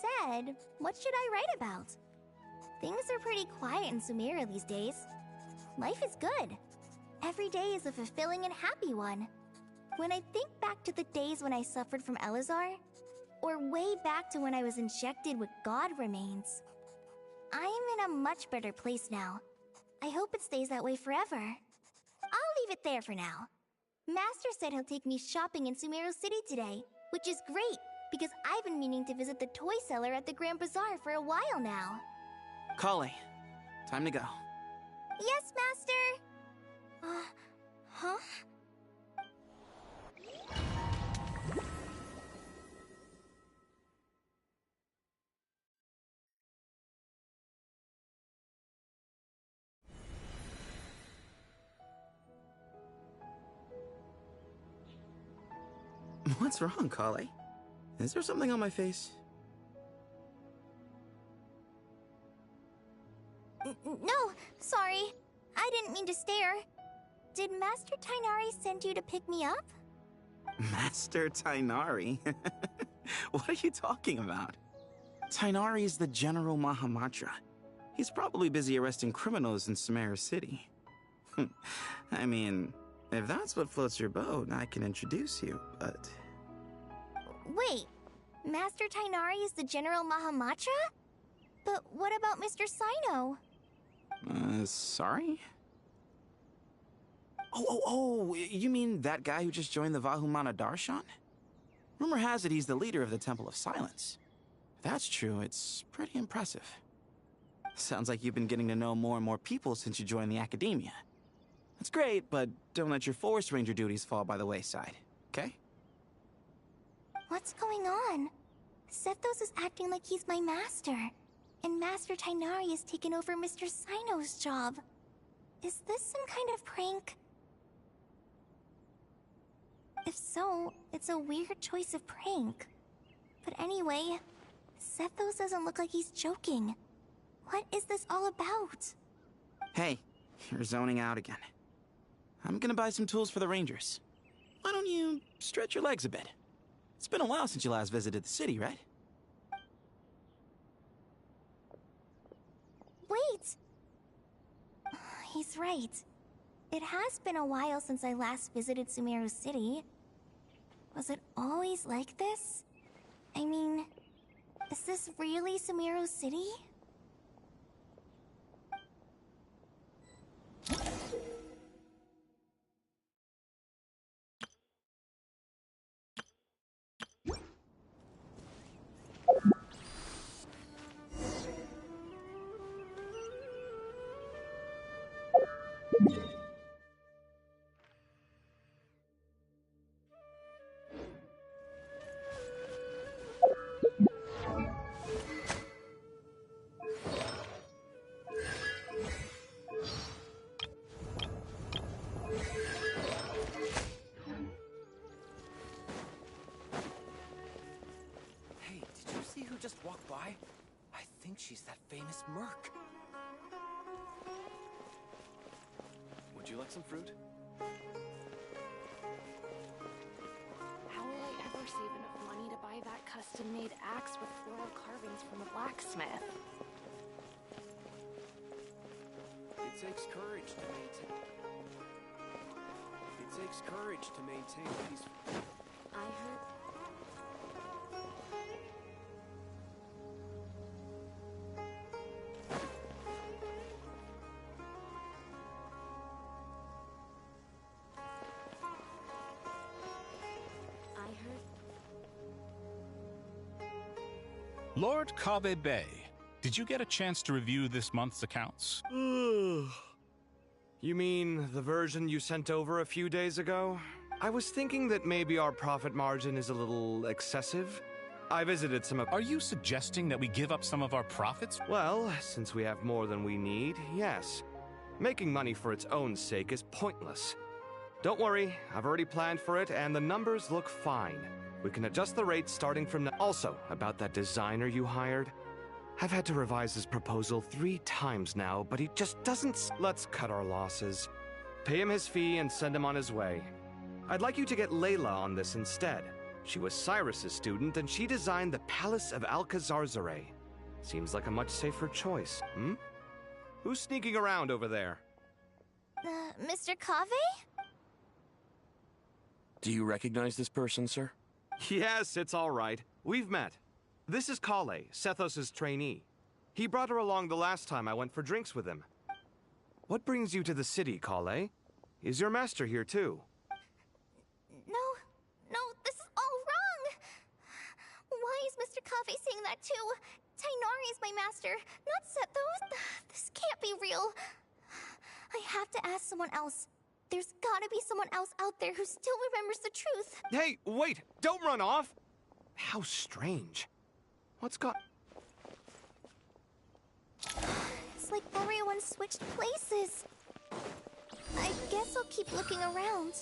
said, what should I write about? Things are pretty quiet in Sumeru these days. Life is good. Every day is a fulfilling and happy one. When I think back to the days when I suffered from Elazar, or way back to when I was injected with God remains, I am in a much better place now. I hope it stays that way forever. I'll leave it there for now. Master said he'll take me shopping in Sumeru City today, which is great, because I've been meaning to visit the toy seller at the Grand Bazaar for a while now. Kale, time to go. Yes, Master! Huh? What's wrong, Kale? Is there something on my face? No, sorry. I didn't mean to stare. Did Master Tainari send you to pick me up? Master Tainari? What are you talking about? Tainari is the General Mahamatra. He's probably busy arresting criminals in Sumeru City. I mean, if that's what floats your boat, I can introduce you, but... Wait, Master Tainari is the General Mahamatra? But what about Mr. Sino? Sorry? Oh, you mean that guy who just joined the Vahumana Darshan? Rumor has it he's the leader of the Temple of Silence. If that's true, it's pretty impressive. Sounds like you've been getting to know more and more people since you joined the academia. That's great, but don't let your Forest Ranger duties fall by the wayside, okay? What's going on? Sethos is acting like he's my master, and Master Tainari has taken over Mr. Sino's job. Is this some kind of prank? If so, it's a weird choice of prank. But anyway, Sethos doesn't look like he's joking. What is this all about? Hey, you're zoning out again. I'm gonna buy some tools for the Rangers. Why don't you stretch your legs a bit? It's been a while since you last visited the city, right? Wait! He's right. It has been a while since I last visited Sumeru City. Was it always like this? I mean, is this really Sumeru City? Just walked by? I think she's that famous merc. Would you like some fruit? How will I ever save enough money to buy that custom-made axe with floral carvings from a blacksmith? It takes courage to maintain peaceful. I heard... Lord Kaveh Bey, did you get a chance to review this month's accounts? You mean the version you sent over a few days ago? I was thinking that maybe our profit margin is a little excessive. I visited some of... Are you suggesting that we give up some of our profits? Well, since we have more than we need, yes. Making money for its own sake is pointless. Don't worry, I've already planned for it, and the numbers look fine. We can adjust the rates starting from now. Also, about that designer you hired. I've had to revise his proposal 3 times now, but he just doesn't... Let's cut our losses. Pay him his fee and send him on his way. I'd like you to get Layla on this instead. She was Cyrus's student, and she designed the Palace of Alcazarzare. Seems like a much safer choice, hmm? Who's sneaking around over there? Mr. Cave? Do you recognize this person, sir? Yes, it's all right. We've met. This is Kale, Sethos' trainee. He brought her along the last time I went for drinks with him. What brings you to the city, Kale? Is your master here too? No, this is all wrong! Why is Mr. Cave saying that too? Tainari is my master, not Sethos. This can't be real. I have to ask someone else. There's gotta be someone else out there who still remembers the truth. Hey, wait! Don't run off! How strange. What's got... It's like everyone switched places. I guess I'll keep looking around.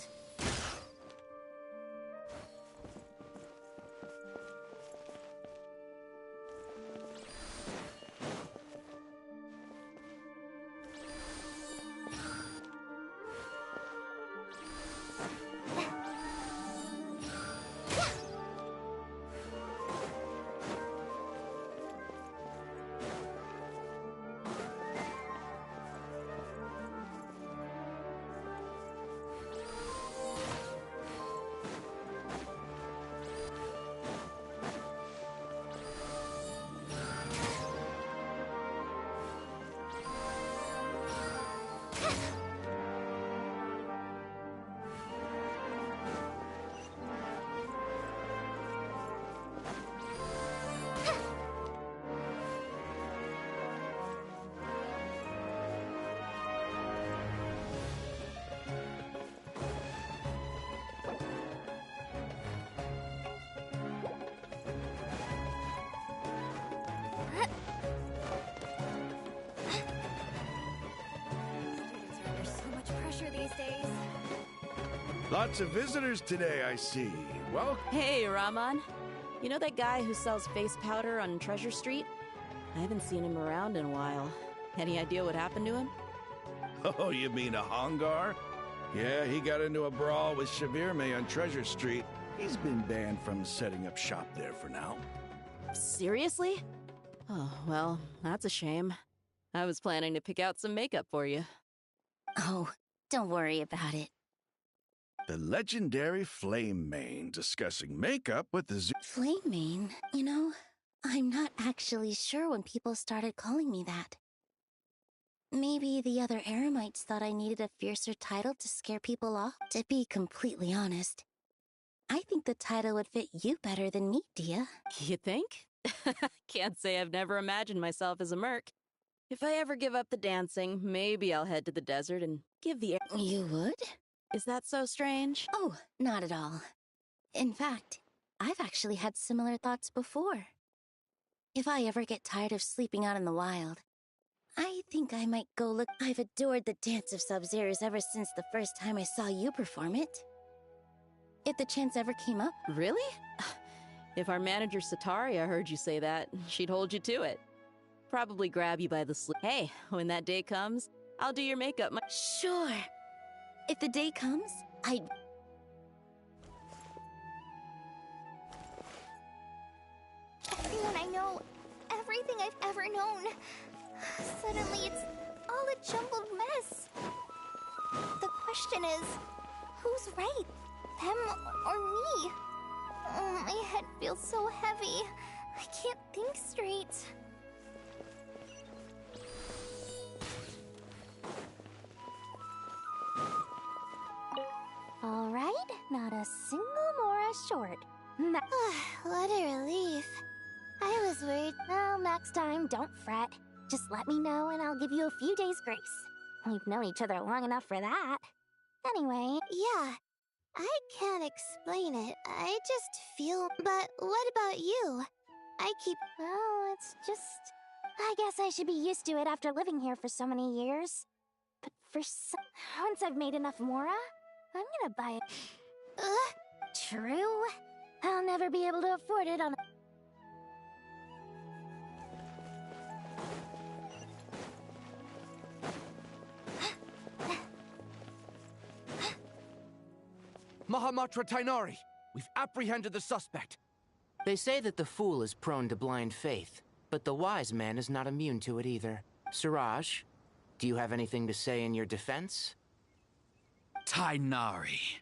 Students are under so much pressure these days. Lots of visitors today, I see. Well, Hey, Rahman. You know that guy who sells face powder on Treasure Street? I haven't seen him around in a while. Any idea what happened to him? oh, you mean a Hanggar? Yeah, he got into a brawl with Shavirme on Treasure Street. He's been banned from setting up shop there for now. Seriously? Oh, well, that's a shame. I was planning to pick out some makeup for you. Oh, don't worry about it. The legendary Flame Mane discussing makeup with the Flame Mane? You know, I'm not actually sure when people started calling me that. Maybe the other Eremites thought I needed a fiercer title to scare people off. To be completely honest, I think the title would fit you better than me, Dia. You think? Can't say I've never imagined myself as a merc. If I ever give up the dancing, maybe I'll head to the desert and give the air. You would? Is that so strange? Oh, not at all. In fact, I've actually had similar thoughts before. If I ever get tired of sleeping out in the wild, I think I might go look. I've adored the dance of Sub-Zeros ever since the first time I saw you perform it. If the chance ever came up. Really? If our manager Sataria heard you say that, she'd hold you to it. Probably grab you by the sleeve. Hey, when that day comes, I'll do your makeup. Sure. If the day comes, I'd... Everyone I know, everything I've ever known. Suddenly it's all a jumbled mess. The question is, who's right? Them or me? Oh, my head feels so heavy. I can't think straight. All right, not a single Mora short. What a relief. I was worried. Well, next time, don't fret. Just let me know and I'll give you a few days' grace. We've known each other long enough for that. Anyway, yeah, I can't explain it. I just feel... But what about you? Well, it's just... I guess I should be used to it after living here for so many years. But once I've made enough Mora, I'm gonna buy it. True. I'll never be able to afford it on... Mahamatra Tainari! We've apprehended the suspect. They say that the fool is prone to blind faith, but the wise man is not immune to it either. Siraj, do you have anything to say in your defense? Tainari,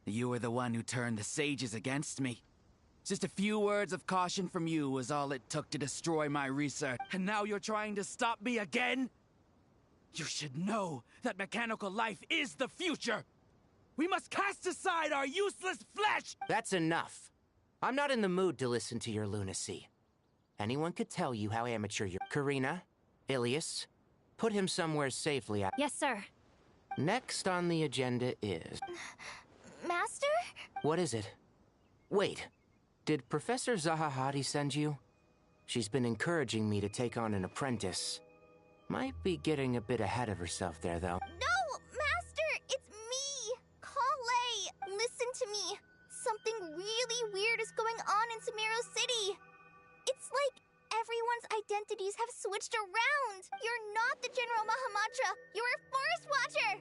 you were the one who turned the sages against me. Just a few words of caution from you was all it took to destroy my research. And now you're trying to stop me again? You should know that mechanical life is the future! We must cast aside our useless flesh! That's enough. I'm not in the mood to listen to your lunacy. Anyone could tell you how amateur you're. Karina, Ilias, put him somewhere safely. Yes, sir. Next on the agenda is... Master? What is it? Wait, did Professor Zahahati send you? She's been encouraging me to take on an apprentice. Might be getting a bit ahead of herself there, though. No, Master! It's me! Kale! Listen to me! Something really weird is going on in Sumeru City! It's like everyone's identities have switched around! You're not the General Mahamatra! You're a Forest Watcher!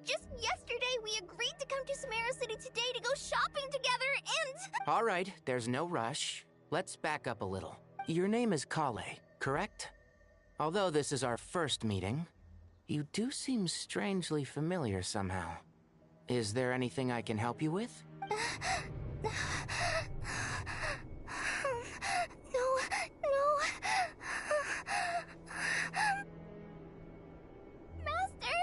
Just yesterday, we agreed to come to Sumeru City today to go shopping together, and... All right, there's no rush. Let's back up a little. Your name is Kale, correct? Although this is our first meeting, you do seem strangely familiar somehow. Is there anything I can help you with? No. Master!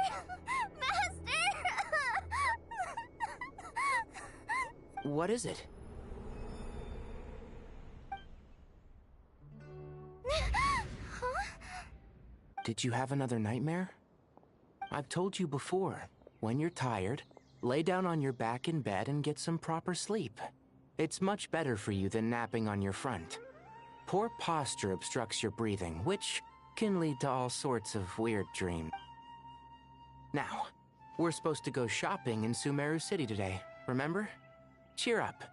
What is it? Did you have another nightmare? I've told you before, when you're tired, lay down on your back in bed and get some proper sleep. It's much better for you than napping on your front. Poor posture obstructs your breathing, which can lead to all sorts of weird dreams. Now, we're supposed to go shopping in Sumeru City today, remember? Cheer up.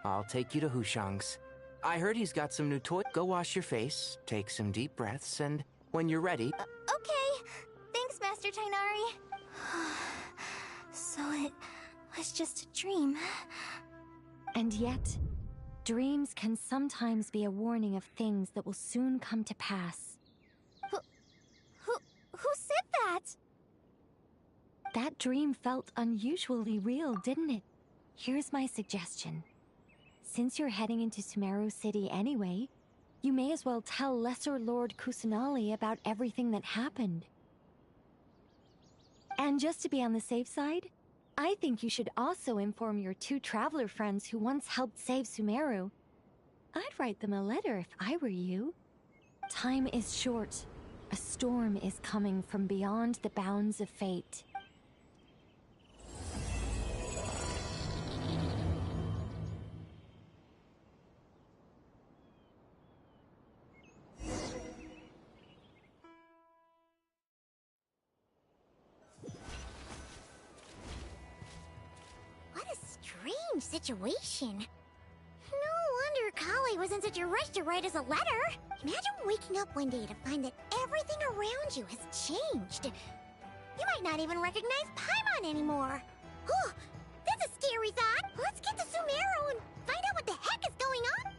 I'll take you to Hushang's. I heard he's got some new toys. Go wash your face, take some deep breaths, and when you're ready... Okay. Thanks, Master Tainari. So it was just a dream. And yet, dreams can sometimes be a warning of things that will soon come to pass. Who said that? That dream felt unusually real, didn't it? Here's my suggestion. Since you're heading into Sumeru City anyway, you may as well tell Lesser Lord Kusanali about everything that happened. And just to be on the safe side, I think you should also inform your two traveler friends who once helped save Sumeru. I'd write them a letter if I were you. Time is short. A storm is coming from beyond the bounds of fate. Situation. No wonder Kali was in such a rush to write us a letter. Imagine waking up one day to find that everything around you has changed. You might not even recognize Paimon anymore. Oh, that's a scary thought. Let's get to Sumeru and find out what the heck is going on.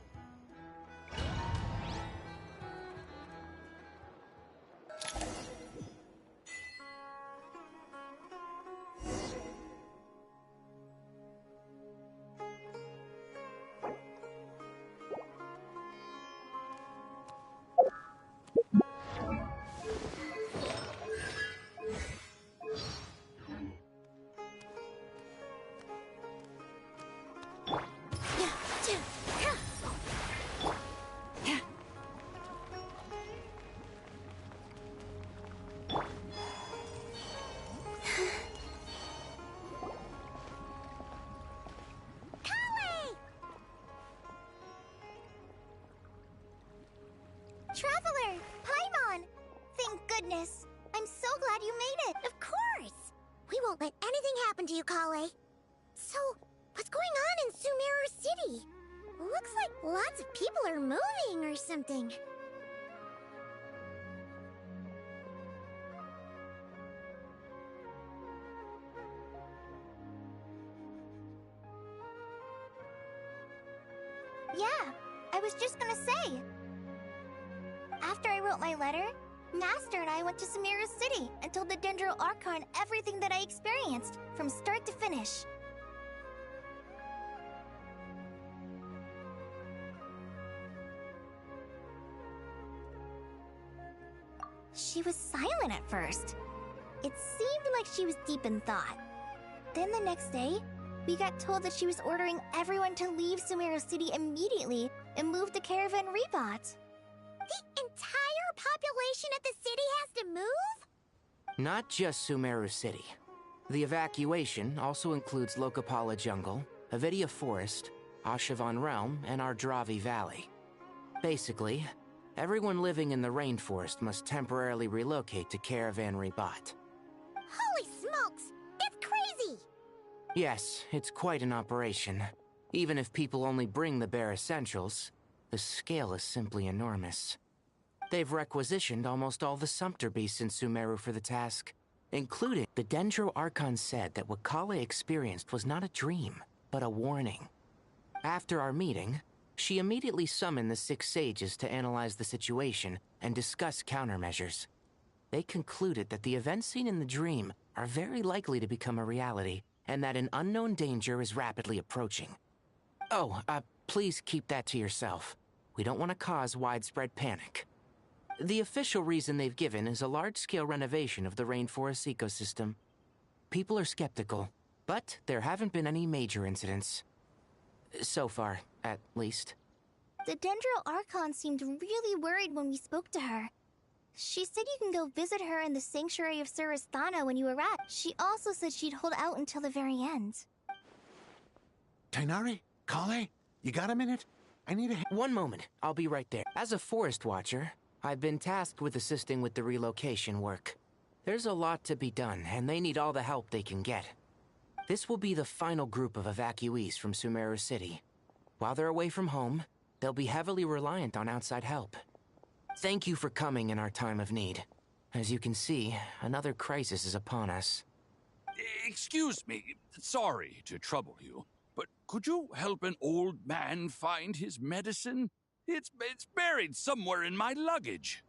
Traveler! Paimon! Thank goodness. I'm so glad you made it. Of course! We won't let anything happen to you, Kale. So, what's going on in Sumeru City? Looks like lots of people are moving or something. wrote my letter, Master and I went to Sumeru City and told the Dendro Archon everything that I experienced, from start to finish. She was silent at first. It seemed like she was deep in thought. Then the next day, we got told that she was ordering everyone to leave Sumeru City immediately and move to Caravan Rebot. The entire population of the city has to move? Not just Sumeru City. The evacuation also includes Lokapala Jungle, Avidia Forest, Ashavan Realm, and Ardravi Valley. Basically, everyone living in the rainforest must temporarily relocate to Caravan Rebot. Holy smokes! It's crazy! Yes, it's quite an operation. Even if people only bring the bare essentials, the scale is simply enormous. They've requisitioned almost all the Sumpter beasts in Sumeru for the task, including the Dendro Archon said that what Kale experienced was not a dream, but a warning. After our meeting, she immediately summoned the 6 sages to analyze the situation and discuss countermeasures. They concluded that the events seen in the dream are very likely to become a reality, and that an unknown danger is rapidly approaching. Oh, please keep that to yourself. We don't want to cause widespread panic. The official reason they've given is a large-scale renovation of the rainforest ecosystem. People are skeptical, but there haven't been any major incidents. So far, at least. The Dendro Archon seemed really worried when we spoke to her. She said you can go visit her in the Sanctuary of Surasthana when you arrive. She also said she'd hold out until the very end. Tainari? Kale? You got a minute? I need a... One moment, I'll be right there. As a forest watcher, I've been tasked with assisting with the relocation work. There's a lot to be done, and they need all the help they can get. This will be the final group of evacuees from Sumeru City. While they're away from home, they'll be heavily reliant on outside help. Thank you for coming in our time of need. As you can see, another crisis is upon us. Excuse me, sorry to trouble you, but could you help an old man find his medicine? It's buried somewhere in my luggage.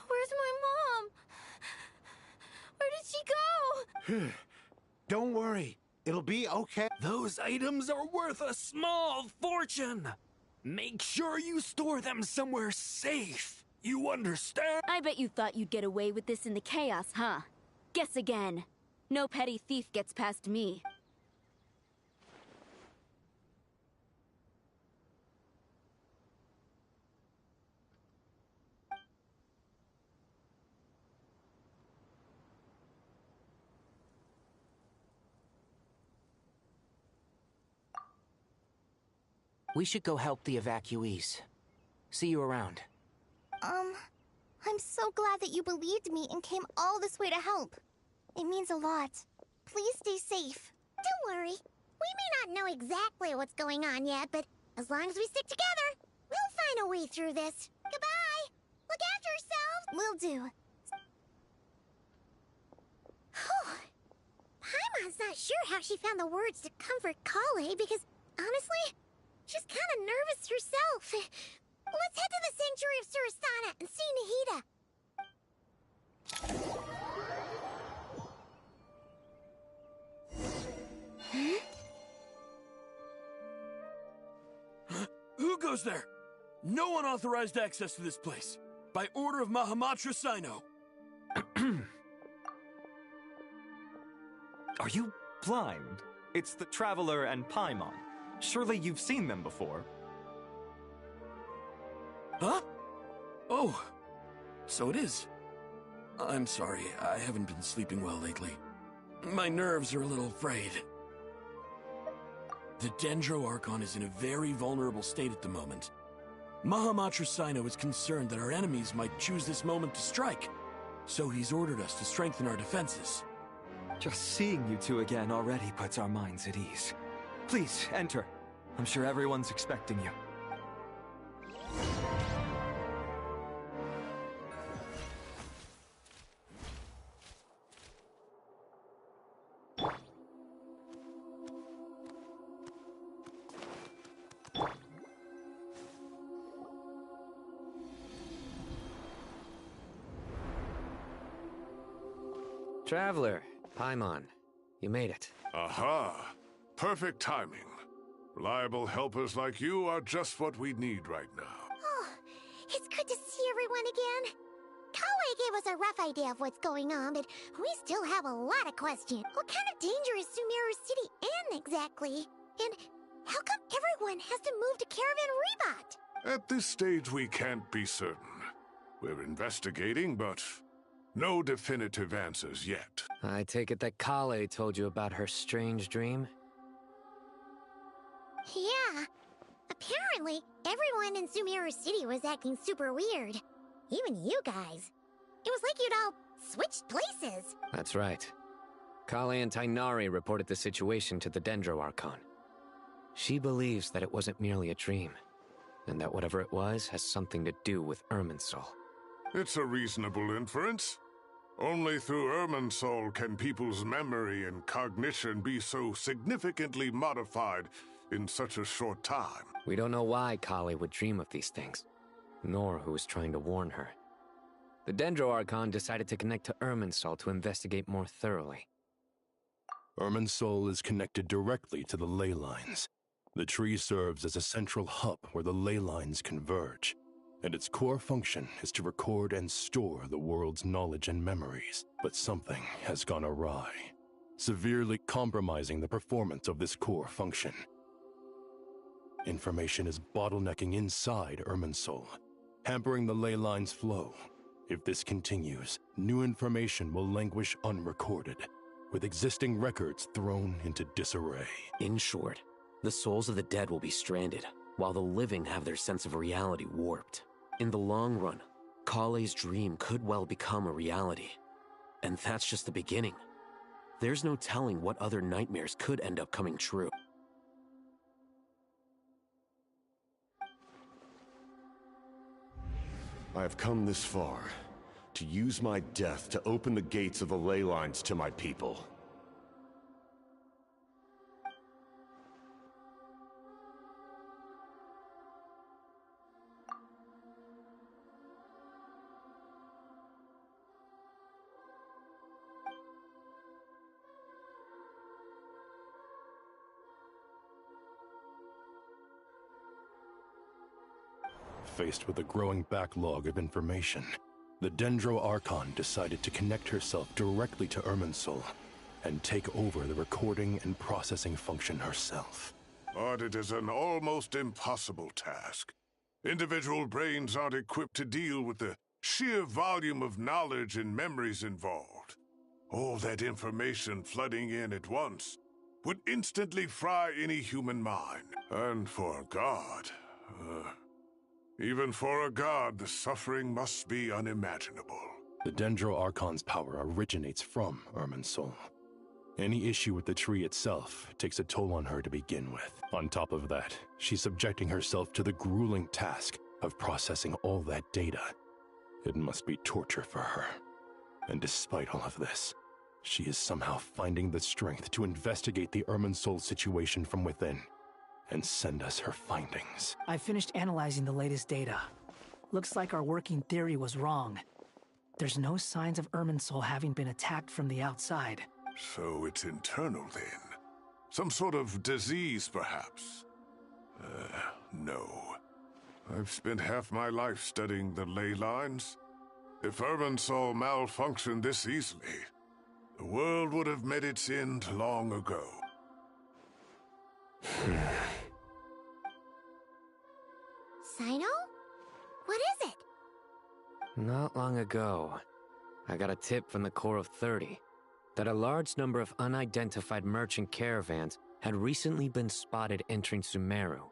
Where's my mom? Where did she go? Don't worry. It'll be okay. Those items are worth a small fortune. Make sure you store them somewhere safe. You understand? I bet you thought you'd get away with this in the chaos, huh? Guess again. No petty thief gets past me. We should go help the evacuees. See you around. I'm so glad that you believed me and came all this way to help. It means a lot. Please stay safe. Don't worry. We may not know exactly what's going on yet, but as long as we stick together, we'll find a way through this. Goodbye! Look after yourselves! Will do. Paimon's not sure how she found the words to comfort Kale because, honestly, she's kind of nervous herself. Let's head to the Sanctuary of Surasthana and see Nahida. Who goes there? No unauthorized access to this place. By order of Mahamatra Sino. Are you blind? It's the Traveler and Paimon. Surely you've seen them before. Huh? Oh, so it is. I'm sorry, I haven't been sleeping well lately. My nerves are a little frayed. The Dendro Archon is in a very vulnerable state at the moment. Mahamatra Sino is concerned that our enemies might choose this moment to strike, so he's ordered us to strengthen our defenses. Just seeing you two again already puts our minds at ease. Please, enter. I'm sure everyone's expecting you. Traveler, Paimon, you made it. Aha! Perfect timing. Reliable helpers like you are just what we need right now. Oh, it's good to see everyone again. Kale gave us a rough idea of what's going on, but we still have a lot of questions. What kind of danger is Sumeru City in exactly? And how come everyone has to move to Caravan Rebot? At this stage, we can't be certain. We're investigating, but no definitive answers yet. I take it that Kale told you about her strange dream? Yeah. Apparently, everyone in Sumeru City was acting super weird. Even you guys. It was like you'd all switched places. That's right. Kale and Tainari reported the situation to the Dendro Archon. She believes that it wasn't merely a dream, and that whatever it was has something to do with Irminsul. It's a reasonable inference. Only through Irminsul can people's memory and cognition be so significantly modified in such a short time. We don't know why Kale would dream of these things, nor who was trying to warn her. The Dendro Archon decided to connect to Irminsul to investigate more thoroughly. Irminsul is connected directly to the ley lines. The tree serves as a central hub where the ley lines converge, and its core function is to record and store the world's knowledge and memories. But something has gone awry, severely compromising the performance of this core function. Information is bottlenecking inside Irminsul, hampering the ley line's flow. If this continues, new information will languish unrecorded, with existing records thrown into disarray. In short, the souls of the dead will be stranded, while the living have their sense of reality warped. In the long run, Kale's dream could well become a reality. And that's just the beginning. There's no telling what other nightmares could end up coming true. I have come this far, to use my death to open the gates of the ley lines to my people. Faced with a growing backlog of information, the Dendro Archon decided to connect herself directly to Irminsul and take over the recording and processing function herself. But it is an almost impossible task. Individual brains aren't equipped to deal with the sheer volume of knowledge and memories involved. All that information flooding in at once would instantly fry any human mind. And for a god, even for a god, the suffering must be unimaginable. The Dendro Archon's power originates from Irminsul. Any issue with the tree itself takes a toll on her to begin with. On top of that, she's subjecting herself to the grueling task of processing all that data. It must be torture for her. And despite all of this, she is somehow finding the strength to investigate the Irminsul situation from within and send us her findings. I finished analyzing the latest data. Looks like our working theory was wrong. There's no signs of Irminsul having been attacked from the outside. So it's internal then? Some sort of disease, perhaps? No. I've spent half my life studying the ley lines. If Irminsul malfunctioned this easily, the world would have met its end long ago. Sino? What is it? Not long ago, I got a tip from the Corps of 30 that a large number of unidentified merchant caravans had recently been spotted entering Sumeru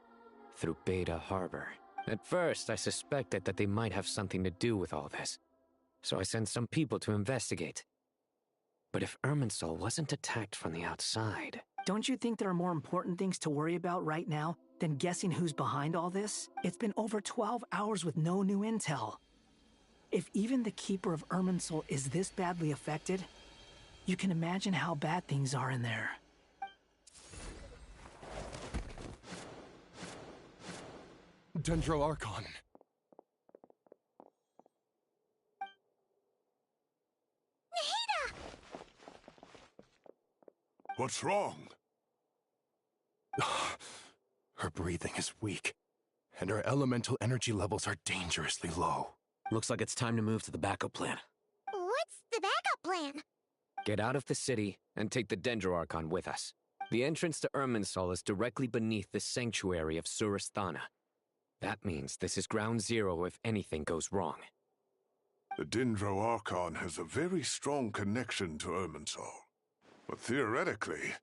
through Beta Harbor. At first, I suspected that they might have something to do with all this, so I sent some people to investigate. But if Irminsul wasn't attacked from the outside... Don't you think there are more important things to worry about right now than guessing who's behind all this? It's been over 12 hours with no new intel. If even the Keeper of Irminsul is this badly affected, you can imagine how bad things are in there. Dendro Archon. Nahida! What's wrong? Her breathing is weak, and her elemental energy levels are dangerously low. Looks like it's time to move to the backup plan. What's the backup plan? Get out of the city and take the Dendro-Archon with us. The entrance to Irminsul is directly beneath the sanctuary of Surasthana. That means this is ground zero if anything goes wrong. The Dendro-Archon has a very strong connection to Irminsul. But theoretically,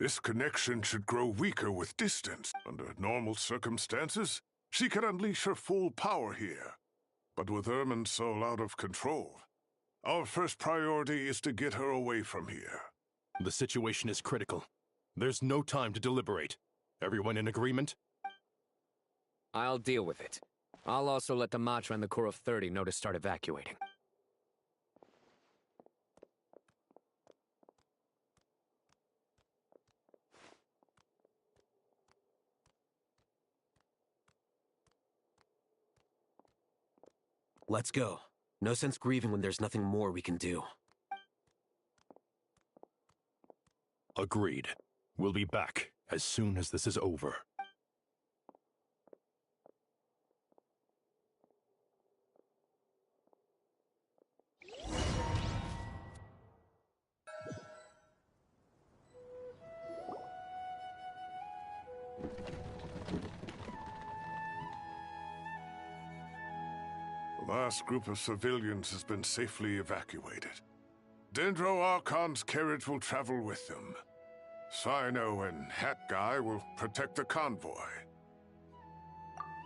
this connection should grow weaker with distance. Under normal circumstances, she could unleash her full power here. But with Irminsul out of control, our first priority is to get her away from here. The situation is critical. There's no time to deliberate. Everyone in agreement? I'll deal with it. I'll also let the Matra and the Core of 30 know to start evacuating. Let's go. No sense grieving when there's nothing more we can do. Agreed. We'll be back as soon as this is over. The last group of civilians has been safely evacuated. Dendro-Archon's carriage will travel with them. Sino and Hat Guy will protect the convoy.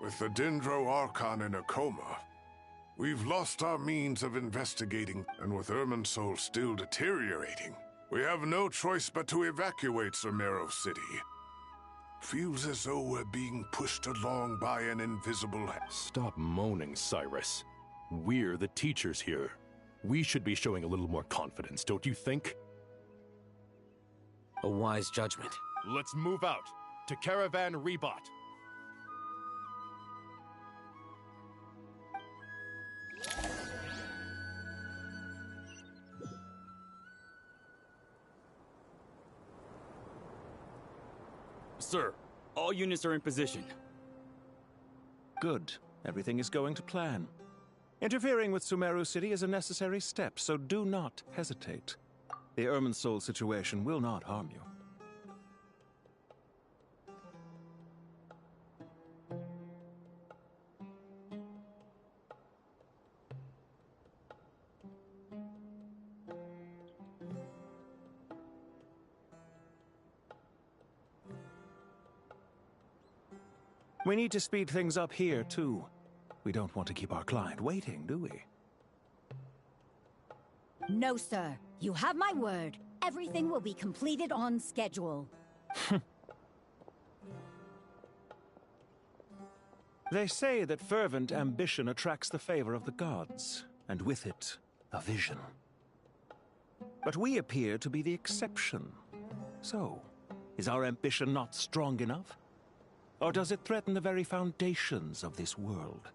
With the Dendro-Archon in a coma, we've lost our means of investigating, and with Irminsul still deteriorating, we have no choice but to evacuate Sumeru City. Feels as though we're being pushed along by an invisible hand. Stop moaning, Cyrus. We're the teachers here. We should be showing a little more confidence, don't you think? A wise judgment. Let's move out to Caravan Rebot. Sir, all units are in position. Good. Everything is going to plan. Interfering with Sumeru City is a necessary step, so do not hesitate. The Irminsul situation will not harm you. We need to speed things up here, too. We don't want to keep our client waiting, do we? No, sir. You have my word. Everything will be completed on schedule. They say that fervent ambition attracts the favor of the gods, and with it, a vision. But we appear to be the exception. So, is our ambition not strong enough? Or does it threaten the very foundations of this world?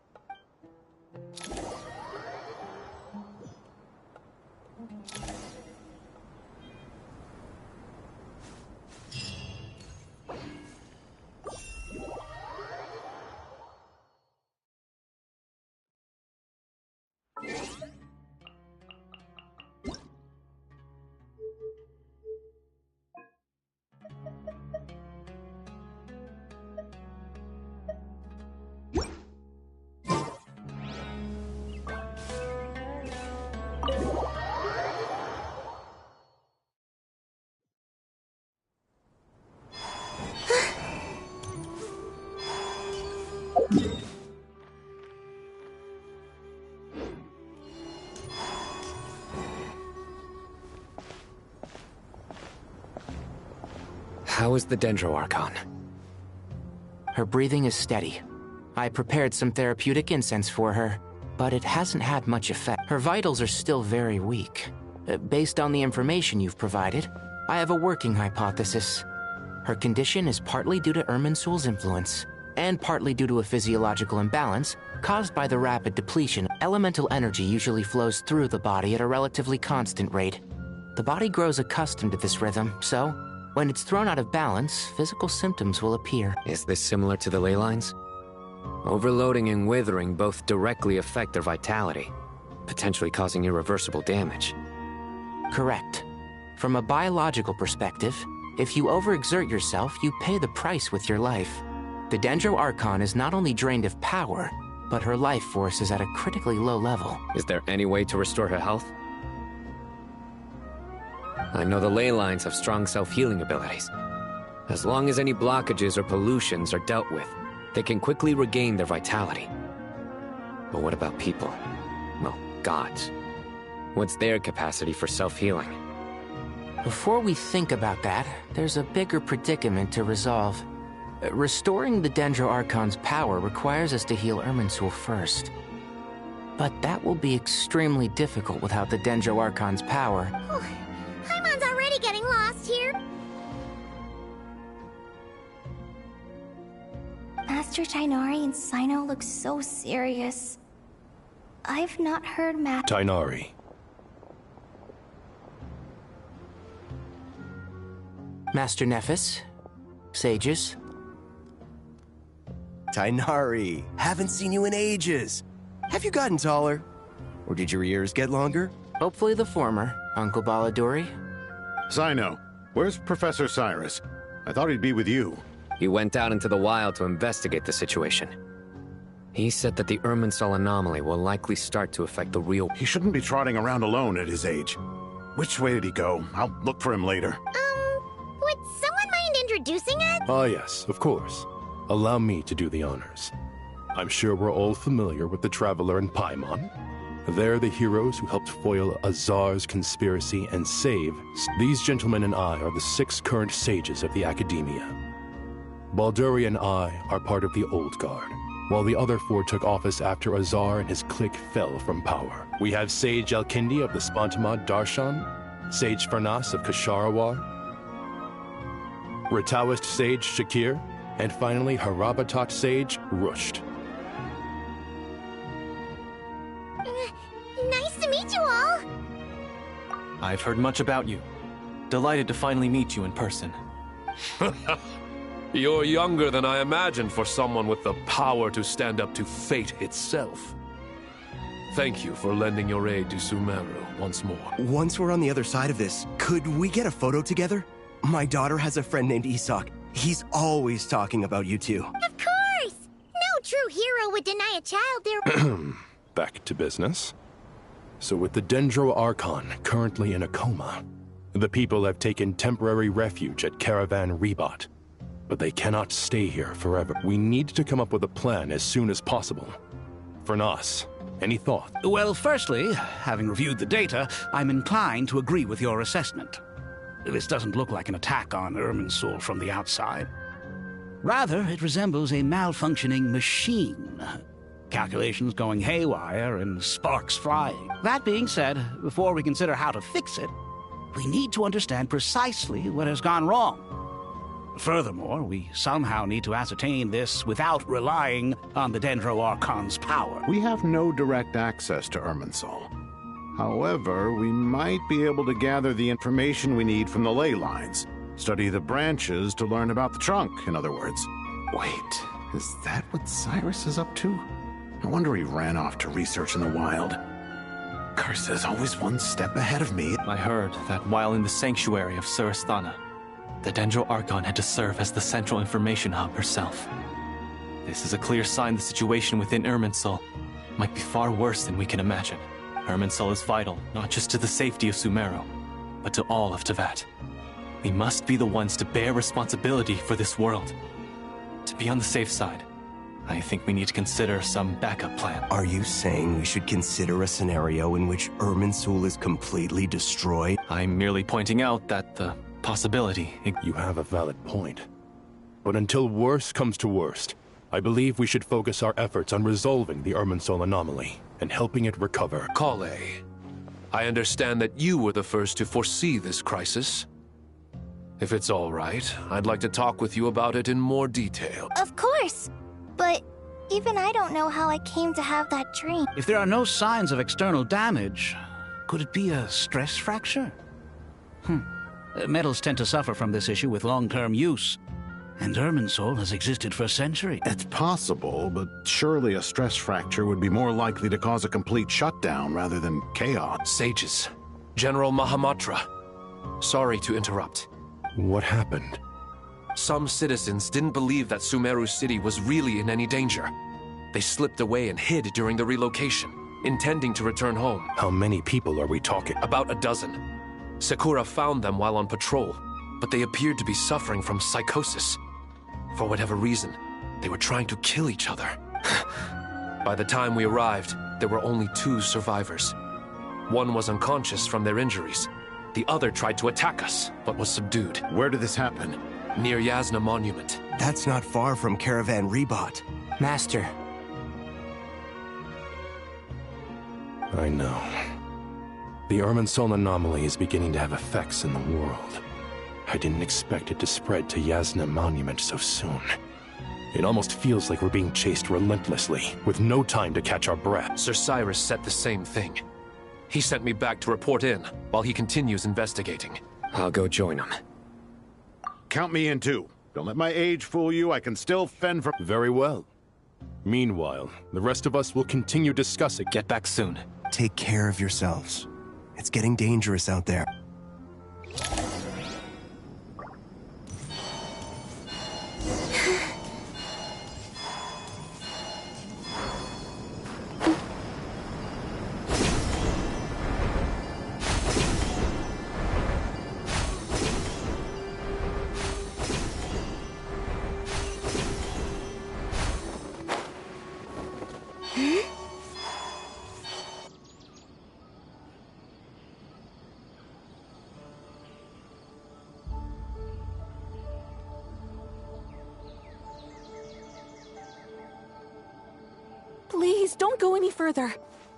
How is the Dendro-Archon? Her breathing is steady. I prepared some therapeutic incense for her, but it hasn't had much effect. Her vitals are still very weak. Based on the information you've provided, I have a working hypothesis. Her condition is partly due to Irminsul's influence, and partly due to a physiological imbalance caused by the rapid depletion. Elemental energy usually flows through the body at a relatively constant rate. The body grows accustomed to this rhythm, so When it's thrown out of balance, physical symptoms will appear. Is this similar to the ley lines? Overloading and withering both directly affect their vitality, potentially causing irreversible damage. Correct. From a biological perspective, if you overexert yourself, you pay the price with your life. The Dendro Archon is not only drained of power, but her life force is at a critically low level. Is there any way to restore her health? I know the ley lines have strong self-healing abilities. As long as any blockages or pollutions are dealt with, they can quickly regain their vitality. But what about people? Well, gods. What's their capacity for self-healing? Before we think about that, there's a bigger predicament to resolve. Restoring the Dendro Archon's power requires us to heal Irminsul first. But that will be extremely difficult without the Dendro Archon's power. Paimon's already getting lost here. Master Tighnari and Sino look so serious. I've not heard Tighnari. Master Nephis, sages. Tighnari, haven't seen you in ages. Have you gotten taller? Or did your ears get longer? Hopefully the former, Uncle Baladuri. Sino, where's Professor Cyrus? I thought he'd be with you. He went out into the wild to investigate the situation. He said that the Irminsul anomaly will likely start to affect the real... He shouldn't be trotting around alone at his age. Which way did he go? I'll look for him later. Would someone mind introducing us? Ah, yes, of course. Allow me to do the honors. I'm sure we're all familiar with the Traveler and Paimon. They're the heroes who helped foil Azar's conspiracy and save. These gentlemen and I are the 6 current sages of the Academia. Balduri and I are part of the Old Guard, while the other 4 took office after Azar and his clique fell from power. We have Sage Alkindi of the Spantamad Darshan, Sage Farnas of Kasharawar, Rataoist Sage Shakir, and finally Harabatot Sage Rusht. Nice to meet you all. I've heard much about you. Delighted to finally meet you in person. You're younger than I imagined for someone with the power to stand up to fate itself. Thank you for lending your aid to Sumeru once more. Once we're on the other side of this, could we get a photo together? My daughter has a friend named Isak. He's always talking about you two. Of course! No true hero would deny a child their... Back to business. So with the Dendro Archon currently in a coma, the people have taken temporary refuge at Caravan Rebot. But they cannot stay here forever. We need to come up with a plan as soon as possible. Fernas, any thought? Well, firstly, having reviewed the data, I'm inclined to agree with your assessment. This doesn't look like an attack on Irminsul from the outside. Rather, it resembles a malfunctioning machine. Calculations going haywire and sparks flying. That being said, before we consider how to fix it, we need to understand precisely what has gone wrong. Furthermore, we somehow need to ascertain this without relying on the Dendro Archon's power. We have no direct access to Irminsul. However, we might be able to gather the information we need from the ley lines. Study the branches to learn about the trunk, in other words. Wait, is that what Cyrus is up to? No wonder he ran off to research in the wild. Curses, always one step ahead of me. I heard that while in the sanctuary of Surasthana, the Dendro Archon had to serve as the central information hub herself. This is a clear sign the situation within Irminsul might be far worse than we can imagine. Irminsul is vital, not just to the safety of Sumeru, but to all of Teyvat. We must be the ones to bear responsibility for this world. To be on the safe side, I think we need to consider some backup plan. Are you saying we should consider a scenario in which Irminsul is completely destroyed? I'm merely pointing out that the possibility... You have a valid point. But until worst comes to worst, I believe we should focus our efforts on resolving the Irminsul anomaly and helping it recover. Kale, I understand that you were the first to foresee this crisis. If it's all right, I'd like to talk with you about it in more detail. Of course, but even I don't know how I came to have that dream. If there are no signs of external damage, could it be a stress fracture? Metals tend to suffer from this issue with long-term use. And Irminsul has existed for centuries. It's possible, but surely a stress fracture would be more likely to cause a complete shutdown rather than chaos. Sages. General Mahamatra. Sorry to interrupt. What happened? Some citizens didn't believe that Sumeru City was really in any danger. They slipped away and hid during the relocation, intending to return home. How many people are we talking? About a dozen. Sakura found them while on patrol, but they appeared to be suffering from psychosis. For whatever reason, they were trying to kill each other. By the time we arrived, there were only 2 survivors. One was unconscious from their injuries. The other tried to attack us, but was subdued. Where did this happen? Near Yasna Monument. That's not far from Caravan Rebot. Master. I know. The Irminsul anomaly is beginning to have effects in the world. I didn't expect it to spread to Yasna Monument so soon. It almost feels like we're being chased relentlessly, with no time to catch our breath. Sir Cyrus said the same thing. He sent me back to report in, while he continues investigating. I'll go join him. Count me in too. Don't let my age fool you, I can still fend for— Very well. Meanwhile, the rest of us will continue discussing. Get back soon. Take care of yourselves. It's getting dangerous out there. Please, don't go any further.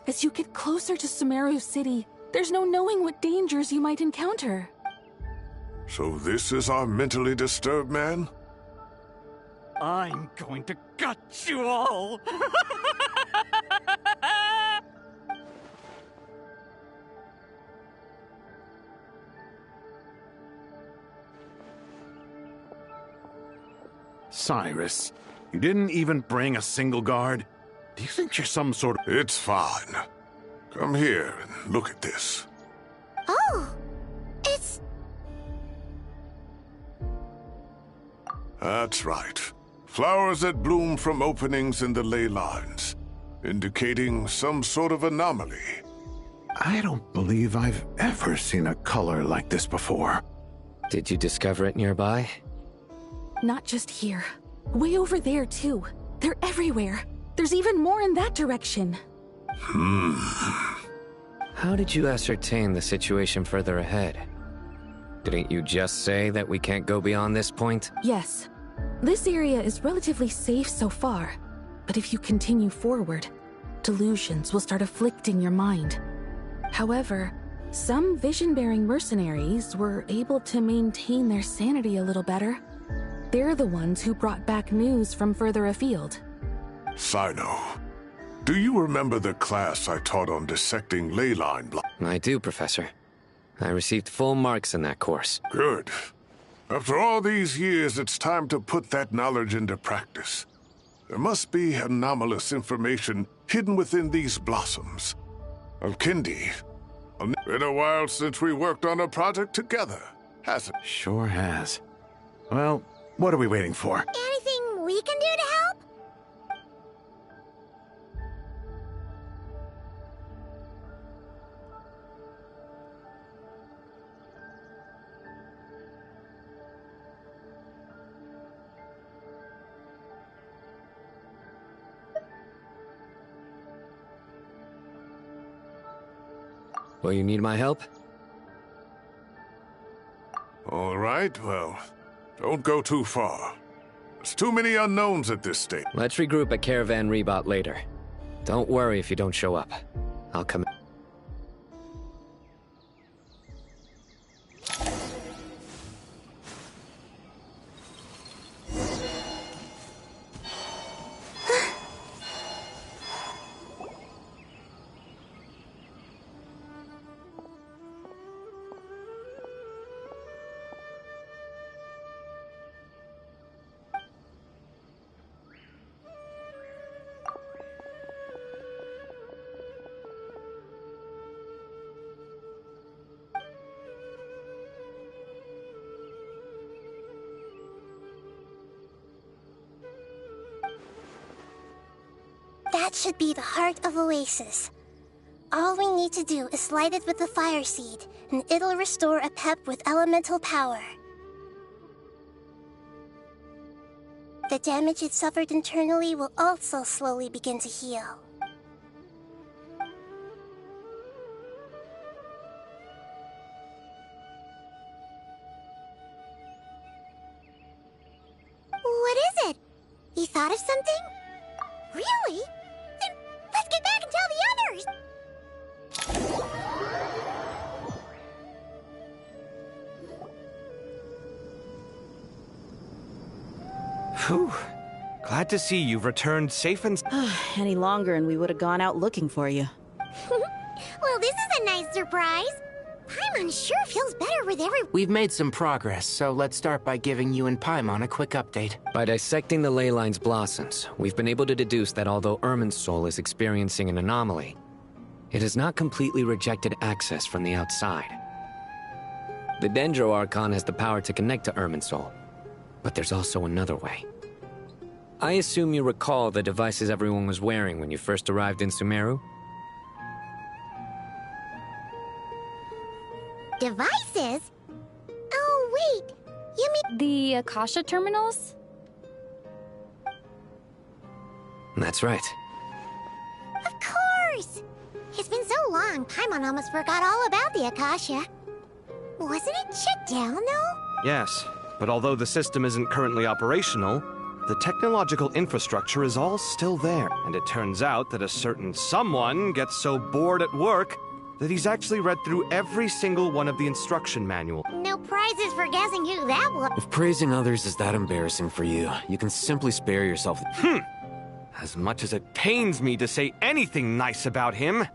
As you get closer to Sumeru City, there's no knowing what dangers you might encounter. So this is our mentally disturbed man? I'm going to gut you all! Cyrus, you didn't even bring a single guard? Do you think you're some sort of— It's fine. Come here and look at this. Oh! It's... That's right. Flowers that bloom from openings in the ley lines, indicating some sort of anomaly. I don't believe I've ever seen a color like this before. Did you discover it nearby? Not just here. Way over there, too. They're everywhere. There's even more in that direction. How did you ascertain the situation further ahead? Didn't you just say that we can't go beyond this point? Yes. This area is relatively safe so far, but if you continue forward, delusions will start afflicting your mind. However, some vision-bearing mercenaries were able to maintain their sanity a little better. They're the ones who brought back news from further afield. Sino, do you remember the class I taught on dissecting ley line blocks? I do, Professor. I received full marks in that course. Good. After all these years, it's time to put that knowledge into practice. There must be anomalous information hidden within these blossoms. Alkindi, been a while since we worked on a project together, hasn't it? Sure has. Well, what are we waiting for? Anything we can do to help? Will you need my help? All right, well, don't go too far. There's too many unknowns at this stage. Let's regroup at Caravan Rebot later. Don't worry if you don't show up. I'll come. That should be the heart of Oasis. All we need to do is light it with the fire seed, and it'll restore a pep with elemental power. The damage it suffered internally will also slowly begin to heal. What is it? You thought of something? Really? Then let's get back and tell the others! Phew. Glad to see you've returned safe and... Any longer and we would have gone out looking for you. Well, this is a nice surprise. Paimon sure feels better with every... We've made some progress, so let's start by giving you and Paimon a quick update. By dissecting the ley line's blossoms, we've been able to deduce that although Irminsul is experiencing an anomaly, it has not completely rejected access from the outside. The Dendro Archon has the power to connect to Irminsul, but there's also another way. I assume you recall the devices everyone was wearing when you first arrived in Sumeru? Devices? Oh, wait. You mean... The Akasha terminals? That's right. Of course! It's been so long, Paimon almost forgot all about the Akasha. Wasn't it shut down, though? Yes, but although the system isn't currently operational, the technological infrastructure is all still there. And it turns out that a certain someone gets so bored at work that he's actually read through every single one of the instruction manual. No prizes for guessing who that was. If praising others is that embarrassing for you, you can simply spare yourself. As much as it pains me to say anything nice about him,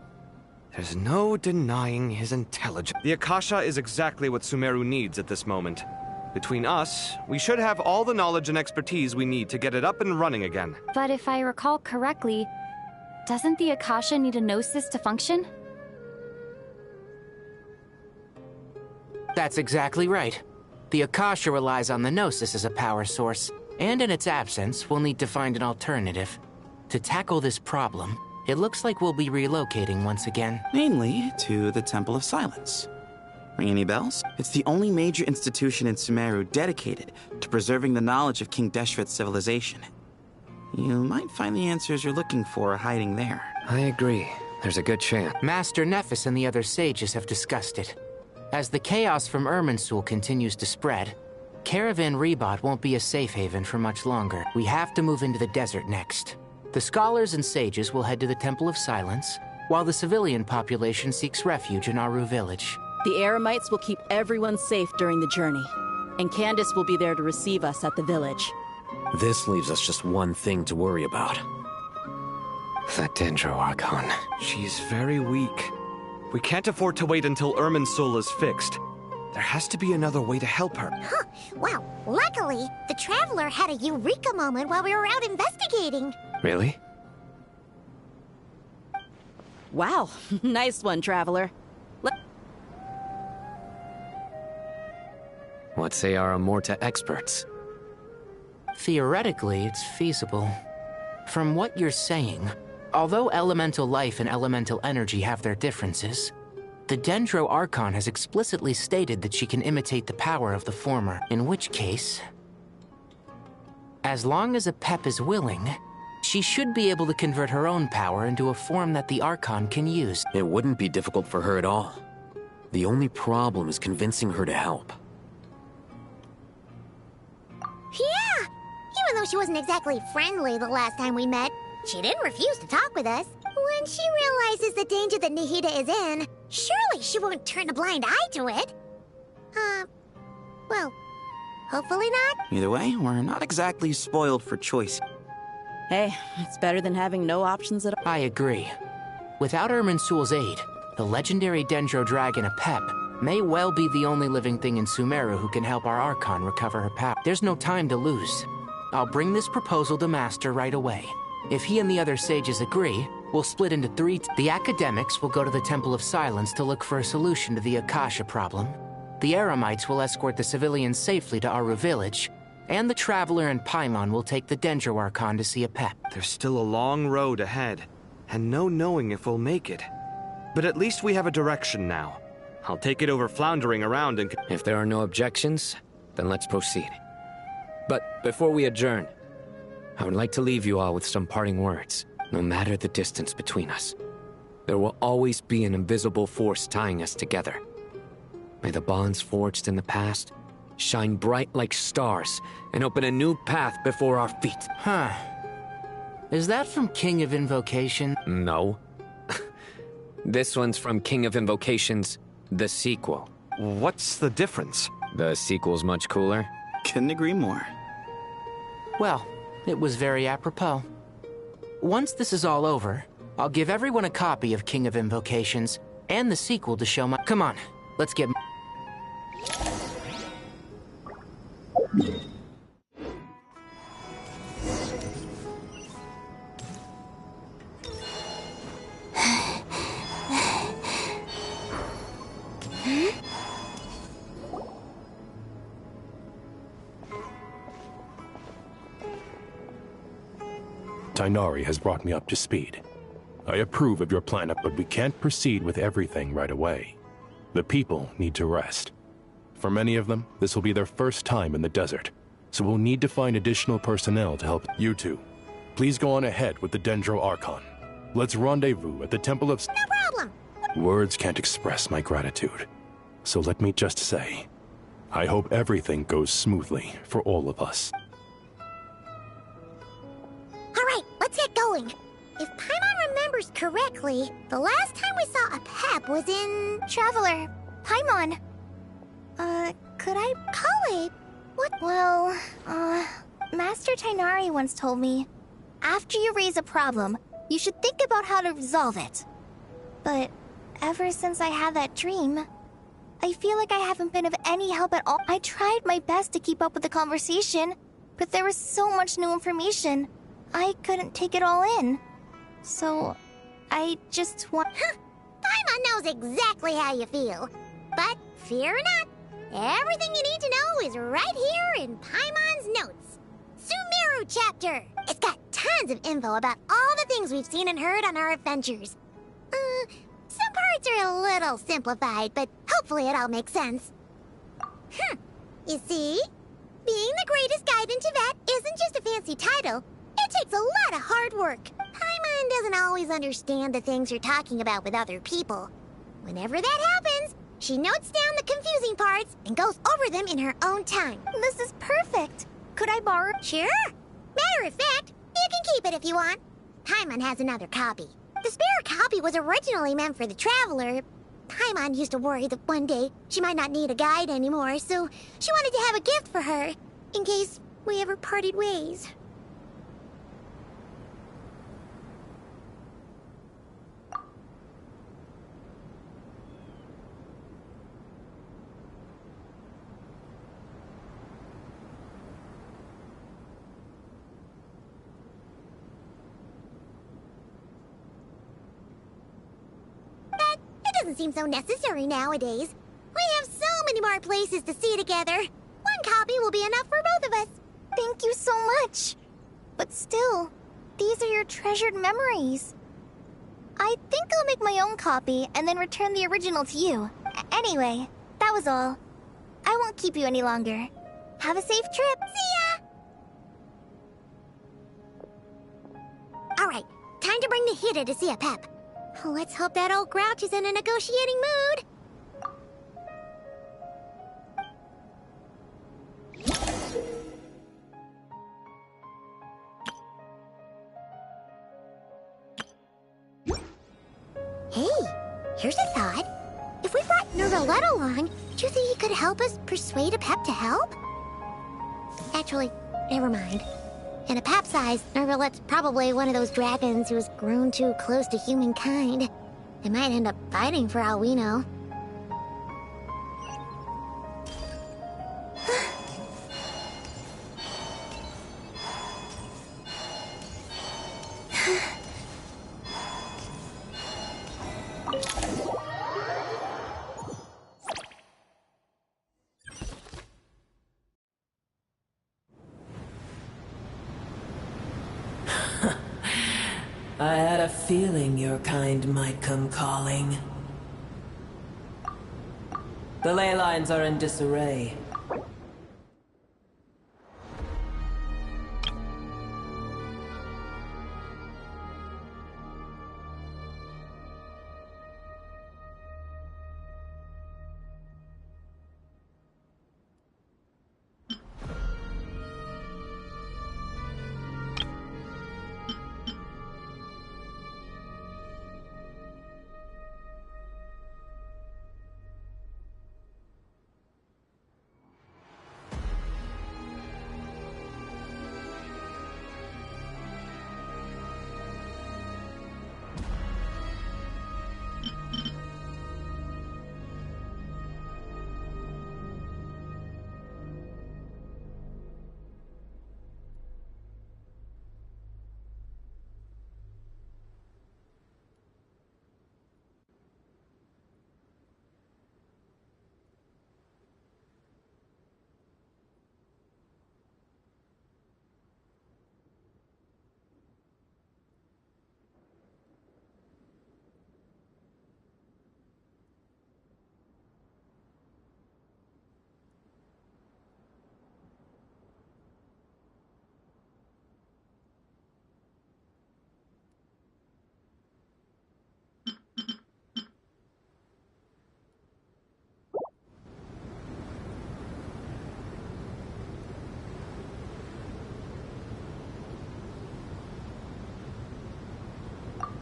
there's no denying his intelligence. The Akasha is exactly what Sumeru needs at this moment. Between us, we should have all the knowledge and expertise we need to get it up and running again. But if I recall correctly, doesn't the Akasha need a gnosis to function? That's exactly right. The Akasha relies on the Gnosis as a power source, and in its absence, we'll need to find an alternative. To tackle this problem, it looks like we'll be relocating once again. Mainly to the Temple of Silence. Ring any bells? It's the only major institution in Sumeru dedicated to preserving the knowledge of King Deshret's civilization. You might find the answers you're looking for hiding there. I agree. There's a good chance. Master Nephis and the other sages have discussed it. As the chaos from Irminsul continues to spread, Caravan Rebot won't be a safe haven for much longer. We have to move into the desert next. The scholars and sages will head to the Temple of Silence, while the civilian population seeks refuge in Aru village. The Eremites will keep everyone safe during the journey, and Candace will be there to receive us at the village. This leaves us just one thing to worry about. That Dendro Archon. She's very weak. We can't afford to wait until Irminsul is fixed. There has to be another way to help her. Huh. Well, luckily, the Traveler had a eureka moment while we were out investigating. Really? Wow, nice one, Traveler. What say our Amorta experts? Theoretically, it's feasible. From what you're saying, although elemental life and elemental energy have their differences, the Dendro Archon has explicitly stated that she can imitate the power of the former, in which case, as long as a Pep is willing, she should be able to convert her own power into a form that the Archon can use. It wouldn't be difficult for her at all. The only problem is convincing her to help. Yeah! Even though she wasn't exactly friendly the last time we met, she didn't refuse to talk with us. When she realizes the danger that Nahida is in, surely she won't turn a blind eye to it. Well, hopefully not. Either way, we're not exactly spoiled for choice. Hey, it's better than having no options at all. I agree. Without Irminsul's aid, the legendary Dendro Dragon Apep may well be the only living thing in Sumeru who can help our Archon recover her power. There's no time to lose. I'll bring this proposal to Master right away. If he and the other sages agree, we'll split into three. The academics will go to the Temple of Silence to look for a solution to the Akasha problem. The Eremites will escort the civilians safely to Aru village, and the Traveler and Paimon will take the Dendro Archon to see a pep. There's still a long road ahead, and no knowing if we'll make it. But at least we have a direction now. I'll take it over floundering around and... If there are no objections, then let's proceed. But before we adjourn, I would like to leave you all with some parting words. No matter the distance between us, there will always be an invisible force tying us together. May the bonds forged in the past shine bright like stars and open a new path before our feet. Huh. Is that from King of Invocation? No. This one's from King of Invocations, the sequel. What's the difference? The sequel's much cooler. Couldn't agree more. Well, it was very apropos. Once this is all over, I'll give everyone a copy of King of Invocations and the sequel to show my... Come on, let's get... Tighnari has brought me up to speed. I approve of your plan, but we can't proceed with everything right away. The people need to rest. For many of them, this will be their first time in the desert, so we'll need to find additional personnel to help. You two, please go on ahead with the Dendro Archon. Let's rendezvous at the Temple of... No problem! Words can't express my gratitude. So let me just say, I hope everything goes smoothly for all of us. Alright, let's get going. If Paimon remembers correctly, the last time we saw a pep was in... Traveler, Paimon. Could I call it? What? Well, Master Tighnari once told me, after you raise a problem, you should think about how to resolve it. But ever since I had that dream, I feel like I haven't been of any help at all. I tried my best to keep up with the conversation, but there was so much new information, I couldn't take it all in. So, I just want... Huh! Paimon knows exactly how you feel. But fear not, everything you need to know is right here in Paimon's notes. Sumeru chapter! It's got tons of info about all the things we've seen and heard on our adventures. Some parts are a little simplified, but hopefully it all makes sense. You see? Being the greatest guide in Tibet isn't just a fancy title. It takes a lot of hard work. Paimon doesn't always understand the things you're talking about with other people. Whenever that happens, she notes down the confusing parts and goes over them in her own time. This is perfect. Could I borrow? Sure. Matter of fact, you can keep it if you want. Paimon has another copy. The spare copy was originally meant for the Traveler. Paimon used to worry that one day she might not need a guide anymore, so she wanted to have a gift for her, in case we ever parted ways. Doesn't seem so necessary nowadays. We have so many more places to see together. One copy will be enough for both of us. Thank you so much. But still, these are your treasured memories. I think I'll make my own copy and then return the original to you. Anyway, that was all. I won't keep you any longer. Have a safe trip. See ya! Alright, time to bring the Hida to see a pep. Let's hope that old grouch is in a negotiating mood. Hey, here's a thought. If we brought Nervalette along, do you think he could help us persuade a pep to help? Actually, never mind. In a pep size, Nervalette's probably one of those dragons who has grown too close to humankind. They might end up fighting for all we know. I had a feeling your kind might come calling. The ley lines are in disarray.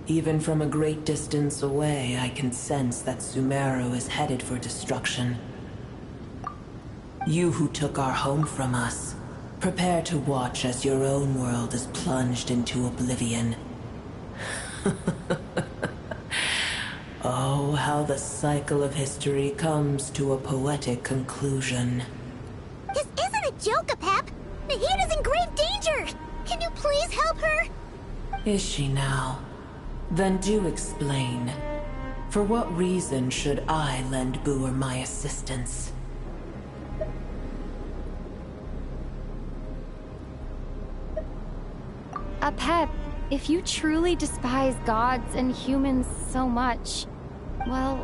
Even from a great distance away, I can sense that Sumeru is headed for destruction. You who took our home from us, prepare to watch as your own world is plunged into oblivion. Oh, how the cycle of history comes to a poetic conclusion. This isn't a joke, Apep! Nahida's in grave danger! Can you please help her? Is she now? Then do explain. For what reason should I lend Boer my assistance? Apep, if you truly despise gods and humans so much, well,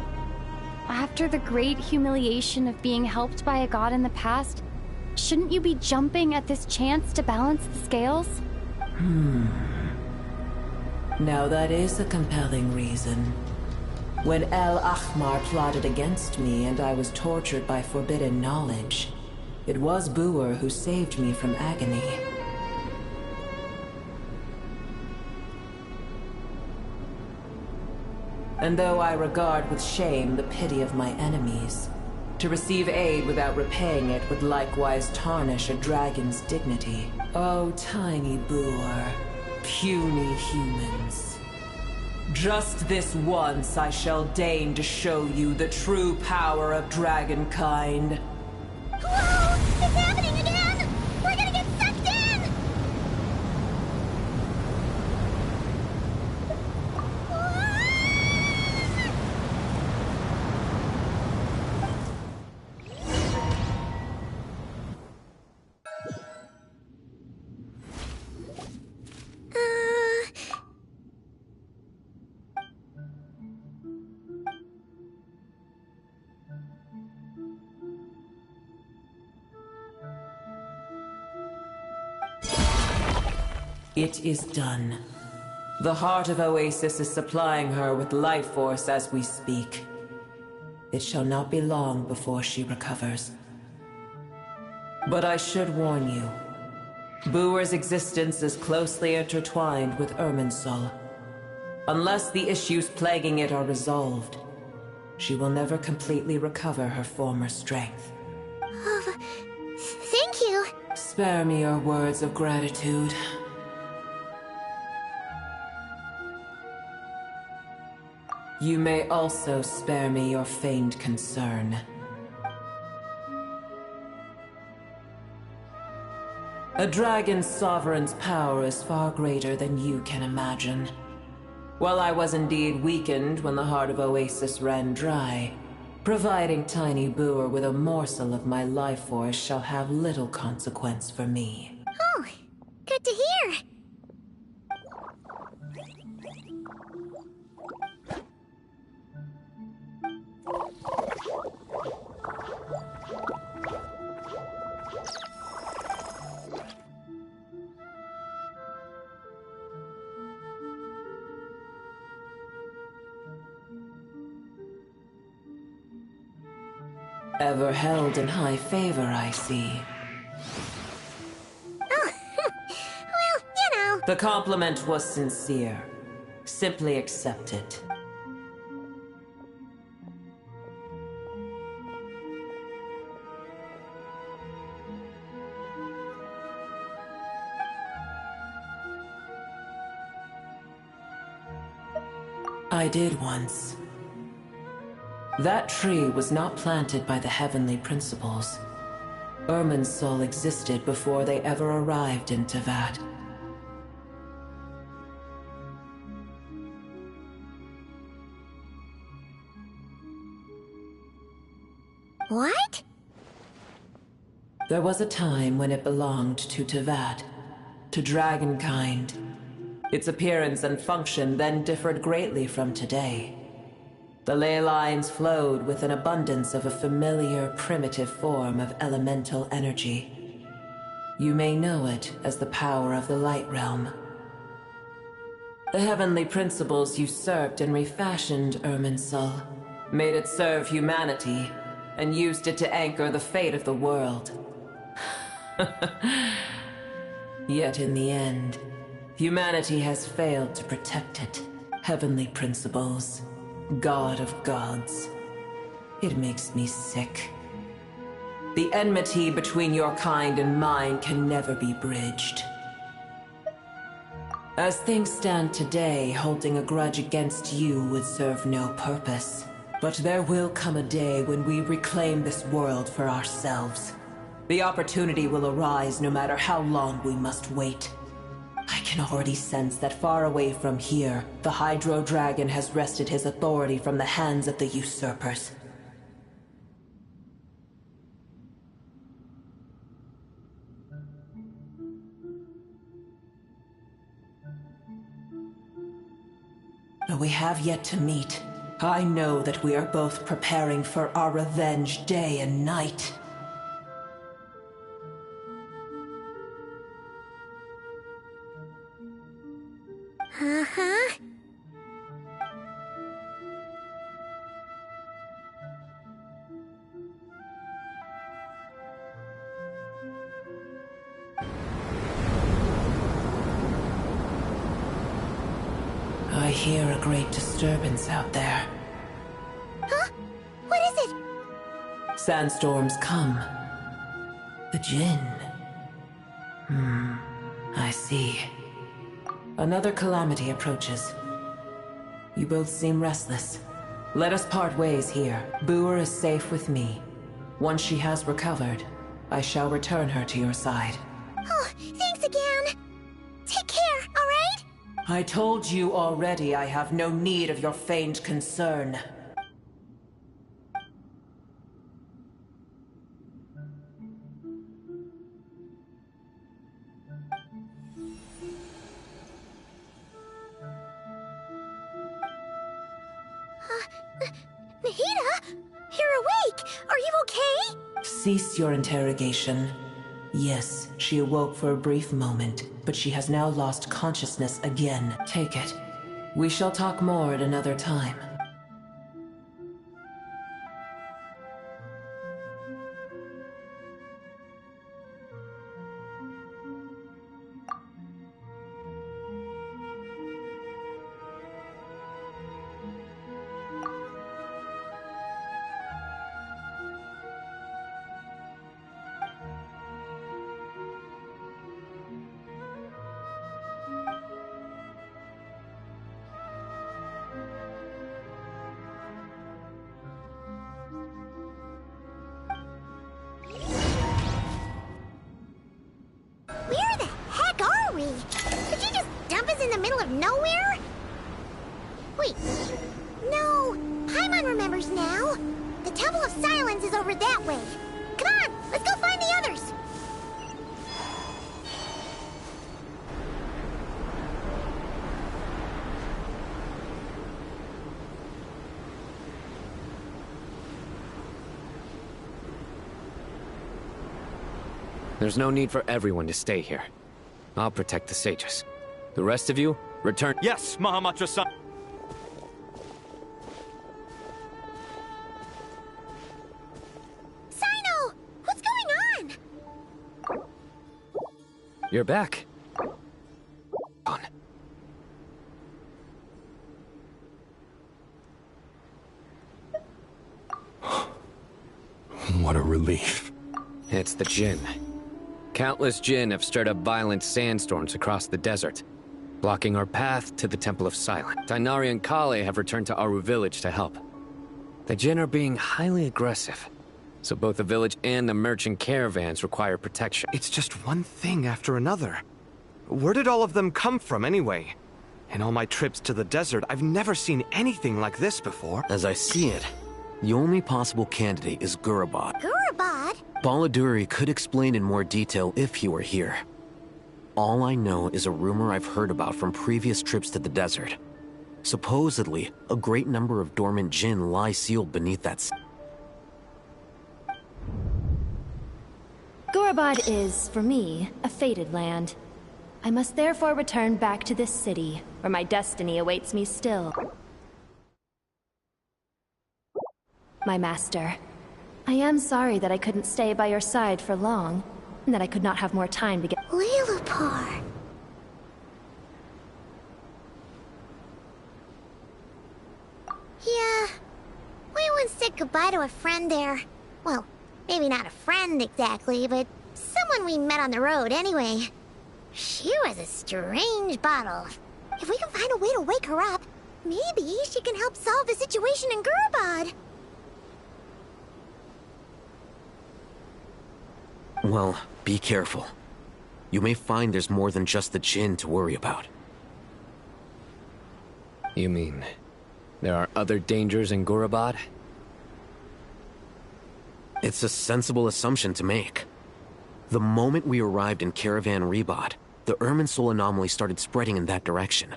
after the great humiliation of being helped by a god in the past, shouldn't you be jumping at this chance to balance the scales? Now that is a compelling reason. When El Ahmar plotted against me and I was tortured by forbidden knowledge, it was Boer who saved me from agony. And though I regard with shame the pity of my enemies, to receive aid without repaying it would likewise tarnish a dragon's dignity. Oh, tiny Boer, puny humans. Just this once I shall deign to show you the true power of dragonkind. Whoa! It's happening again! We're gonna get sucked in! It is done. The heart of Oasis is supplying her with life force as we speak. It shall not be long before she recovers. But I should warn you. Boer's existence is closely intertwined with Irminsul. Unless the issues plaguing it are resolved, she will never completely recover her former strength. Thank you. Spare me your words of gratitude. You may also spare me your feigned concern. A dragon's sovereign's power is far greater than you can imagine. While I was indeed weakened when the heart of Oasis ran dry, providing Tiny Boer with a morsel of my life force shall have little consequence for me. Oh, good to hear. Ever held in high favor, I see. Oh, well, you know. The compliment was sincere. Simply accept it. I did once. That tree was not planted by the heavenly principles. Irminsul existed before they ever arrived in Teyvat. What? There was a time when it belonged to Teyvat, to dragonkind. Its appearance and function then differed greatly from today. The ley lines flowed with an abundance of a familiar, primitive form of elemental energy. You may know it as the power of the Light Realm. The heavenly principles usurped and refashioned Irminsul, made it serve humanity, and used it to anchor the fate of the world. Yet in the end, humanity has failed to protect it. Heavenly principles. God of gods. It makes me sick. The enmity between your kind and mine can never be bridged. As things stand today, holding a grudge against you would serve no purpose. But there will come a day when we reclaim this world for ourselves. The opportunity will arise no matter how long we must wait. I can already sense that far away from here, the Hydro Dragon has wrested his authority from the hands of the usurpers. Though we have yet to meet, I know that we are both preparing for our revenge day and night. Uh-huh. I hear a great disturbance out there. Huh? What is it? Sandstorms come. The Jinn. I see. Another calamity approaches. You both seem restless. Let us part ways here. Boer is safe with me. Once she has recovered, I shall return her to your side. Oh, thanks again. Take care, all right? I told you already I have no need of your feigned concern. Nahida? You're awake! Are you okay? Cease your interrogation. Yes, she awoke for a brief moment, but she has now lost consciousness again. Take it. We shall talk more at another time. Where the heck are we? Did you just dump us in the middle of nowhere? Wait. No. Paimon remembers now. The Temple of Silence is over that way. Come on, let's go find the others. There's no need for everyone to stay here. I'll protect the sages. The rest of you, return— Yes, Mahamacho-san! Sino! What's going on? You're back. On. What a relief. It's the Jinn. Countless Jinn have stirred up violent sandstorms across the desert, blocking our path to the Temple of Silence. Tainari and Kale have returned to Aru village to help. The Jinn are being highly aggressive, so both the village and the merchant caravans require protection. It's just one thing after another. Where did all of them come from anyway? In all my trips to the desert, I've never seen anything like this before. As I see it, the only possible candidate is Gurabad. Gurabad? Baladuri could explain in more detail if he were here. All I know is a rumor I've heard about from previous trips to the desert. Supposedly, a great number of dormant Jinn lie sealed beneath that. Gurabad is, for me, a fated land. I must therefore return back to this city, where my destiny awaits me still. My master, I am sorry that I couldn't stay by your side for long, and that I could not have more time to get— Lilipar. Yeah, we once said goodbye to a friend there. Well, maybe not a friend exactly, but someone we met on the road anyway. She was a strange bottle. If we can find a way to wake her up, maybe she can help solve the situation in Gurabad. Well, be careful. You may find there's more than just the Jinn to worry about. You mean, there are other dangers in Gurabad? It's a sensible assumption to make. The moment we arrived in Caravan Rebad, the Irminsul anomaly started spreading in that direction.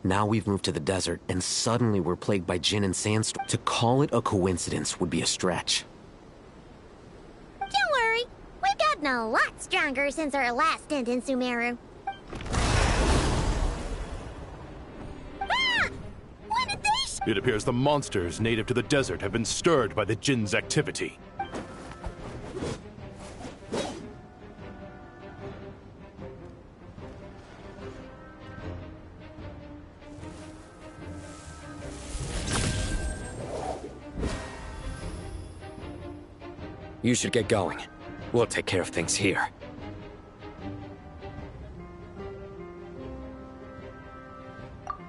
Now we've moved to the desert, and suddenly we're plagued by Jinn and sandstorm. To call it a coincidence would be a stretch. Don't worry, we've gotten a lot stronger since our last stint in Sumeru. Ah! When did they— It appears the monsters native to the desert have been stirred by the Jinn's activity. You should get going. We'll take care of things here.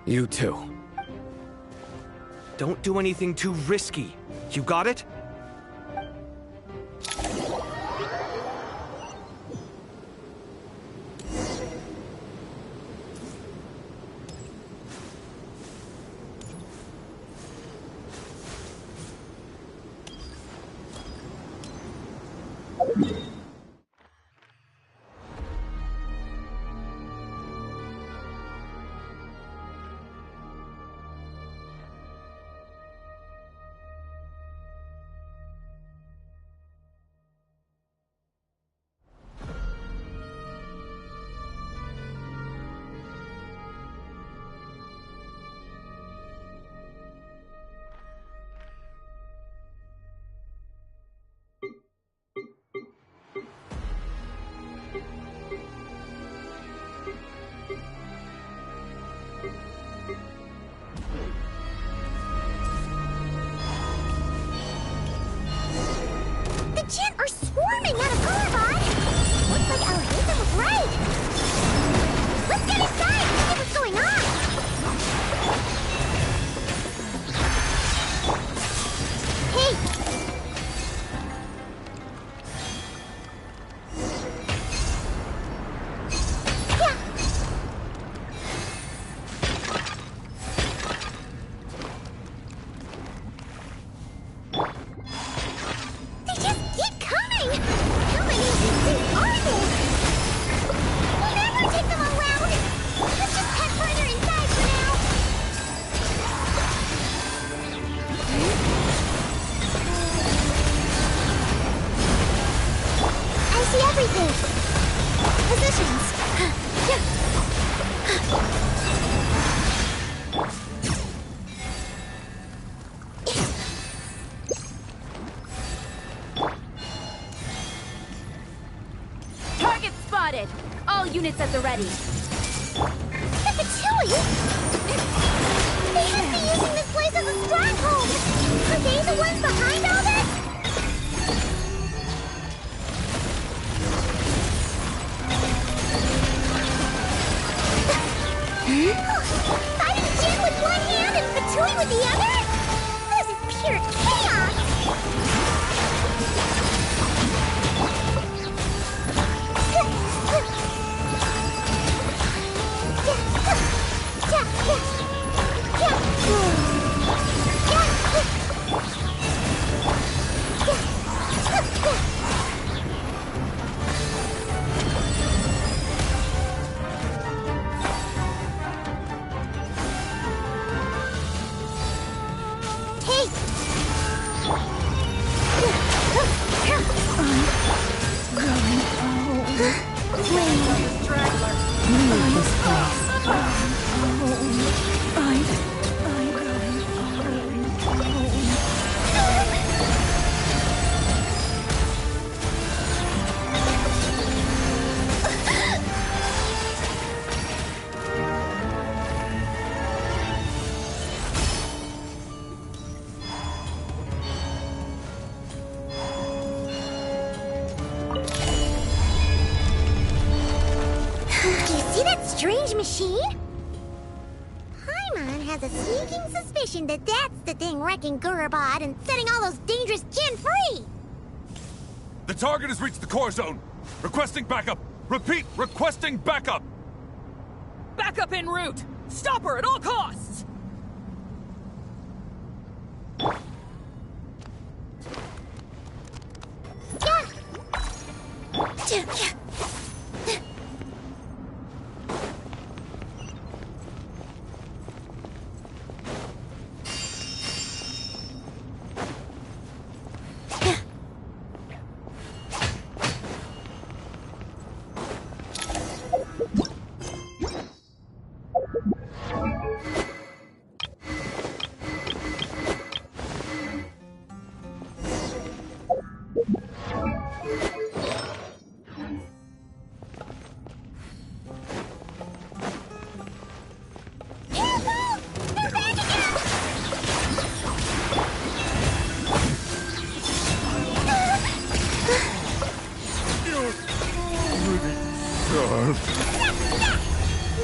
You too. Don't do anything too risky. You got it? units at the ready. The Fatui? They must be using this place as a stronghold! Are they the ones behind all this? Fighting Jin with one hand and Fatui with the other? This is pure chaos! Strange machine? Paimon has a sneaking suspicion that that's the thing wrecking Gurabad and setting all those dangerous Jin free! The target has reached the core zone! Requesting backup! Repeat, requesting backup! Backup en route! Stop her at all costs!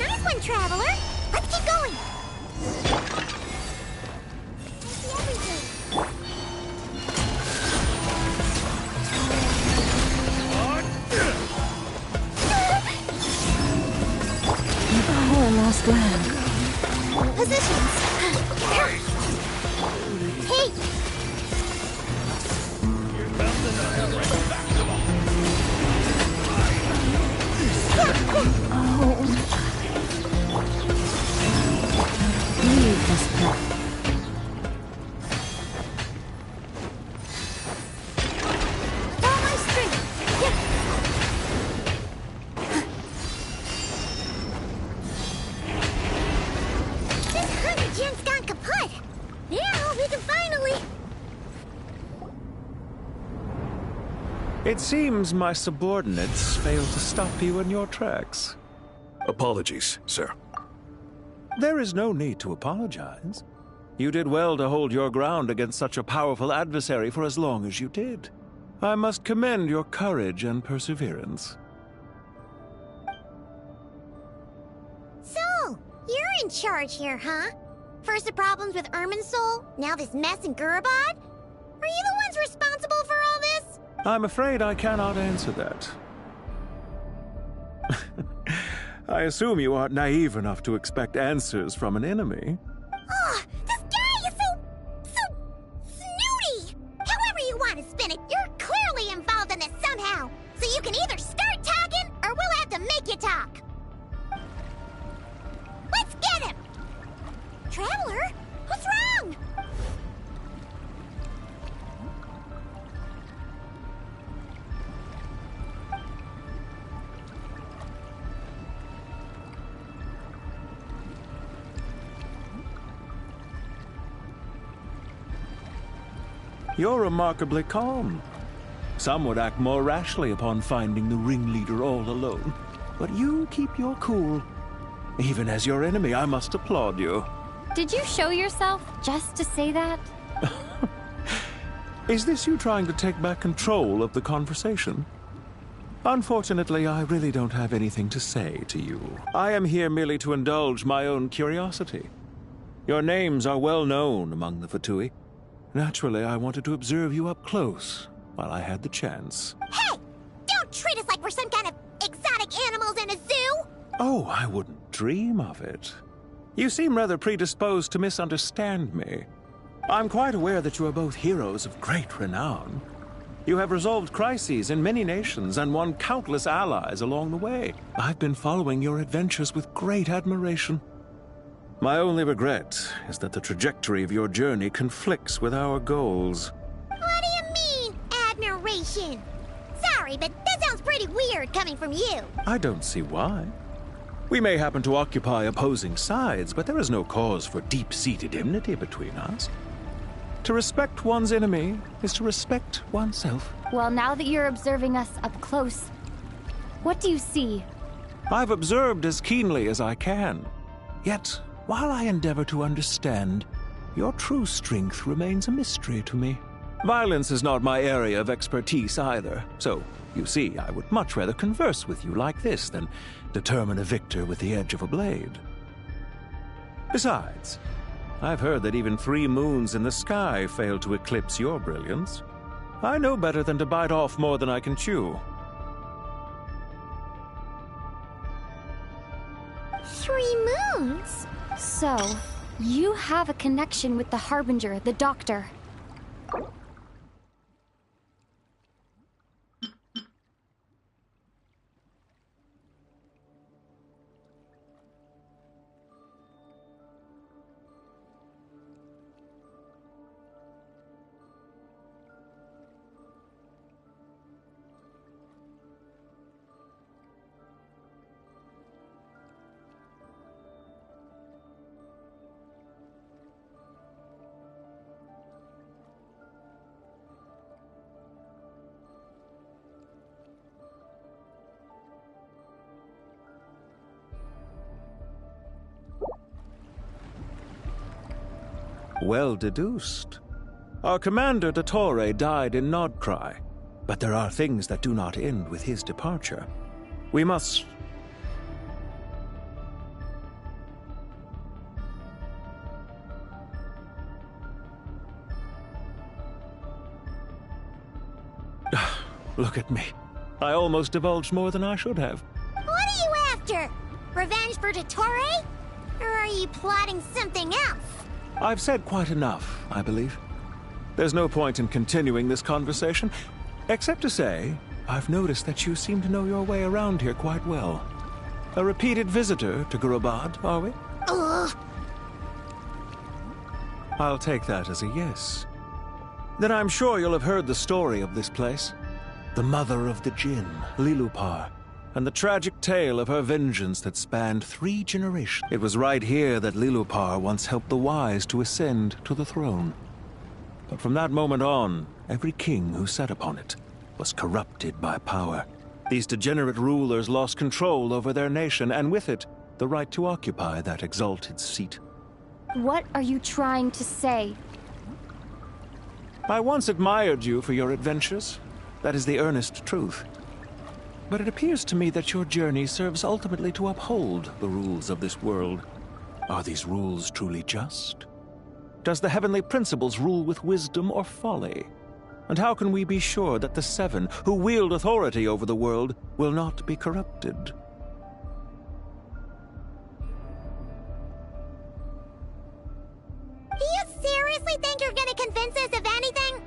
Nice one, Traveler! Let's keep going! Our lost land. Positions! Hey! Leave this path. All my strength! This 100 gen's gone kaput! Now we can finally... It seems my subordinates failed to stop you in your tracks. Apologies, sir. There is no need to apologize. You did well to hold your ground against such a powerful adversary for as long as you did. I must commend your courage and perseverance. So, you're in charge here, huh? First the problems with Irminsul, now this mess in Gurabad? Are you the ones responsible for all this? I'm afraid I cannot answer that. I assume you aren't naive enough to expect answers from an enemy. Oh, this guy is so snooty! However you want to spin it, you're clearly involved in this somehow. So you can either start talking, or we'll have to make you talk. Let's get him! Traveler, what's wrong? You're remarkably calm. Some would act more rashly upon finding the ringleader all alone. but you keep your cool. Even as your enemy, I must applaud you. Did you show yourself just to say that? Is this you trying to take back control of the conversation? Unfortunately, I really don't have anything to say to you. I am here merely to indulge my own curiosity. Your names are well known among the Fatui. Naturally, I wanted to observe you up close while I had the chance. Hey! Don't treat us like we're some kind of exotic animals in a zoo! Oh, I wouldn't dream of it. You seem rather predisposed to misunderstand me. I'm quite aware that you are both heroes of great renown. You have resolved crises in many nations and won countless allies along the way. I've been following your adventures with great admiration. My only regret is that the trajectory of your journey conflicts with our goals. What do you mean, admiration? Sorry, but that sounds pretty weird coming from you. I don't see why. We may happen to occupy opposing sides, but there is no cause for deep-seated enmity between us. To respect one's enemy is to respect oneself. Well, now that you're observing us up close, what do you see? I've observed as keenly as I can. Yet, while I endeavor to understand, your true strength remains a mystery to me. Violence is not my area of expertise either, so, you see, I would much rather converse with you like this than determine a victor with the edge of a blade. Besides, I've heard that even 3 moons in the sky fail to eclipse your brilliance. I know better than to bite off more than I can chew. 3 moons? So, you have a connection with the Harbinger, the Doctor. Well deduced. Our commander, DOTTORE, died in Nodcry, but there are things that do not end with his departure. We must... Look at me. I almost divulged more than I should have. What are you after? Revenge for DOTTORE? Or are you plotting something else? I've said quite enough, I believe. There's no point in continuing this conversation, except to say, I've noticed that you seem to know your way around here quite well. A repeated visitor to Gurubad, are we? Ugh. I'll take that as a yes. Then I'm sure you'll have heard the story of this place. The mother of the Jinn, Lilupar, and the tragic tale of her vengeance that spanned 3 generations. It was right here that Lilupar once helped the wise to ascend to the throne. But from that moment on, every king who sat upon it was corrupted by power. These degenerate rulers lost control over their nation, and with it, the right to occupy that exalted seat. What are you trying to say? I once admired you for your adventures. That is the earnest truth. But it appears to me that your journey serves ultimately to uphold the rules of this world. Are these rules truly just? Does the heavenly principles rule with wisdom or folly? And how can we be sure that the 7 who wield authority over the world will not be corrupted? Do you seriously think you're gonna convince us of anything?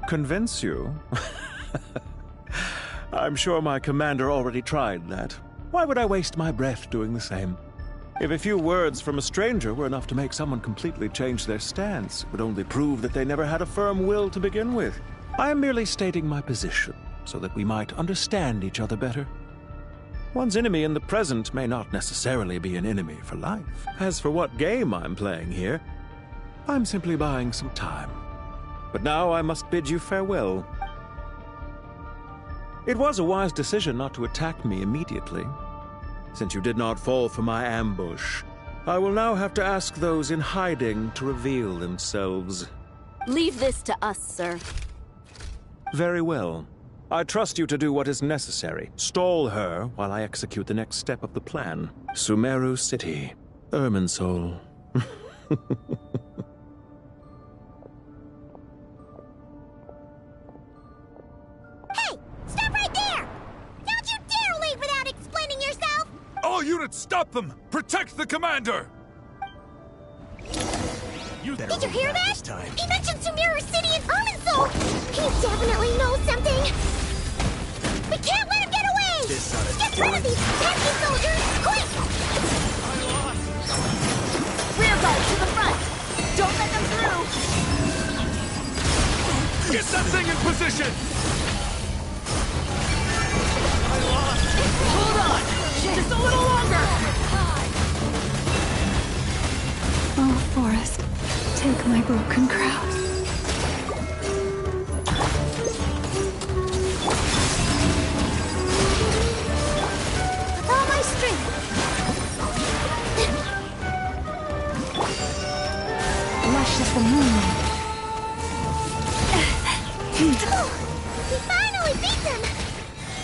Convince you? I'm sure my commander already tried that. Why would I waste my breath doing the same? If a few words from a stranger were enough to make someone completely change their stance, it would only prove that they never had a firm will to begin with. I am merely stating my position, so that we might understand each other better. One's enemy in the present may not necessarily be an enemy for life. As for what game I'm playing here, I'm simply buying some time. But now I must bid you farewell. It was a wise decision not to attack me immediately. Since you did not fall for my ambush, I will now have to ask those in hiding to reveal themselves. Leave this to us, sir. Very well. I trust you to do what is necessary. Stall her while I execute the next step of the plan. Sumeru City, Irminsul. Hey! Stop right there! Don't you dare leave without explaining yourself! All units, stop them! Protect the commander! Did you hear that? He mentioned Sumeru City and Irminsul! He definitely knows something! We can't let him get away! Get rid of these pesky soldiers! Quick! Rear guard to the front! Don't let them through! Get that thing in position! Hold on! Just a little longer! Oh, Forest, take my broken crown. With all my strength! Lush as the moonlight. We finally beat them!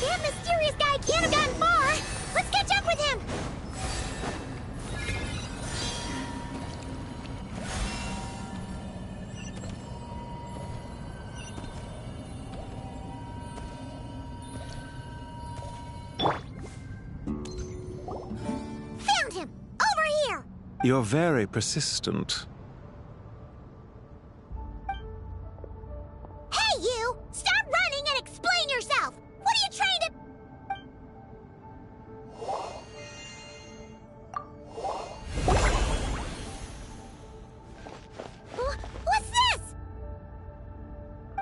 That mysterious guy can't have gotten far! Let's catch up with him! Found him! Over here! You're very persistent. Hey, you! Stop running and explain yourself! What are you trying to... What's this?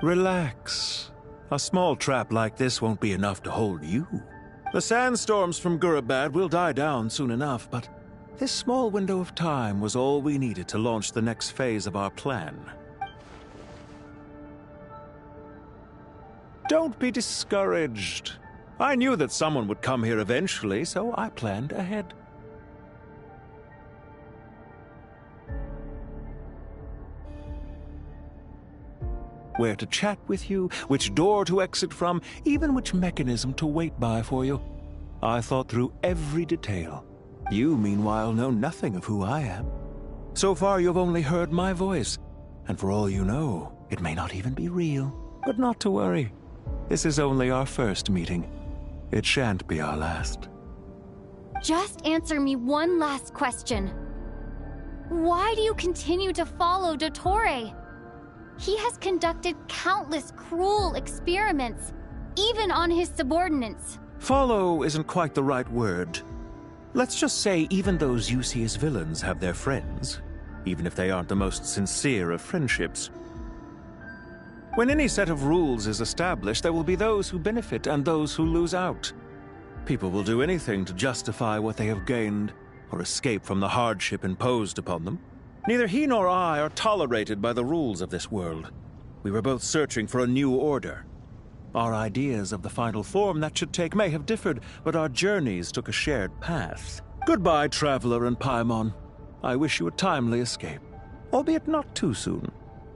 Relax. A small trap like this won't be enough to hold you. The sandstorms from Gurabad will die down soon enough, but this small window of time was all we needed to launch the next phase of our plan. Don't be discouraged. I knew that someone would come here eventually, so I planned ahead. Where to chat with you, which door to exit from, even which mechanism to wait by for you. I thought through every detail. You, meanwhile, know nothing of who I am. So far, you've only heard my voice, and for all you know, it may not even be real. But not to worry. This is only our first meeting. It shan't be our last. Just answer me one last question. Why do you continue to follow DOTTORE? He has conducted countless cruel experiments, even on his subordinates. Follow isn't quite the right word. Let's just say even those you see as villains have their friends, even if they aren't the most sincere of friendships. When any set of rules is established, there will be those who benefit and those who lose out. People will do anything to justify what they have gained, or escape from the hardship imposed upon them. Neither he nor I are tolerated by the rules of this world. We were both searching for a new order. Our ideas of the final form that should take may have differed, but our journeys took a shared path. Goodbye, Traveler and Paimon. I wish you a timely escape, albeit not too soon.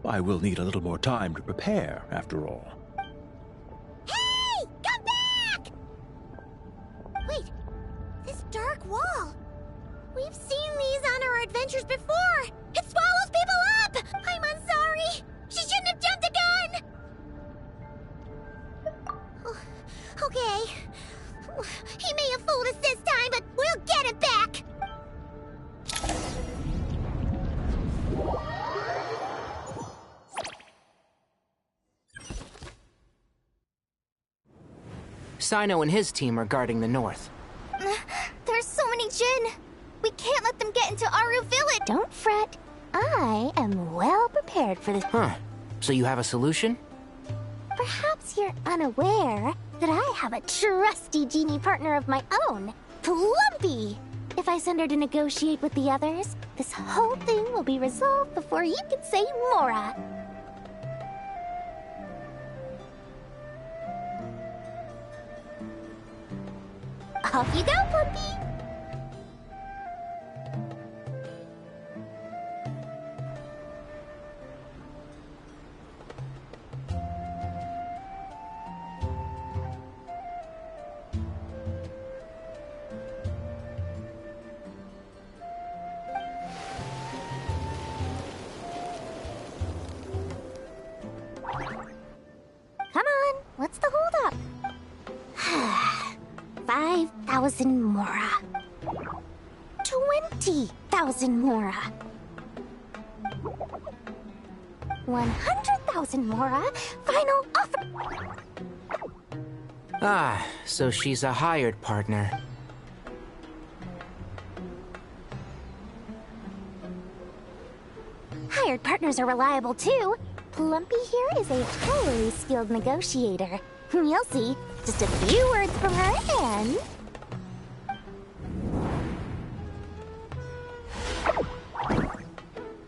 I will need a little more time to prepare, after all. Hey! Come back! Wait, this dark wall. We've seen these on our adventures before. It swallows people up! I'm sorry. She shouldn't have jumped the gun! Okay. He may have fooled us this time, but we'll get him back! Sino and his team are guarding the north. There's so many Jinn. We can't let them get into Aru Village. Don't fret. I am well prepared for this. Huh. So you have a solution? Perhaps you're unaware that I have a trusty genie partner of my own, Plumpy. If I send her to negotiate with the others, this whole thing will be resolved before you can say Mora. Off you go, Plumpy! Come on, what's the holdup? 5,000 mora. 20,000 mora. 100,000 mora. Final offer. Ah, so she's a hired partner. Hired partners are reliable too. Plumpy here is a highly skilled negotiator. You'll see. Just a few words from her and...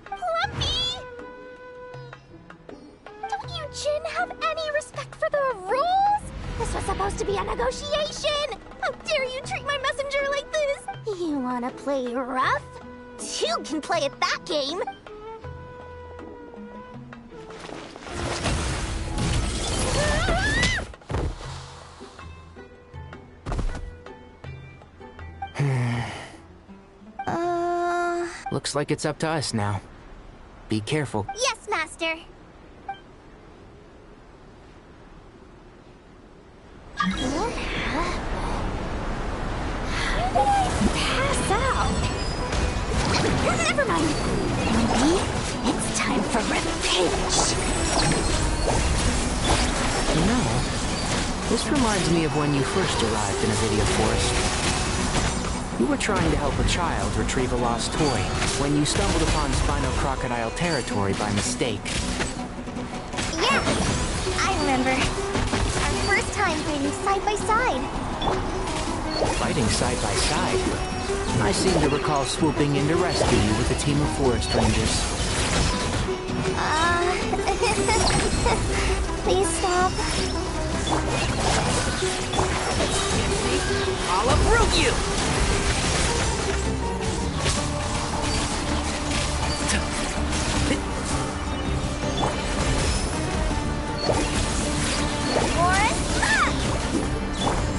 Plumpy! Don't you, Jin, have any respect for the rules? This was supposed to be a negotiation! How dare you treat my messenger like this? You wanna play rough? You can play at that game! Looks like it's up to us now. Be careful. Yes, Master. How did I pass out? Never mind. Maybe it's time for revenge. You know, this reminds me of when you first arrived in a video forest. You were trying to help a child retrieve a lost toy when you stumbled upon Spino Crocodile territory by mistake. Yeah, I remember. Our first time fighting side by side. Fighting side by side? I seem to recall swooping in to rescue you with a team of forest rangers. Please stop. I'll uproot you!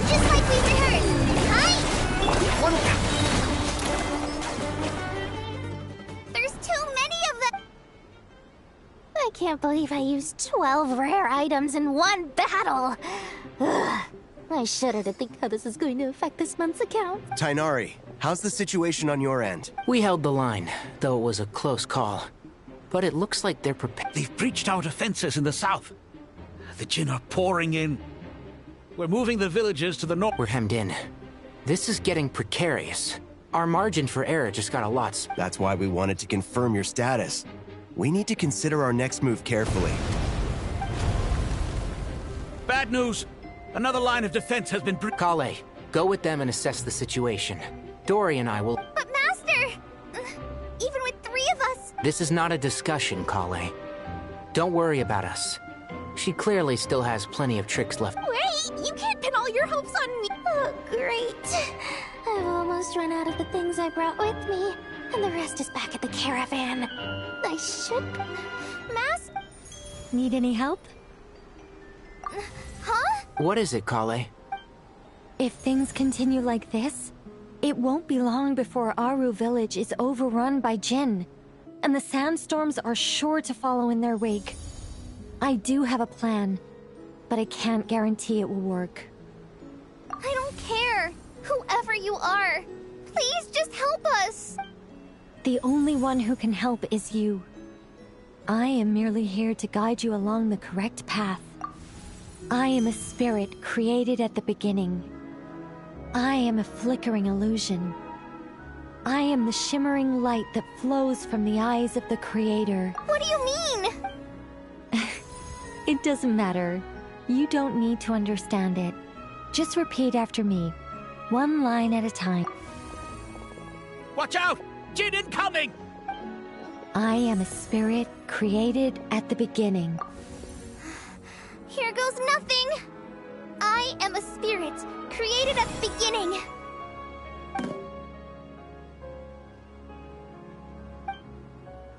Just like we rehearsed. Hi! There's too many of them! I can't believe I used 12 rare items in one battle! Ugh. I shudder to think how this is going to affect this month's account. Tainari, how's the situation on your end? We held the line, though it was a close call. But it looks like they're prepared. They've breached our defenses in the south. The Jin are pouring in. We're moving the villages to the north. We're hemmed in. This is getting precarious. Our margin for error just got a lot. That's why we wanted to confirm your status. We need to consider our next move carefully. Bad news! Another line of defense has been Kale, go with them and assess the situation. Dory and I will... But Master! Even with 3 of us... This is not a discussion, Kale. Don't worry about us. She clearly still has plenty of tricks left. Wait! You can't pin all your hopes on me! Oh, great. I've almost run out of the things I brought with me, and the rest is back at the caravan. I should... Need any help? Huh? What is it, Kale? If things continue like this, it won't be long before Aru village is overrun by Jin, and the sandstorms are sure to follow in their wake. I do have a plan, but I can't guarantee it will work. I don't care. Whoever you are, please just help us. The only one who can help is you. I am merely here to guide you along the correct path. I am a spirit created at the beginning. I am a flickering illusion. I am the shimmering light that flows from the eyes of the Creator. What do you mean? It doesn't matter. You don't need to understand it. Just repeat after me, one line at a time. Watch out! Jin incoming! I am a spirit created at the beginning. Here goes nothing. I am a spirit created at the beginning.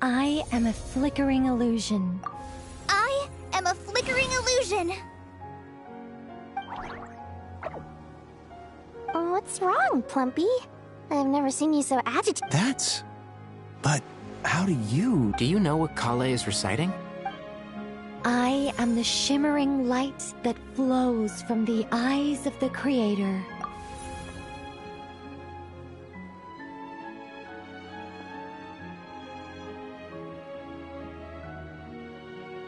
I am a flickering illusion. I am a flickering illusion. What's wrong, Plumpy? I've never seen you so agitated. But how do you... Do you know what Kale is reciting? I am the shimmering light that flows from the eyes of the Creator.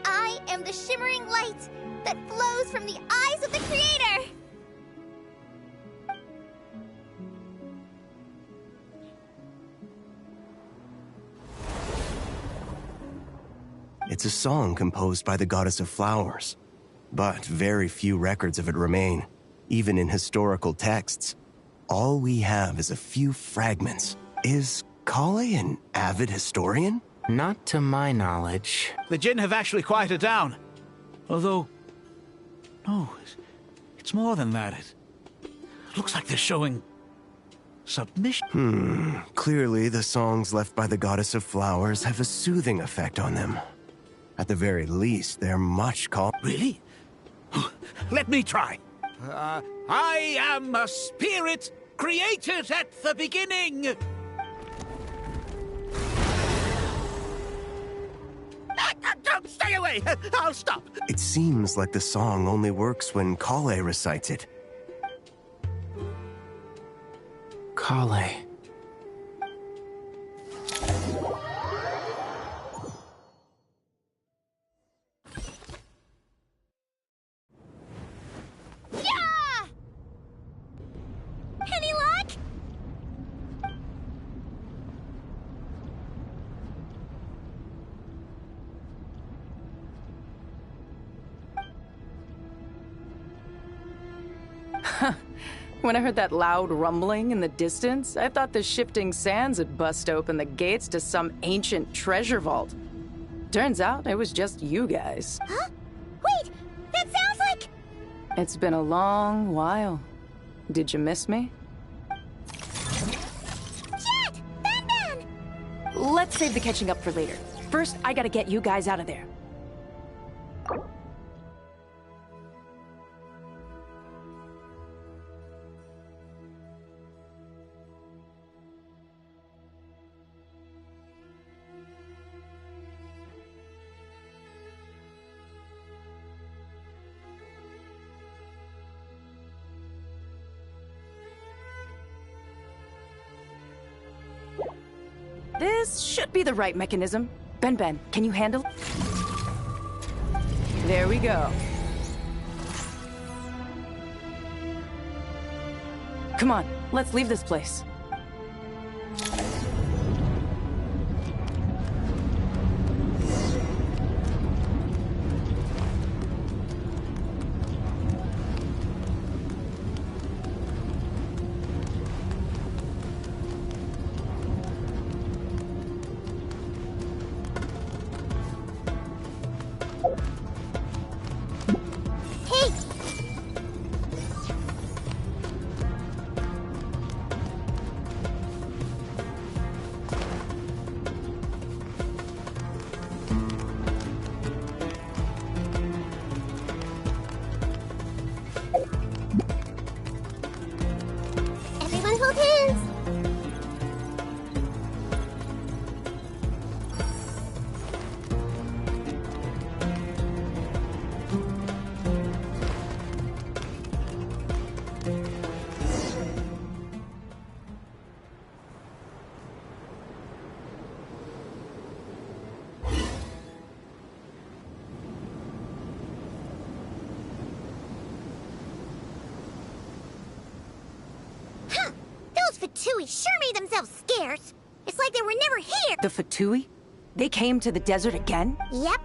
I am the shimmering light that flows from the eyes of the Creator. It's a song composed by the goddess of flowers, but very few records of it remain, even in historical texts. All we have is a few fragments. Is Kale an avid historian? Not to my knowledge. The Jinn have actually quieted down. Although... no, it's more than that. It looks like they're showing... submission. Clearly the songs left by the goddess of flowers have a soothing effect on them. At the very least, they're much calm. Really? Let me try. I am a spirit created at the beginning. Stay away! I'll stop. It seems like the song only works when Kale recites it. Kale. Yeah! Any luck? When I heard that loud rumbling in the distance, I thought the shifting sands had bust open the gates to some ancient treasure vault. Turns out it was just you guys. Huh? Wait! That sounds like... It's been a long while. Did you miss me? Jet! Ben! Let's save the catching up for later. First, I gotta get you guys out of there. This should be the right mechanism. Ben, can you handle? There we go. Come on, let's leave this place. Everyone hold hands! Huh! Those Fatui sure made themselves scarce. It's like they were never here. The Fatui? They came to the desert again? Yep.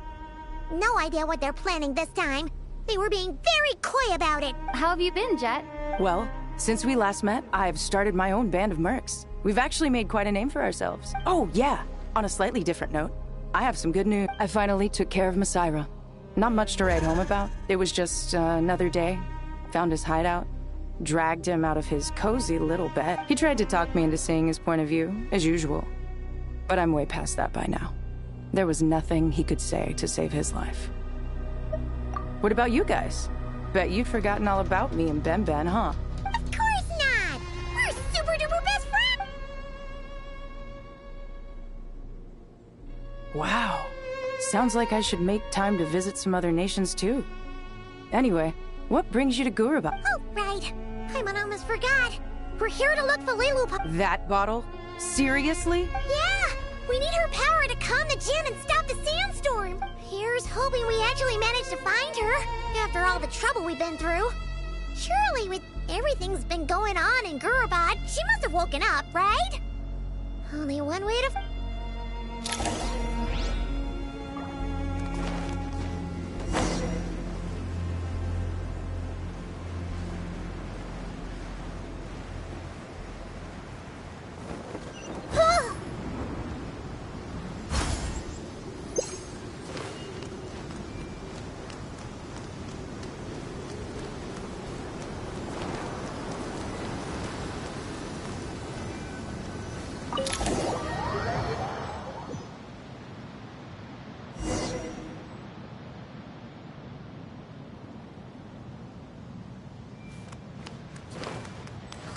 No idea what they're planning this time. They were being very coy about it. How have you been, Jet? Well, since we last met, I've started my own band of mercs. We've actually made quite a name for ourselves. Oh, yeah. On a slightly different note, I have some good news. I finally took care of Masaira. Not much to write home about. It was just another day. Found his hideout. Dragged him out of his cozy little bed. He tried to talk me into seeing his point of view, as usual. But I'm way past that by now. There was nothing he could say to save his life. What about you guys? Bet you've forgotten all about me and Ben Ben, huh? Of course not! We're super duper best friends! Wow. Sounds like I should make time to visit some other nations too. Anyway, what brings you to Guraba? Oh, right. I almost forgot. We're here to look for Lilu. That bottle? Seriously? Yeah! We need her power to calm the Jinn and stop the sandstorm. Here's hoping we actually manage to find her, after all the trouble we've been through. Surely, with everything's been going on in Gurabad, she must have woken up, right? Only one way to...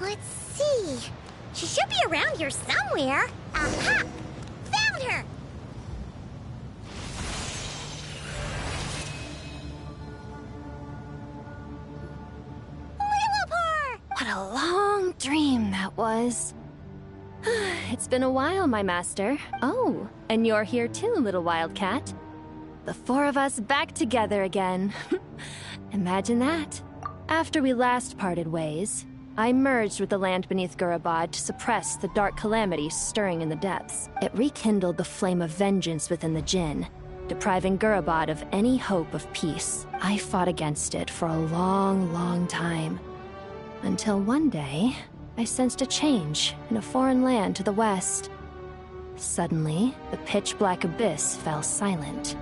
Let's see. She should be around here somewhere. Aha! Found her! Lillipore! What a long dream that was. It's been a while, my master. Oh, and you're here too, little wildcat. The four of us back together again. Imagine that. After we last parted ways, I merged with the land beneath Gurabad to suppress the dark calamity stirring in the depths. It rekindled the flame of vengeance within the Jinn, depriving Gurabad of any hope of peace. I fought against it for a long, long time. Until one day, I sensed a change in a foreign land to the west. Suddenly, the pitch-black abyss fell silent.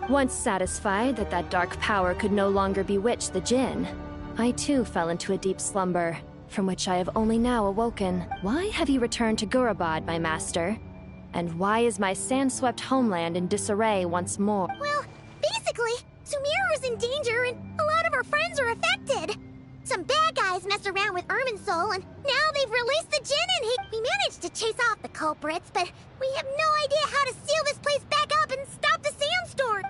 Once satisfied that that dark power could no longer bewitch the Jinn, I too fell into a deep slumber, from which I have only now awoken. Why have you returned to Gurabad, my master? And why is my sand-swept homeland in disarray once more? Well, basically, Sumeru is in danger and a lot of our friends are affected. Some bad guys messed around with Irminsul and now they've released the Jinn and we managed to chase off the culprits, but we have no idea how to seal this place back up and stop the sandstorm.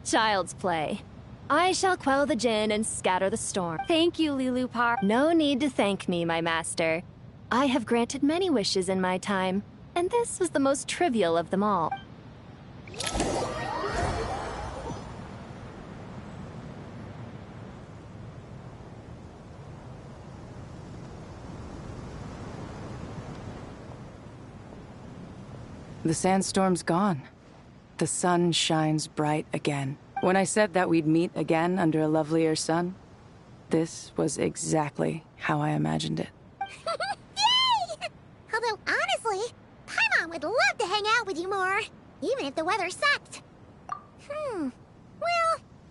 Child's play. I shall quell the Jinn and scatter the storm. Thank you, Lillipore. No need to thank me, my master. I have granted many wishes in my time, and this was the most trivial of them all. The sandstorm's gone. The sun shines bright again. When I said that we'd meet again under a lovelier sun, this was exactly how I imagined it. Yay! Although, honestly, Paimon would love to hang out with you more, even if the weather sucked. Well,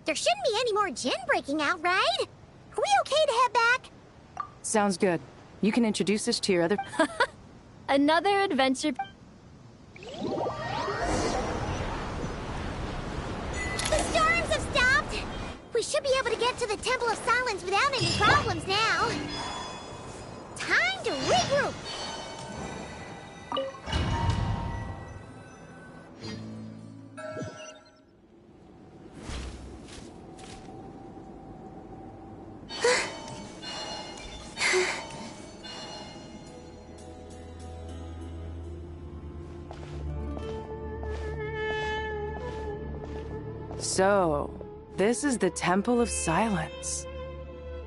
there shouldn't be any more Jinn breaking out, right? Are we okay to head back? Sounds good. You can introduce us to your other... Another adventure... The storms have stopped! We should be able to get to the Temple of Silence without any problems now. Time to regroup! So, this is the Temple of Silence.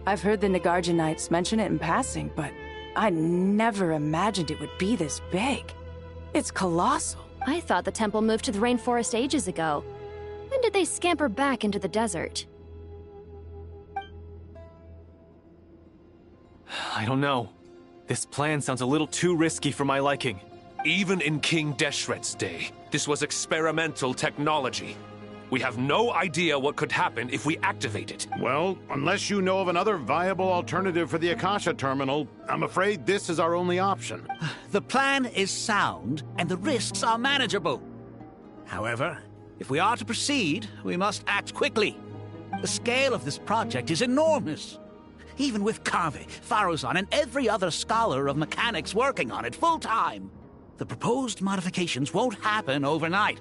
I've heard the Nagarjanites mention it in passing, but I never imagined it would be this big. It's colossal. I thought the temple moved to the rainforest ages ago. When did they scamper back into the desert? I don't know. This plan sounds a little too risky for my liking. Even in King Deshret's day, this was experimental technology. We have no idea what could happen if we activate it. Well, unless you know of another viable alternative for the Akasha terminal, I'm afraid this is our only option. The plan is sound, and the risks are manageable. However, if we are to proceed, we must act quickly. The scale of this project is enormous. Even with Carve, Faruzan, and every other scholar of mechanics working on it full-time, the proposed modifications won't happen overnight.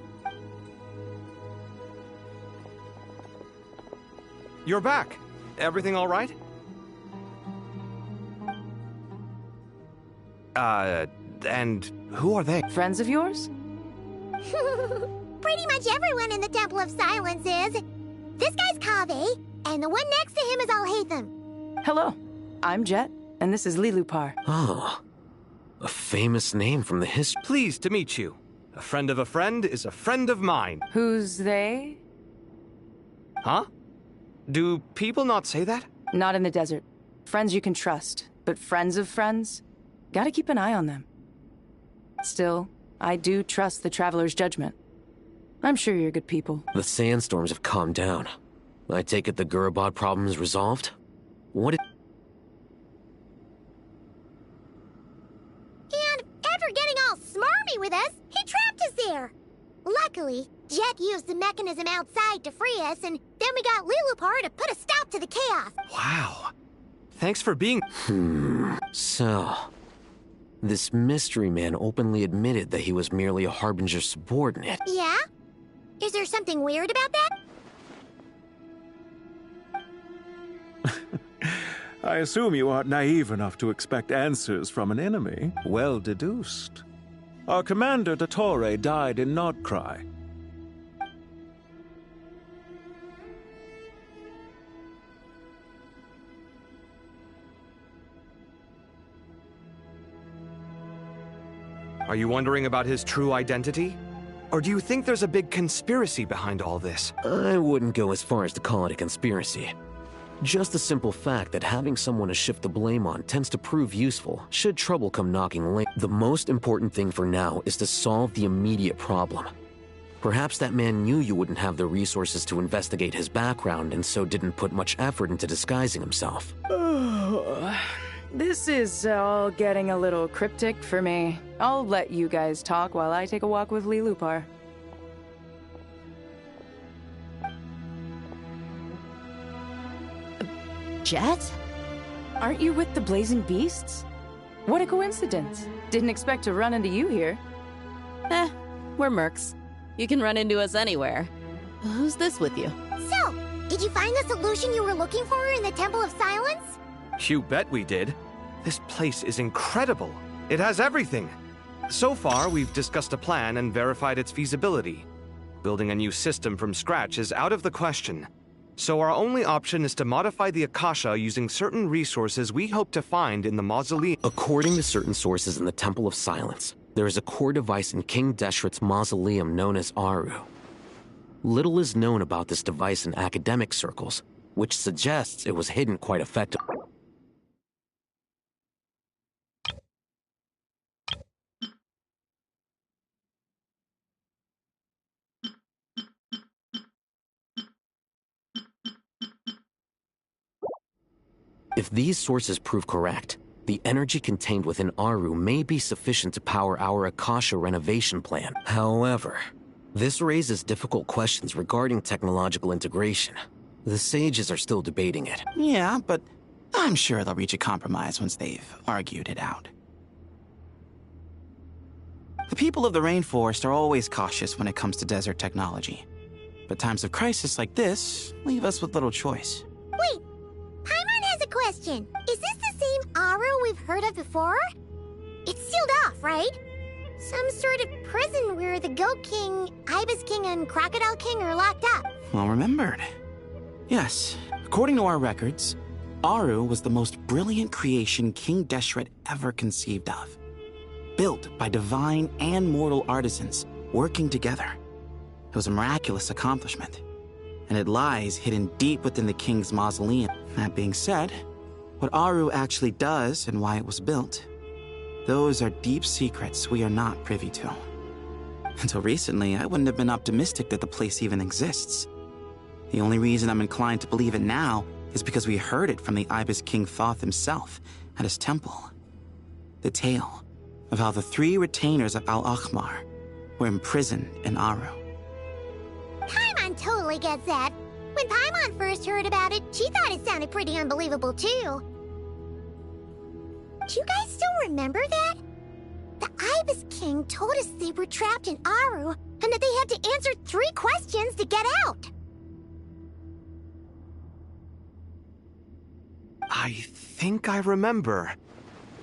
You're back. Everything all right? And who are they? Friends of yours? Pretty much everyone in the Temple of Silence is. This guy's Kaveh, and the one next to him is Alhaitham. Hello, I'm Jet, and this is Lilupar. Oh, a famous name from the history. Pleased to meet you. A friend of a friend is a friend of mine. Who's they? Huh? Do people not say that? Not in the desert. Friends you can trust, but friends of friends? Gotta keep an eye on them. Still, I do trust the Traveler's judgment. I'm sure you're good people. The sandstorms have calmed down. I take it the Gurabad problem is resolved? What did... And after getting all smarmy with us, he trapped us there. Luckily, Jet used the mechanism outside to free us, and then we got Lilupar to put a stop to the chaos. Wow. Thanks for being... So... This mystery man openly admitted that he was merely a Harbinger subordinate. Yeah? Is there something weird about that? I assume you aren't naive enough to expect answers from an enemy. Well deduced. Our commander, DOTTORE, died in Nodcry. Are you wondering about his true identity? Or do you think there's a big conspiracy behind all this? I wouldn't go as far as to call it a conspiracy. Just the simple fact that having someone to shift the blame on tends to prove useful, should trouble come knocking late. The most important thing for now is to solve the immediate problem. Perhaps that man knew you wouldn't have the resources to investigate his background and so didn't put much effort into disguising himself. This is all getting a little cryptic for me. I'll let you guys talk while I take a walk with Lilupar. Jet? Aren't you with the Blazing Beasts? What a coincidence. Didn't expect to run into you here. We're mercs. You can run into us anywhere. Who's this with you? So, did you find the solution you were looking for in the Temple of Silence? You bet we did. This place is incredible. It has everything. So far, we've discussed a plan and verified its feasibility. Building a new system from scratch is out of the question. So our only option is to modify the Akasha using certain resources we hope to find in the mausoleum. According to certain sources in the Temple of Silence, there is a core device in King Deshret's mausoleum known as Aru. Little is known about this device in academic circles, which suggests it was hidden quite effectively. If these sources prove correct, the energy contained within Aru may be sufficient to power our Akasha renovation plan. However, this raises difficult questions regarding technological integration. The sages are still debating it. Yeah, but I'm sure they'll reach a compromise once they've argued it out. The people of the rainforest are always cautious when it comes to desert technology. But times of crisis like this leave us with little choice. Wait, Paimon has a question. Is this the same Aru we've heard of before? It's sealed off, right? Some sort of prison where the Goat King, Ibis King, and Crocodile King are locked up. Well remembered. Yes, according to our records, Aru was the most brilliant creation King Deshret ever conceived of. Built by divine and mortal artisans working together. It was a miraculous accomplishment, and it lies hidden deep within the king's mausoleum. That being said, what Aru actually does and why it was built, those are deep secrets we are not privy to. Until recently, I wouldn't have been optimistic that the place even exists. The only reason I'm inclined to believe it now is because we heard it from the Ibis King Thoth himself at his temple. The tale of how the 3 retainers of Al-Akhmar were imprisoned in Aru. Paimon totally gets that. When Paimon first heard about it, she thought it sounded pretty unbelievable too. Do you guys still remember that? The Ibis King told us they were trapped in Aru, and that they had to answer 3 questions to get out. I think I remember.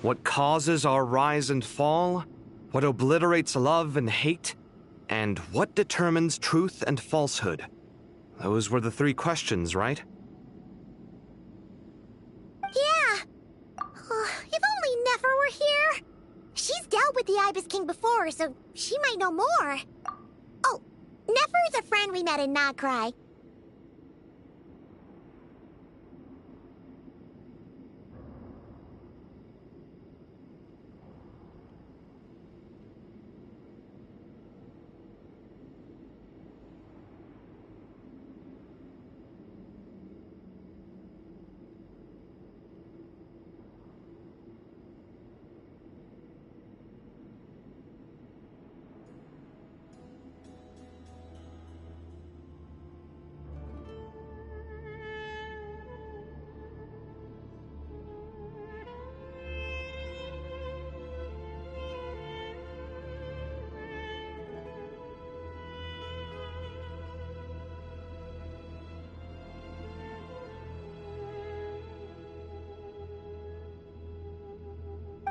What causes our rise and fall? What obliterates love and hate? And what determines truth and falsehood? Those were the 3 questions, right? Yeah. If only Nefer were here. She's dealt with the Ibis King before, so she might know more. Oh, Nefer's a friend we met in Nagcry.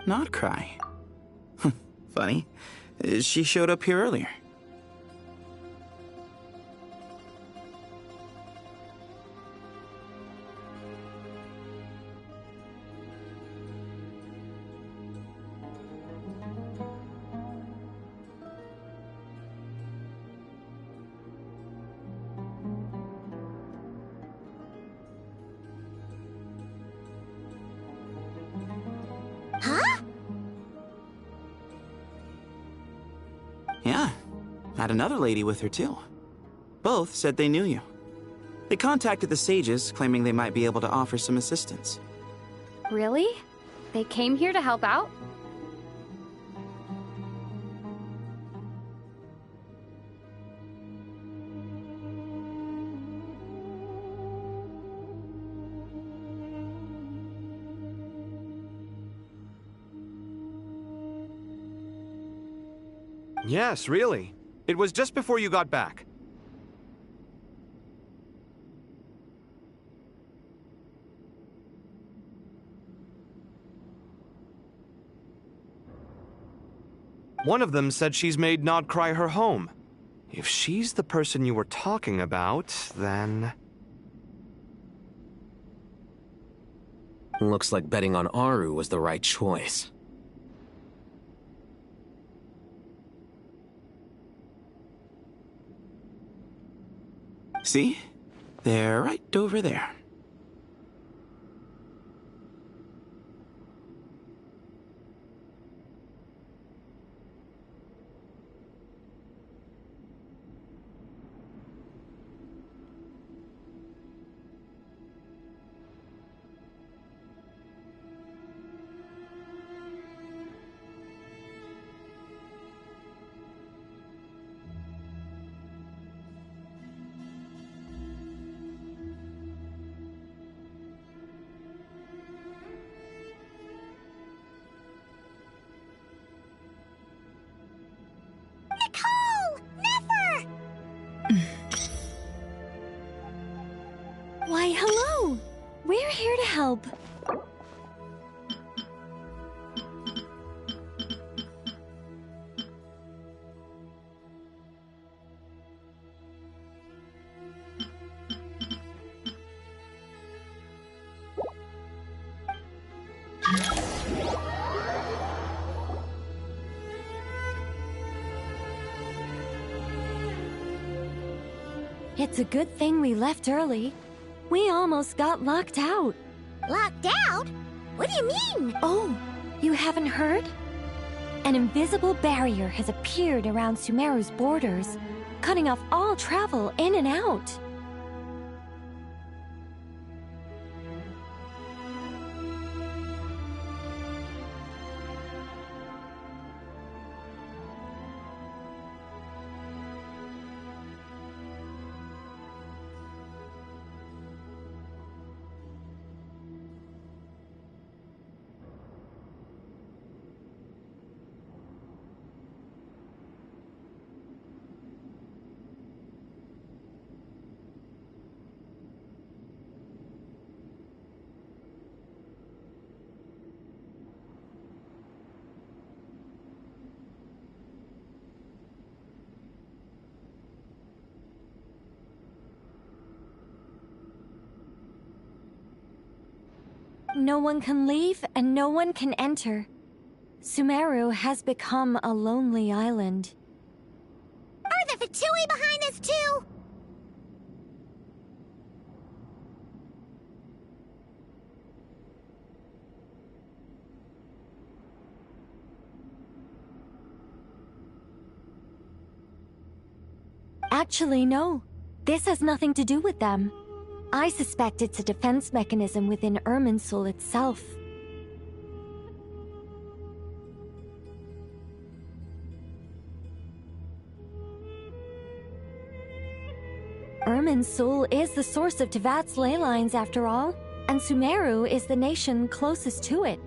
Not cry. Funny. She showed up here earlier. Yeah, had another lady with her too. Both said they knew you. They contacted the sages, claiming they might be able to offer some assistance. Really? They came here to help out? Yes, really. It was just before you got back. One of them said she's made Nagcry her home. If she's the person you were talking about, then... Looks like betting on Aru was the right choice. See? They're right over there. Why, hello! We're here to help. It's a good thing we left early. We almost got locked out. Locked out? What do you mean? Oh, you haven't heard? An invisible barrier has appeared around Sumeru's borders, cutting off all travel in and out. No one can leave and no one can enter. Sumeru has become a lonely island. Are the Fatui behind this too? Actually, no. This has nothing to do with them. I suspect it's a defense mechanism within Irminsul itself. Irminsul is the source of Tevat's ley lines after all, and Sumeru is the nation closest to it.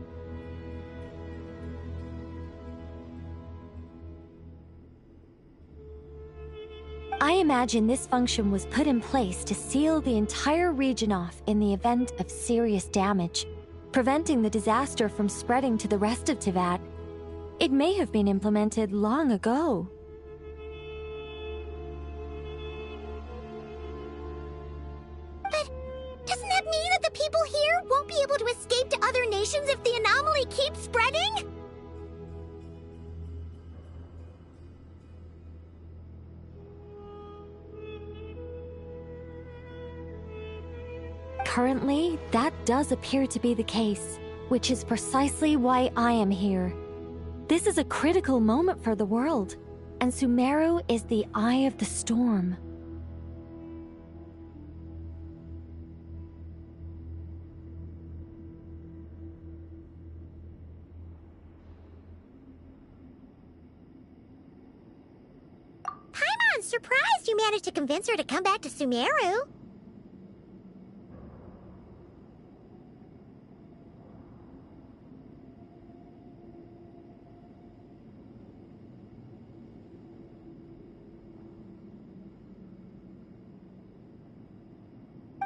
I imagine this function was put in place to seal the entire region off in the event of serious damage, preventing the disaster from spreading to the rest of Tevat. It may have been implemented long ago. But doesn't that mean that the people here won't be able to escape to other nations if the anomaly keeps spreading? Currently, that does appear to be the case, which is precisely why I am here. This is a critical moment for the world, and Sumeru is the eye of the storm. Paimon's surprised you managed to convince her to come back to Sumeru.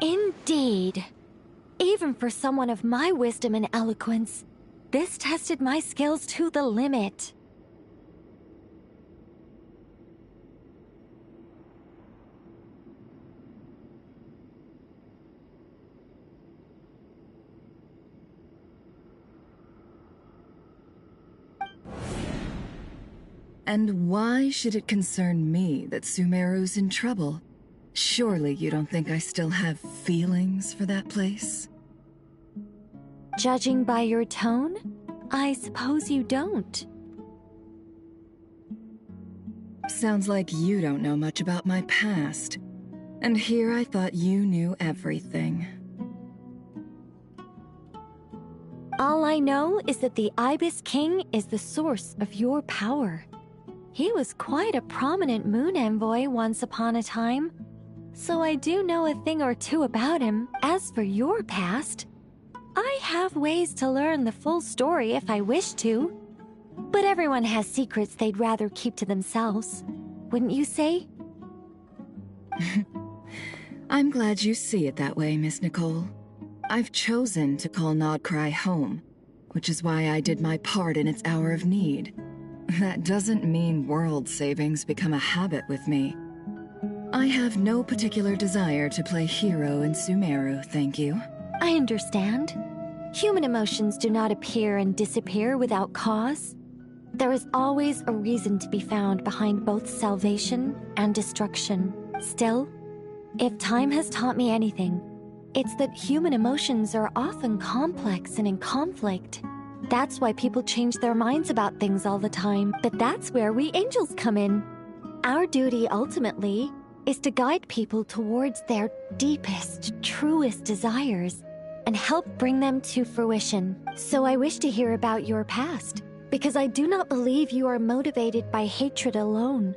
Indeed. Even for someone of my wisdom and eloquence, this tested my skills to the limit. And why should it concern me that Sumeru's in trouble? Surely you don't think I still have feelings for that place? Judging by your tone, I suppose you don't. Sounds like you don't know much about my past. And here I thought you knew everything. All I know is that the Ibis King is the source of your power. He was quite a prominent moon envoy once upon a time, so I do know a thing or two about him. As for your past, I have ways to learn the full story if I wish to. But everyone has secrets they'd rather keep to themselves, wouldn't you say? I'm glad you see it that way, Miss Nicole. I've chosen to call Nodcry home, which is why I did my part in its hour of need. That doesn't mean world savings become a habit with me. I have no particular desire to play hero in Sumeru, thank you. I understand. Human emotions do not appear and disappear without cause. There is always a reason to be found behind both salvation and destruction. Still, if time has taught me anything, it's that human emotions are often complex and in conflict. That's why people change their minds about things all the time. But that's where we angels come in. Our duty, ultimately, is to guide people towards their deepest, truest desires and help bring them to fruition. So I wish to hear about your past, because I do not believe you are motivated by hatred alone.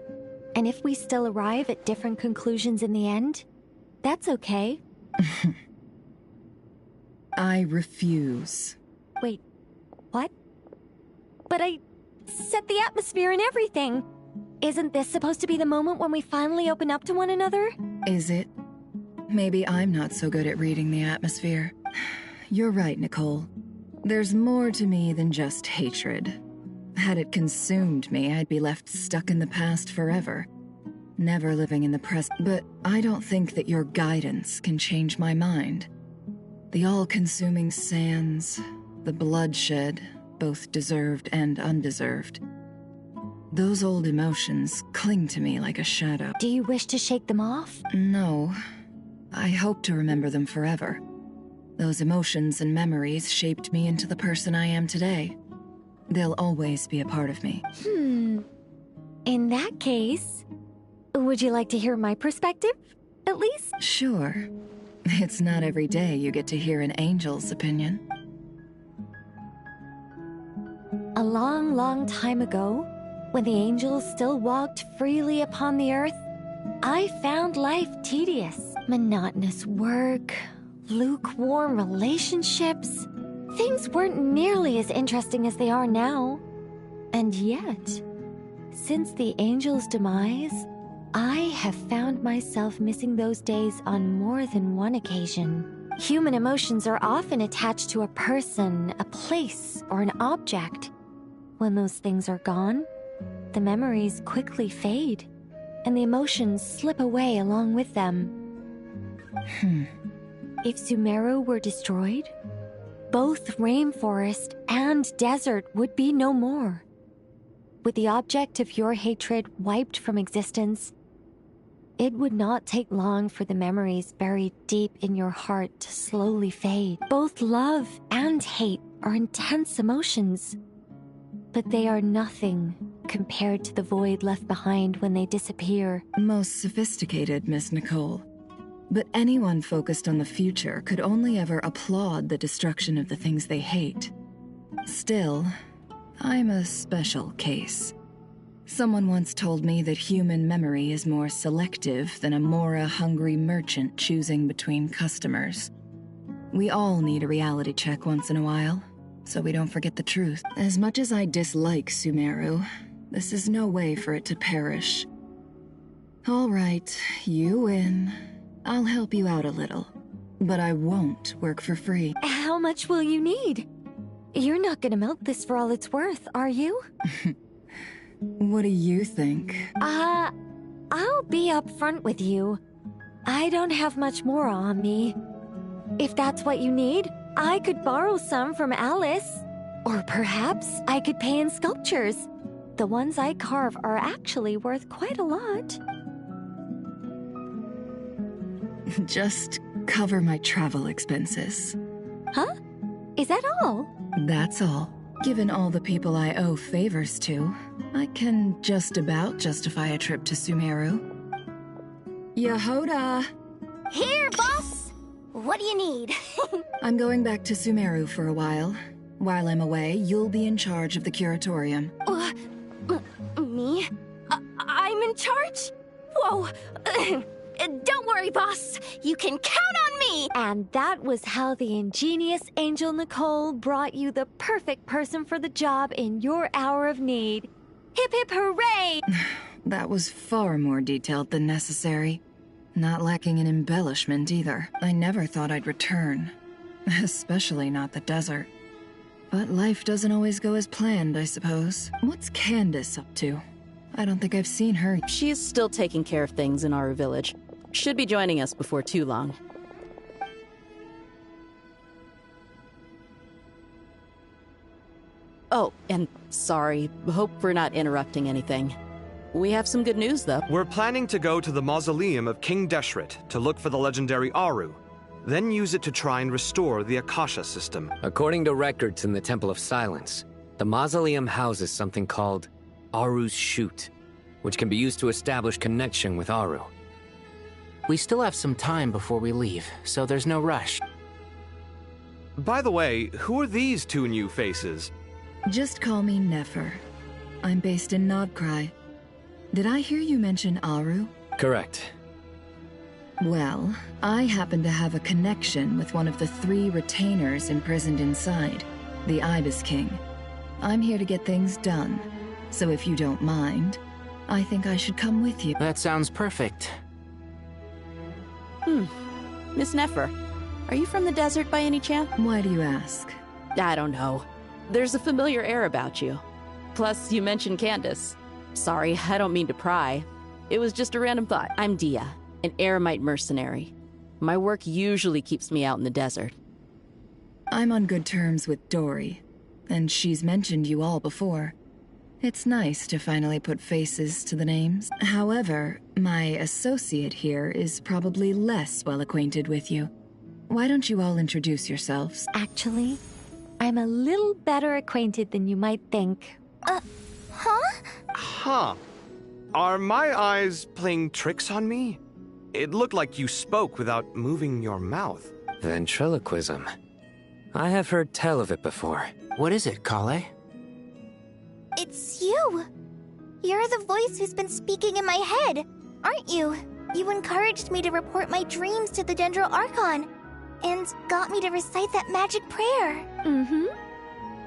And if we still arrive at different conclusions in the end, that's okay. I refuse. Wait, what? But I set the atmosphere and everything. Isn't this supposed to be the moment when we finally open up to one another? Is it? Maybe I'm not so good at reading the atmosphere. You're right, Nicole. There's more to me than just hatred. Had it consumed me, I'd be left stuck in the past forever, never living in the present. But I don't think that your guidance can change my mind. The all-consuming sands, the bloodshed, both deserved and undeserved. Those old emotions cling to me like a shadow. Do you wish to shake them off? No. I hope to remember them forever. Those emotions and memories shaped me into the person I am today. They'll always be a part of me. In that case, would you like to hear my perspective, at least? Sure. It's not every day you get to hear an angel's opinion. A long, long time ago, when the angels still walked freely upon the earth, I found life tedious. Monotonous work, lukewarm relationships. Things weren't nearly as interesting as they are now. And yet, since the angels' demise, I have found myself missing those days on more than one occasion. Human emotions are often attached to a person, a place, or an object. When those things are gone, the memories quickly fade, and the emotions slip away along with them. If Sumeru were destroyed, both rainforest and desert would be no more. With the object of your hatred wiped from existence, it would not take long for the memories buried deep in your heart to slowly fade. Both love and hate are intense emotions, but they are nothing compared to the void left behind when they disappear. Most sophisticated, Miss Nicole. But anyone focused on the future could only ever applaud the destruction of the things they hate. Still, I'm a special case. Someone once told me that human memory is more selective than a Mora-hungry merchant choosing between customers. We all need a reality check once in a while, so we don't forget the truth. As much as I dislike Sumeru, this is no way for it to perish. All right, you win. I'll help you out a little, but I won't work for free. How much will you need? You're not gonna milk this for all it's worth, are you? What do you think? I'll be upfront with you. I don't have much more on me. If that's what you need, I could borrow some from Alice. Or perhaps I could pay in sculptures. The ones I carve are actually worth quite a lot. Just cover my travel expenses. Huh? Is that all? That's all. Given all the people I owe favors to, I can just about justify a trip to Sumeru. Yehoda! Here, boss! What do you need? I'm going back to Sumeru for a while. While I'm away, you'll be in charge of the curatorium. Me? I'm in charge? Whoa! Don't worry, boss. You can count on me! And that was how the ingenious Angel Nicole brought you the perfect person for the job in your hour of need. Hip hip hooray! That was far more detailed than necessary. Not lacking in embellishment either. I never thought I'd return. Especially not the desert. But life doesn't always go as planned, I suppose. What's Candace up to? I don't think I've seen her. She is still taking care of things in our village. Should be joining us before too long. Oh, and sorry. Hope we're not interrupting anything. We have some good news, though. We're planning to go to the mausoleum of King Deshret to look for the legendary Aru. then use it to try and restore the Akasha system. According to records in the Temple of Silence, the mausoleum houses something called Aru's Chute, which can be used to establish connection with Aru. We still have some time before we leave, so there's no rush. By the way, who are these two new faces? Just call me Nefer. I'm based in Nodcry. Did I hear you mention Aru? Correct. Well, I happen to have a connection with one of the 3 retainers imprisoned inside, the Ibis King. I'm here to get things done, so if you don't mind, I think I should come with you. That sounds perfect. Miss Nefer, are you from the desert by any chance? Why do you ask? I don't know. There's a familiar air about you. Plus, you mentioned Candace. Sorry, I don't mean to pry. It was just a random thought. I'm Dia, an Eremite mercenary. My work usually keeps me out in the desert. I'm on good terms with Dory, and she's mentioned you all before. It's nice to finally put faces to the names. However, my associate here is probably less well acquainted with you. Why don't you all introduce yourselves? Actually, I'm a little better acquainted than you might think. Huh? Are my eyes playing tricks on me? It looked like you spoke without moving your mouth. Ventriloquism. I have heard tell of it before. What is it, Kale? It's you! You're the voice who's been speaking in my head, aren't you? You encouraged me to report my dreams to the Dendro Archon, and got me to recite that magic prayer. Mm-hmm.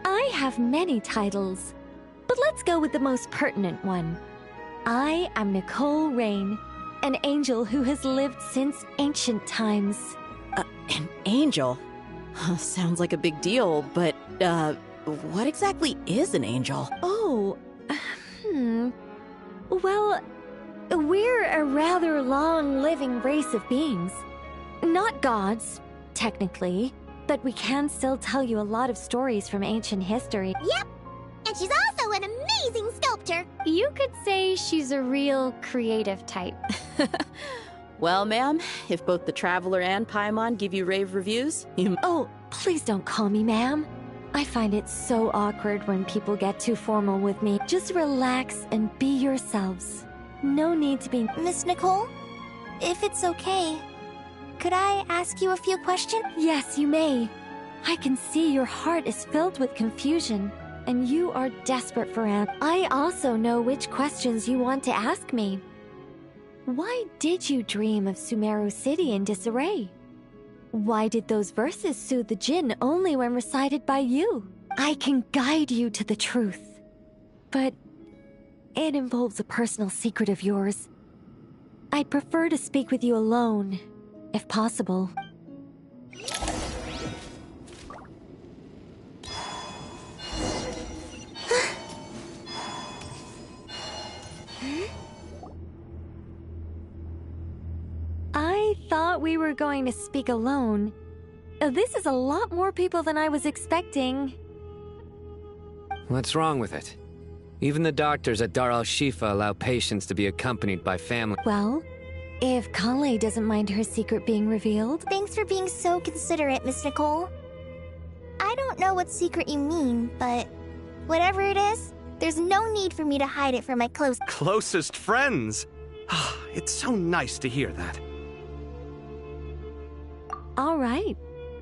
I have many titles, but let's go with the most pertinent one. I am Nicole Rain, an angel who has lived since ancient times. An angel? Sounds like a big deal, but, what exactly is an angel? Oh, Well, we're a rather long-living race of beings. Not gods, technically, but we can still tell you a lot of stories from ancient history. Yep, and she's also an amazing sculptor. You could say she's a real creative type. Well, ma'am, if both the Traveler and Paimon give you rave reviews, you... Oh, please don't call me ma'am. I find it so awkward when people get too formal with me. Just relax and be yourselves. No need to be... Miss Nicole, if it's okay, could I ask you a few questions? Yes, you may. I can see your heart is filled with confusion, and you are desperate for answers. I also know which questions you want to ask me. Why did you dream of Sumeru City in disarray? Why did those verses soothe the Jinn only when recited by you? I can guide you to the truth, but it involves a personal secret of yours. I'd prefer to speak with you alone, if possible. I thought we were going to speak alone. This is a lot more people than I was expecting. What's wrong with it? Even the doctors at Dar al-Shifa allow patients to be accompanied by family. Well, if Kale doesn't mind her secret being revealed... Thanks for being so considerate, Miss Nicole. I don't know what secret you mean, but whatever it is, there's no need for me to hide it from my closest friends. It's so nice to hear that. All right.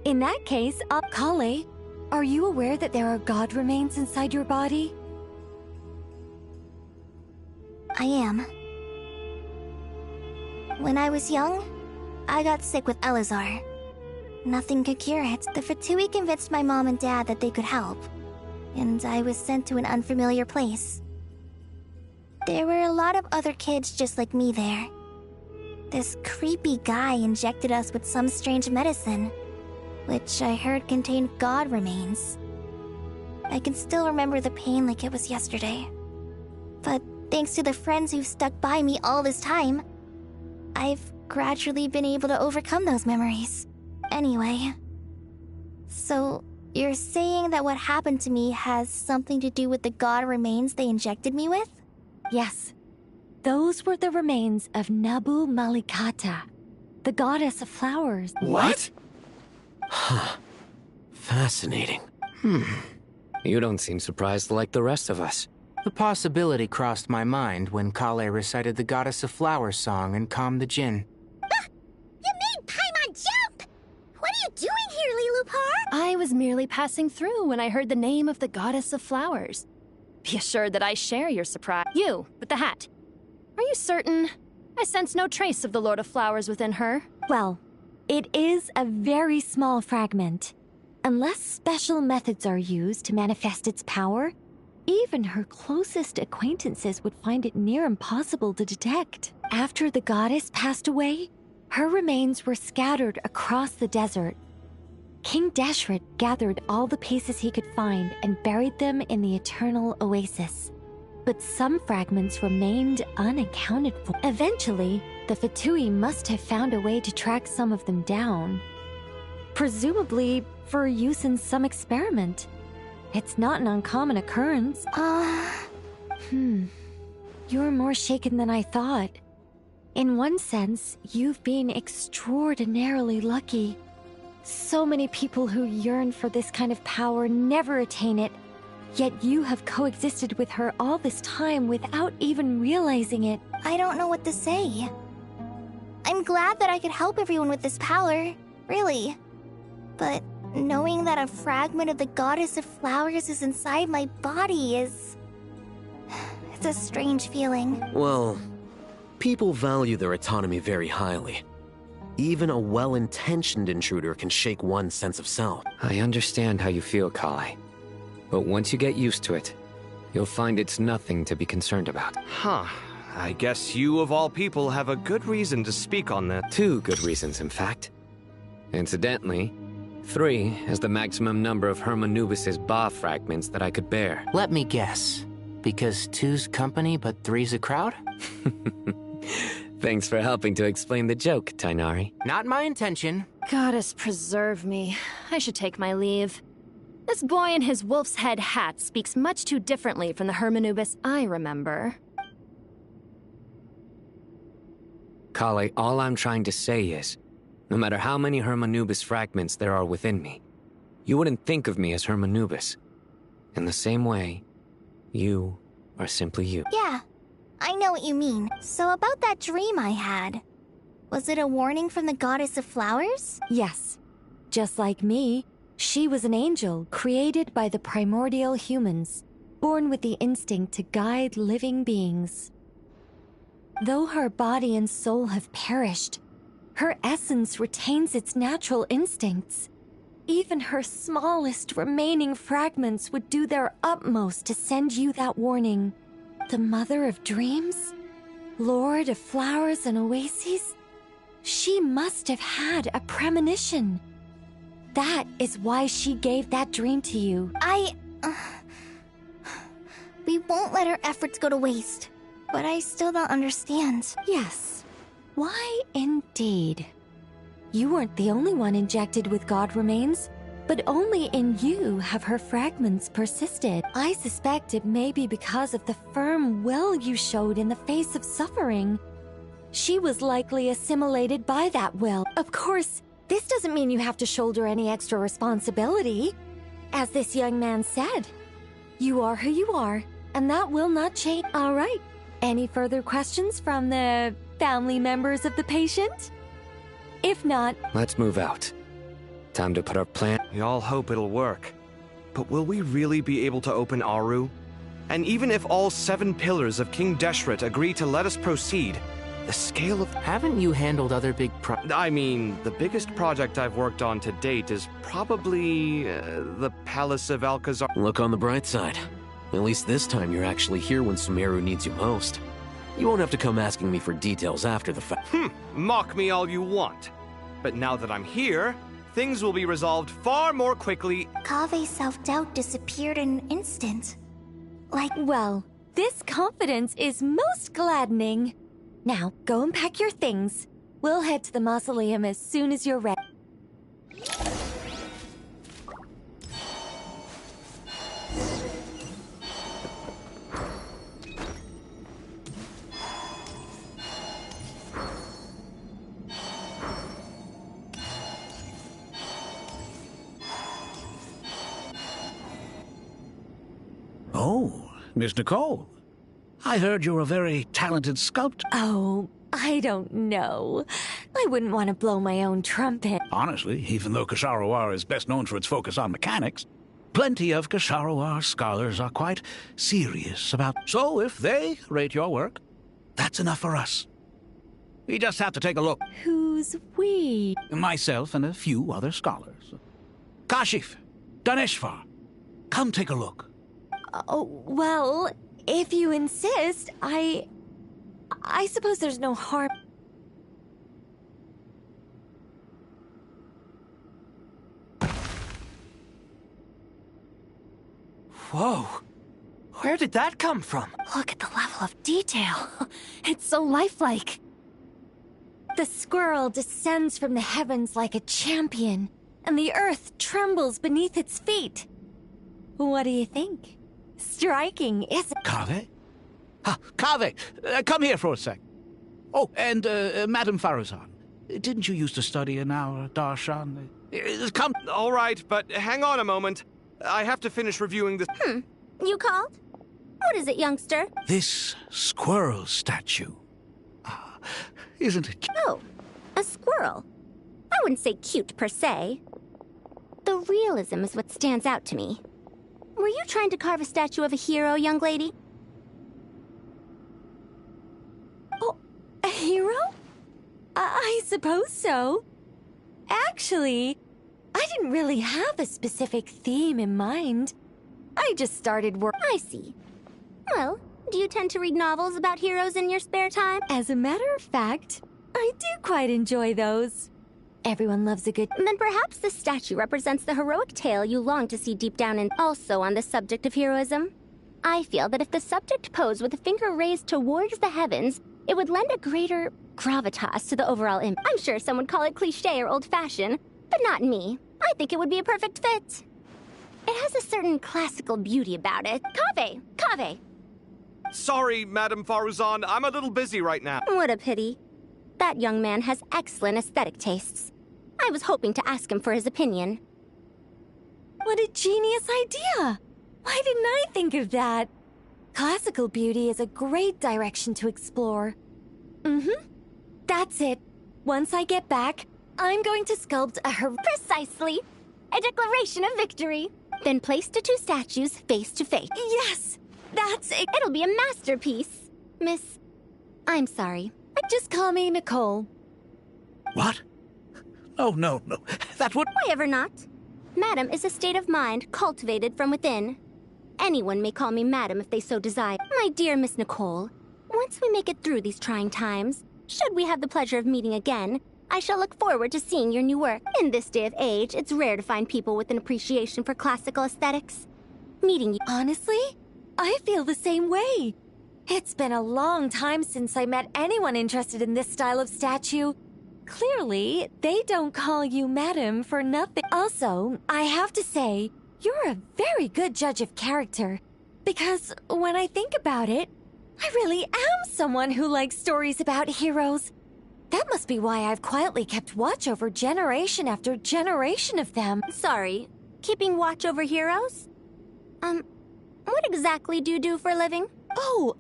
In that case, Kale, are you aware that there are god remains inside your body? I am. When I was young, I got sick with Elazar. Nothing could cure it. The Fatui convinced my mom and dad that they could help, and I was sent to an unfamiliar place. There were a lot of other kids just like me there. This creepy guy injected us with some strange medicine, which I heard contained god remains. I can still remember the pain like it was yesterday. But thanks to the friends who've stuck by me all this time, I've gradually been able to overcome those memories. Anyway, so you're saying that what happened to me has something to do with the god remains they injected me with? Yes. Those were the remains of Nabu Malikata, the goddess of flowers. What? Huh. Fascinating. You don't seem surprised like the rest of us. The possibility crossed my mind when Kale recited the Goddess of Flowers song and calmed the Jinn. You made Paimon jump! What are you doing here, Lilupar? I was merely passing through when I heard the name of the Goddess of Flowers. Be assured that I share your surprise. You, with the hat. Are you certain? I sense no trace of the Lord of Flowers within her. Well, it is a very small fragment. Unless special methods are used to manifest its power, even her closest acquaintances would find it near impossible to detect. After the goddess passed away, her remains were scattered across the desert. King Deshret gathered all the pieces he could find and buried them in the Eternal Oasis. But some fragments remained unaccounted for. Eventually, the Fatui must have found a way to track some of them down. Presumably for use in some experiment. It's not an uncommon occurrence. You're more shaken than I thought. In one sense, you've been extraordinarily lucky. So many people who yearn for this kind of power never attain it, yet you have coexisted with her all this time without even realizing it. I don't know what to say. I'm glad that I could help everyone with this power, really. But knowing that a fragment of the Goddess of Flowers is inside my body is... it's a strange feeling. Well, people value their autonomy very highly. Even a well-intentioned intruder can shake one's sense of self. I understand how you feel, Kale. But once you get used to it, you'll find it's nothing to be concerned about. Huh. I guess you, of all people, have a good reason to speak on that. 2 good reasons, in fact. Incidentally, 3 is the maximum number of Hermanubis's Ba fragments that I could bear. Let me guess. Because 2's company, but 3's a crowd? Thanks for helping to explain the joke, Tainari. Not my intention. Goddess preserve me. I should take my leave. This boy in his wolf's head hat speaks much too differently from the Hermanubis I remember. Kale, all I'm trying to say is, no matter how many Hermanubis fragments there are within me, you wouldn't think of me as Hermanubis. In the same way, you are simply you. Yeah, I know what you mean. So about that dream I had, was it a warning from the Goddess of Flowers? Yes. Just like me, she was an angel created by the primordial humans, born with the instinct to guide living beings. Though her body and soul have perished, her essence retains its natural instincts. Even her smallest remaining fragments would do their utmost to send you that warning. The Mother of Dreams? Lord of Flowers and Oases? She must have had a premonition. That is why she gave that dream to you. We won't let our efforts go to waste. But I still don't understand. Yes. Why indeed? You weren't the only one injected with God remains, but only in you have her fragments persisted. I suspect it may be because of the firm will you showed in the face of suffering. She was likely assimilated by that will. Of course, this doesn't mean you have to shoulder any extra responsibility. As this young man said, you are who you are, and that will not change. All right. Any further questions from the family members of the patient? If not... Let's move out. Time to put our plan... We all hope it'll work. But will we really be able to open Aru? And even if all 7 pillars of King Deshret agree to let us proceed, the scale of... Haven't you handled other big I mean, the biggest project I've worked on to date is probably... the Palace of Alcazar... Look on the bright side. At least this time you're actually here when Sumeru needs you most. You won't have to come asking me for details after the fact. Mock me all you want. But now that I'm here, things will be resolved far more quickly. Kave's self-doubt disappeared in an instant. Well, this confidence is most gladdening. Now, go and pack your things. We'll head to the mausoleum as soon as you're ready. Oh, Miss Nicole. I heard you're a very talented sculptor. Oh, I don't know. I wouldn't want to blow my own trumpet. Honestly, even though Kasharawar is best known for its focus on mechanics, plenty of Kasharawar scholars are quite serious about... So if they rate your work, that's enough for us. We just have to take a look. Who's we? Myself and a few other scholars. Kashif, Daneshvar, come take a look. Oh, well, if you insist, I suppose there's no harm. Whoa! Where did that come from? Look at the level of detail. It's so lifelike. The squirrel descends from the heavens like a champion, and the earth trembles beneath its feet. What do you think? Striking, isn't it? Kaveh? Kaveh, come here for a sec. Oh, and Madame Faruzan, didn't you used to study in our darshan? Come. All right, but hang on a moment. I have to finish reviewing this. You called? What is it, youngster? This squirrel statue. Isn't it cute? Oh, a squirrel. I wouldn't say cute per se. The realism is what stands out to me. Were you trying to carve a statue of a hero, young lady? Oh, a hero? I suppose so. Actually, I didn't really have a specific theme in mind. I just started work. I see. Well, do you tend to read novels about heroes in your spare time? As a matter of fact, I do quite enjoy those. Everyone loves a good... Then perhaps this statue represents the heroic tale you long to see deep down in... Also on the subject of heroism, I feel that if the subject posed with a finger raised towards the heavens, it would lend a greater gravitas to the overall image. I'm sure some would call it cliché or old-fashioned, but not me. I think it would be a perfect fit. It has a certain classical beauty about it. Kaveh! Kaveh! Sorry, Madame Faruzan, I'm a little busy right now. What a pity. That young man has excellent aesthetic tastes. I was hoping to ask him for his opinion. What a genius idea! Why didn't I think of that? Classical beauty is a great direction to explore. That's it. Once I get back, I'm going to sculpt a Precisely! A declaration of victory. Then place the two statues face to face. Yes! That's it! It'll be a masterpiece. Miss... I'm sorry. Just call me Nicole. What? Oh, no. That would... Why ever not? Madam is a state of mind cultivated from within. Anyone may call me Madam if they so desire. My dear Miss Nicole, once we make it through these trying times, should we have the pleasure of meeting again, I shall look forward to seeing your new work. In this day of age, it's rare to find people with an appreciation for classical aesthetics. Meeting you... Honestly, I feel the same way. It's been a long time since I met anyone interested in this style of statue. Clearly, they don't call you Madam for nothing. Also, I have to say, you're a very good judge of character. Because when I think about it, I really am someone who likes stories about heroes. That must be why I've quietly kept watch over generation after generation of them. Sorry, keeping watch over heroes? What exactly do you do for a living? Oh,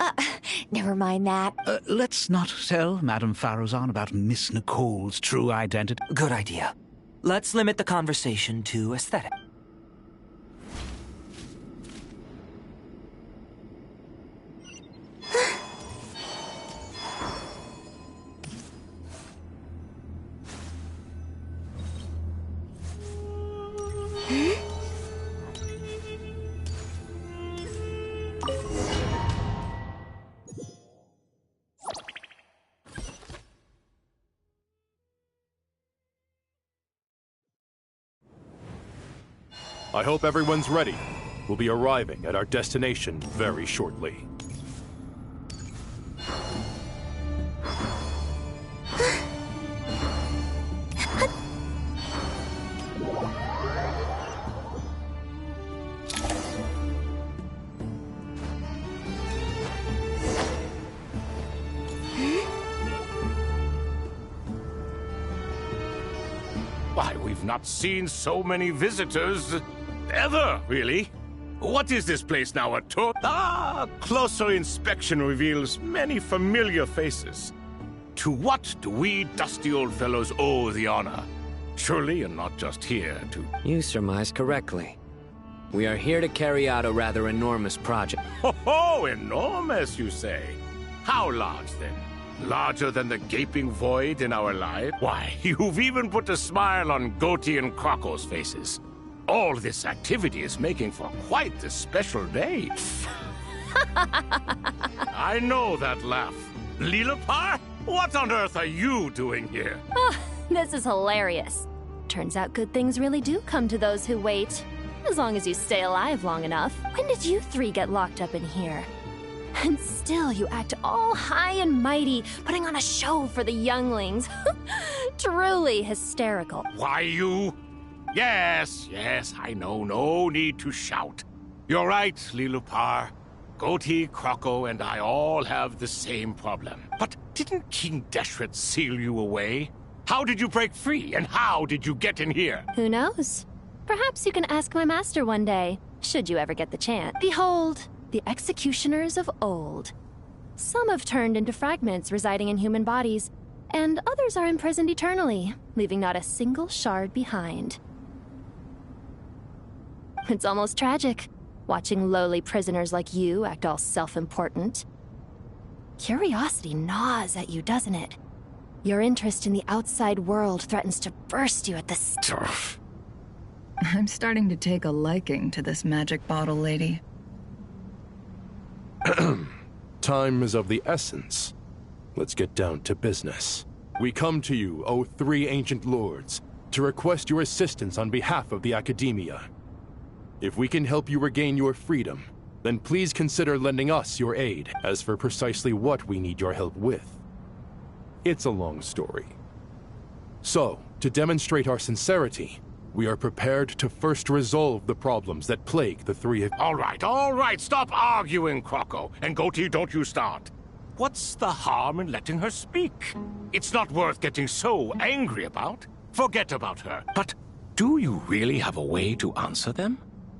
never mind that. Let's not tell Madame Faruzan about Miss Nicole's true identity. Good idea. Let's limit the conversation to aesthetic. I hope everyone's ready. We'll be arriving at our destination very shortly. Why, we've not seen so many visitors ever, really. What is this place now, a tour? Ah, closer inspection reveals many familiar faces. To what do we dusty old fellows owe the honor? Surely, and not just here to... You surmise correctly. We are here to carry out a rather enormous project. Ho, enormous, you say? How large, then? Larger than the gaping void in our lives? Why, you've even put a smile on Goatee and Crocco's faces. All this activity is making for quite the special day. I know that laugh. Lilipar? What on earth are you doing here? Oh, this is hilarious. Turns out good things really do come to those who wait. As long as you stay alive long enough. When did you three get locked up in here? And still you act all high and mighty, putting on a show for the younglings. Truly hysterical. Why, you... Yes, I know. No need to shout. You're right, Lilipar. Goatee, Crocco, and I all have the same problem. But didn't King Deshret seal you away? How did you break free, and how did you get in here? Who knows? Perhaps you can ask my master one day, should you ever get the chance. Behold, the executioners of old. Some have turned into fragments residing in human bodies, and others are imprisoned eternally, leaving not a single shard behind. It's almost tragic, watching lowly prisoners like you act all self-important. Curiosity gnaws at you, doesn't it? Your interest in the outside world threatens to burst you at the stuff. I'm starting to take a liking to this magic bottle lady. Time is of the essence. Let's get down to business. We come to you, O three ancient lords, to request your assistance on behalf of the Academia. If we can help you regain your freedom, then please consider lending us your aid. As for precisely what we need your help with, it's a long story. So, to demonstrate our sincerity, we are prepared to first resolve the problems that plague the three of... All right, stop arguing, Crocco. And Goatee, don't you start. What's the harm in letting her speak? It's not worth getting so angry about. Forget about her. But do you really have a way to answer them?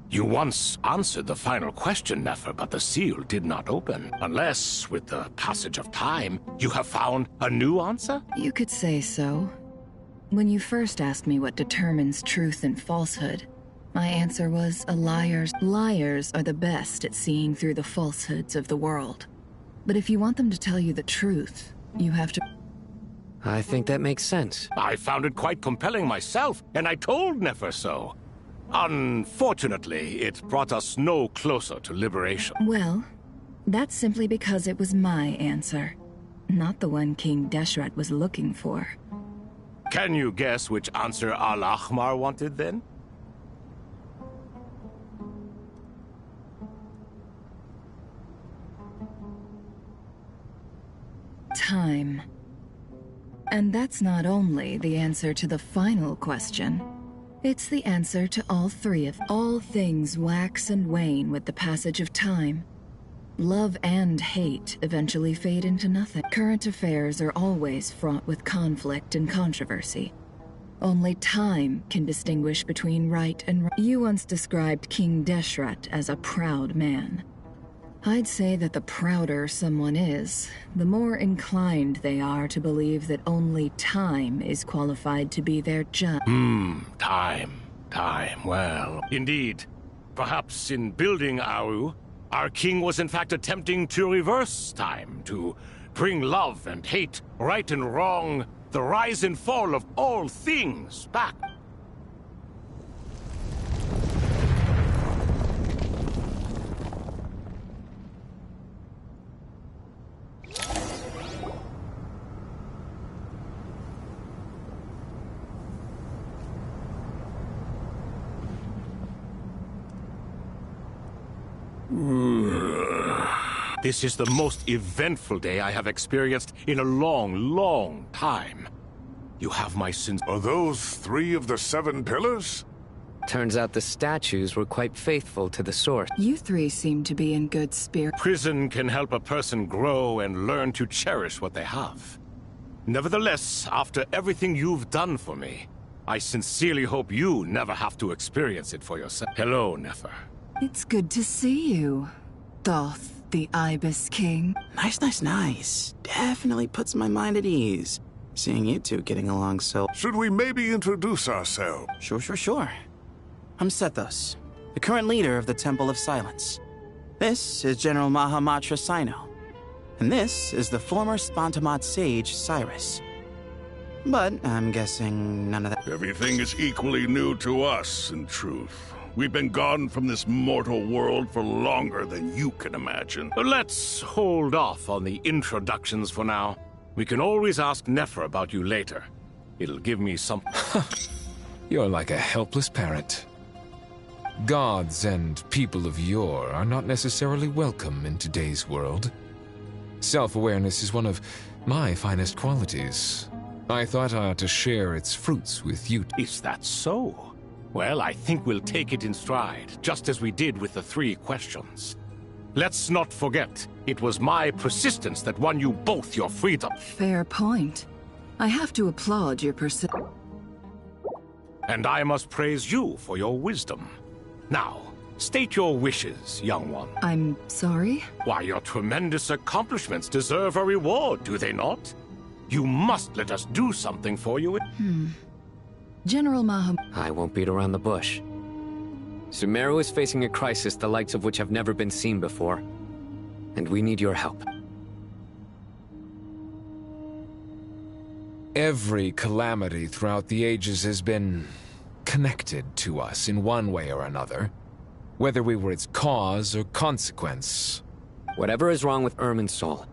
You once answered the final question, Nefer, but the seal did not open. Unless, with the passage of time, you have found a new answer? You could say so. When you first asked me what determines truth and falsehood, my answer was liars are the best at seeing through the falsehoods of the world. But if you want them to tell you the truth, you have to... I think that makes sense. I found it quite compelling myself, and I told Nefer so. Unfortunately, it brought us no closer to liberation. Well, that's simply because it was my answer, not the one King Deshret was looking for. Can you guess which answer Al-Ahmar wanted, then? Time. And that's not only the answer to the final question. It's the answer to all three of all things wax and wane with the passage of time. Love and hate eventually fade into nothing. Current affairs are always fraught with conflict and controversy. Only time can distinguish between right and wrong. You once described King Deshret as a proud man. I'd say that the prouder someone is, the more inclined they are to believe that only time is qualified to be their judge. Time. Well, indeed. Perhaps in building Aru, our king was in fact attempting to reverse time, to bring love and hate, right and wrong, the rise and fall of all things back. This is the most eventful day I have experienced in a long time. You have my sins. Are those 3 of the 7 pillars? Turns out the statues were quite faithful to the source. You three seem to be in good spirit. Prison can help a person grow and learn to cherish what they have. Nevertheless, after everything you've done for me, I sincerely hope you never have to experience it for yourself. Hello, Nefer. It's good to see you, Thoth, the Ibis King. Nice. Definitely puts my mind at ease. Seeing you two getting along so... Should we maybe introduce ourselves? Sure. I'm Sethos, the current leader of the Temple of Silence. This is General Mahamatra Sino. And this is the former Spantamat sage, Cyrus. But I'm guessing none of that... Everything is equally new to us, in truth. We've been gone from this mortal world for longer than you can imagine. Let's hold off on the introductions for now. We can always ask Nefer about you later. It'll give me some... You're like a helpless parrot. Gods and people of yore are not necessarily welcome in today's world. Self-awareness is one of my finest qualities. I thought I ought to share its fruits with you. Is that so? Well, I think we'll take it in stride, just as we did with the 3 questions. Let's not forget, it was my persistence that won you both your freedom. Fair point. I have to applaud your persistence. And I must praise you for your wisdom. Now, state your wishes, young one. I'm sorry? Why, your tremendous accomplishments deserve a reward, do they not? You must let us do something for you. General Maham... I won't beat around the bush. Sumeru is facing a crisis the likes of which have never been seen before. And we need your help. Every calamity throughout the ages has been connected to us in one way or another, whether we were its cause or consequence. Whatever is wrong with Irminsul,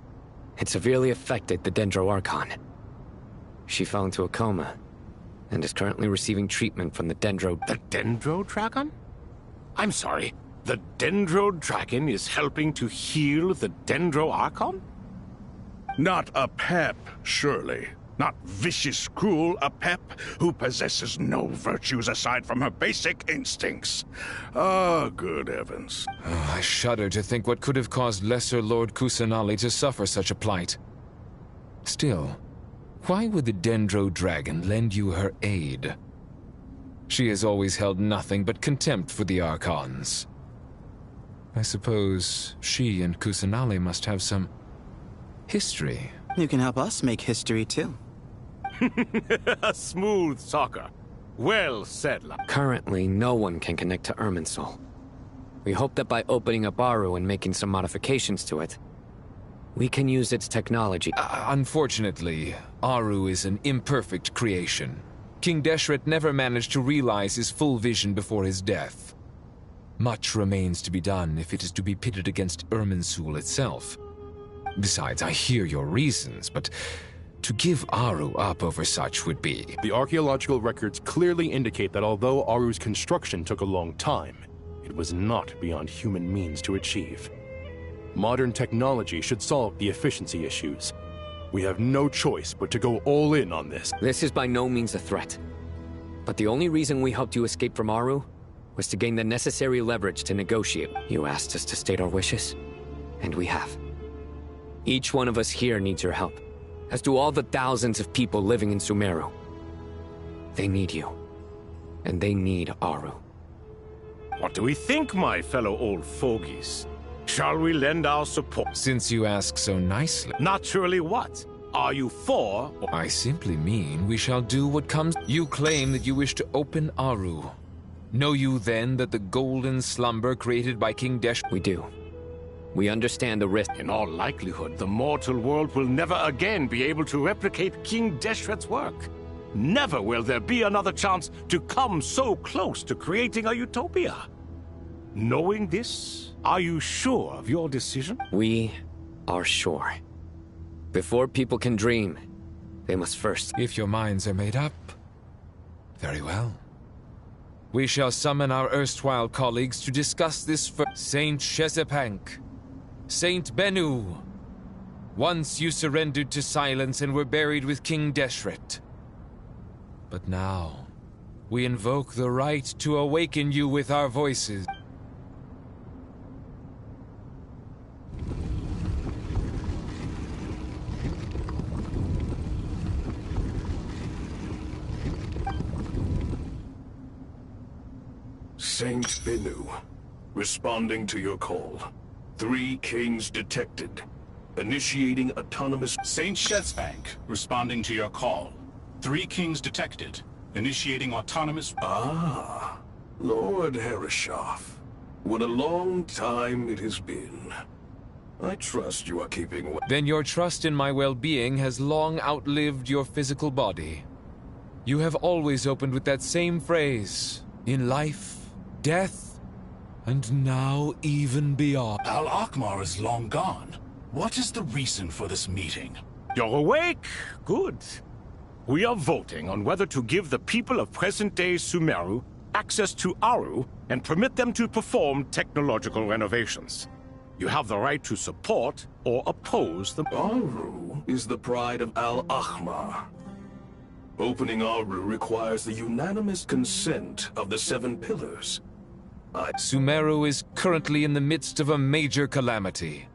it severely affected the Dendro Archon. She fell into a coma, and is currently receiving treatment from the Dendro... The Dendro Dragon? I'm sorry, the Dendro Dragon is helping to heal the Dendro Archon? Not a pep, surely. Not vicious, cruel a pep who possesses no virtues aside from her basic instincts. Ah, good heavens. Oh, I shudder to think what could have caused Lesser Lord Kusanali to suffer such a plight. Still, why would the Dendro Dragon lend you her aid? She has always held nothing but contempt for the Archons. I suppose she and Kusanali must have some history. You can help us make history, too. Smooth talker. Well said, lad. Currently, no one can connect to Irminsul. We hope that by opening up Aru and making some modifications to it, we can use its technology. Unfortunately, Aru is an imperfect creation. King Deshret never managed to realize his full vision before his death. Much remains to be done if it is to be pitted against Irminsul itself. Besides, I hear your reasons, but to give Aru up over such would be... The archaeological records clearly indicate that although Aru's construction took a long time, it was not beyond human means to achieve. Modern technology should solve the efficiency issues. We have no choice but to go all in on this. This is by no means a threat. But the only reason we helped you escape from Aru was to gain the necessary leverage to negotiate. You asked us to state our wishes, and we have. Each one of us here needs your help, as do all the thousands of people living in Sumeru. They need you, and they need Aru. What do we think, my fellow old fogies? Shall we lend our support? Since you ask so nicely. Naturally what? Are you for or... I simply mean we shall do what comes... You claim that you wish to open Aru. Know you then that the golden slumber created by King Desh... We do. We understand the risk. In all likelihood, the mortal world will never again be able to replicate King Deshret's work. Never will there be another chance to come so close to creating a utopia. Knowing this, are you sure of your decision? We are sure. Before people can dream, they must first... If your minds are made up, very well. We shall summon our erstwhile colleagues to discuss this for Saint Shezepank, Saint Bennu. Once you surrendered to silence and were buried with King Deshret. But now, we invoke the right to awaken you with our voices. Saint Bennu. Responding to your call. 3 kings detected. Initiating autonomous... Saint Shezbank, responding to your call. 3 kings detected. Initiating autonomous... Ah, Lord Herreshoff. What a long time it has been. I trust you are keeping well. Then your trust in my well-being has long outlived your physical body. You have always opened with that same phrase. In life, death, and now even beyond. Al-Akmar is long gone. What is the reason for this meeting? You're awake? Good. We are voting on whether to give the people of present-day Sumeru access to Aru and permit them to perform technological renovations. You have the right to support or oppose the... Aru is the pride of Al-Akmar. Opening Aru requires the unanimous consent of the 7 pillars. Sumeru is currently in the midst of a major calamity.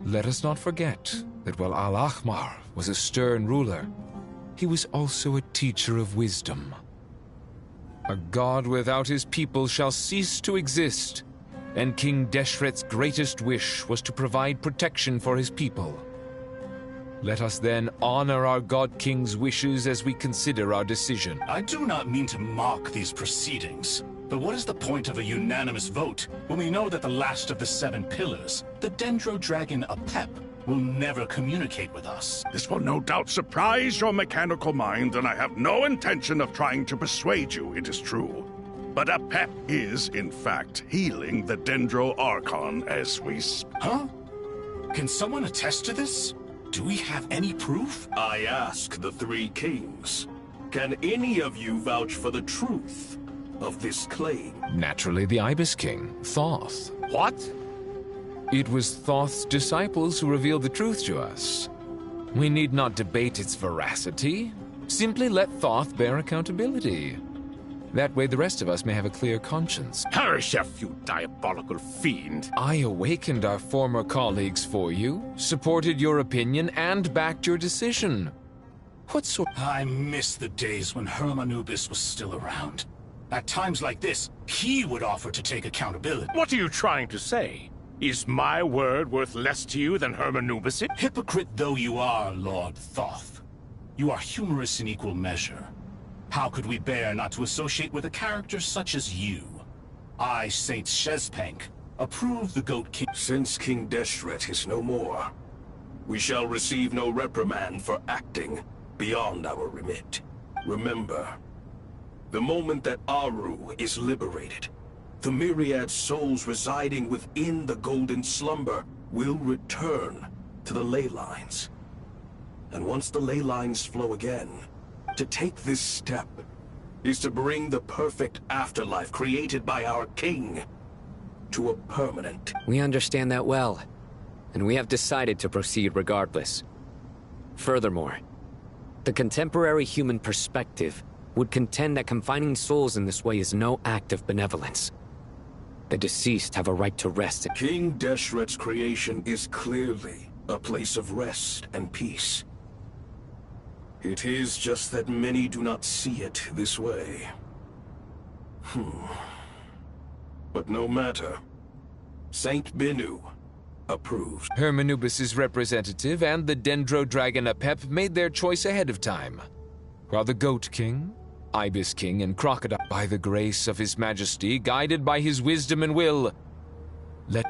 Let us not forget that while Al-Akmar was a stern ruler, he was also a teacher of wisdom. A god without his people shall cease to exist, and King Deshret's greatest wish was to provide protection for his people. Let us then honor our God King's wishes as we consider our decision. I do not mean to mock these proceedings, but what is the point of a unanimous vote when we know that the last of the 7 pillars, the Dendro Dragon Apep, will never communicate with us? This will no doubt surprise your mechanical mind, and I have no intention of trying to persuade you it is true. But Apep is, in fact, healing the Dendro Archon as we speak. Huh? Can someone attest to this? Do we have any proof? I ask the 3 kings. Can any of you vouch for the truth of this claim? Naturally, the Ibis King, Thoth. What? It was Thoth's disciples who revealed the truth to us. We need not debate its veracity. Simply let Thoth bear accountability. That way the rest of us may have a clear conscience. Herreshoff, you diabolical fiend! I awakened our former colleagues for you, supported your opinion, and backed your decision. What sort... I miss the days when Hermanubis was still around. At times like this, he would offer to take accountability. What are you trying to say? Is my word worth less to you than Hermanubis? Hypocrite though you are, Lord Thoth, you are humorous in equal measure. How could we bear not to associate with a character such as you? I, Saint Shezpank, approve the Goat King. Since King Deshret is no more, we shall receive no reprimand for acting beyond our remit. Remember, the moment that Aru is liberated, the myriad souls residing within the Golden Slumber will return to the ley lines. And once the ley lines flow again, to take this step is to bring the perfect afterlife created by our king to a permanent. We understand that well, and we have decided to proceed regardless. Furthermore, the contemporary human perspective would contend that confining souls in this way is no act of benevolence. The deceased have a right to rest. King Deshret's creation is clearly a place of rest and peace. It is just that many do not see it this way. But no matter. Saint Benu approves. Hermanubis' representative and the Dendro Dragon Apep made their choice ahead of time, while the Goat King, Ibis King, and Crocodile, by the grace of His Majesty, guided by his wisdom and will, let...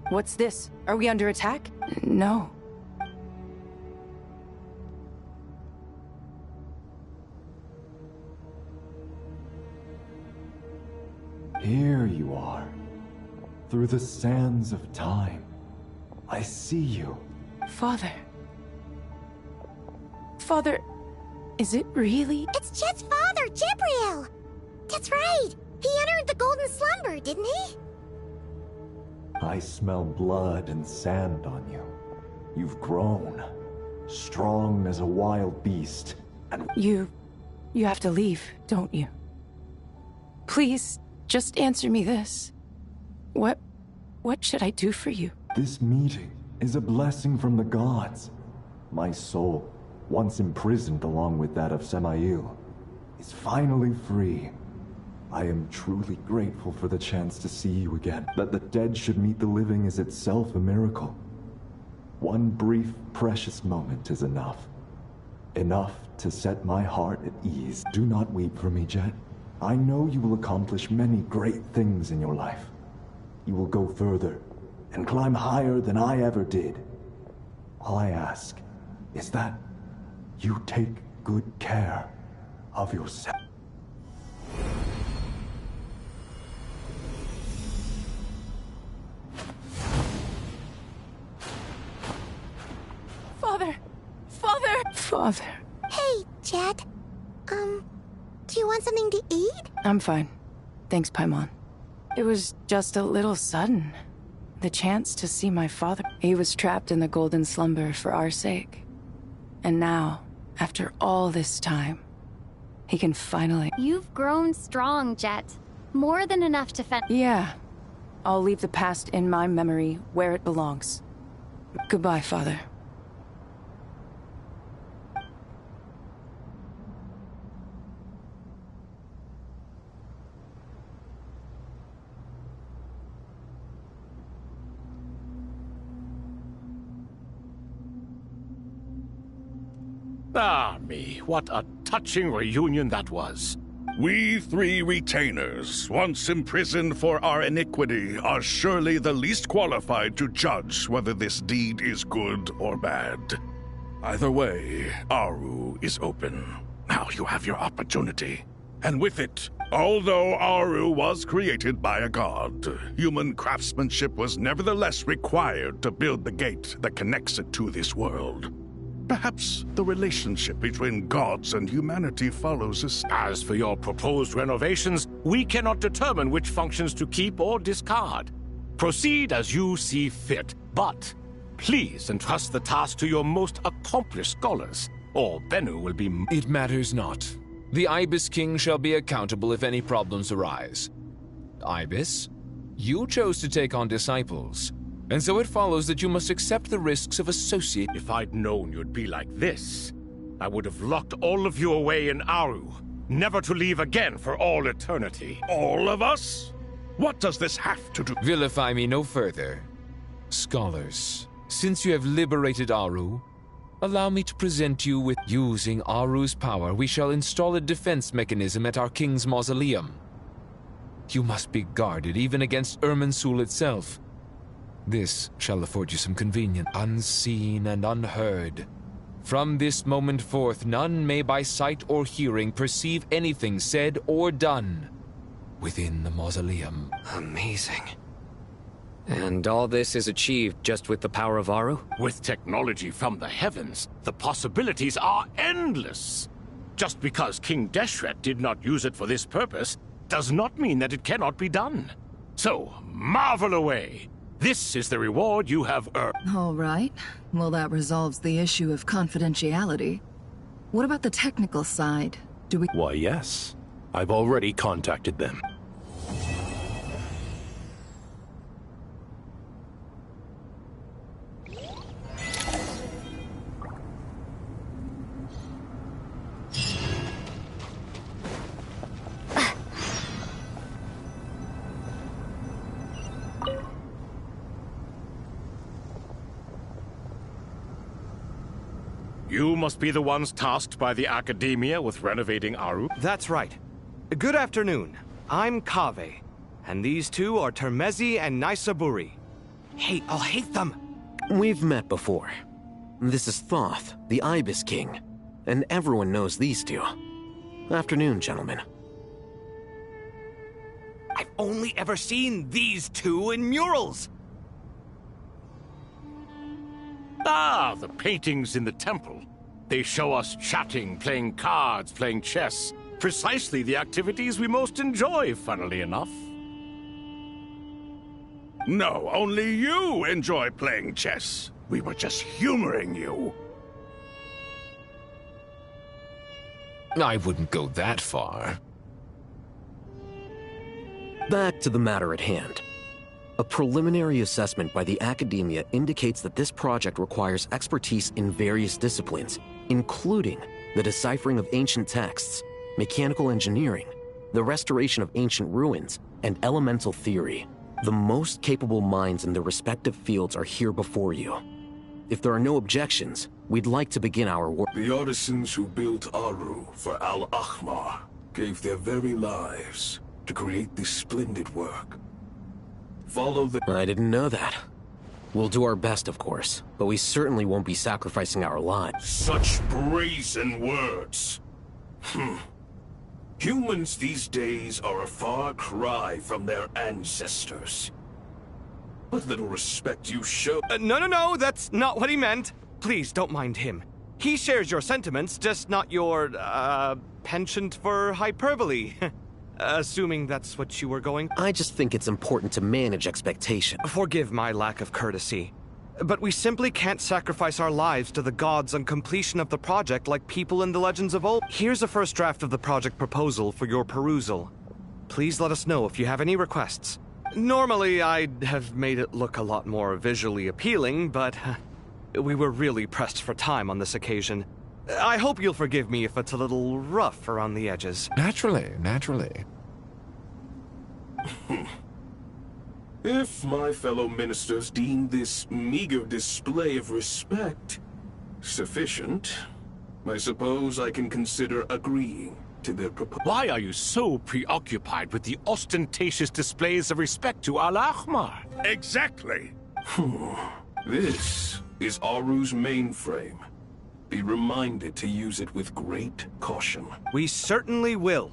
What's this? Are we under attack? No. Here you are. Through the sands of time. I see you. Father. Father, is it really? It's Jet's father, Jibriel! That's right! He entered the Golden Slumber, didn't he? I smell blood and sand on you. You've grown. strong as a wild beast, and... You have to leave, don't you? Please, just answer me this. What should I do for you? This meeting is a blessing from the gods. My soul, once imprisoned along with that of Samael, is finally free. I am truly grateful for the chance to see you again. That the dead should meet the living is itself a miracle. One brief, precious moment is enough. Enough to set my heart at ease. Do not weep for me, Jet. I know you will accomplish many great things in your life. You will go further and climb higher than I ever did. All I ask is that you take good care of yourself. Father! Father! Father. Hey, Jet. Do you want something to eat? I'm fine. Thanks, Paimon. It was just a little sudden. The chance to see my father. He was trapped in the golden slumber for our sake. And now, after all this time, he can finally... You've grown strong, Jet. More than enough to fend... Yeah. I'll leave the past in my memory where it belongs. Goodbye, Father. Ah, me, what a touching reunion that was. We three retainers, once imprisoned for our iniquity, are surely the least qualified to judge whether this deed is good or bad. Either way, Aru is open. Now you have your opportunity. And with it, although Aru was created by a god, human craftsmanship was nevertheless required to build the gate that connects it to this world. Perhaps the relationship between gods and humanity follows us. As for your proposed renovations, we cannot determine which functions to keep or discard. Proceed as you see fit, but please entrust the task to your most accomplished scholars, or Bennu will be... It matters not. The Ibis King shall be accountable if any problems arise. Ibis, you chose to take on disciples. And so it follows that you must accept the risks of associate. If I'd known you'd be like this, I would have locked all of you away in Aru, never to leave again for all eternity. All of us? What does this have to do? Vilify me no further. Scholars, since you have liberated Aru, allow me to present you with... Using Aru's power, we shall install a defense mechanism at our king's mausoleum. You must be guarded even against Irminsul itself. This shall afford you some convenience, unseen and unheard. From this moment forth, none may by sight or hearing perceive anything said or done within the mausoleum. Amazing. And all this is achieved just with the power of Aru? With technology from the heavens, the possibilities are endless. Just because King Deshret did not use it for this purpose does not mean that it cannot be done. So, marvel away! This is the reward you have earned. All right. Well, that resolves the issue of confidentiality. What about the technical side? Do we... Why, yes. I've already contacted them. You must be the ones tasked by the Academia with renovating Aru? That's right. Good afternoon. I'm Kaveh, and these two are Termezi and Naisaburi. Hey, I'll hate them! We've met before. This is Thoth, the Ibis King, and everyone knows these two. Afternoon, gentlemen. I've only ever seen these two in murals! Ah, the paintings in the temple. They show us chatting, playing cards, playing chess. Precisely the activities we most enjoy, funnily enough. No, only you enjoy playing chess. We were just humoring you. I wouldn't go that far. Back to the matter at hand. A preliminary assessment by the Academia indicates that this project requires expertise in various disciplines, including the deciphering of ancient texts, mechanical engineering, the restoration of ancient ruins, and elemental theory. The most capable minds in their respective fields are here before you. If there are no objections, we'd like to begin our work. The artisans who built Aru for Al-Ahmar gave their very lives to create this splendid work. Follow the... I didn't know that. We'll do our best, of course, but we certainly won't be sacrificing our lives. Such brazen words. Humans these days are a far cry from their ancestors. What little respect you show... No, that's not what he meant. Please, don't mind him. He shares your sentiments, just not your, penchant for hyperbole. Assuming that's what you were going... I just think it's important to manage expectation. Forgive my lack of courtesy, but we simply can't sacrifice our lives to the gods on completion of the project like people in the legends of old. Here's a first draft of the project proposal for your perusal. Please let us know if you have any requests. Normally, I'd have made it look a lot more visually appealing, but we were really pressed for time on this occasion. I hope you'll forgive me if it's a little rough around the edges. Naturally. If my fellow ministers deem this meager display of respect sufficient, I suppose I can consider agreeing to their proposal. Why are you so preoccupied with the ostentatious displays of respect to Al-Ahmar? Exactly. This is Aru's mainframe. Be reminded to use it with great caution. We certainly will.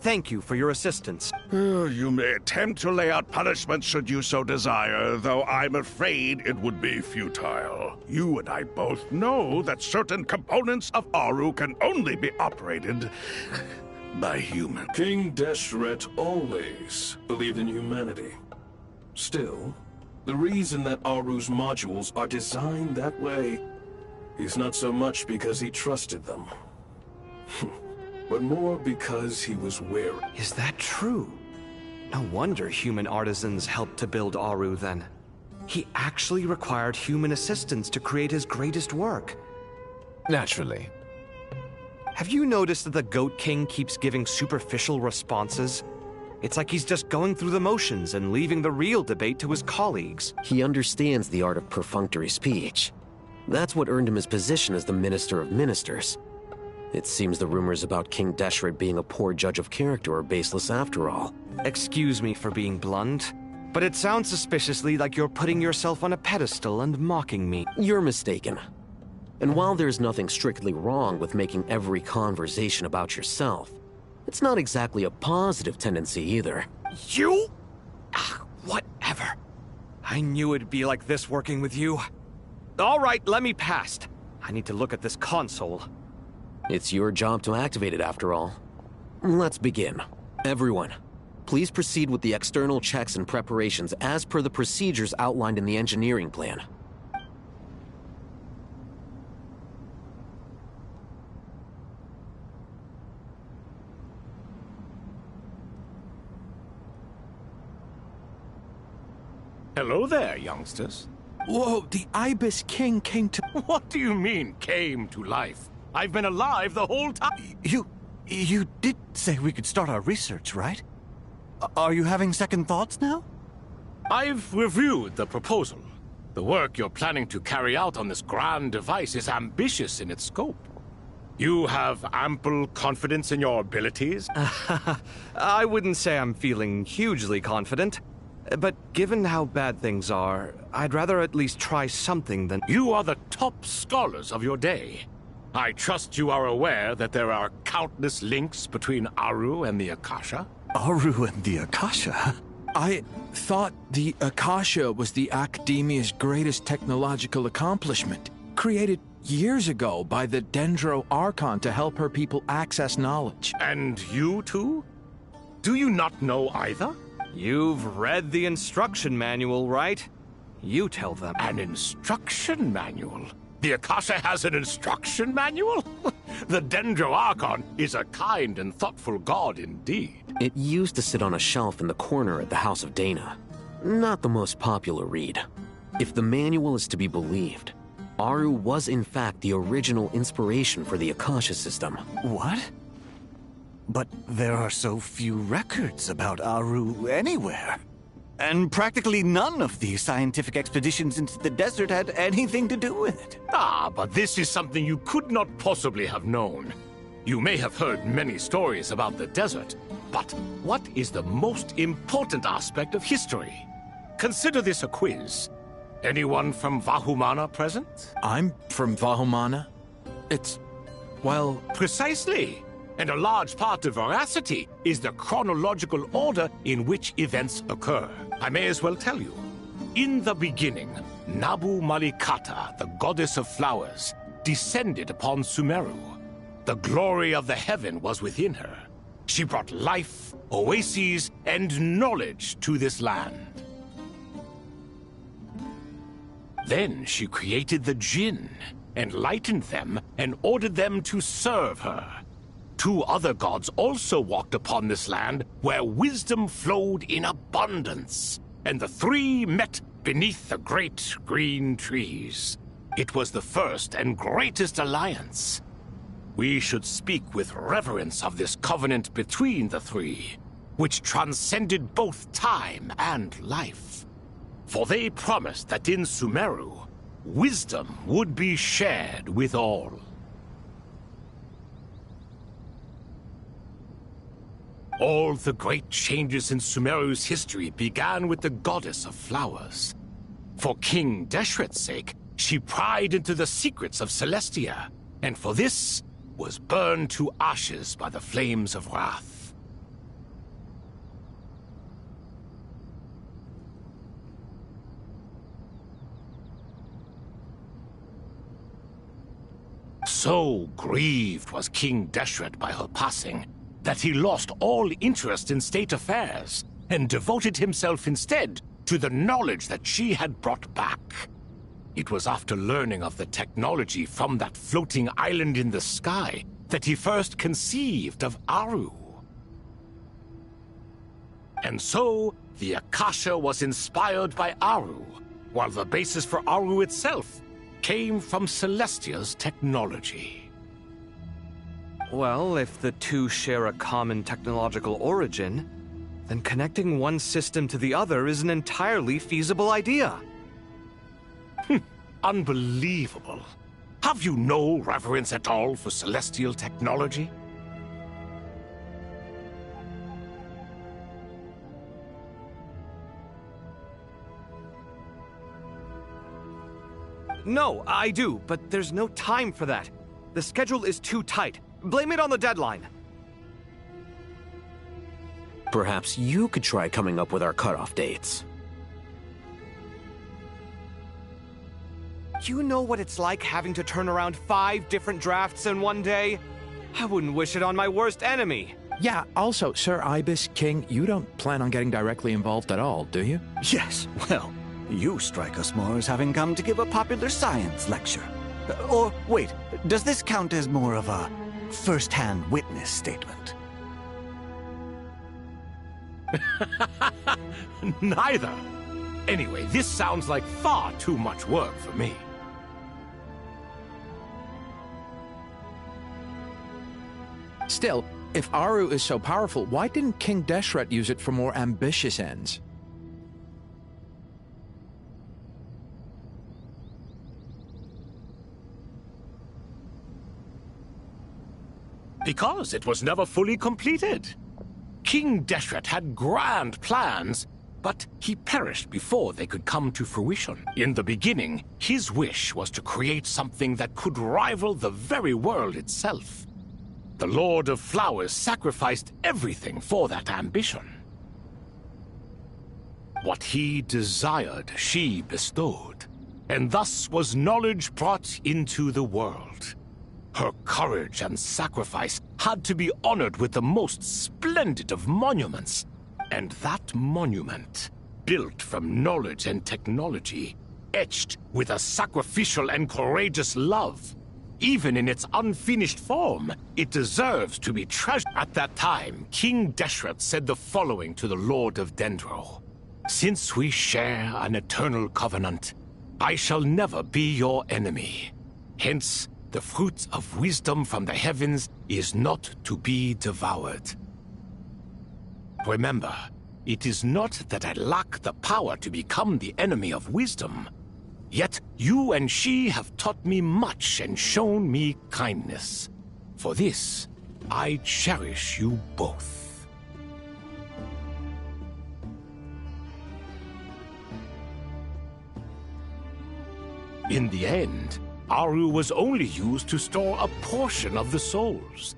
Thank you for your assistance. You may attempt to lay out punishment should you so desire, though I'm afraid it would be futile. You and I both know that certain components of Aru can only be operated by humans. King Deshret always believed in humanity. Still, the reason that Aru's modules are designed that way is not so much because he trusted them, but more because he was wary. Is that true? No wonder human artisans helped to build Aru then. He actually required human assistance to create his greatest work. Naturally. Have you noticed that the Goat King keeps giving superficial responses? It's like he's just going through the motions and leaving the real debate to his colleagues. He understands the art of perfunctory speech. That's what earned him his position as the Minister of Ministers. It seems the rumors about King Deshret being a poor judge of character are baseless after all. Excuse me for being blunt, but it sounds suspiciously like you're putting yourself on a pedestal and mocking me. You're mistaken. And while there's nothing strictly wrong with making every conversation about yourself, it's not exactly a positive tendency either. You? Whatever. I knew it'd be like this working with you. All right, let me past. I need to look at this console. It's your job to activate it after all. Let's begin. Everyone, please proceed with the external checks and preparations as per the procedures outlined in the engineering plan. Hello there, youngsters. Whoa, the Ibis King came to... What do you mean, came to life? I've been alive the whole time. You did say we could start our research, right? Are you having second thoughts now? I've reviewed the proposal. The work you're planning to carry out on this grand device is ambitious in its scope. You have ample confidence in your abilities? I wouldn't say I'm feeling hugely confident. But given how bad things are, I'd rather at least try something than... You are the top scholars of your day. I trust you are aware that there are countless links between Aru and the Akasha? Aru and the Akasha? I thought the Akasha was the Academia's greatest technological accomplishment, created years ago by the Dendro Archon to help her people access knowledge. And you too? Do you not know either? You've read the instruction manual, right? You tell them. An instruction manual? The Akasha has an instruction manual? The Dendro is a kind and thoughtful god indeed. It used to sit on a shelf in the corner at the House of Dana. Not the most popular read. If the manual is to be believed, Aru was in fact the original inspiration for the Akasha system. What? But there are so few records about Aru anywhere. And practically none of the scientific expeditions into the desert had anything to do with it. Ah, but this is something you could not possibly have known. You may have heard many stories about the desert, but what is the most important aspect of history? Consider this a quiz. Anyone from Vahumana present? I'm from Vahumana. Well... Precisely. And a large part of veracity is the chronological order in which events occur. I may as well tell you. In the beginning, Nabu Malikata, the goddess of flowers, descended upon Sumeru. The glory of the heaven was within her. She brought life, oases, and knowledge to this land. Then she created the Jinn, enlightened them, and ordered them to serve her. 2 other gods also walked upon this land where wisdom flowed in abundance, and the 3 met beneath the great green trees. It was the first and greatest alliance. We should speak with reverence of this covenant between the 3, which transcended both time and life. For they promised that in Sumeru, wisdom would be shared with all. All the great changes in Sumeru's history began with the goddess of flowers. For King Deshret's sake, she pried into the secrets of Celestia, and for this was burned to ashes by the flames of wrath. So grieved was King Deshret by her passing, that he lost all interest in state affairs and devoted himself instead to the knowledge that she had brought back. It was after learning of the technology from that floating island in the sky that he first conceived of Aru. And so, the Akasha was inspired by Aru, while the basis for Aru itself came from Celestia's technology. Well, if the 2 share a common technological origin, then connecting one system to the other is an entirely feasible idea. Unbelievable. Have you no reverence at all for celestial technology? No, I do, but there's no time for that. The schedule is too tight. Blame it on the deadline. Perhaps you could try coming up with our cutoff dates. You know what it's like having to turn around 5 different drafts in one day? I wouldn't wish it on my worst enemy. Yeah, also, Sir Ibis, King, you don't plan on getting directly involved at all, do you? Yes, well, you strike us more as having come to give a popular science lecture. Or, wait, does this count as more of a first-hand witness statement? Neither. Anyway, this sounds like far too much work for me. Still, if Aru is so powerful, why didn't King Deshret use it for more ambitious ends? Because it was never fully completed. King Deshret had grand plans, but he perished before they could come to fruition. In the beginning, his wish was to create something that could rival the very world itself. The Lord of Flowers sacrificed everything for that ambition. What he desired, she bestowed, and thus was knowledge brought into the world. Her courage and sacrifice had to be honored with the most splendid of monuments, and that monument, built from knowledge and technology, etched with a sacrificial and courageous love, Even in its unfinished form, it deserves to be treasured. At that time, King Deshret said the following to the Lord of Dendro. Since we share an eternal covenant, I shall never be your enemy. Hence, the fruit of wisdom from the heavens is not to be devoured. Remember, it is not that I lack the power to become the enemy of wisdom. Yet you and she have taught me much and shown me kindness. For this, I cherish you both. In the end, Aru was only used to store a portion of the souls.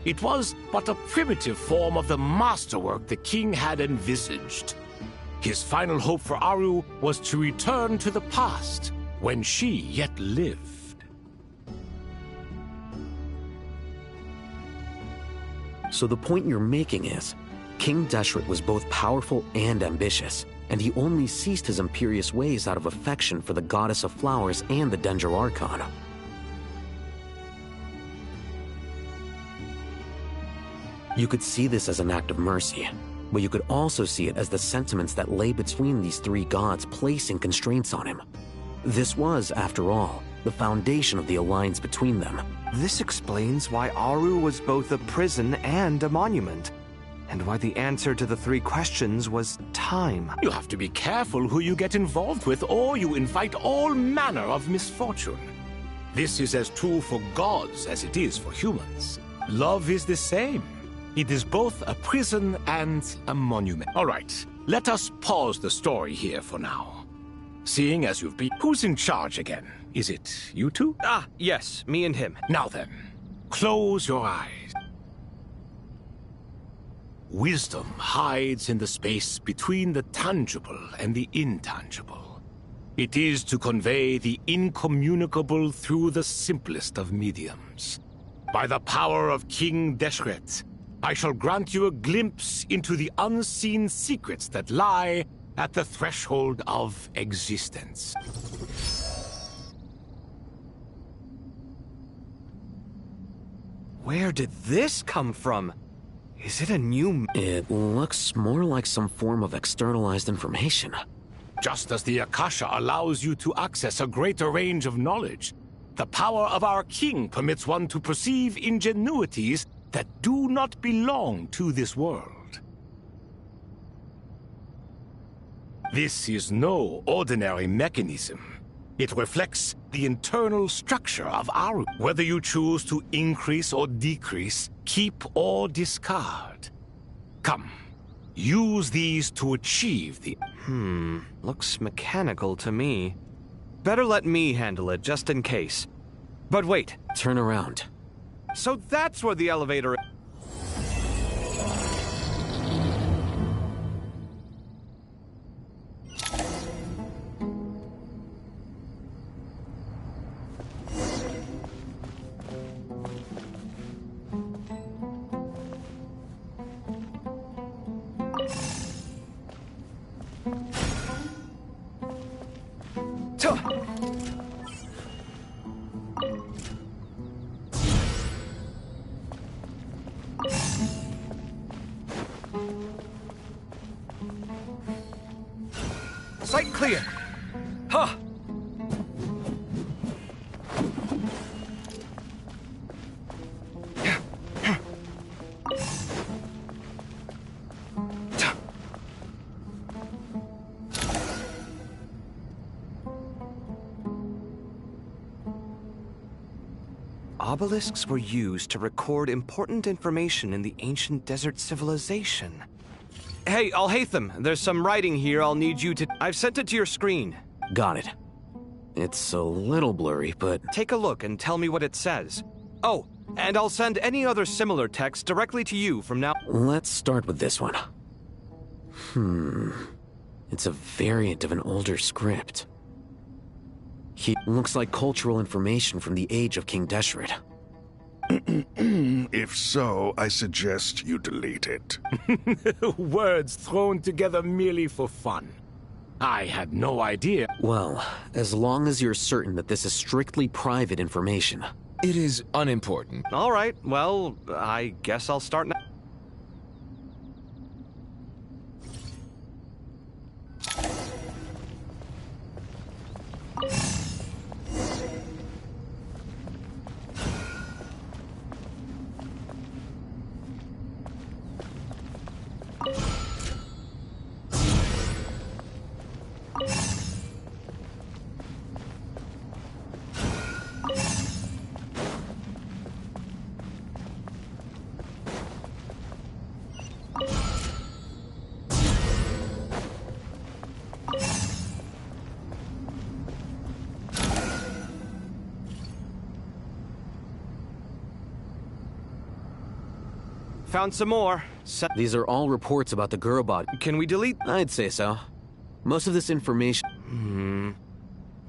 It was but a primitive form of the masterwork the king had envisaged. His final hope for Aru was to return to the past, when she yet lived. So the point you're making is, King Deshret was both powerful and ambitious, and he only ceased his imperious ways out of affection for the goddess of flowers and the Dendro Archon. You could see this as an act of mercy, but you could also see it as the sentiments that lay between these three gods placing constraints on him. This was, after all, the foundation of the alliance between them. This explains why Aru was both a prison and a monument, and why the answer to the three questions was time. You have to be careful who you get involved with, or you invite all manner of misfortune. This is as true for gods as it is for humans. Love is the same. It is both a prison and a monument. All right, let us pause the story here for now. Seeing as you've been... Who's in charge again? Is it you two? Ah, yes, me and him. Now then, close your eyes. Wisdom hides in the space between the tangible and the intangible. It is to convey the incommunicable through the simplest of mediums. By the power of King Deshret, I shall grant you a glimpse into the unseen secrets that lie at the threshold of existence. Where did this come from? Is it a new... It looks more like some form of externalized information. Just as the Akasha allows you to access a greater range of knowledge, the power of our king permits one to perceive ingenuities that do not belong to this world. This is no ordinary mechanism. It reflects the internal structure of Aru. Whether you choose to increase or decrease, keep or discard. Come, use these to achieve the... Looks mechanical to me. Better let me handle it, just in case. But wait. Turn around. So that's where the elevator is. Sight clear. Huh. Obelisks were used to record important information in the ancient desert civilization. Hey, Al-Haytham, there's some writing here I'll need you to... I've sent it to your screen. Got it. It's a little blurry, but... Take a look and tell me what it says. Oh, and I'll send any other similar text directly to you from now... Let's start with this one. It's a variant of an older script. Looks like cultural information from the age of King Deshret. If so, I suggest you delete it. Words thrown together merely for fun. I had no idea. Well, as long as you're certain that this is strictly private information, It is unimportant. All right, well, I guess I'll start now. Found some more. These are all reports about the Gurubad. Can we delete? I'd say so. Most of this information...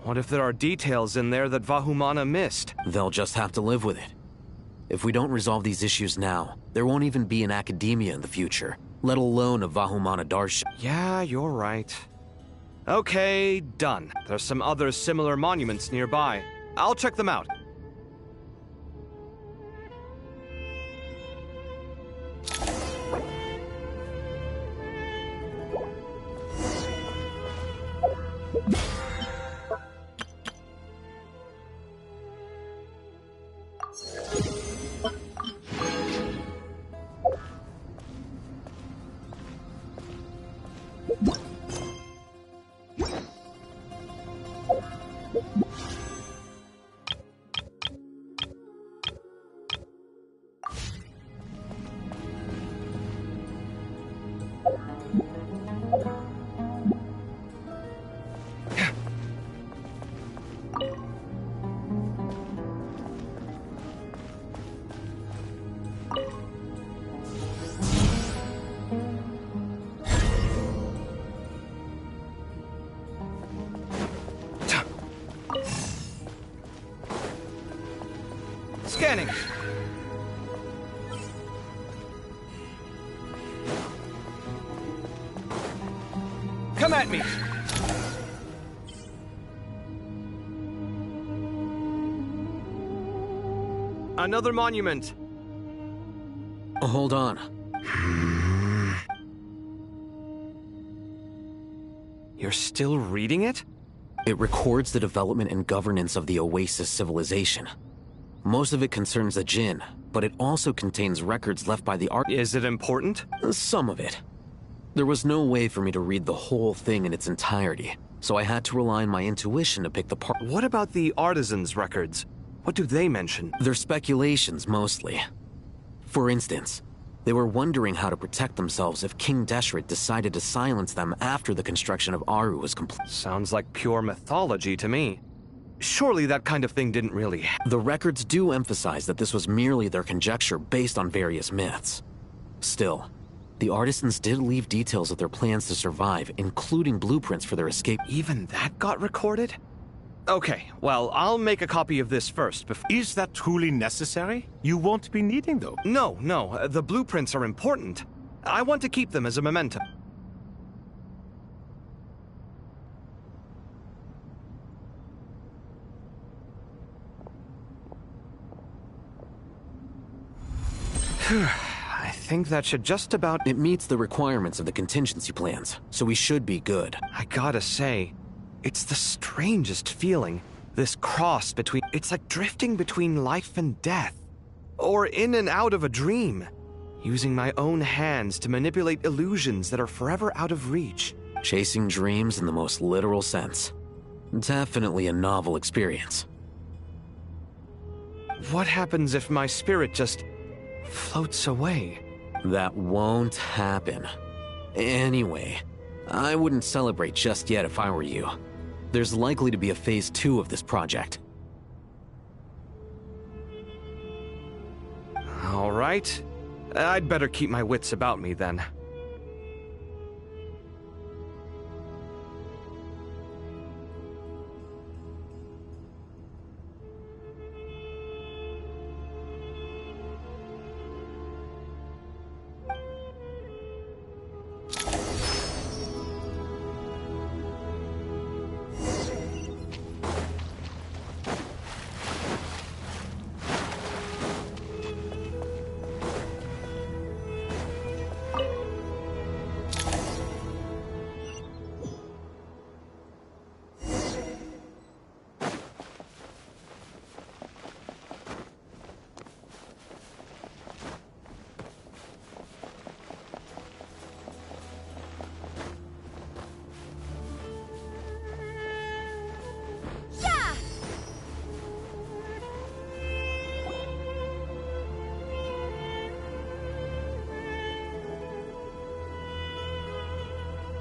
What if there are details in there that Vahumana missed? They'll just have to live with it. If we don't resolve these issues now, there won't even be an academia in the future, let alone a Vahumana Darshan. Yeah, you're right. Okay, done. There's some other similar monuments nearby. I'll check them out. Scanning. Come at me. Another monument. Hold on. You're still reading it? It records the development and governance of the Oasis civilization. Most of it concerns the Jinn, but it also contains records left by the art. Is it important? Some of it. There was no way for me to read the whole thing in its entirety, so I had to rely on my intuition to pick the part. What about the artisans' records? What do they mention? They're speculations, mostly. For instance, they were wondering how to protect themselves if King Deshret decided to silence them after the construction of Aru was complete. Sounds like pure mythology to me. Surely that kind of thing didn't really happen. The records do emphasize that this was merely their conjecture based on various myths. Still, the artisans did leave details of their plans to survive, including blueprints for their escape. Even that got recorded? Okay, well, I'll make a copy of this first before... Is that truly necessary? You won't be needing those. No, the blueprints are important. I want to keep them as a memento. I think that should just about... It meets the requirements of the contingency plans, so we should be good. I gotta say, it's the strangest feeling. This cross between... It's like drifting between life and death. Or in and out of a dream. Using my own hands to manipulate illusions that are forever out of reach. Chasing dreams in the most literal sense. Definitely a novel experience. What happens if my spirit just... floats away? That won't happen. Anyway, I wouldn't celebrate just yet if I were you. There's likely to be a phase 2 of this project. All right. I'd better keep my wits about me then.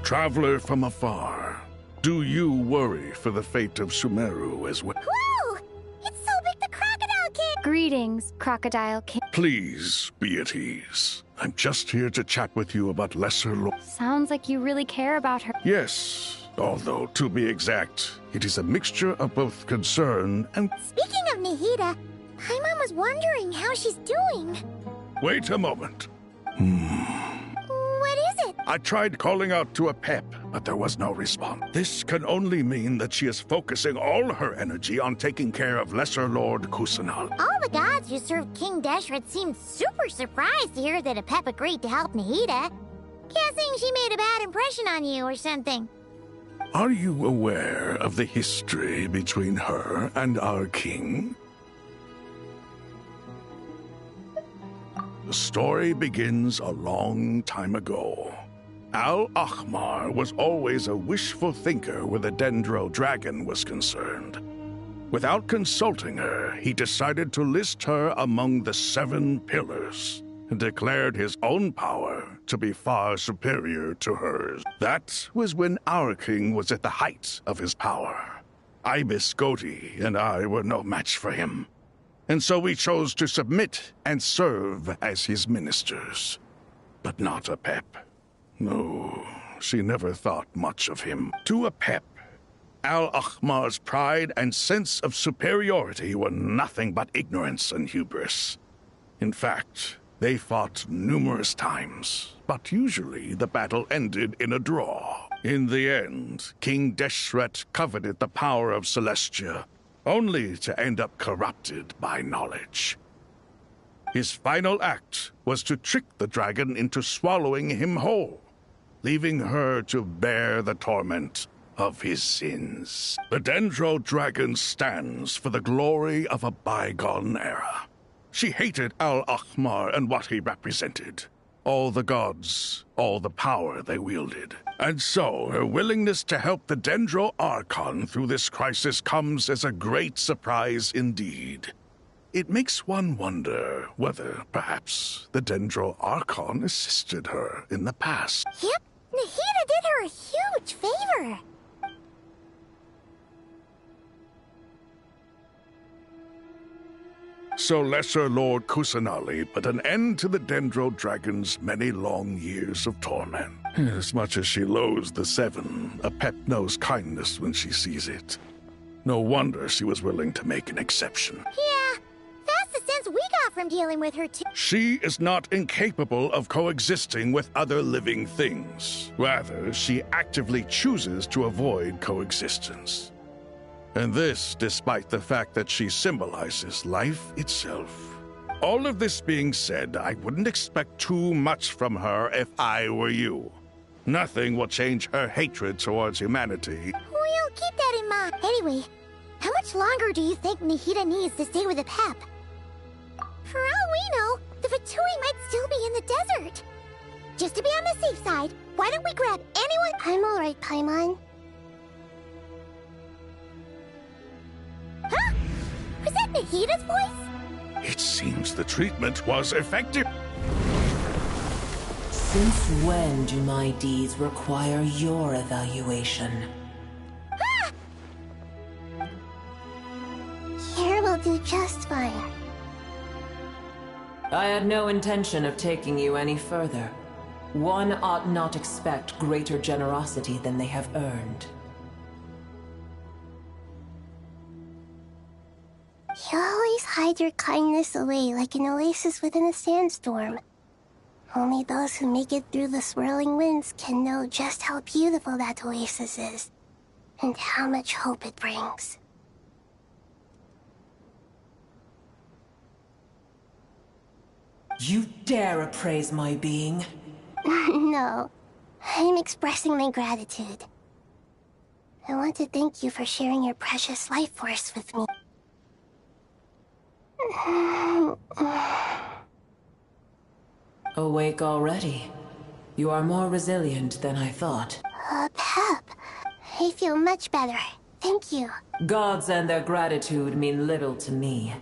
Traveler from afar, do you worry for the fate of Sumeru as well? Whoa! It's so big the Crocodile King! Greetings, Crocodile King. Please be at ease. I'm just here to chat with you about Lesser Lord. Sounds like you really care about her. Yes, although to be exact, it is a mixture of both concern and... Speaking of Nahida, Paimon was wondering how she's doing. Wait a moment. What is it? I tried calling out to Apep, but there was no response. This can only mean that she is focusing all her energy on taking care of Lesser Lord Kusanal. All the gods who served King Deshret seemed super surprised to hear that Apep agreed to help Nahida. Guessing she made a bad impression on you or something. Are you aware of the history between her and our king? The story begins a long time ago. Al-Ahmar was always a wishful thinker where the Dendro dragon was concerned. Without consulting her, he decided to list her among the 7 pillars and declared his own power to be far superior to hers. That was when our king was at the height of his power. Ibis Goti and I were no match for him. And so we chose to submit and serve as his ministers. But not Apep. No, she never thought much of him. To Apep, Al-Ahmar's pride and sense of superiority were nothing but ignorance and hubris. In fact, they fought numerous times, but usually the battle ended in a draw. In the end, King Deshret coveted the power of Celestia, only to end up corrupted by knowledge. His final act was to trick the dragon into swallowing him whole, leaving her to bear the torment of his sins. The Dendro dragon stands for the glory of a bygone era. She hated Al-Ahmar and what he represented. All the gods, all the power they wielded. And so, her willingness to help the Dendro Archon through this crisis comes as a great surprise indeed. It makes one wonder whether, perhaps, the Dendro Archon assisted her in the past. Yep, Nahida did her a huge favor. So Lesser Lord Kusanali put an end to the Dendro Dragon's many long years of torment. As much as she loathes the 7, Apep knows kindness when she sees it. No wonder she was willing to make an exception. Yeah, that's the sense we got from dealing with her too. She is not incapable of coexisting with other living things. Rather, she actively chooses to avoid coexistence. And this despite the fact that she symbolizes life itself. All of this being said, I wouldn't expect too much from her if I were you. Nothing will change her hatred towards humanity. We'll keep that in mind. Anyway, how much longer do you think Nahida needs to stay with Apep? For all we know, the Fatui might still be in the desert. Just to be on the safe side, why don't we grab anyone? I'm alright, Paimon. Huh? Was that Nahida's voice? It seems the treatment was effective. Since when do my deeds require your evaluation? Here will do just fine. I had no intention of taking you any further. One ought not expect greater generosity than they have earned. You always hide your kindness away like an oasis within a sandstorm. Only those who make it through the swirling winds can know just how beautiful that oasis is, and how much hope it brings. You dare appraise my being? No, I'm expressing my gratitude. I want to thank you for sharing your precious life force with me. Awake already? You are more resilient than I thought. Pep, I feel much better. Thank you. Gods and their gratitude mean little to me.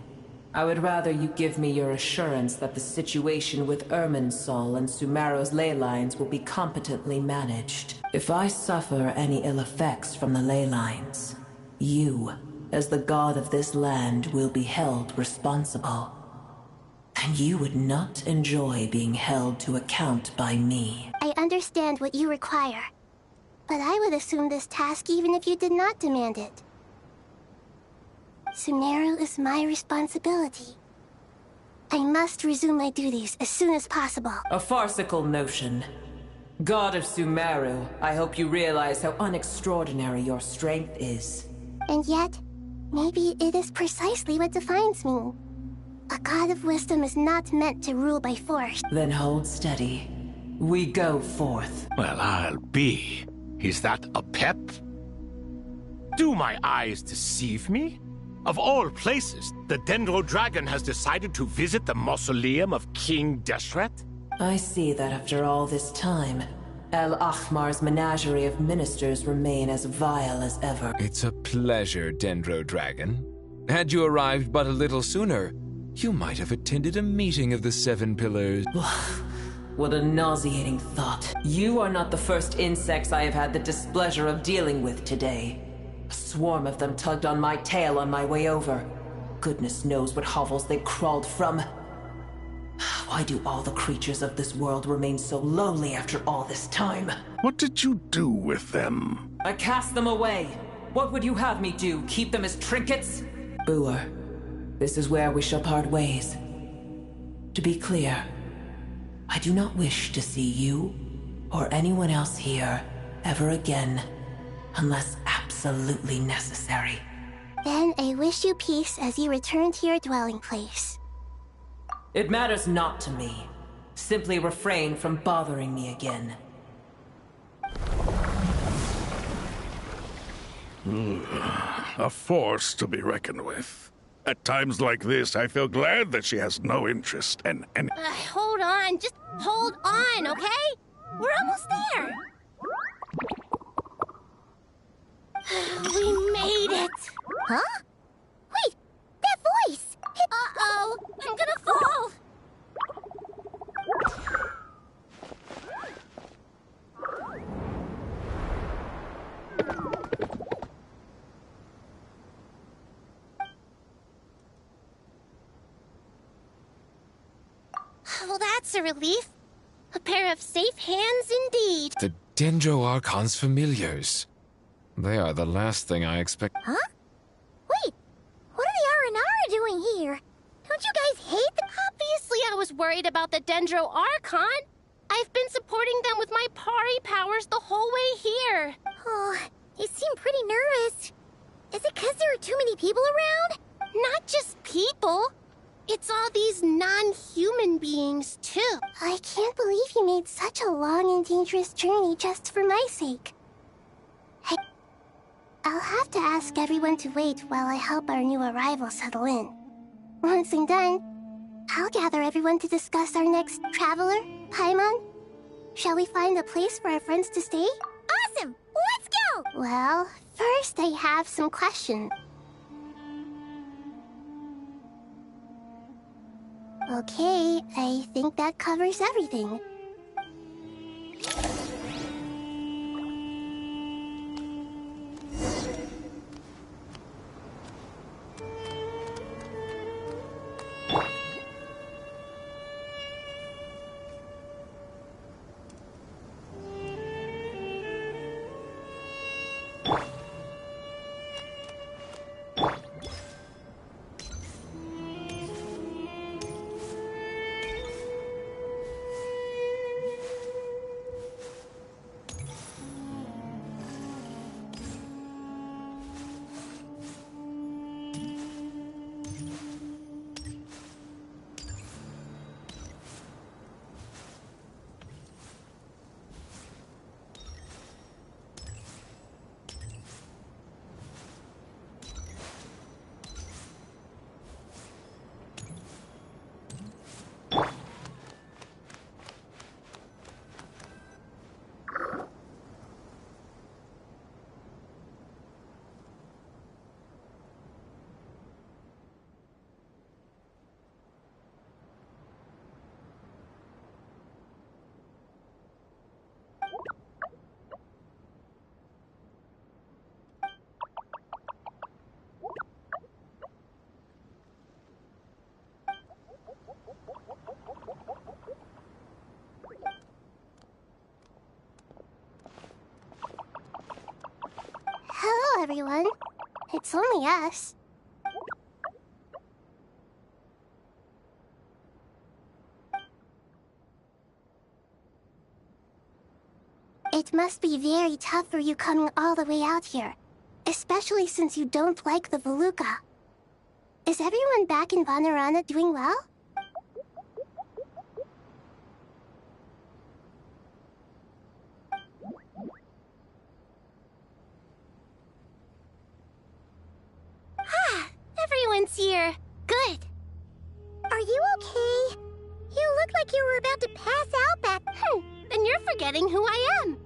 I would rather you give me your assurance that the situation with Irminsul and Sumeru's ley lines will be competently managed. If I suffer any ill effects from the ley lines, you, as the god of this land, will be held responsible. And you would not enjoy being held to account by me. I understand what you require, but I would assume this task even if you did not demand it. Sumeru is my responsibility. I must resume my duties as soon as possible. A farcical notion. God of Sumeru, I hope you realize how unextraordinary your strength is. And yet, maybe it is precisely what defines me. A god of wisdom is not meant to rule by force. Then hold steady. We go forth. Well, I'll be. Is that a pep? Do my eyes deceive me? Of all places, the Dendro Dragon has decided to visit the mausoleum of King Deshret? I see that after all this time, El Ahmar's menagerie of ministers remain as vile as ever. It's a pleasure, Dendro Dragon. Had you arrived but a little sooner, you might have attended a meeting of the Seven Pillars. What a nauseating thought. You are not the first insects I have had the displeasure of dealing with today. A swarm of them tugged on my tail on my way over. Goodness knows what hovels they crawled from. Why do all the creatures of this world remain so lowly after all this time? What did you do with them? I cast them away. What would you have me do? Keep them as trinkets? Boer, this is where we shall part ways. To be clear, I do not wish to see you or anyone else here ever again, unless absolutely necessary. Then I wish you peace as you return to your dwelling place. It matters not to me. Simply refrain from bothering me again. A force to be reckoned with. At times like this, I feel glad that she has no interest in any... Hold on, just hold on, okay? We're almost there. We made it! Huh? Wait, that voice! Uh-oh, I'm gonna fall! Well, that's a relief. A pair of safe hands indeed. The Dendro Archon's familiars. They are the last thing I expect. Huh? Wait, what are the Aranara doing here? Don't you guys hate them? Obviously I was worried about the Dendro Archon. I've been supporting them with my Pari powers the whole way here. Oh, you seem pretty nervous. Is it because there are too many people around? Not just people. It's all these non-human beings, too. I can't believe you made such a long and dangerous journey just for my sake. I'll have to ask everyone to wait while I help our new arrival settle in. Once I'm done, I'll gather everyone to discuss our next traveler, Paimon. Shall we find a place for our friends to stay? Awesome! Let's go! Well, first I have some questions. Okay, I think that covers everything. everyone. It's only us. It must be very tough for you coming all the way out here, especially since you don't like the Voluka. Is everyone back in Vanarana doing well? Ah, everyone's here. Good. Are you okay? You look like you were about to pass out back. Then you're forgetting who I am.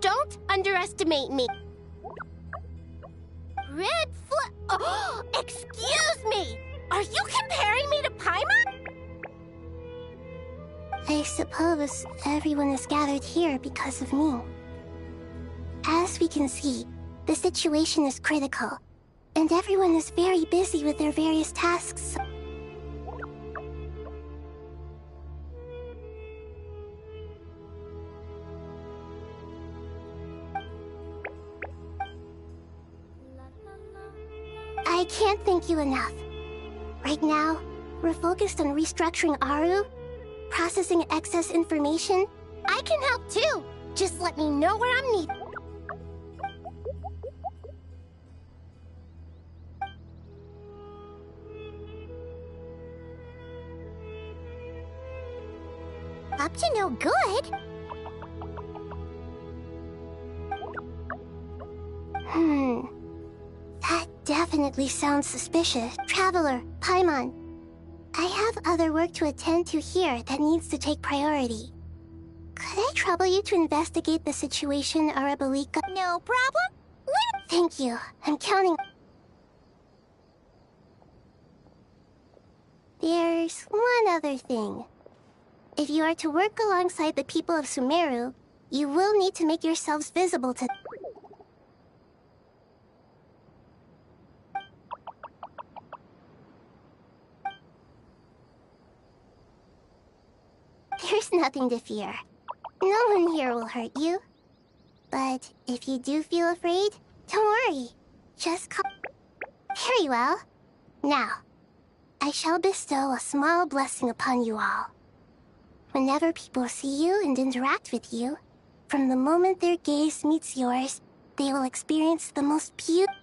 Don't underestimate me. Red flag. Oh, excuse me! Are you comparing me to Paimon? I suppose everyone is gathered here because of me. As we can see, the situation is critical, and everyone is very busy with their various tasks. I can't thank you enough. Right now, we're focused on restructuring Aru, processing excess information. I can help too. Just let me know where I'm needed. Up to no good? That definitely sounds suspicious. Traveler, Paimon, I have other work to attend to here that needs to take priority. Could I trouble you to investigate the situation, Arabalika? No problem. Thank you. I'm counting. There's one other thing. If you are to work alongside the people of Sumeru, you will need to make yourselves visible to... There's nothing to fear. No one here will hurt you. But if you do feel afraid, don't worry. Just call... Very well. Now, I shall bestow a small blessing upon you all. Whenever people see you and interact with you, from the moment their gaze meets yours, they will experience the most beautiful...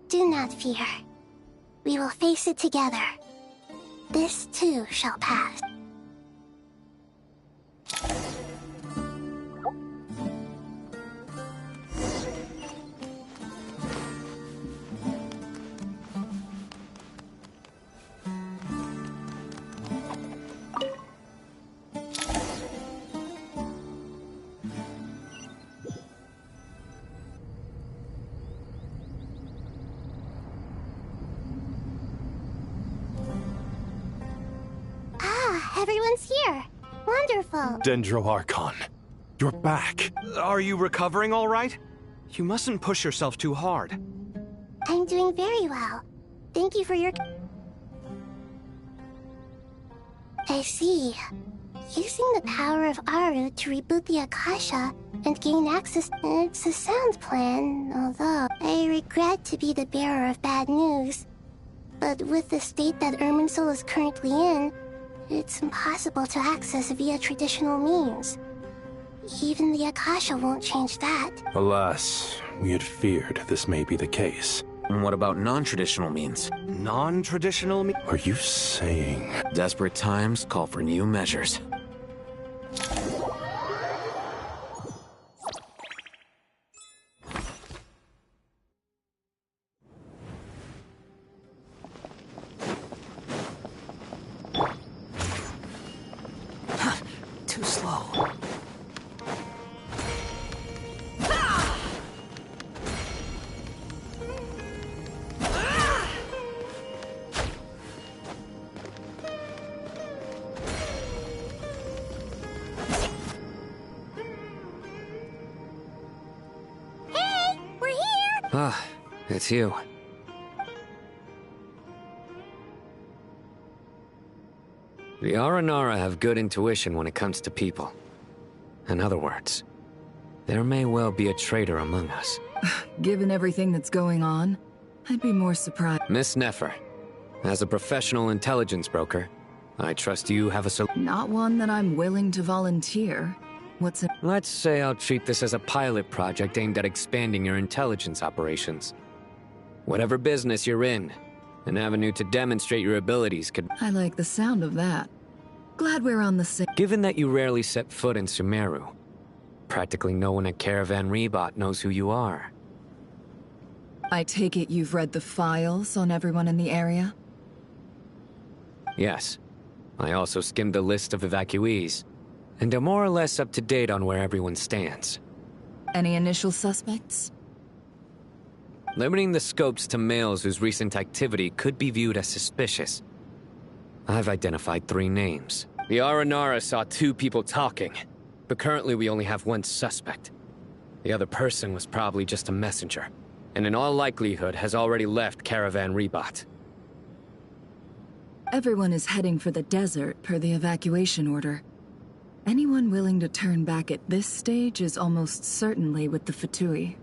Do not fear. We will face it together. This too shall pass. Everyone's here. Wonderful. Dendro Archon, you're back. Are you recovering all right? You mustn't push yourself too hard. I'm doing very well. Thank you for your... I see. Using the power of Aru to reboot the Akasha and gain access... It's a sound plan, although I regret to be the bearer of bad news. But with the state that Irminsul is currently in, it's impossible to access via traditional means. Even the Akasha won't change that. Alas, we had feared this may be the case. And what about non-traditional means? Non-traditional means? Are you saying... Desperate times call for new measures. Too slow. Ah, it's you. The Aranara have good intuition when it comes to people. In other words, there may well be a traitor among us. Given everything that's going on, I'd be more surprised. Miss Nefer, as a professional intelligence broker, I trust you have a Not one that I'm willing to volunteer. What's it? Let's say I'll treat this as a pilot project aimed at expanding your intelligence operations. Whatever business you're in, an avenue to demonstrate your abilities could... I like the sound of that. Glad we're on the same... Given that you rarely set foot in Sumeru, practically no one at Caravan Rebot knows who you are. I take it you've read the files on everyone in the area? Yes. I also skimmed the list of evacuees, and am more or less up to date on where everyone stands. Any initial suspects? Limiting the scopes to males whose recent activity could be viewed as suspicious. I've identified 3 names. The Aranara saw 2 people talking, but currently we only have 1 suspect. The other person was probably just a messenger, and in all likelihood has already left Caravan Rebot. Everyone is heading for the desert per the evacuation order. Anyone willing to turn back at this stage is almost certainly with the Fatui.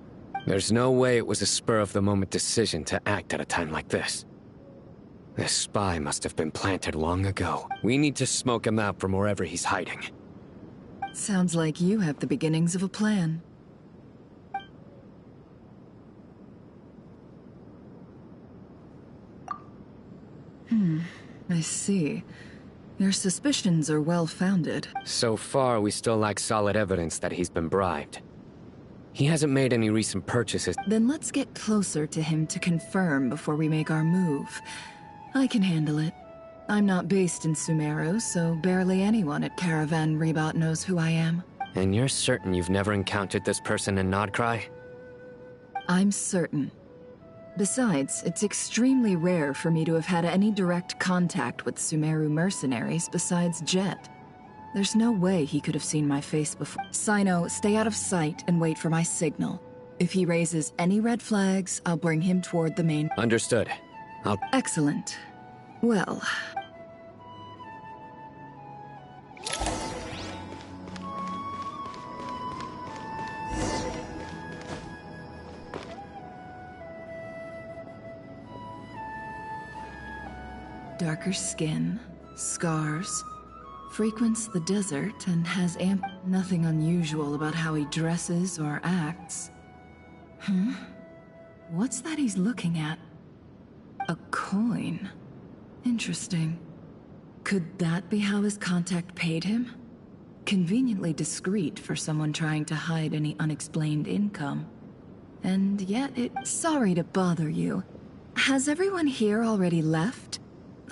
There's no way it was a spur-of-the-moment decision to act at a time like this. This spy must have been planted long ago. We need to smoke him out from wherever he's hiding. Sounds like you have the beginnings of a plan. I see. Your suspicions are well-founded. So far, we still lack solid evidence that he's been bribed. He hasn't made any recent purchases. Then let's get closer to him to confirm before we make our move. I can handle it. I'm not based in Sumeru, so barely anyone at Caravan Rebot knows who I am. And you're certain you've never encountered this person in Nodcry? I'm certain. Besides, it's extremely rare for me to have had any direct contact with Sumeru mercenaries besides Jet. There's no way he could have seen my face before. Sino, stay out of sight and wait for my signal. If he raises any red flags, I'll bring him toward the main... Understood. Excellent. Well... Darker skin, scars, frequents the desert and has nothing unusual about how he dresses or acts. What's that he's looking at? A coin. Interesting. Could that be how his contact paid him? Conveniently discreet for someone trying to hide any unexplained income. And yet Sorry to bother you. Has everyone here already left?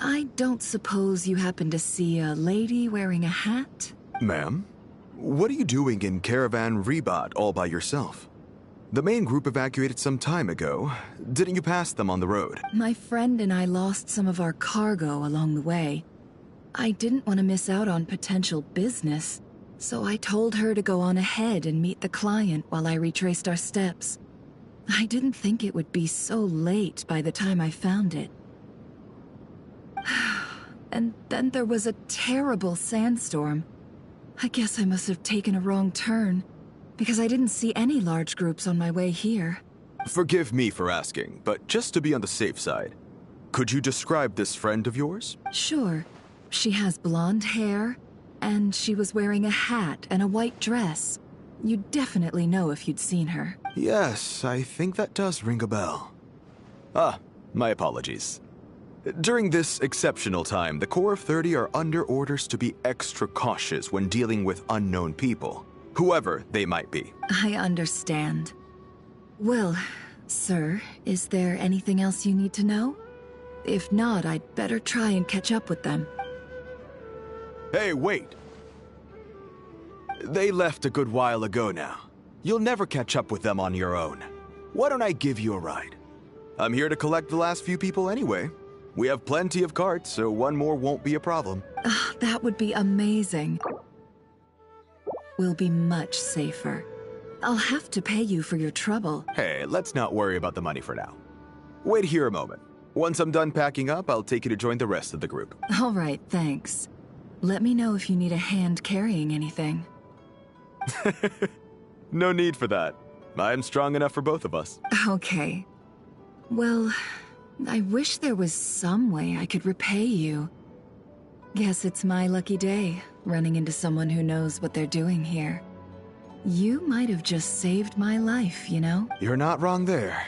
I don't suppose you happen to see a lady wearing a hat? Ma'am, what are you doing in Caravan Rebot all by yourself? The main group evacuated some time ago. Didn't you pass them on the road? My friend and I lost some of our cargo along the way. I didn't want to miss out on potential business, so I told her to go on ahead and meet the client while I retraced our steps. I didn't think it would be so late by the time I found it. And then there was a terrible sandstorm. I guess I must have taken a wrong turn, because I didn't see any large groups on my way here. Forgive me for asking, but just to be on the safe side, could you describe this friend of yours? Sure. She has blonde hair, and she was wearing a hat and a white dress. You'd definitely know if you'd seen her. Yes, I think that does ring a bell. Ah, my apologies. During this exceptional time, the Corps of 30 are under orders to be extra cautious when dealing with unknown people, whoever they might be. I understand. Well, sir, is there anything else you need to know? If not, I'd better try and catch up with them. Hey, wait! They left a good while ago now. You'll never catch up with them on your own. Why don't I give you a ride? I'm here to collect the last few people anyway. We have plenty of carts, so one more won't be a problem. That would be amazing. We'll be much safer. I'll have to pay you for your trouble. Hey, let's not worry about the money for now. Wait here a moment. Once I'm done packing up, I'll take you to join the rest of the group. All right, thanks. Let me know if you need a hand carrying anything. No need for that. I'm strong enough for both of us. Okay. Well, I wish there was some way I could repay you. Guess it's my lucky day, running into someone who knows what they're doing here. You might have just saved my life, you know? You're not wrong there.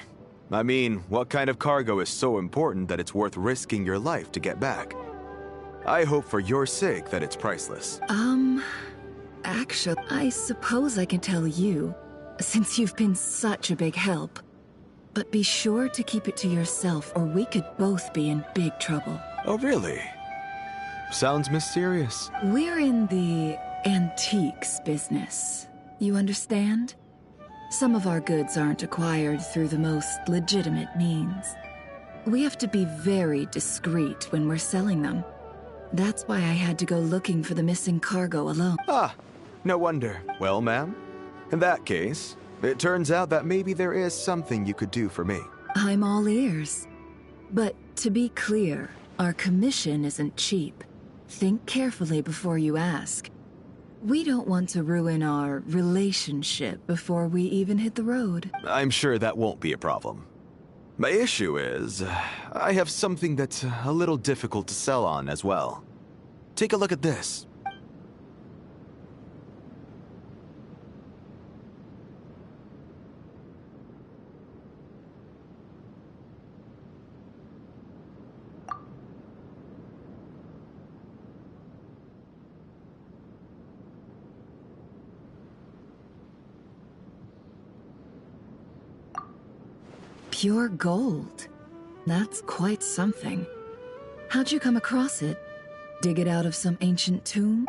I mean, what kind of cargo is so important that it's worth risking your life to get back? I hope for your sake that it's priceless. Actually, I suppose I can tell you, since you've been such a big help. But be sure to keep it to yourself, or we could both be in big trouble. Oh, really? Sounds mysterious. We're in the antiques business. You understand? Some of our goods aren't acquired through the most legitimate means. We have to be very discreet when we're selling them. That's why I had to go looking for the missing cargo alone. Ah, no wonder. Well, ma'am, in that case, it turns out that maybe there is something you could do for me. I'm all ears. But to be clear, our commission isn't cheap. Think carefully before you ask. We don't want to ruin our relationship before we even hit the road. I'm sure that won't be a problem. My issue is, I have something that's a little difficult to sell on as well. Take a look at this. Pure gold. That's quite something. How'd you come across it? Dig it out of some ancient tomb?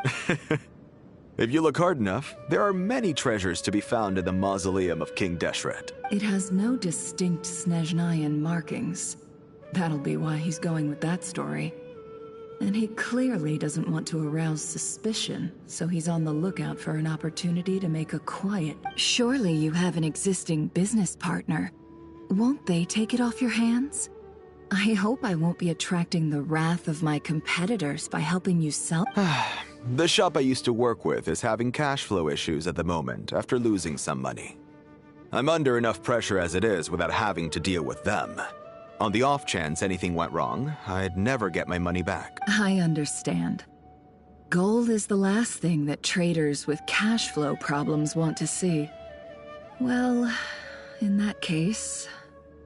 If you look hard enough, there are many treasures to be found in the mausoleum of King Deshret. It has no distinct Snezhnayan markings. That'll be why he's going with that story. And he clearly doesn't want to arouse suspicion, so he's on the lookout for an opportunity to make a quiet. Surely you have an existing business partner. Won't they take it off your hands? I hope I won't be attracting the wrath of my competitors by helping you sell. The shop I used to work with is having cash flow issues at the moment after losing some money. I'm under enough pressure as it is without having to deal with them. On the off chance anything went wrong, I'd never get my money back. I understand. Gold is the last thing that traders with cash flow problems want to see. Well, in that case,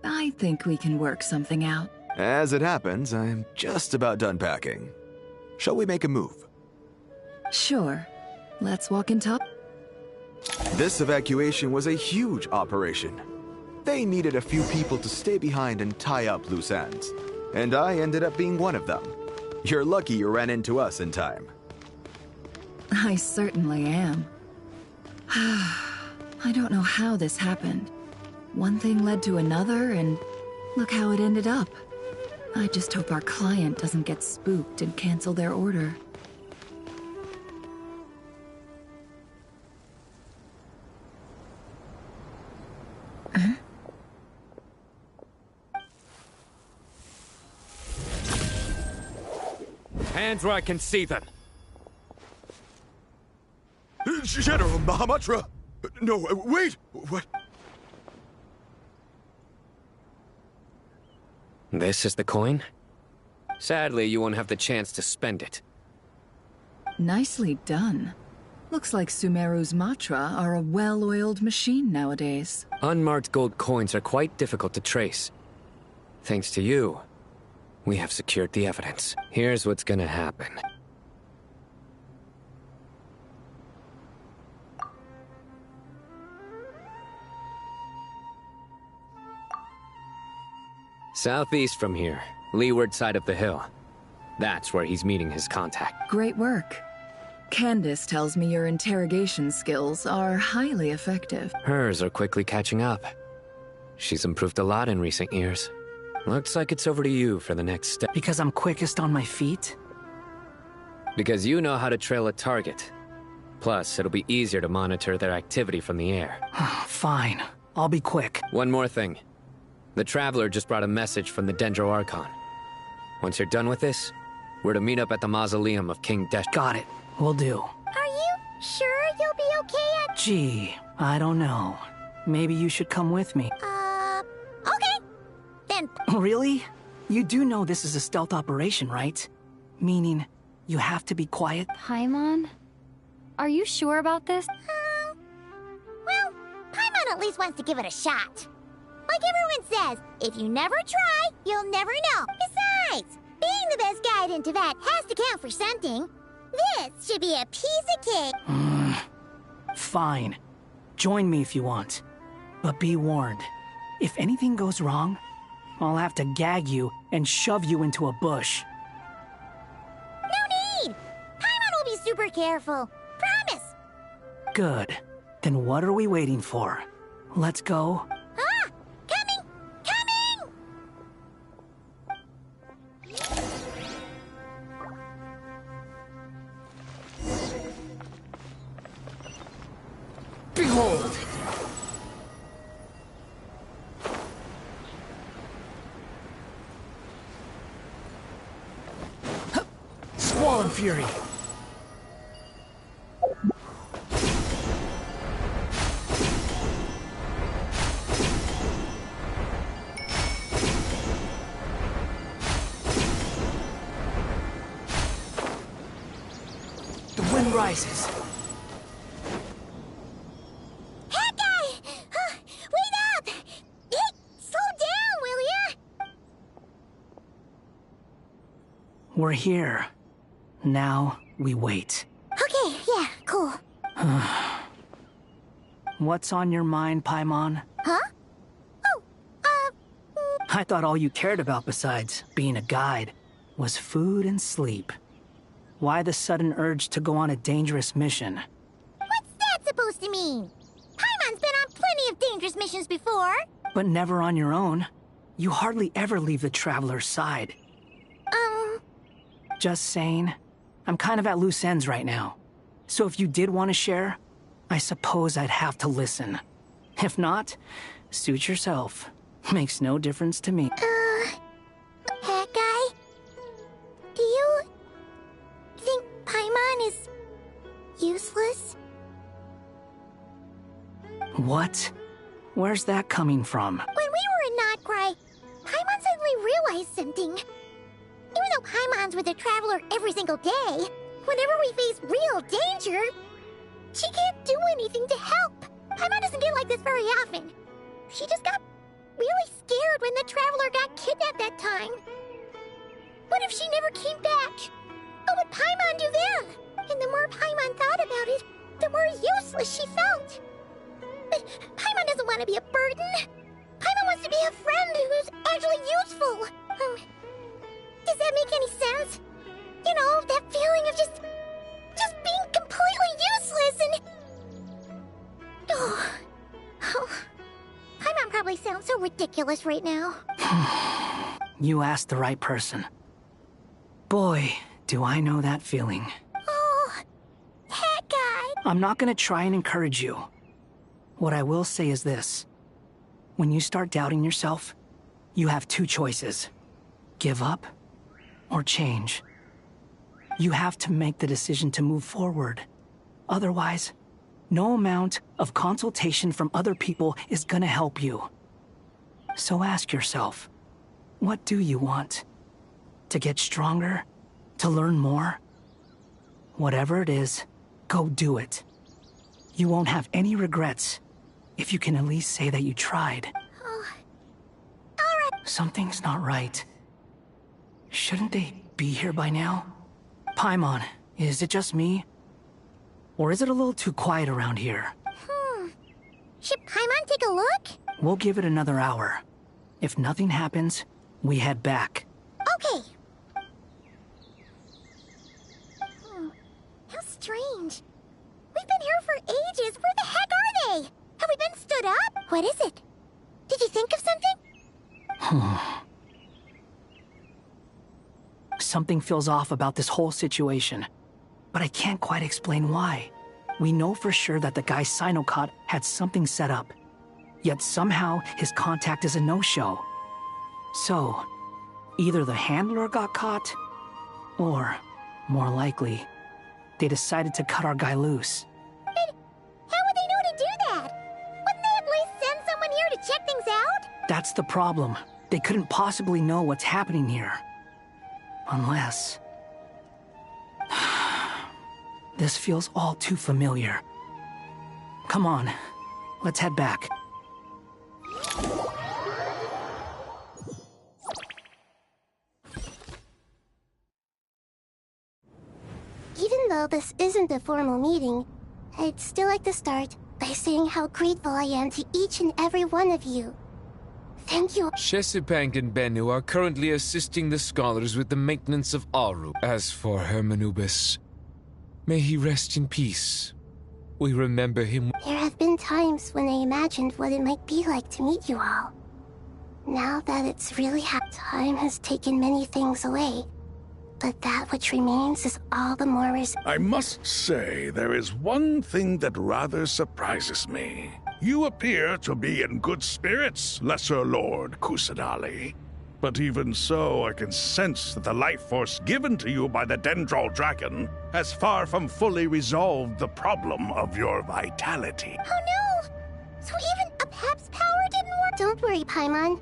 I think we can work something out. As it happens, I'm just about done packing. Shall we make a move? Sure. Let's walk in top. This evacuation was a huge operation. They needed a few people to stay behind and tie up loose ends. And I ended up being one of them. You're lucky you ran into us in time. I certainly am. I don't know how this happened. One thing led to another, and look how it ended up. I just hope our client doesn't get spooked and cancel their order. Hands where I can see them. General Mahamatra! No, wait! What? This is the coin? Sadly, you won't have the chance to spend it. Nicely done. Looks like Sumeru's Matra are a well-oiled machine nowadays. Unmarked gold coins are quite difficult to trace. Thanks to you, we have secured the evidence. Here's what's gonna happen. Southeast from here, leeward side of the hill. That's where he's meeting his contact. Great work. Candace tells me your interrogation skills are highly effective. Hers are quickly catching up. She's improved a lot in recent years. Looks like it's over to you for the next step. Because I'm quickest on my feet? Because you know how to trail a target. Plus, it'll be easier to monitor their activity from the air. Fine. I'll be quick. One more thing. The Traveler just brought a message from the Dendro Archon. Once you're done with this, we're to meet up at the mausoleum of King Desh. Got it. Will do. Are you sure you'll be okay at... Gee, I don't know. Maybe you should come with me. Okay. Then... Really? You do know this is a stealth operation, right? Meaning, you have to be quiet? Paimon? Are you sure about this? Well, Paimon at least wants to give it a shot. Like everyone says, if you never try, you'll never know. Besides, being the best guide into that has to count for something. This should be a piece of cake. Fine. Join me if you want. But be warned, if anything goes wrong, I'll have to gag you and shove you into a bush. No need! Paimon will be super careful. Promise! Good. Then what are we waiting for? Let's go. Ah! Coming! Behold! Squall Fury! The wind rises. Hanggang! Wait up! Hey, slow down, will ya? We're here. Now, we wait. Okay, yeah, cool. What's on your mind, Paimon? Huh? I thought all you cared about besides being a guide was food and sleep. Why the sudden urge to go on a dangerous mission? What's that supposed to mean? Paimon's been on plenty of dangerous missions before. But never on your own. You hardly ever leave the Traveler's side. Just saying. I'm kind of at loose ends right now. So if you did want to share, I suppose I'd have to listen. If not, suit yourself. Makes no difference to me. Hanggang? Do you think Paimon is useless? What? Where's that coming from? When we were in Notcry, Paimon suddenly realized something. Even though Paimon's with the Traveler every single day, whenever we face real danger, she can't do anything to help. Paimon doesn't get like this very often. She just got really scared when the Traveler got kidnapped that time. What if she never came back? What would Paimon do then? And the more Paimon thought about it, the more useless she felt. But Paimon doesn't want to be a burden. Paimon wants to be a friend who's actually useful. Does that make any sense? You know, that feeling of just being completely useless and... Oh. Paimon probably sounds so ridiculous right now. You asked the right person. Boy, do I know that feeling. Oh, Hanggang. I'm not gonna try and encourage you. What I will say is this. When you start doubting yourself, you have two choices. Give up or change. You have to make the decision to move forward. Otherwise, no amount of consultation from other people is gonna help you. So ask yourself, what do you want? To get stronger? To learn more? Whatever it is, go do it. You won't have any regrets if you can at least say that you tried. Alright. Something's not right. Shouldn't they be here by now? Paimon, is it just me? Or is it a little too quiet around here? Should Paimon take a look? We'll give it another hour. If nothing happens, we head back. Okay. How strange. We've been here for ages. Where the heck are they? Have we been stood up? What is it? Did you think of something? Something feels off about this whole situation, but I can't quite explain why. We know for sure that the guy Sinocot had something set up. Yet somehow his contact is a no-show. So, either the handler got caught, or, more likely, they decided to cut our guy loose. But how would they know to do that? Wouldn't they at least send someone here to check things out? That's the problem. They couldn't possibly know what's happening here. Unless... This feels all too familiar. Come on, let's head back. Even though this isn't a formal meeting, I'd still like to start by saying how grateful I am to each and every one of you. Thank you. Chesapeake and Bennu are currently assisting the scholars with the maintenance of Aru. As for Hermanubis, may he rest in peace. We remember him. There have been times when I imagined what it might be like to meet you all. Now that it's really time has taken many things away, but that which remains is all the more I must say, there is one thing that rather surprises me. You appear to be in good spirits, Lesser Lord Kusadali. But even so, I can sense that the life force given to you by the Dendral Dragon has far from fully resolved the problem of your vitality. Oh no! So even a Pep's power didn't work? Don't worry, Paimon.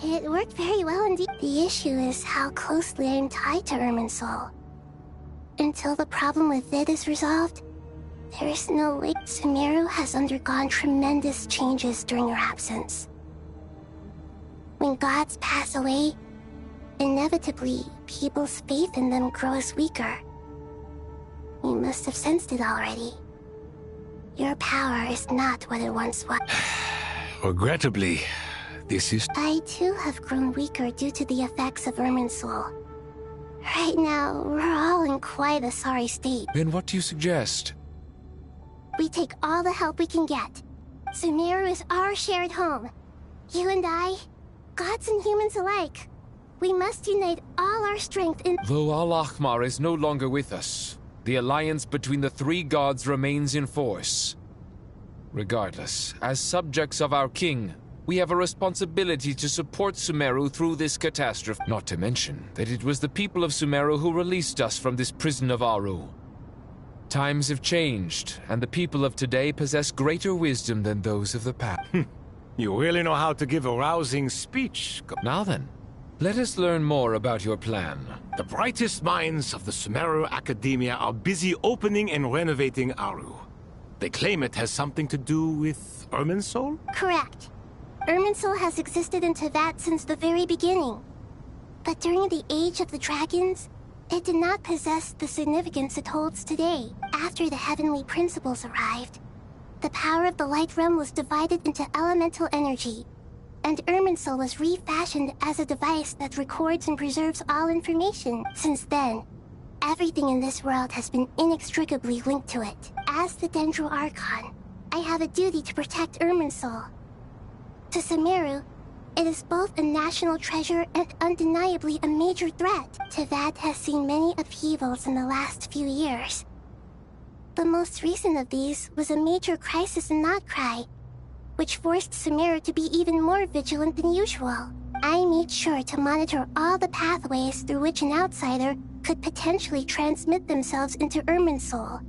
It worked very well indeed. The issue is how closely I'm tied to Irminsul. Until the problem with VII is resolved, there is no way. Sumeru has undergone tremendous changes during your absence. When gods pass away, inevitably, people's faith in them grows weaker. You must have sensed it already. Your power is not what it once was. Regrettably, this is... I too have grown weaker due to the effects of Irminsul. Right now, we're all in quite a sorry state. Then what do you suggest? We take all the help we can get. Sumeru is our shared home. You and I, gods and humans alike. We must unite all our strength in... Though Al-Ahmar is no longer with us, the alliance between the three gods remains in force. Regardless, as subjects of our king, we have a responsibility to support Sumeru through this catastrophe. Not to mention that it was the people of Sumeru who released us from this prison of Aru. Times have changed, and the people of today possess greater wisdom than those of the past. You really know how to give a rousing speech. Now then, let us learn more about your plan. The brightest minds of the Sumeru Academia are busy opening and renovating Aru. They claim it has something to do with Irminsul? Correct. Irminsul has existed in Teyvat since the very beginning. But during the Age of the Dragons, it did not possess the significance it holds today. After the heavenly principles arrived, the power of the Light Realm was divided into elemental energy, and Irminsul was refashioned as a device that records and preserves all information. Since then, everything in this world has been inextricably linked to it. As the Dendro Archon, I have a duty to protect Irminsul. To Sumeru, it is both a national treasure and undeniably a major threat. Teyvat has seen many upheavals in the last few years. The most recent of these was a major crisis in Notcry, which forced Sumeru to be even more vigilant than usual. I made sure to monitor all the pathways through which an outsider could potentially transmit themselves into Irminsul.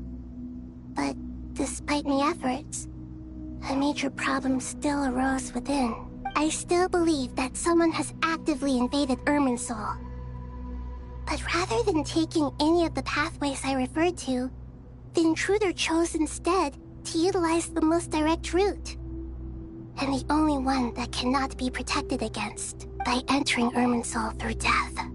But despite my efforts, a major problem still arose within. I still believe that someone has actively invaded Irminsul. But rather than taking any of the pathways I referred to, the intruder chose instead to utilize the most direct route. And the only one that cannot be protected against, by entering Irminsul through death.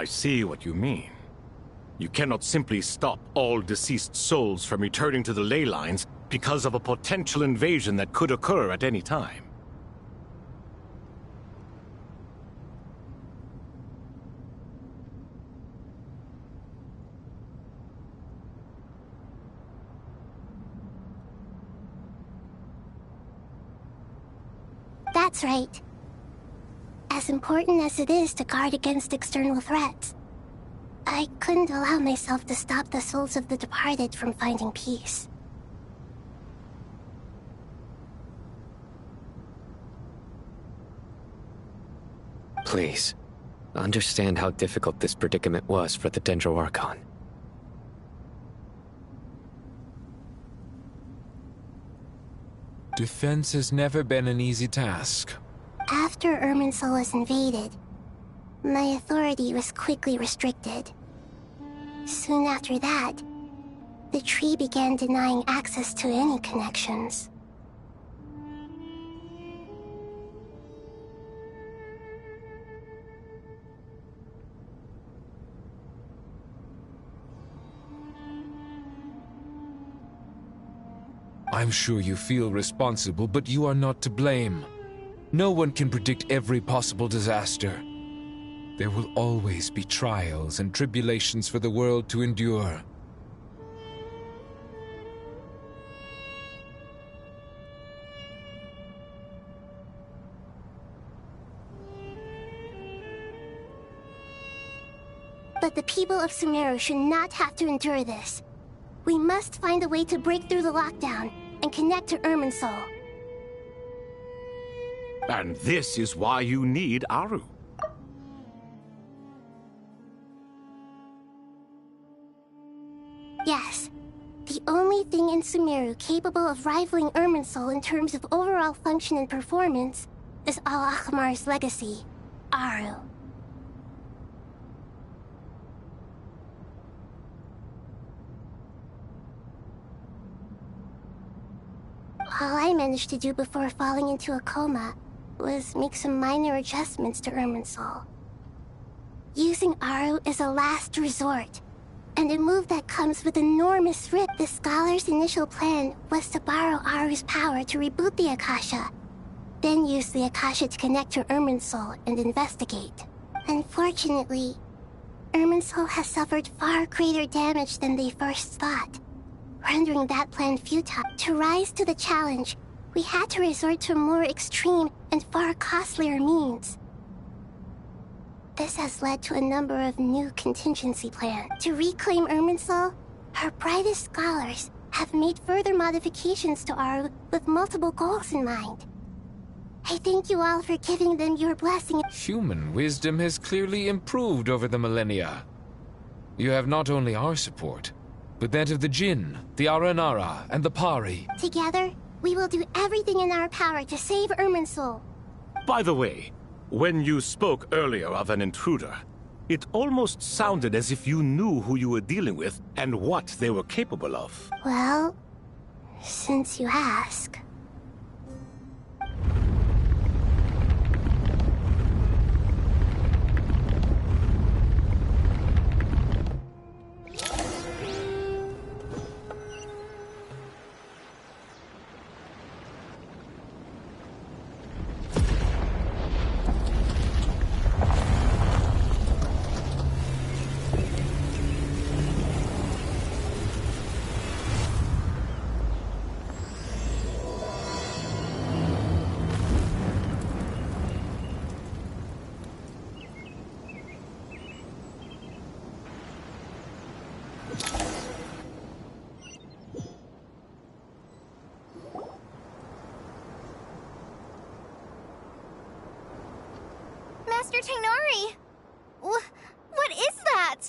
I see what you mean. You cannot simply stop all deceased souls from returning to the ley lines because of a potential invasion that could occur at any time. That's right. As important as it is to guard against external threats, I couldn't allow myself to stop the souls of the departed from finding peace. Please, understand how difficult this predicament was for the Dendro Archon. Defense has never been an easy task. After Irminsul was invaded, my authority was quickly restricted. Soon after that, the tree began denying access to any connections. I'm sure you feel responsible, but you are not to blame. No one can predict every possible disaster. There will always be trials and tribulations for the world to endure. But the people of Sumeru should not have to endure this. We must find a way to break through the lockdown and connect to Irminsul. And this is why you need Aru. Yes. The only thing in Sumeru capable of rivaling Irminsul in terms of overall function and performance is Al-Ahmar's legacy, Aru. All I managed to do before falling into a coma was make some minor adjustments to Irminsul. Using Aru is a last resort, and a move that comes with enormous risk. The Scholar's initial plan was to borrow Aru's power to reboot the Akasha, then use the Akasha to connect to Irminsul and investigate. Unfortunately, Irminsul has suffered far greater damage than they first thought, rendering that plan futile. To rise to the challenge, we had to resort to more extreme and far costlier means. This has led to a number of new contingency plans. To reclaim Irminsul, our brightest scholars have made further modifications to Aru with multiple goals in mind. I thank you all for giving them your blessing. Human wisdom has clearly improved over the millennia. You have not only our support, but that of the Jinn, the Aranara, and the Pari. Together, we will do everything in our power to save Irminsul. By the way, when you spoke earlier of an intruder, it almost sounded as if you knew who you were dealing with and what they were capable of. Well, since you ask. Master Tainari! What is that?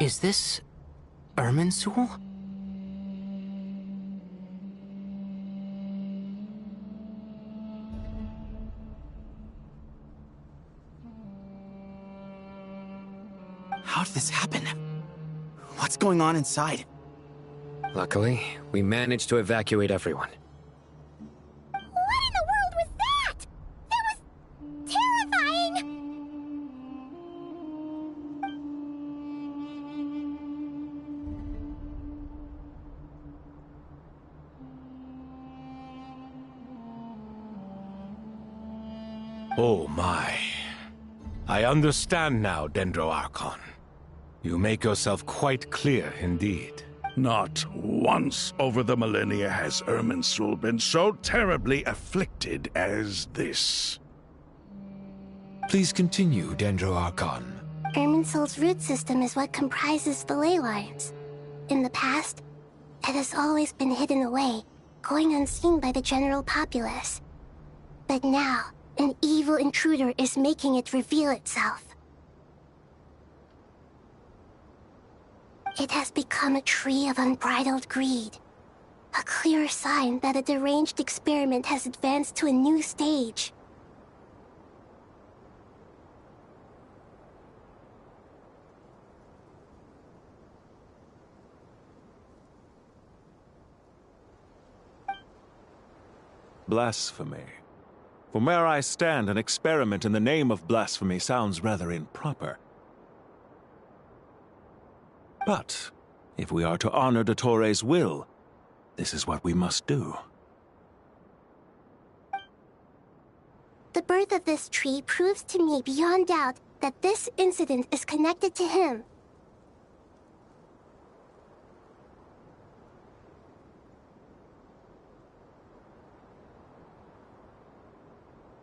Is this Irminsul? How did this happen? What's going on inside? Luckily, we managed to evacuate everyone. What in the world was that? That was terrifying! Oh my. I understand now, Dendro-Archon. You make yourself quite clear indeed. Not once over the millennia has Irminsul been so terribly afflicted as this. Please continue, Dendro-Archon. Irminsul's root system is what comprises the ley lines. In the past, it has always been hidden away, going unseen by the general populace. But now, an evil intruder is making it reveal itself. It has become a tree of unbridled greed. A clear sign that a deranged experiment has advanced to a new stage. Blasphemy. From where I stand, an experiment in the name of blasphemy sounds rather improper. But, if we are to honor DOTTORE's will, this is what we must do. The birth of this tree proves to me beyond doubt that this incident is connected to him.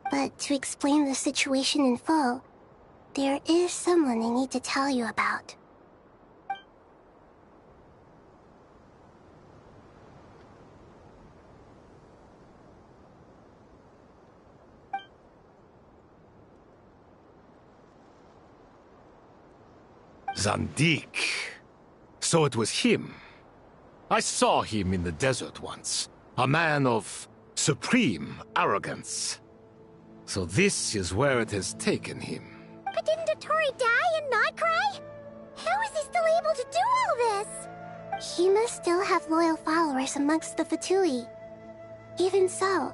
But to explain the situation in full, there is someone I need to tell you about. Zandik. So it was him. I saw him in the desert once. A man of supreme arrogance. So this is where it has taken him. But didn't DOTTORE die and not cry? How is he still able to do all this? He must still have loyal followers amongst the Fatui. Even so,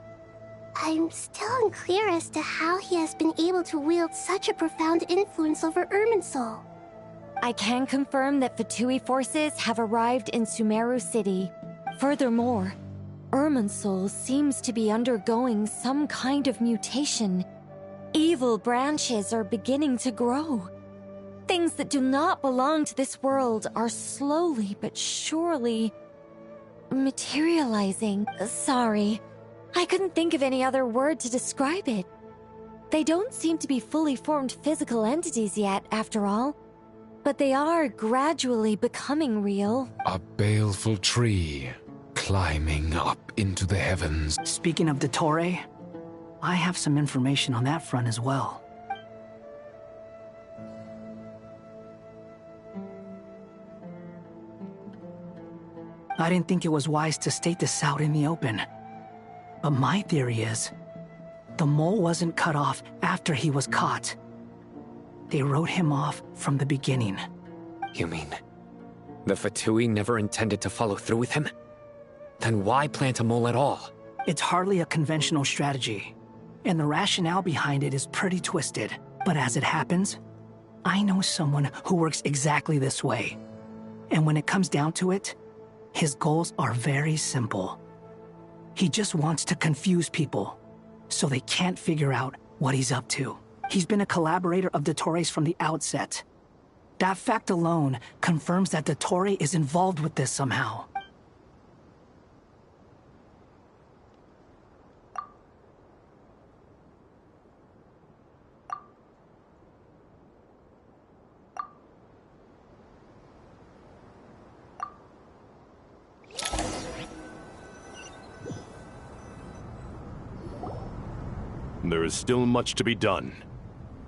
I'm still unclear as to how he has been able to wield such a profound influence over Irminsul. I can confirm that Fatui forces have arrived in Sumeru City. Furthermore, Irminsul seems to be undergoing some kind of mutation. Evil branches are beginning to grow. Things that do not belong to this world are slowly but surely materializing. Sorry, I couldn't think of any other word to describe it. They don't seem to be fully formed physical entities yet, after all. But they are gradually becoming real. A baleful tree, climbing up into the heavens. Speaking of DOTTORE, I have some information on that front as well. I didn't think it was wise to state this out in the open. But my theory is, the mole wasn't cut off after he was caught. They wrote him off from the beginning. You mean, the Fatui never intended to follow through with him? Then why plant a mole at all? It's hardly a conventional strategy, and the rationale behind it is pretty twisted. But as it happens, I know someone who works exactly this way. And when it comes down to it, his goals are very simple. He just wants to confuse people, so they can't figure out what he's up to. He's been a collaborator of DOTTORE's from the outset. That fact alone confirms that DOTTORE is involved with this somehow. There is still much to be done.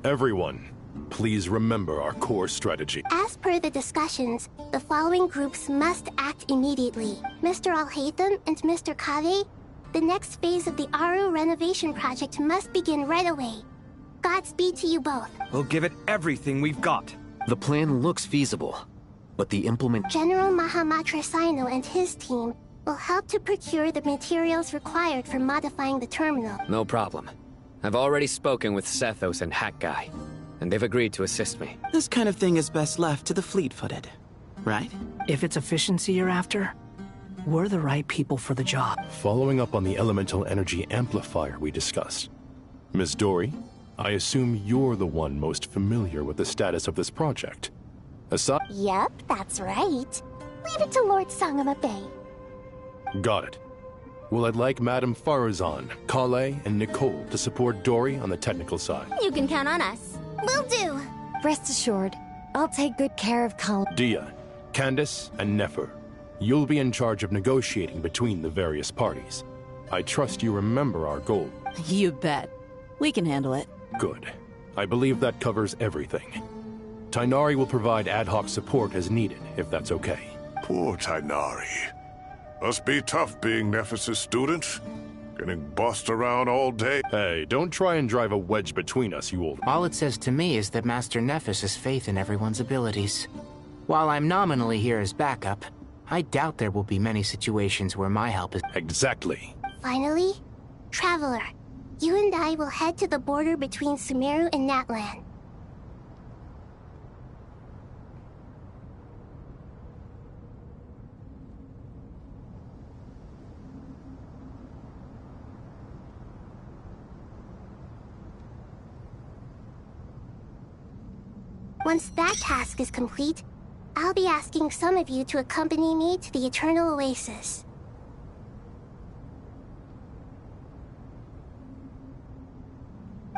Everyone, please remember our core strategy. As per the discussions, the following groups must act immediately. Mr. Al-Haytham and Mr. Kaveh, the next phase of the Aru renovation project must begin right away. Godspeed to you both. We'll give it everything we've got. The plan looks feasible, but the General Mahamatra Sino and his team will help to procure the materials required for modifying the terminal. No problem. I've already spoken with Sethos and Hanggang, and they've agreed to assist me. This kind of thing is best left to the fleet-footed, right? If it's efficiency you're after, we're the right people for the job. Following up on the elemental energy amplifier we discussed, Ms. Dory, I assume you're the one most familiar with the status of this project. Yep, that's right. Leave it to Lord Sangamabe. Got it. Well, I'd like Madame Farazan, Kale, and Nicole to support Dory on the technical side. You can count on us. Will do. Rest assured, I'll take good care of Dia, Candace, and Nefer. You'll be in charge of negotiating between the various parties. I trust you remember our goal. You bet. We can handle it. Good. I believe that covers everything. Tainari will provide ad hoc support as needed, if that's okay. Poor Tainari. Must be tough being Nephis' student. Getting bossed around all day. Hey, don't try and drive a wedge between us, you old... All it says to me is that Master Nephis has faith in everyone's abilities. While I'm nominally here as backup, I doubt there will be many situations where my help is... Exactly. Finally, Traveler, you and I will head to the border between Sumeru and Natlan. Once that task is complete, I'll be asking some of you to accompany me to the Eternal Oasis.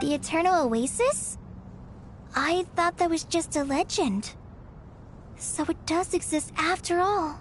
The Eternal Oasis? I thought that was just a legend. So it does exist after all.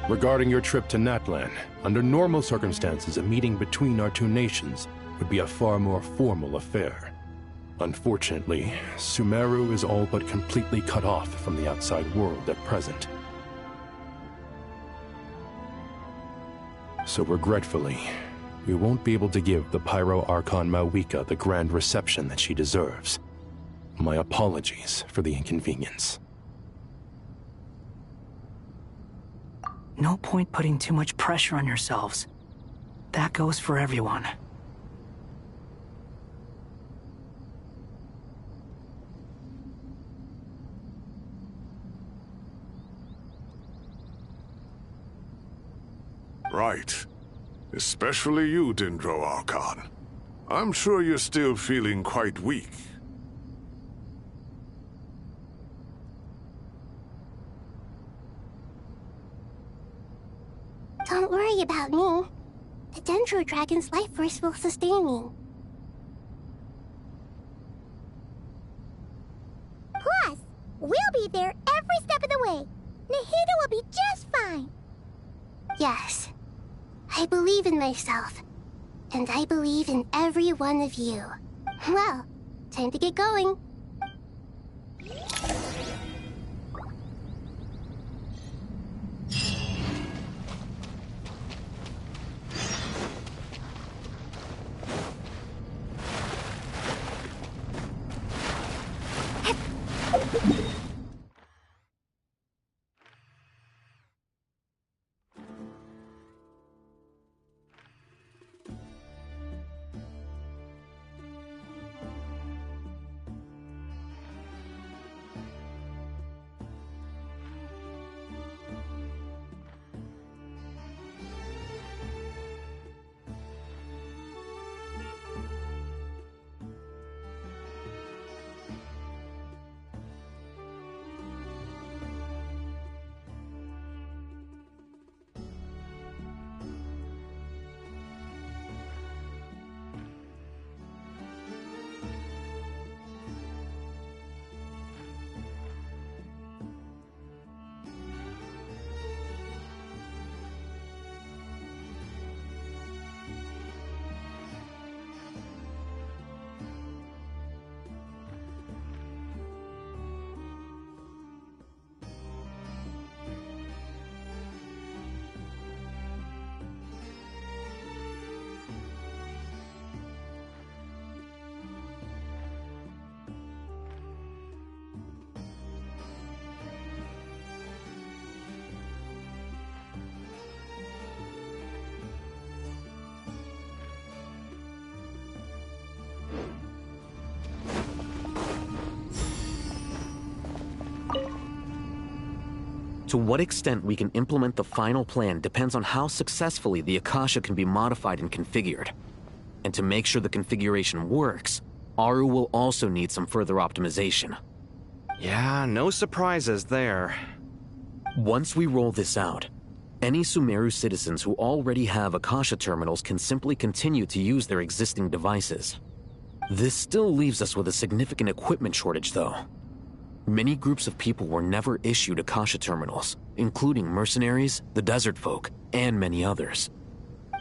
Regarding your trip to Natlan, under normal circumstances, a meeting between our two nations would be a far more formal affair. Unfortunately, Sumeru is all but completely cut off from the outside world at present. So regretfully, we won't be able to give the Pyro Archon Mawika the grand reception that she deserves. My apologies for the inconvenience. No point putting too much pressure on yourselves. That goes for everyone. Right. Especially you, Dendro Archon. I'm sure you're still feeling quite weak. Don't worry about me. The Dendro Dragon's life force will sustain me. We'll be there every step of the way. Nahida will be just fine. Yes. I believe in myself. And I believe in every one of you. Well, time to get going. To what extent we can implement the final plan depends on how successfully the Akasha can be modified and configured. And to make sure the configuration works, Aru will also need some further optimization. Yeah, no surprises there. Once we roll this out, any Sumeru citizens who already have Akasha terminals can simply continue to use their existing devices. This still leaves us with a significant equipment shortage, though. Many groups of people were never issued Akasha terminals, including mercenaries, the desert folk, and many others.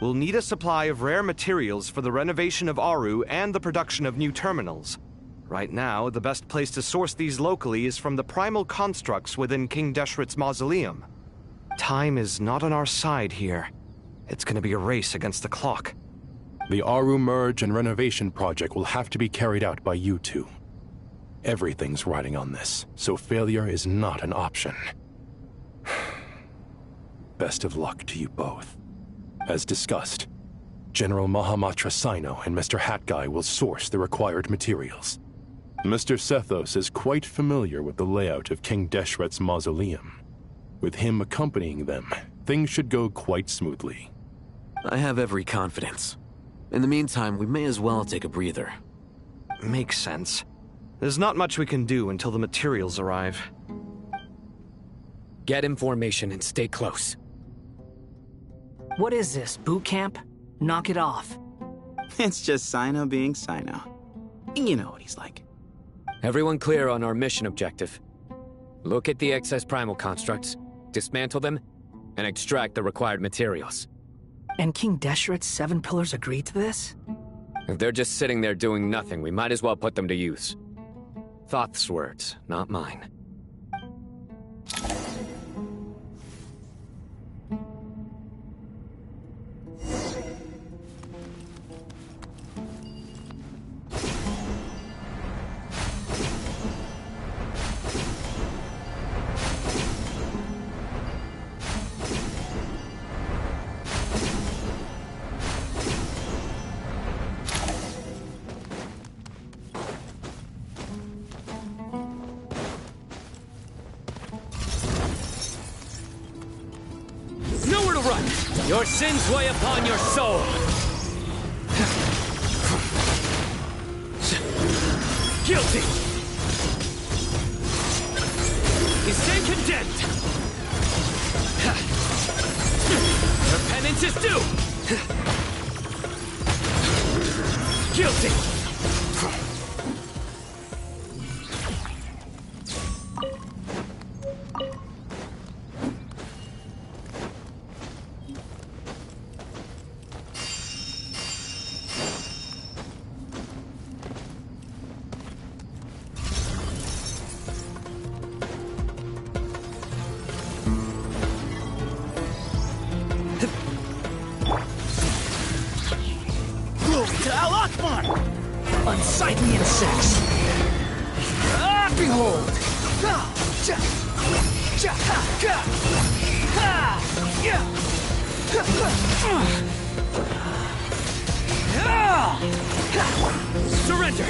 We'll need a supply of rare materials for the renovation of Aru and the production of new terminals. Right now, the best place to source these locally is from the primal constructs within King Deshret's mausoleum. Time is not on our side here. It's gonna be a race against the clock. The Aru merge and renovation project will have to be carried out by you two. Everything's riding on this, so failure is not an option. Best of luck to you both. As discussed, General Mahamatra Sino and Mr. Hatguy will source the required materials. Mr. Sethos is quite familiar with the layout of King Deshret's mausoleum. With him accompanying them, things should go quite smoothly. I have every confidence. In the meantime, we may as well take a breather. Makes sense. There's not much we can do until the materials arrive. Get in formation and stay close. What is this, boot camp? Knock it off. It's just Sino being Sino. You know what he's like. Everyone clear on our mission objective. Look at the excess primal constructs, dismantle them, and extract the required materials. And King Deshret's 7 pillars agreed to this? If they're just sitting there doing nothing, we might as well put them to use. Thoth's words, not mine. Your sins weigh upon your soul! Guilty! You stand condemned! Your penance is due! Guilty! Behold! Surrender!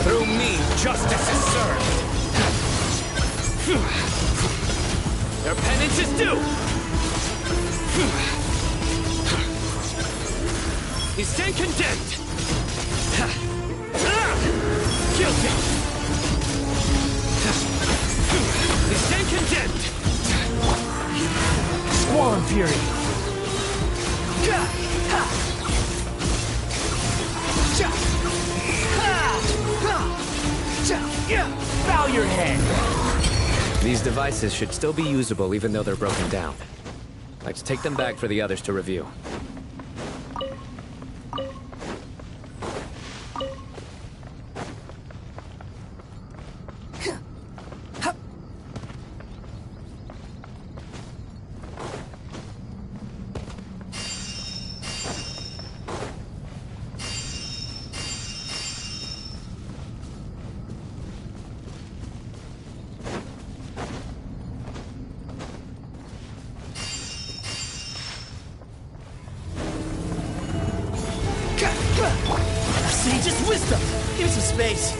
Through me, justice is served! Their penance is due! You stand condemned! Guilty! You stand condemned! Squall Fury! Bow your head! These devices should still be usable even though they're broken down. Let's take them back for the others to review. Sage's wisdom! Give me some space!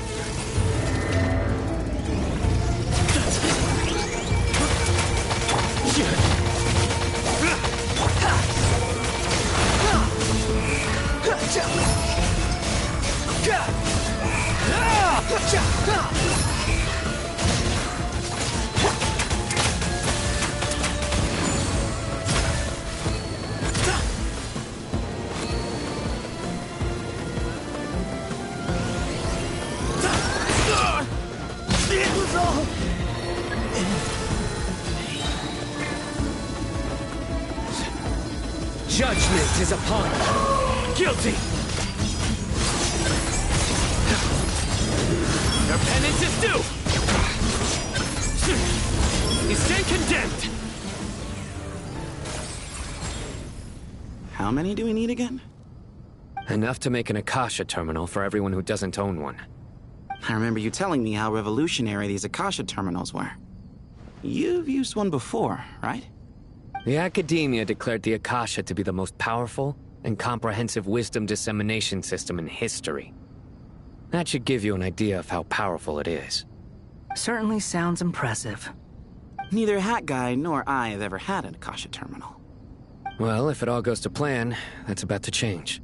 It was all... Judgment is upon you! Guilty! Your penance is due! You stand condemned! How many do we need again? Enough to make an Akasha terminal for everyone who doesn't own one. I remember you telling me how revolutionary these Akasha terminals were. You've used one before, right? The Academia declared the Akasha to be the most powerful and comprehensive wisdom dissemination system in history. That should give you an idea of how powerful it is. Certainly sounds impressive. Neither Hat Guy nor I have ever had an Akasha terminal. Well, if it all goes to plan, that's about to change.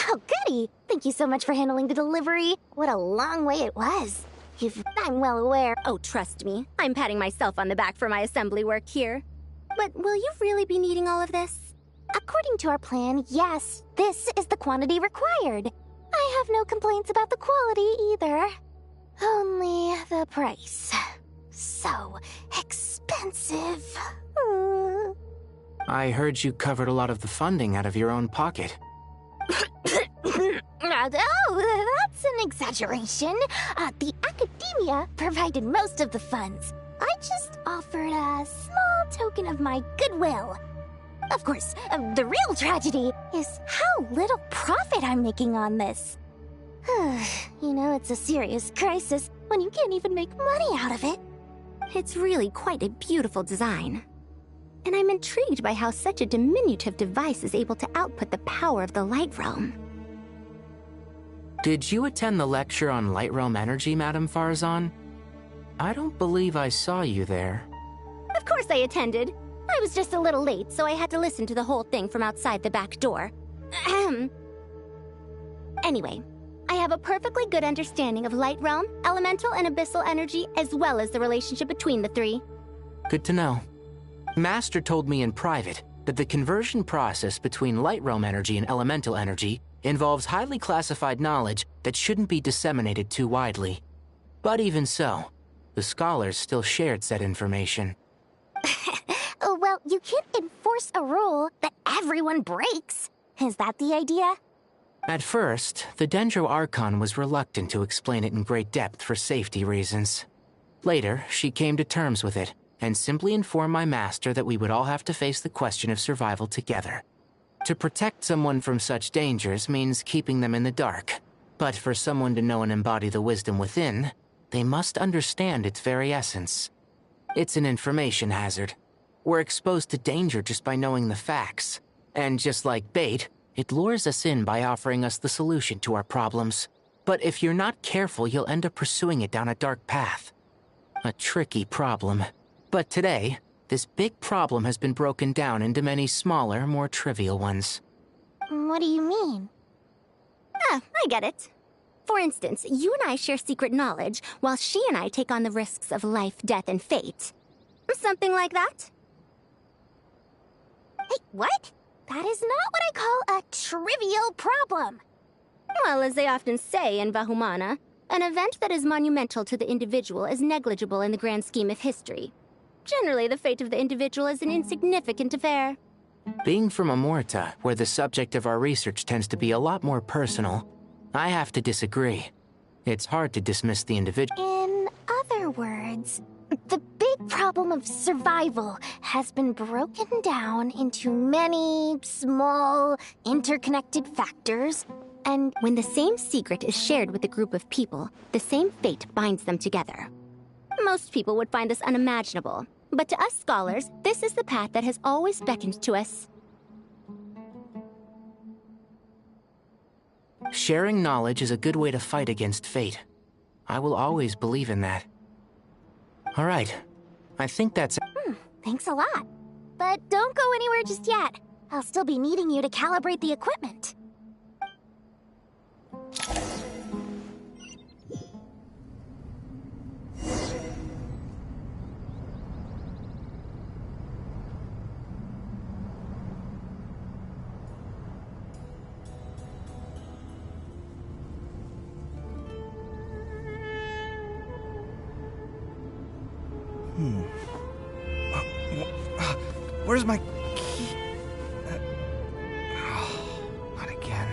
Oh, goody! Thank you so much for handling the delivery. What a long way it was. I'm well aware. Oh, trust me. I'm patting myself on the back for my assembly work here. But will you really be needing all of this? According to our plan, yes, this is the quantity required. I have no complaints about the quality either. Only the price. So expensive. I heard you covered a lot of the funding out of your own pocket. Oh, that's an exaggeration. The Academia provided most of the funds. I just offered a small token of my goodwill. Of course, the real tragedy is how little profit I'm making on this. You know, it's a serious crisis when you can't even make money out of it. It's really quite a beautiful design. And I'm intrigued by how such a diminutive device is able to output the power of the Light Realm. Did you attend the lecture on Light Realm energy, Madame Farazan? I don't believe I saw you there. Of course I attended. I was just a little late, so I had to listen to the whole thing from outside the back door. Anyway, I have a perfectly good understanding of Light Realm, elemental and abyssal energy, as well as the relationship between the three. Good to know. Master told me in private that the conversion process between Light Realm energy and elemental energy involves highly classified knowledge that shouldn't be disseminated too widely. But even so, the scholars still shared said information. Well, you can't enforce a rule that everyone breaks. Is that the idea? At first, the Dendro Archon was reluctant to explain it in great depth for safety reasons. Later, she came to terms with it and simply inform my master that we would all have to face the question of survival together. To protect someone from such dangers means keeping them in the dark. But for someone to know and embody the wisdom within, they must understand its very essence. It's an information hazard. We're exposed to danger just by knowing the facts. And just like bait, it lures us in by offering us the solution to our problems. But if you're not careful, you'll end up pursuing it down a dark path. A tricky problem. But today, this big problem has been broken down into many smaller, more trivial ones. What do you mean? Ah, I get it. For instance, you and I share secret knowledge, while she and I take on the risks of life, death, and fate. Something like that? Hey, what? That is not what I call a trivial problem. Well, as they often say in Vahumana, an event that is monumental to the individual is negligible in the grand scheme of history. Generally, the fate of the individual is an insignificant affair. Being from Amorta, where the subject of our research tends to be a lot more personal, I have to disagree. It's hard to dismiss the individual. In other words, the big problem of survival has been broken down into many small, interconnected factors, and when the same secret is shared with a group of people, the same fate binds them together. Most people would find this unimaginable, but to us scholars, this is the path that has always beckoned to us. Sharing knowledge is a good way to fight against fate. I will always believe in that. All right. I think that's... Thanks a lot. But don't go anywhere just yet. I'll still be needing you to calibrate the equipment. Where's my key? Not again.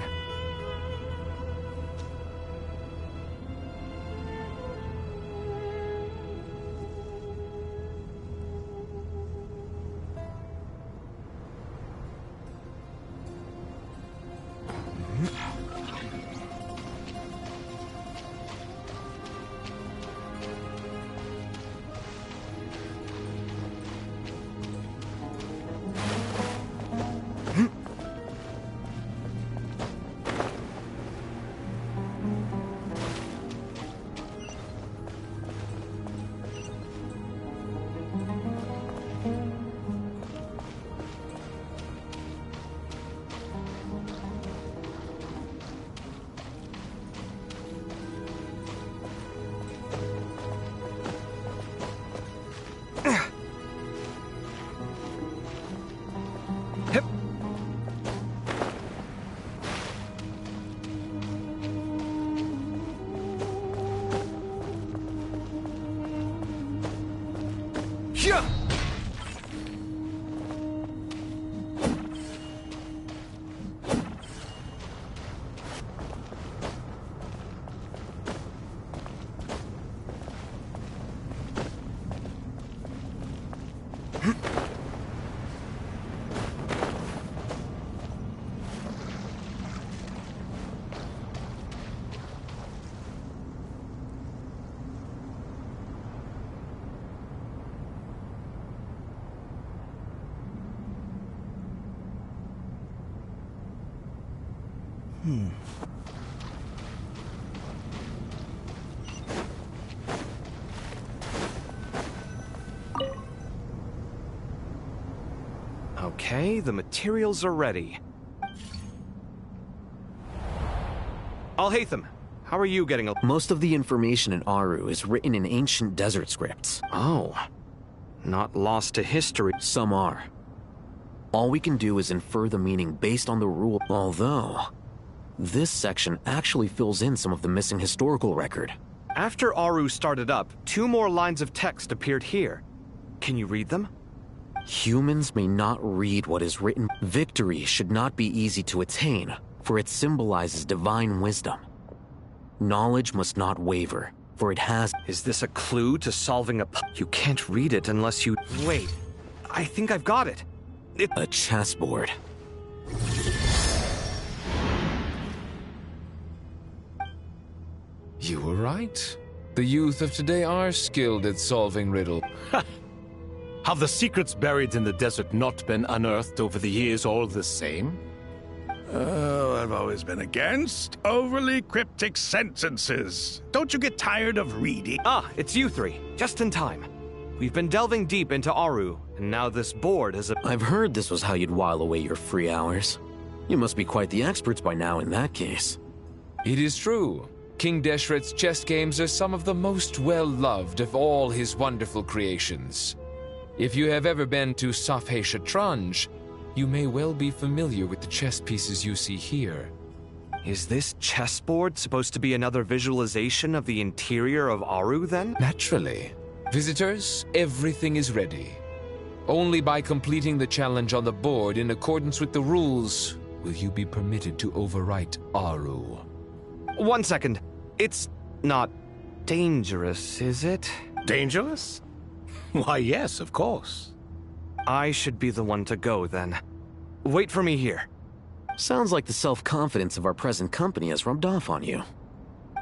Okay, the materials are ready. Al-Haytham, how are you getting along? Most of the information in Aru is written in ancient desert scripts. Oh. Not lost to history. Some are. All we can do is infer the meaning based on the rule, although this section actually fills in some of the missing historical record. After Aru started up, 2 more lines of text appeared here. Can you read them? Humans may not read what is written. Victory should not be easy to attain, for it symbolizes divine wisdom. Knowledge must not waver, for it has... Is this a clue to solving a You can't read it unless you... Wait, I think I've got it. A chessboard. You were right. The youth of today are skilled at solving riddles. Have the secrets buried in the desert not been unearthed over the years all the same? Oh, I've always been against overly cryptic sentences. Don't you get tired of reading? Ah, it's you three. Just in time. We've been delving deep into Aru, and now this board is I've heard this was how you'd while away your free hours. You must be quite the experts by now in that case. It is true. King Deshret's chess games are some of the most well-loved of all his wonderful creations. If you have ever been to Safhe Shatranj, you may well be familiar with the chess pieces you see here. Is this chessboard supposed to be another visualization of the interior of Aru, then? Naturally. Visitors, everything is ready. Only by completing the challenge on the board in accordance with the rules will you be permitted to overwrite Aru. 1 second. It's not dangerous, is it? Dangerous? Why, yes, of course. I should be the one to go, then. Wait for me here. Sounds like the self-confidence of our present company has rubbed off on you.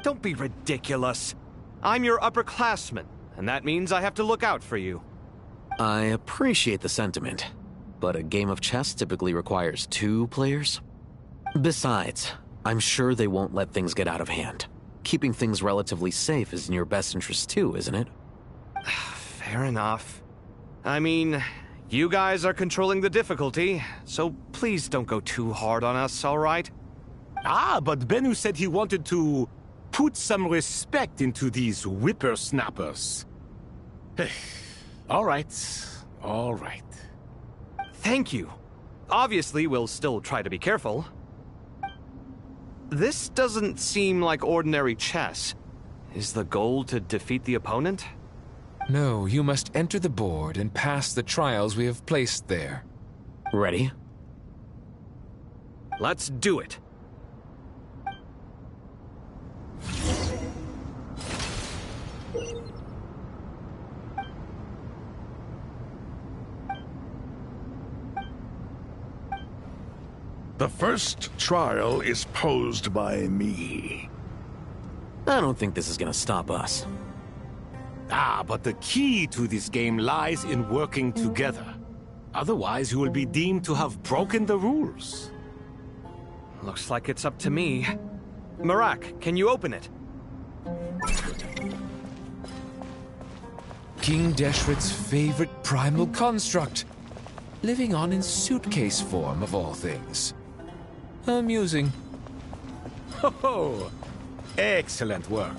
Don't be ridiculous. I'm your upperclassman, and that means I have to look out for you. I appreciate the sentiment, but a game of chess typically requires 2 players. Besides, I'm sure they won't let things get out of hand. Keeping things relatively safe is in your best interest too, isn't it? Fair enough. I mean, you guys are controlling the difficulty, so please don't go too hard on us, all right? Ah, but Bennu said he wanted to put some respect into these whippersnappers. All right, all right. Thank you. Obviously, we'll still try to be careful. This doesn't seem like ordinary chess. Is the goal to defeat the opponent? No, you must enter the board and pass the trials we have placed there. Ready? Let's do it. The first trial is posed by me. I don't think this is gonna stop us. Ah, but the key to this game lies in working together. Otherwise, you will be deemed to have broken the rules. Looks like it's up to me. Marak, can you open it? King Deshret's favorite primal construct. Living on in suitcase form, of all things. Amusing. Ho-ho! Excellent work.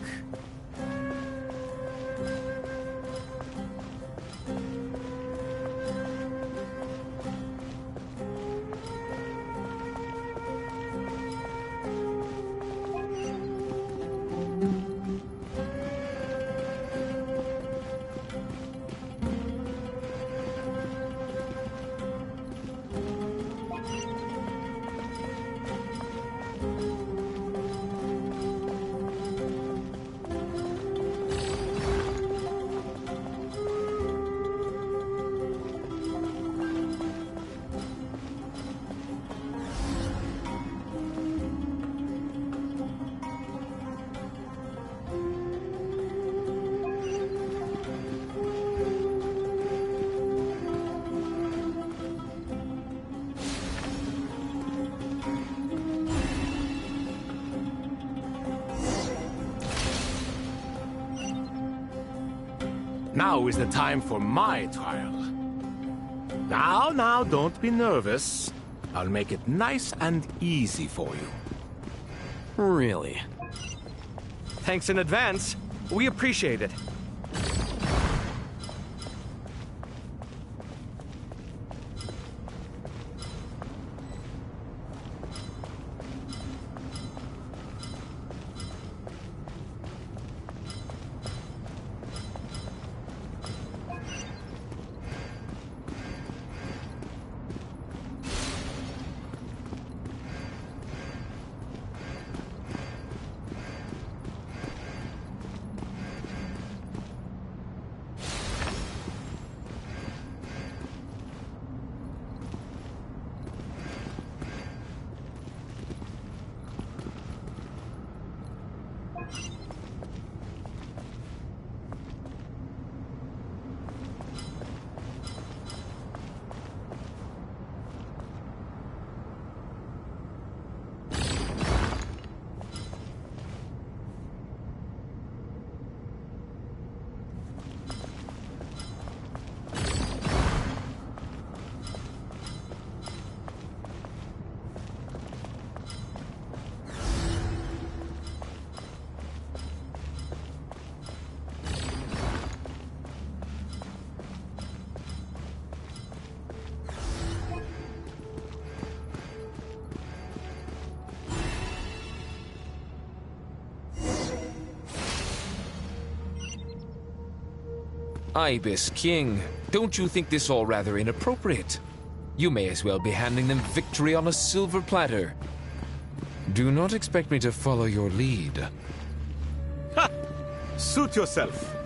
Now is the time for my trial. Now, don't be nervous. I'll make it nice and easy for you. Really? Thanks in advance. We appreciate it. Ibis King, don't you think this all rather inappropriate? You may as well be handing them victory on a silver platter. Do not expect me to follow your lead. Ha! Suit yourself.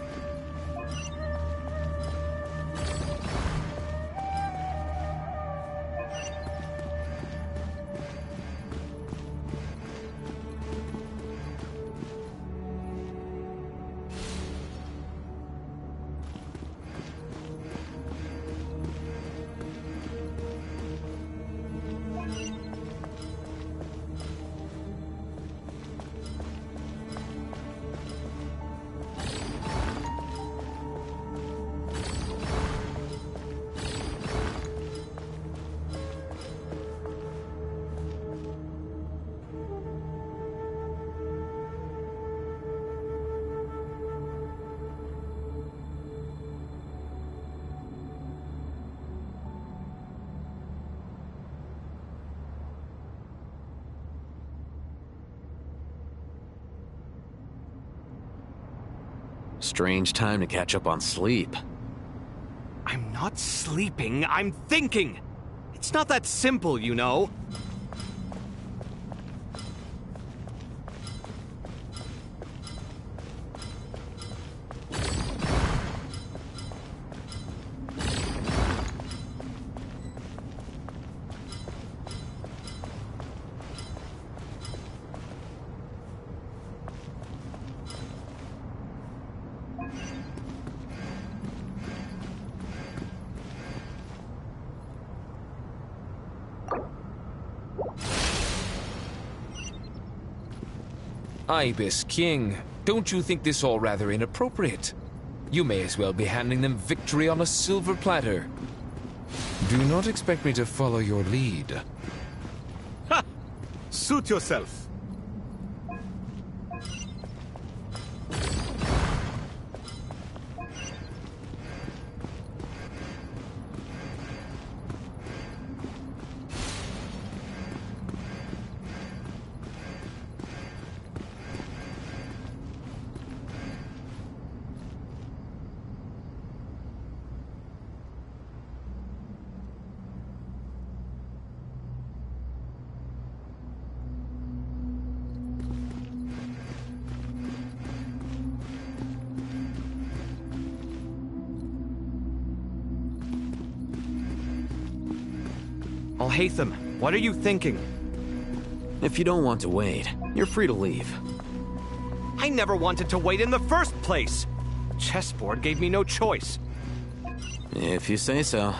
Strange time to catch up on sleep. I'm not sleeping, I'm thinking! It's not that simple, you know. Ibis King, don't you think this all rather inappropriate? You may as well be handing them victory on a silver platter. Do not expect me to follow your lead. Ha! Suit yourself. Alhaitham, what are you thinking? If you don't want to wait, you're free to leave. I never wanted to wait in the first place! Chessboard gave me no choice. If you say so.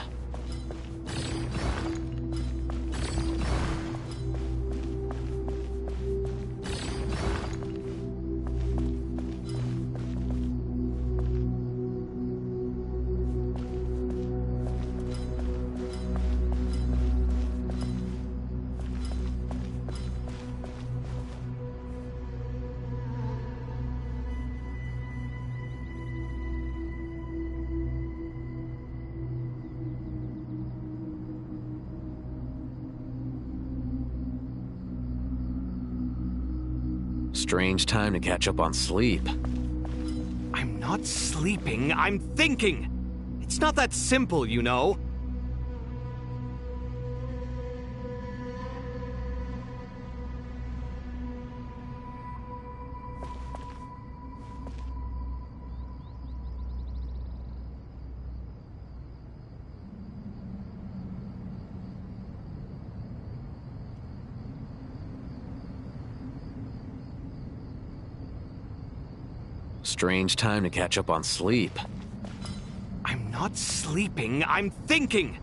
Strange time to catch up on sleep. I'm not sleeping, I'm thinking! It's not that simple, you know. Strange time to catch up on sleep. I'm not sleeping, I'm thinking!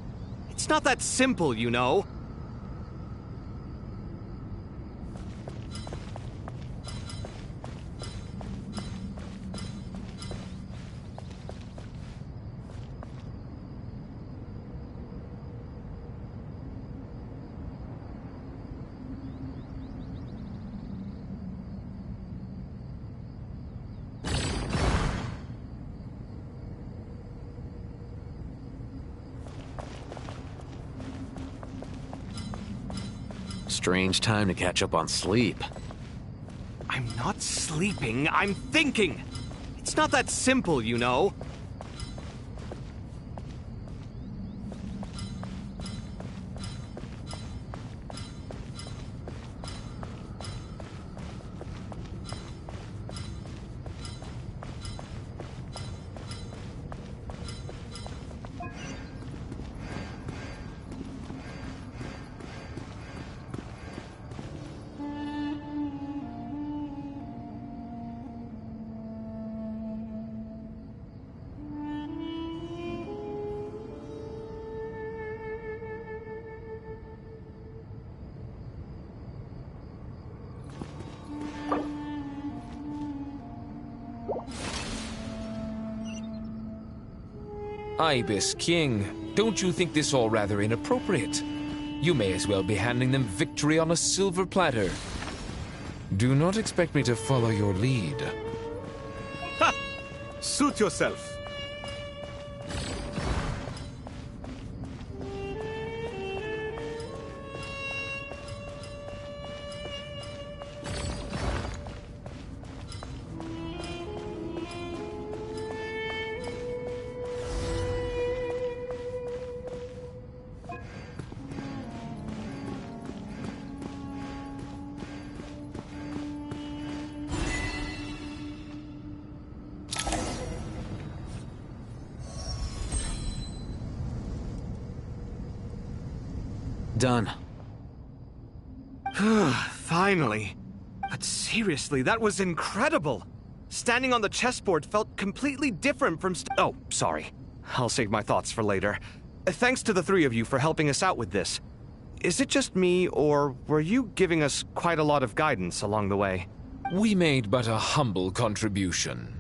It's not that simple, you know. Strange time to catch up on sleep. I'm not sleeping, I'm thinking! It's not that simple, you know. Ibis King, don't you think this all rather inappropriate? You may as well be handing them victory on a silver platter. Do not expect me to follow your lead. Ha! Suit yourself. Done. Finally. But seriously, that was incredible. Standing on the chessboard felt completely different from oh, sorry. I'll save my thoughts for later. Thanks to the three of you for helping us out with this. Is it just me, or were you giving us quite a lot of guidance along the way? We made but a humble contribution.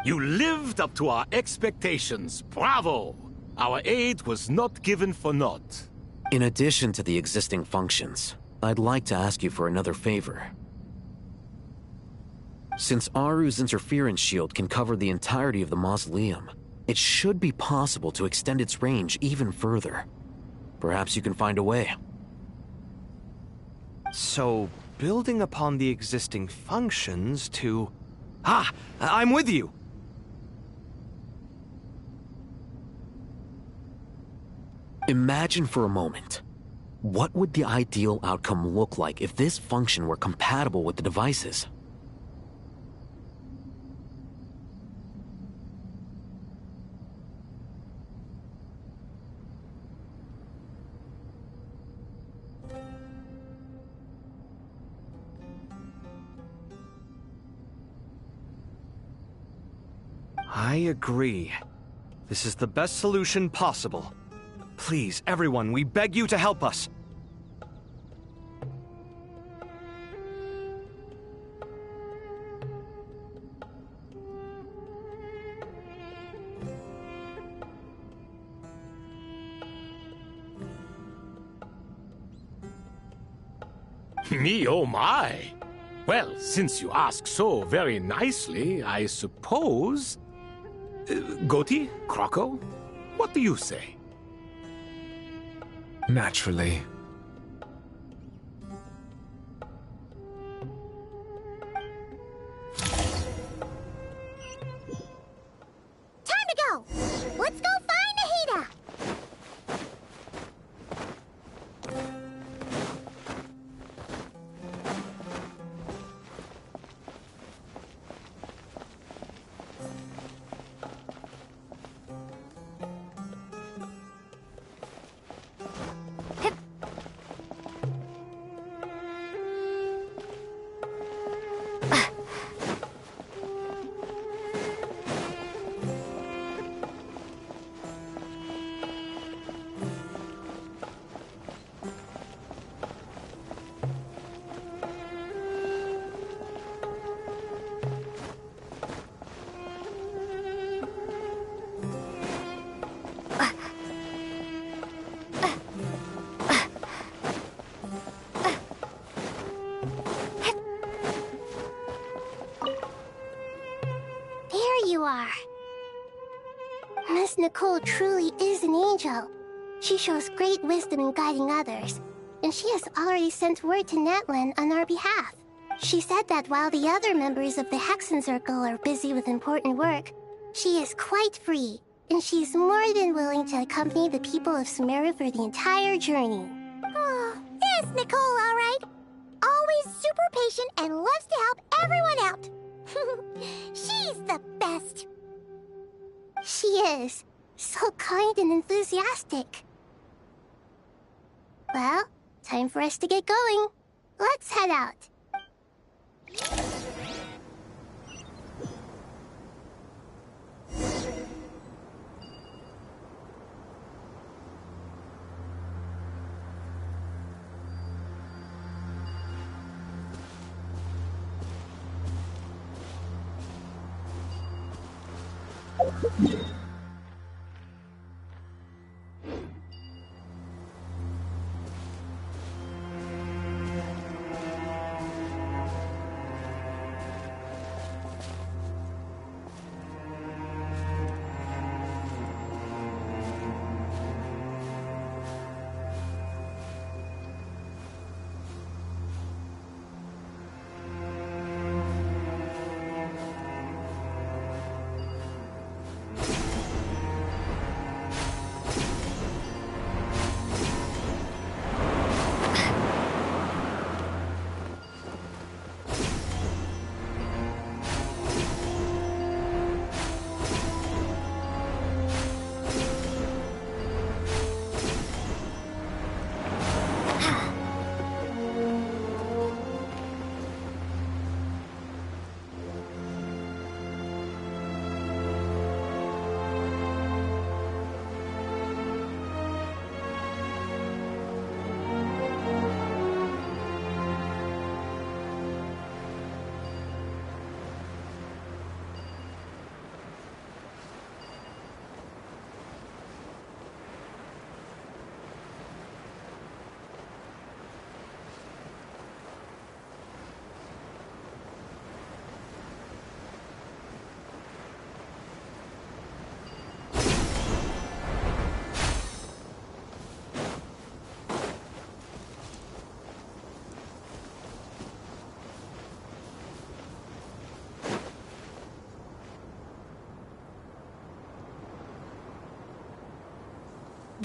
You lived up to our expectations. Bravo! Our aid was not given for naught. In addition to the existing functions, I'd like to ask you for another favor. Since Aru's interference shield can cover the entirety of the mausoleum, it should be possible to extend its range even further. Perhaps you can find a way. So, building upon the existing functions to... Ah! I'm with you! Imagine for a moment. What would the ideal outcome look like if this function were compatible with the devices? I agree. This is the best solution possible. Please, everyone, we beg you to help us. Me, oh my! Well, since you ask so very nicely, I suppose... Goti? Croco? What do you say? Naturally. Time to go! Let's go find Nahida! Miss Nicole truly is an angel. She shows great wisdom in guiding others, and she has already sent word to Netland on our behalf. She said that while the other members of the Hexen Circle are busy with important work, she is quite free, and she's more than willing to accompany the people of Sumeru for the entire journey. Oh, there's Nicole, all right. Always super patient and loves to help everyone out. She's the best. She is. So kind and enthusiastic. Well, time for us to get going. Let's head out.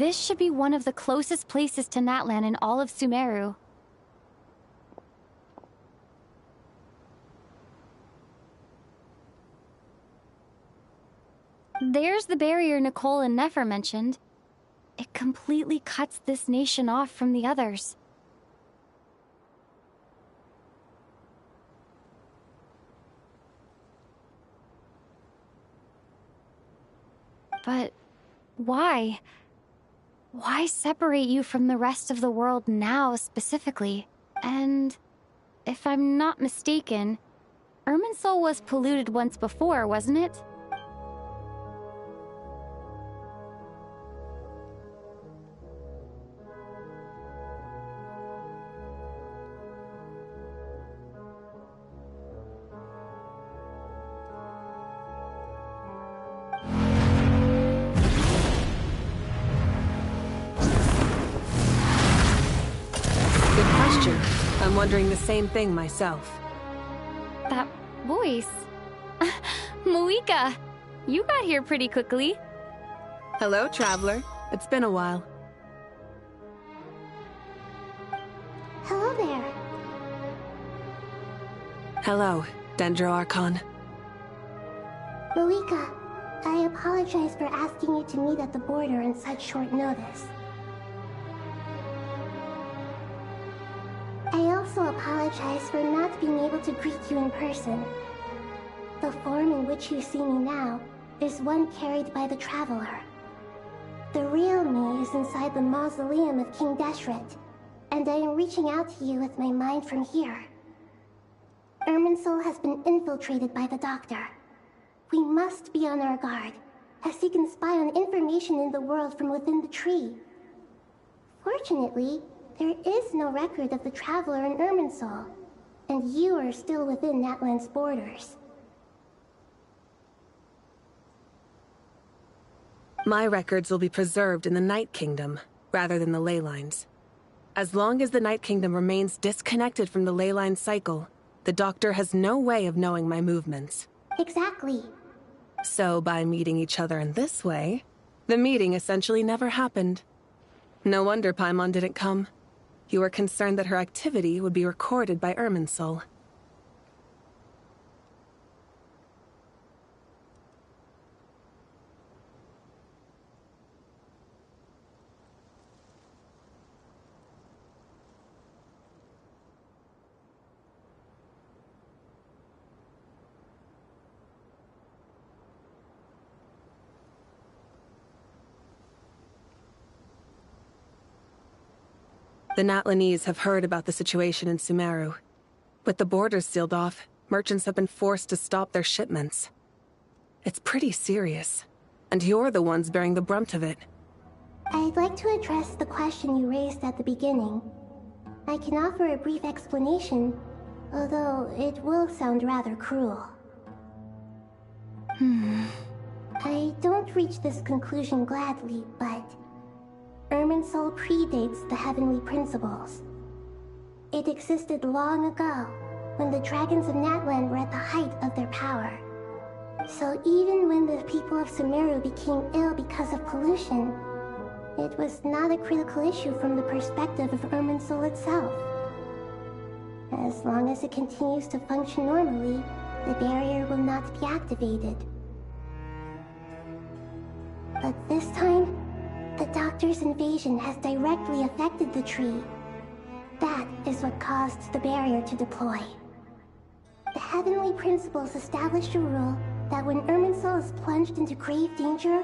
This should be one of the closest places to Natlan in all of Sumeru. There's the barrier Nicole and Nefer mentioned. It completely cuts this nation off from the others. But why? Why separate you from the rest of the world now, specifically? And if I'm not mistaken, Irminsul was polluted once before, wasn't it? I'm wondering the same thing myself. That voice... Malika! You got here pretty quickly. Hello, Traveler. It's been a while. Hello there. Hello, Dendro Archon. Malika, I apologize for asking you to meet at the border on such short notice. I also apologize for not being able to greet you in person. The form in which you see me now is one carried by the Traveler. The real me is inside the mausoleum of King Deshret, and I am reaching out to you with my mind from here. Irminsul has been infiltrated by the Doctor. We must be on our guard, as he can spy on information in the world from within the tree. Fortunately, there is no record of the Traveler in Irminsul, and you are still within Natlan's borders. My records will be preserved in the Night Kingdom, rather than the ley lines. As long as the Night Kingdom remains disconnected from the ley line cycle, the Doctor has no way of knowing my movements. Exactly. So by meeting each other in this way, the meeting essentially never happened. No wonder Paimon didn't come. You were concerned that her activity would be recorded by Irminsul. The Natlanese have heard about the situation in Sumeru. With the borders sealed off, merchants have been forced to stop their shipments. It's pretty serious, and you're the ones bearing the brunt of it. I'd like to address the question you raised at the beginning. I can offer a brief explanation, although it will sound rather cruel. I don't reach this conclusion gladly, but Irminsul predates the heavenly principles. It existed long ago, when the dragons of Natlan were at the height of their power. So even when the people of Sumeru became ill because of pollution, it was not a critical issue from the perspective of Irminsul itself. As long as it continues to function normally, the barrier will not be activated. But this time, the Doctor's invasion has directly affected the tree. That is what caused the barrier to deploy. The heavenly principles established a rule that when Irminsul is plunged into grave danger,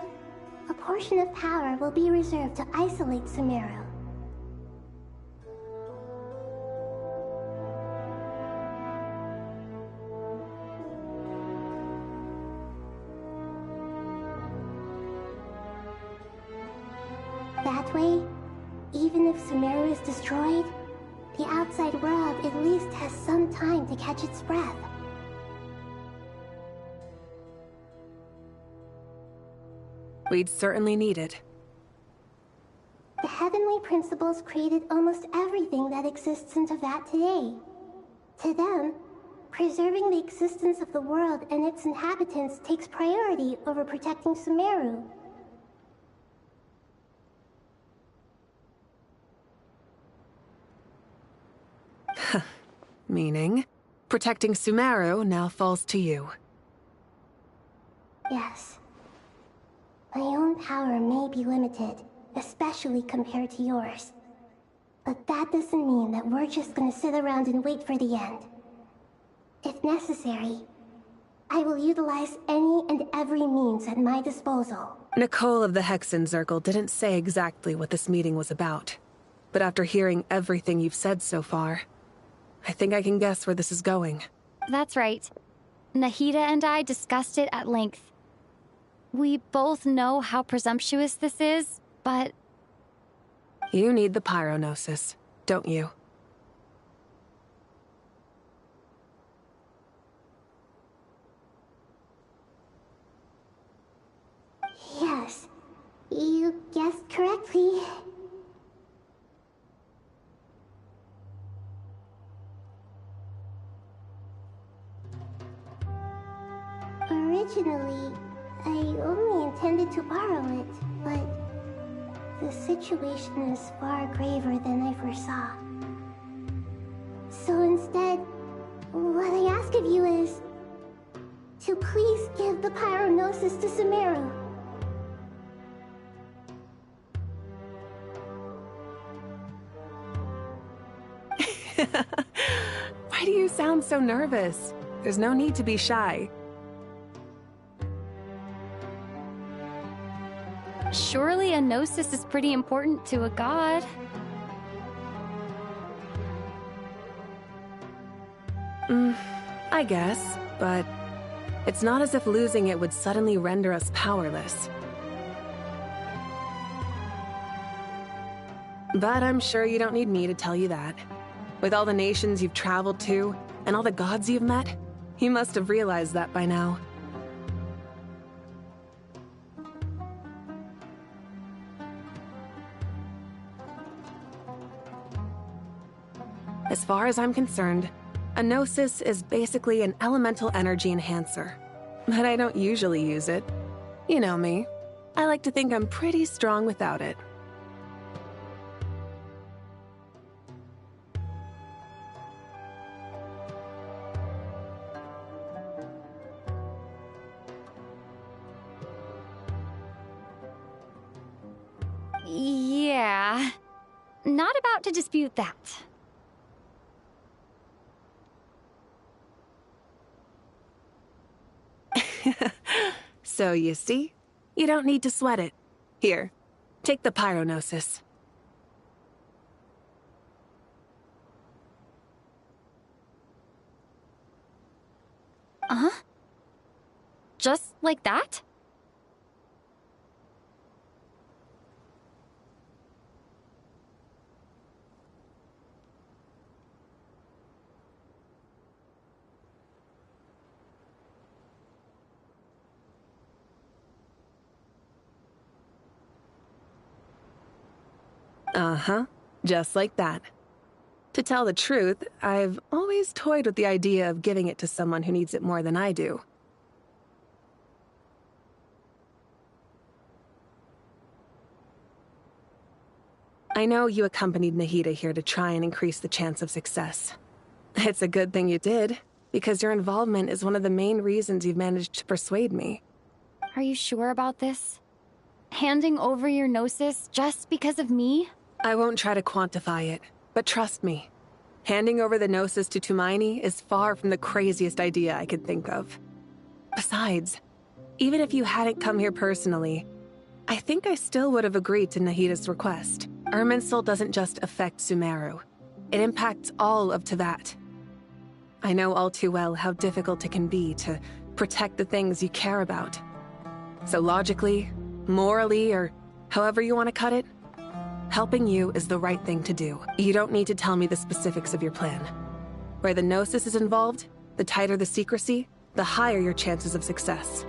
a portion of power will be reserved to isolate Sumeru. That way, even if Sumeru is destroyed, the outside world at least has some time to catch its breath. We'd certainly need it. The heavenly principles created almost everything that exists in Teyvat today. To them, preserving the existence of the world and its inhabitants takes priority over protecting Sumeru. Meaning, protecting Sumeru now falls to you. Yes. My own power may be limited, especially compared to yours. But that doesn't mean that we're just gonna sit around and wait for the end. If necessary, I will utilize any and every means at my disposal. Nicole of the Hexen Circle didn't say exactly what this meeting was about. But after hearing everything you've said so far, I think I can guess where this is going. That's right. Nahida and I discussed it at length. We both know how presumptuous this is, but... You need the pyronosis, don't you? Yes, you guessed correctly. Originally, I only intended to borrow it, but the situation is far graver than I foresaw. So instead, what I ask of you is to please give the pyronosis to Sumeru. Why do you sound so nervous? There's no need to be shy. Surely a gnosis is pretty important to a god. I guess, but it's not as if losing it would suddenly render us powerless. But I'm sure you don't need me to tell you that. With all the nations you've traveled to, and all the gods you've met, you must have realized that by now. As far as I'm concerned, a gnosis is basically an elemental energy enhancer. But I don't usually use it. You know me. I like to think I'm pretty strong without it. Yeah. Not about to dispute that. So you see? You don't need to sweat it. Here, take the pyronosis. Just like that? Just like that. To tell the truth, I've always toyed with the idea of giving it to someone who needs it more than I do. I know you accompanied Nahida here to try and increase the chance of success. It's a good thing you did, because your involvement is one of the main reasons you've managed to persuade me. Are you sure about this? Handing over your gnosis just because of me? I won't try to quantify it, but trust me. Handing over the gnosis to Tumaini is far from the craziest idea I could think of. Besides, even if you hadn't come here personally, I think I still would have agreed to Nahida's request. Irminsul doesn't just affect Sumeru. It impacts all of Teyvat. I know all too well how difficult it can be to protect the things you care about. So logically, morally, or however you want to cut it, helping you is the right thing to do. You don't need to tell me the specifics of your plan. Where the gnosis is involved, the tighter the secrecy, the higher your chances of success.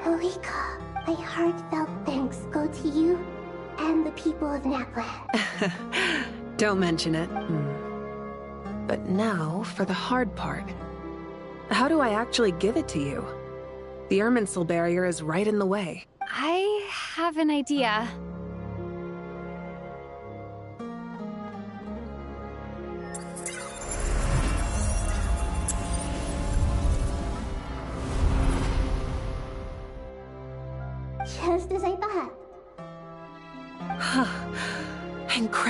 Malika, my heartfelt thanks go to you and the people of Napland. Don't mention it. But now, for the hard part. How do I actually give it to you? The Irminsul barrier is right in the way. I have an idea.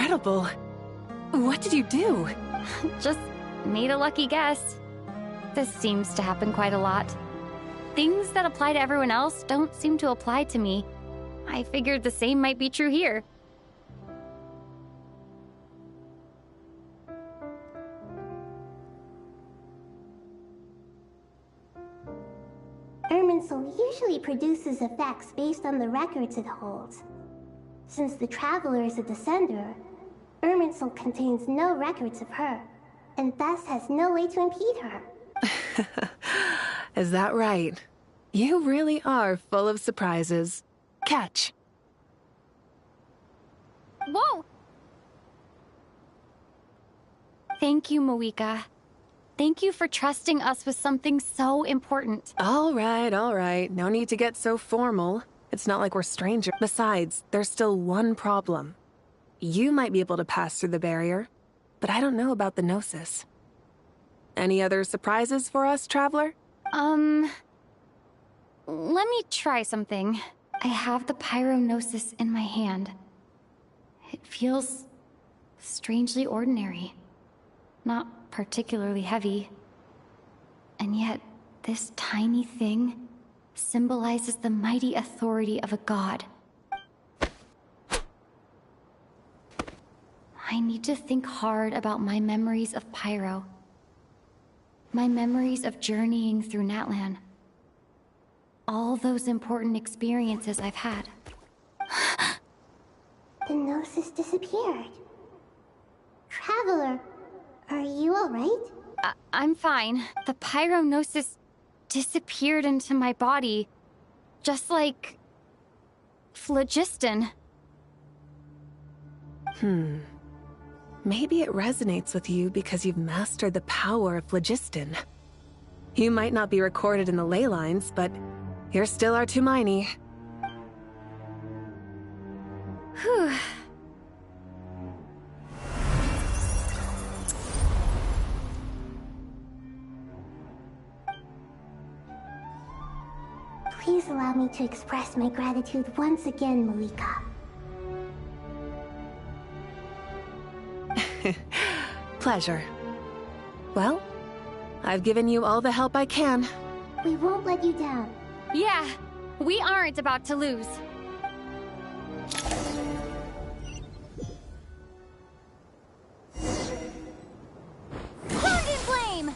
incredible. What did you do? Just made a lucky guess. This seems to happen quite a lot. Things that apply to everyone else don't seem to apply to me. I figured the same might be true here. Irminsul usually produces effects based on the records it holds. Since the Traveler is a descender, Irminsul contains no records of her, and thus has no way to impede her. Is that right? You really are full of surprises. Catch. Whoa! Thank you, Moika. Thank you for trusting us with something so important. All right. No need to get so formal. It's not like we're strangers. Besides, there's still one problem. You might be able to pass through the barrier, but I don't know about the Gnosis. Any other surprises for us, Traveler? Let me try something. I have the Pyrognosis in my hand. It feels strangely ordinary. Not particularly heavy. And yet, this tiny thing symbolizes the mighty authority of a god. I need to think hard about my memories of Pyro. My memories of journeying through Natlan. All those important experiences I've had. The Gnosis disappeared. Traveler, are you alright? I'm fine. The Pyrognosis disappeared into my body. Just like... phlogiston. Maybe it resonates with you because you've mastered the power of phlogiston. You might not be recorded in the ley lines, but you're still our Tumaini. Whew. Please allow me to express my gratitude once again, Moika. Pleasure. Well, I've given you all the help I can. We won't let you down. Yeah, we aren't about to lose. Plunge in flame!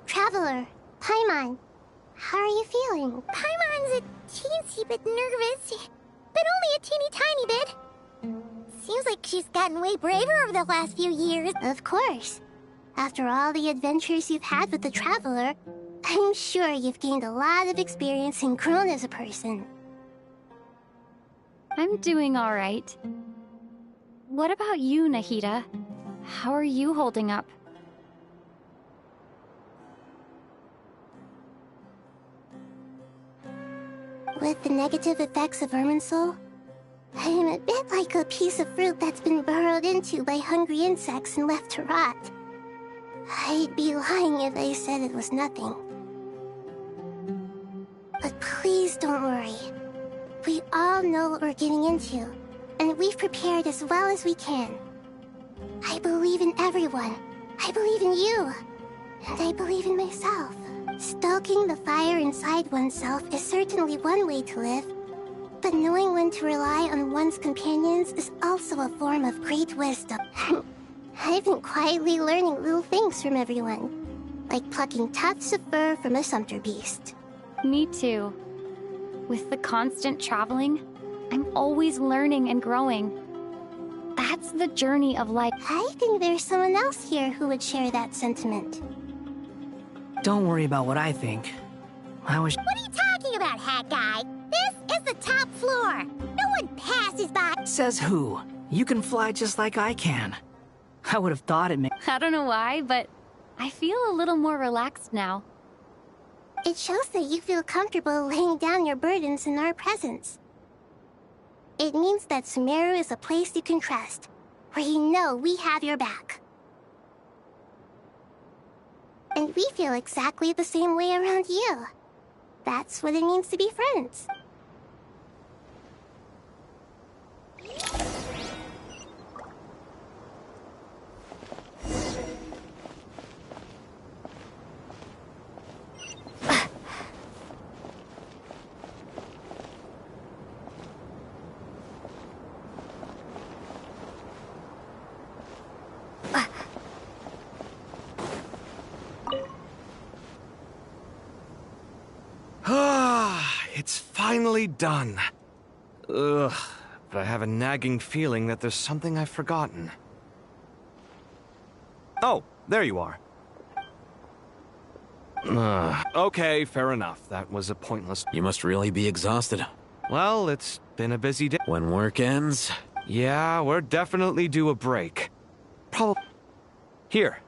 Traveler, Paimon, how are you feeling? Paimon's a teensy bit nervous, but only a teeny tiny bit. Seems like she's gotten way braver over the last few years. Of course. After all the adventures you've had with the Traveler, I'm sure you've gained a lot of experience and grown as a person. I'm doing all right. What about you, Nahida? How are you holding up? With the negative effects of Irminsul, I am a bit like a piece of fruit that's been burrowed into by hungry insects and left to rot. I'd be lying if I said it was nothing. But please don't worry. We all know what we're getting into, and we've prepared as well as we can. I believe in everyone. I believe in you. And I believe in myself. Stoking the fire inside oneself is certainly one way to live, but knowing when to rely on one's companions is also a form of great wisdom. I've been quietly learning little things from everyone, like plucking tufts of fur from a sumpter beast. Me too. With the constant traveling, I'm always learning and growing. That's the journey of life. I think there's someone else here who would share that sentiment. Don't worry about what I think. I was... What are you talking about, hat guy? This is the top floor. No one passes by. Says who? You can fly just like I can. I would have thought it may... I don't know why, but I feel a little more relaxed now. It shows that you feel comfortable laying down your burdens in our presence. It means that Sumeru is a place you can trust, where you know we have your back. And we feel exactly the same way around you. That's what it means to be friends. It's finally done. Ugh, but I have a nagging feeling that there's something I've forgotten. Oh, there you are. Okay, fair enough. That was a pointless... You must really be exhausted. Well, it's been a busy day. When work ends? Yeah, we're definitely due a break. Probably... Here,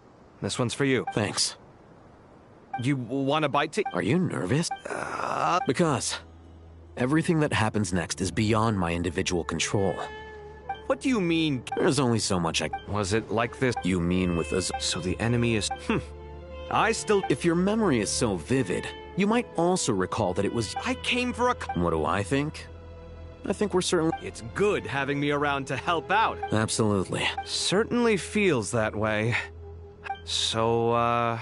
this one's for you. Thanks. You want a bite to... Are you nervous? Because everything that happens next is beyond my individual control. What do you mean? There's only so much I... Was it like this? You mean with us? So the enemy is... I still... If your memory is so vivid, you might also recall that it was... I came for a... What do I think? I think we're certainly... It's good having me around to help out. Absolutely. Certainly feels that way. So,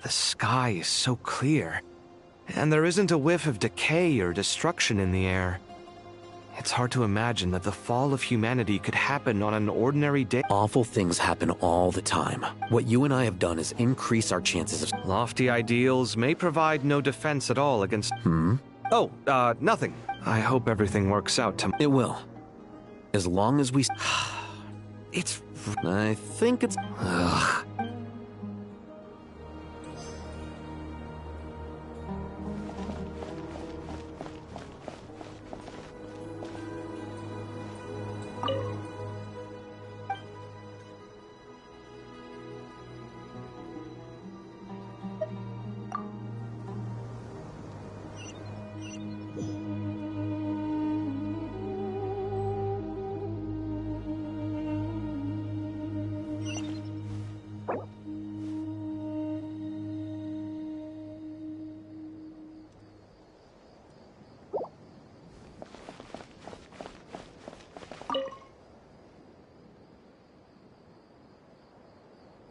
the sky is so clear. And there isn't a whiff of decay or destruction in the air. It's hard to imagine that the fall of humanity could happen on an ordinary day. Awful things happen all the time. What you and I have done is increase our chances of... Lofty ideals may provide no defense at all against... Oh, nothing. I hope everything works out to... It will. As long as we... It's... I think it's... Ugh.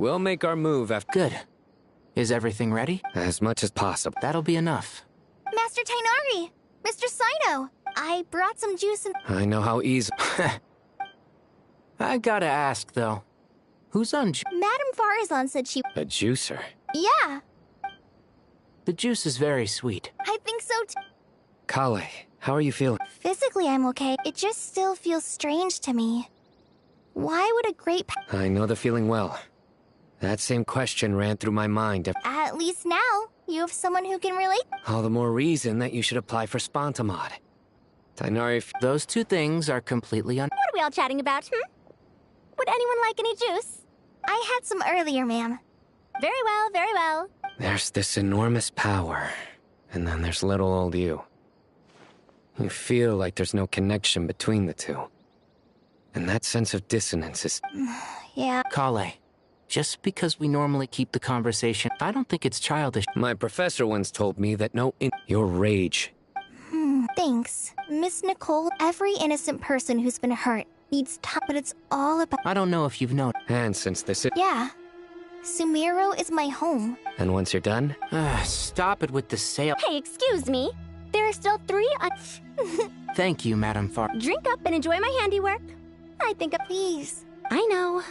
We'll make our move after... Good. Is everything ready? As much as possible. That'll be enough. Master Tainari! Mr. Sino! I brought some juice and... I know how easy... I gotta ask, though. Who's on Madame Farazan said she... A juicer? Yeah. The juice is very sweet. I think so too. Kale, how are you feeling? Physically, I'm okay. It just still feels strange to me. Why would a great... I know the feeling well. That same question ran through my mind. At least now, you have someone who can relate. All the more reason that you should apply for Spontamod. Tainari... Those two things are completely What are we all chatting about, Would anyone like any juice? I had some earlier, ma'am. Very well, very well. There's this enormous power, and then there's little old you. You feel like there's no connection between the two. And that sense of dissonance is... Yeah. Kale, just because we normally keep the conversation, I don't think it's childish. My professor once told me that your rage... Thanks. Miss Nicole, every innocent person who's been hurt needs time, but it's all about... I don't know if you've known. And since this is... Yeah. Sumeru is my home. And once you're done? Stop it with the sale. Hey, excuse me. There are still 3 Thank you, Madame Far. Drink up and enjoy my handiwork. I think of... Please. I know.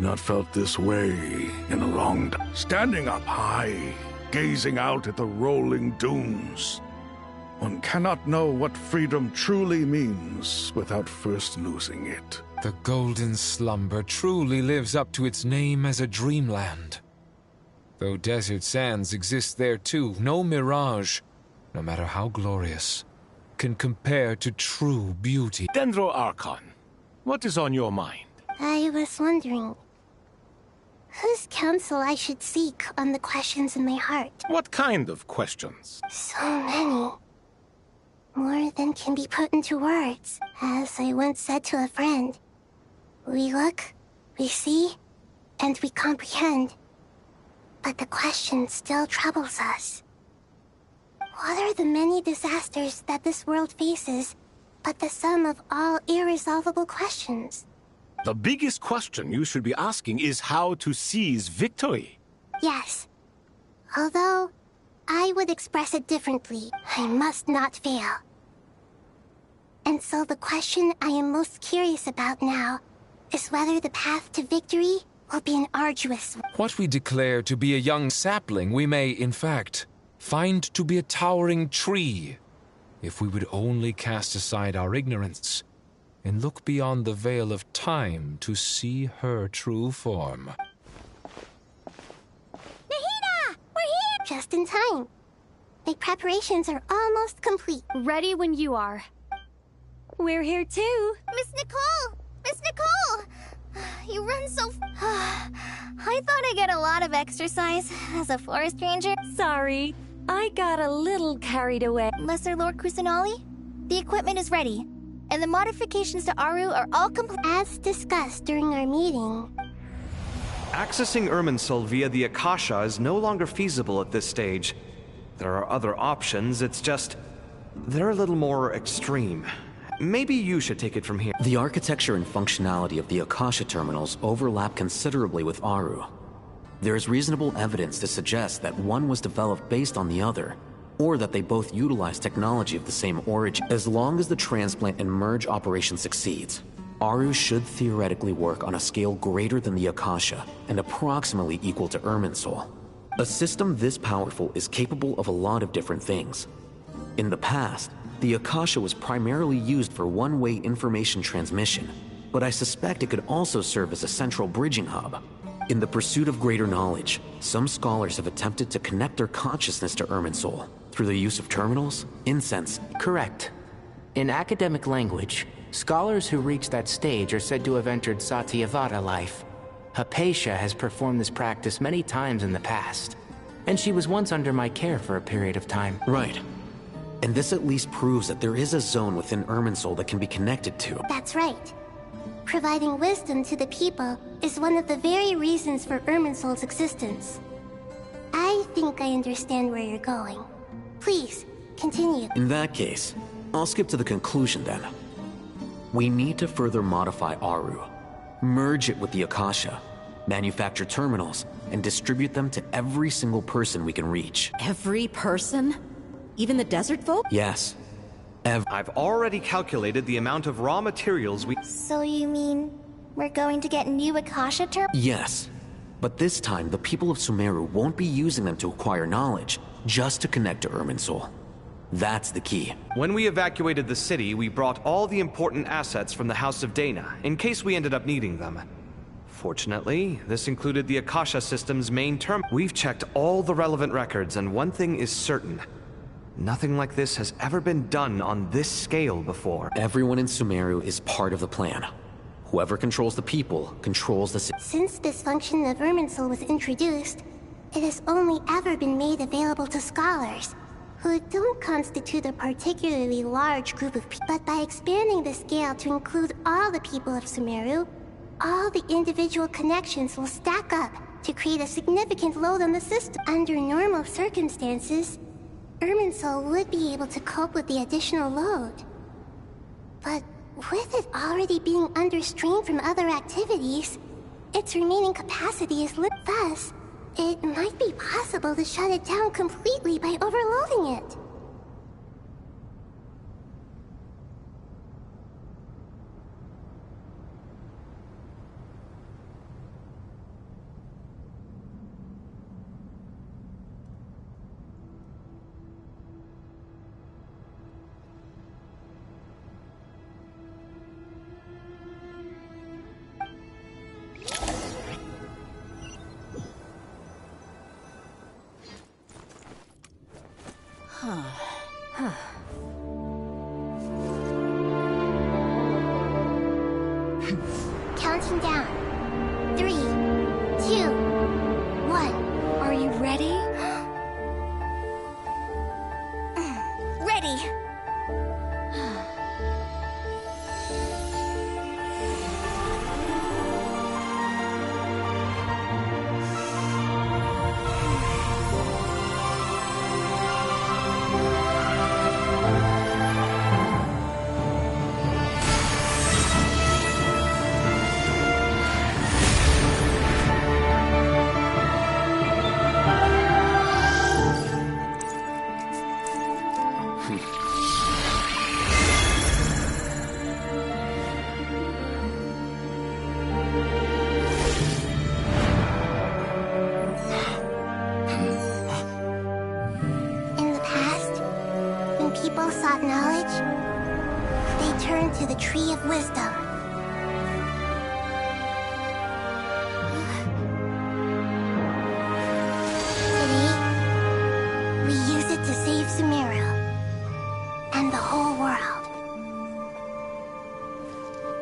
Not felt this way in a long time. Standing up high, gazing out at the rolling dunes. One cannot know what freedom truly means without first losing it. The golden slumber truly lives up to its name as a dreamland. Though desert sands exist there too, no mirage, no matter how glorious, can compare to true beauty. Dendro Archon, what is on your mind? I was wondering whose counsel I should seek on the questions in my heart. What kind of questions? So many. More than can be put into words. As I once said to a friend, we look, we see, and we comprehend. But the question still troubles us. What are the many disasters that this world faces but the sum of all irresolvable questions? The biggest question you should be asking is how to seize victory. Yes. Although, I would express it differently. I must not fail. And so the question I am most curious about now is whether the path to victory will be an arduous one. What we declare to be a young sapling, we may, in fact, find to be a towering tree, if we would only cast aside our ignorance and look beyond the veil of time to see her true form. Nahida! We're here! Just in time. My preparations are almost complete. Ready when you are. We're here too. Miss Nicole! Miss Nicole! You run so I thought I'd get a lot of exercise as a forest ranger. Sorry, I got a little carried away. Lesser Lord Kusanali, the equipment is ready, and the modifications to Aru are all complete. As discussed during our meeting. Accessing Irminsul via the Akasha is no longer feasible at this stage. There are other options, it's just they're a little more extreme. Maybe you should take it from here. The architecture and functionality of the Akasha terminals overlap considerably with Aru. There is reasonable evidence to suggest that one was developed based on the other, or that they both utilize technology of the same origin. As long as the transplant and merge operation succeeds, Aru should theoretically work on a scale greater than the Akasha and approximately equal to Irminsul. A system this powerful is capable of a lot of different things. In the past, the Akasha was primarily used for one-way information transmission, but I suspect it could also serve as a central bridging hub. In the pursuit of greater knowledge, some scholars have attempted to connect their consciousness to Irminsul through the use of terminals, incense. Correct. In academic language, scholars who reach that stage are said to have entered Satyavada life. Hypatia has performed this practice many times in the past, and she was once under my care for a period of time. Right. And this at least proves that there is a zone within Irminsul that can be connected to. That's right. Providing wisdom to the people is one of the very reasons for Irminsul's existence. I think I understand where you're going. Please, continue. In that case, I'll skip to the conclusion then. We need to further modify Aru, merge it with the Akasha, manufacture terminals, and distribute them to every single person we can reach. Every person? Even the desert folk? Yes. I've already calculated the amount of raw materials we... So you mean we're going to get new Akasha terminals? Yes. But this time, the people of Sumeru won't be using them to acquire knowledge, just to connect to Irminsul. That's the key. When we evacuated the city, we brought all the important assets from the House of Dana, in case we ended up needing them. Fortunately, this included the Akasha system's main term. We've checked all the relevant records, and one thing is certain. Nothing like this has ever been done on this scale before. Everyone in Sumeru is part of the plan. Whoever controls the people controls the city. Since this function of Irminsul was introduced, it has only ever been made available to scholars, who don't constitute a particularly large group of people. But by expanding the scale to include all the people of Sumeru, all the individual connections will stack up to create a significant load on the system. Under normal circumstances, Irminsul would be able to cope with the additional load. But with it already being under strain from other activities, its remaining capacity is limited. Thus, it might be possible to shut it down completely by overloading it. Counting down. 3, 2, 1. Are you ready? Ready. People sought knowledge, they turned to the Tree of Wisdom. Today, we use it to save Sumeru and the whole world.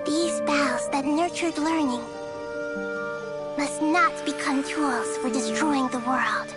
These boughs that nurtured learning must not become tools for destroying the world.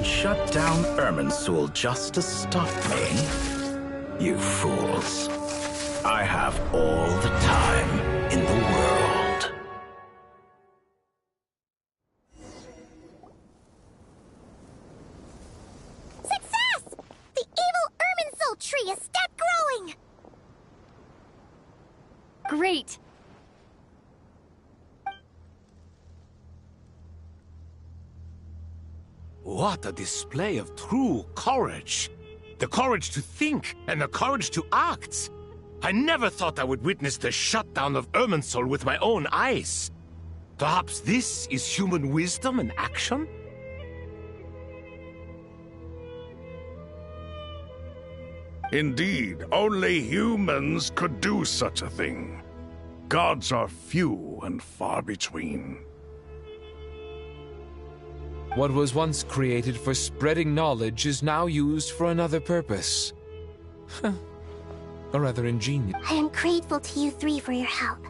Shut down Irminsul just to stop me? You fools. I have all the time in the world. Success! The evil Irminsul tree is stepped growing! Great! What a display of true courage. The courage to think and the courage to act. I never thought I would witness the shutdown of Irminsul with my own eyes. Perhaps this is human wisdom in action? Indeed, only humans could do such a thing. Gods are few and far between. What was once created for spreading knowledge is now used for another purpose. A rather ingenious. I am grateful to you three for your help.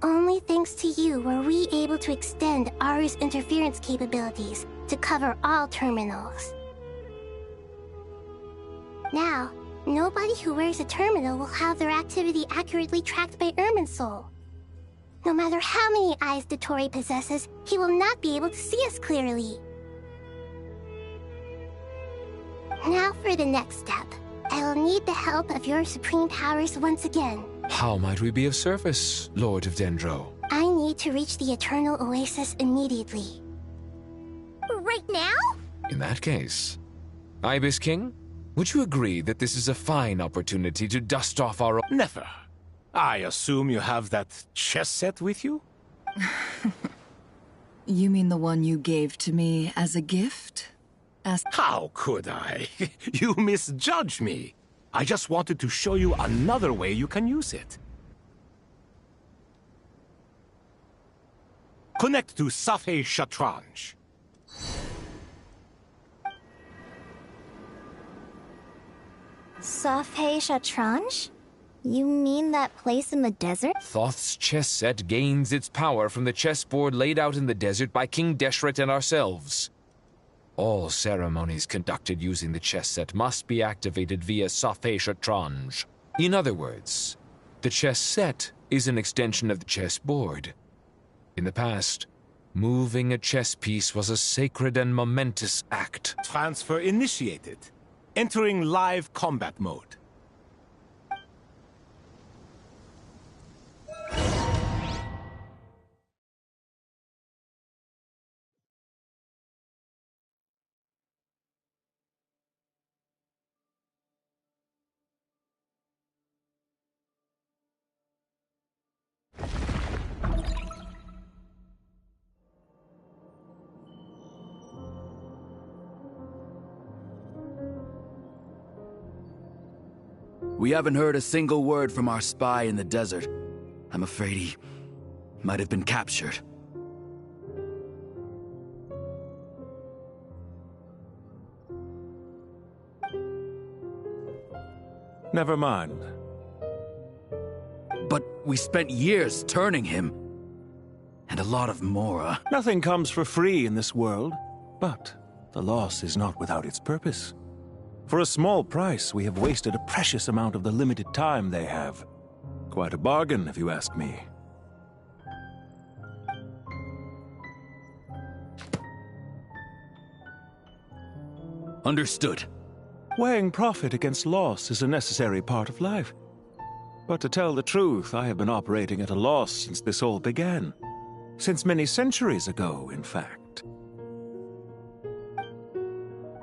Only thanks to you were we able to extend Aru's interference capabilities to cover all terminals. Now, nobody who wears a terminal will have their activity accurately tracked by Irminsul. No matter how many eyes DOTTORE possesses, he will not be able to see us clearly. Now for the next step. I will need the help of your supreme powers once again. How might we be of service, Lord of Dendro? I need to reach the Eternal Oasis immediately. Right now? In that case, Ibis King, would you agree that this is a fine opportunity to dust off our... Never. I assume you have that chess set with you? You mean the one you gave to me as a gift? How could I? You misjudge me. I just wanted to show you another way you can use it. Connect to Safei Shatranj. Safei Shatranj? You mean that place in the desert? Thoth's chess set gains its power from the chessboard laid out in the desert by King Deshret and ourselves. All ceremonies conducted using the chess set must be activated via Safei Shatranj. In other words, the chess set is an extension of the chessboard. In the past, Moving a chess piece was a sacred and momentous act. Transfer initiated. Entering live combat mode. We haven't heard a single word from our spy in the desert. I'm afraid he might have been captured. Never mind. But we spent years turning him. And a lot of Mora. Nothing comes for free in this world, but the loss is not without its purpose. For a small price, we have wasted a precious amount of the limited time they have. Quite a bargain, if you ask me. Understood. Weighing profit against loss is a necessary part of life. But to tell the truth, I have been operating at a loss since this all began. Since many centuries ago, in fact.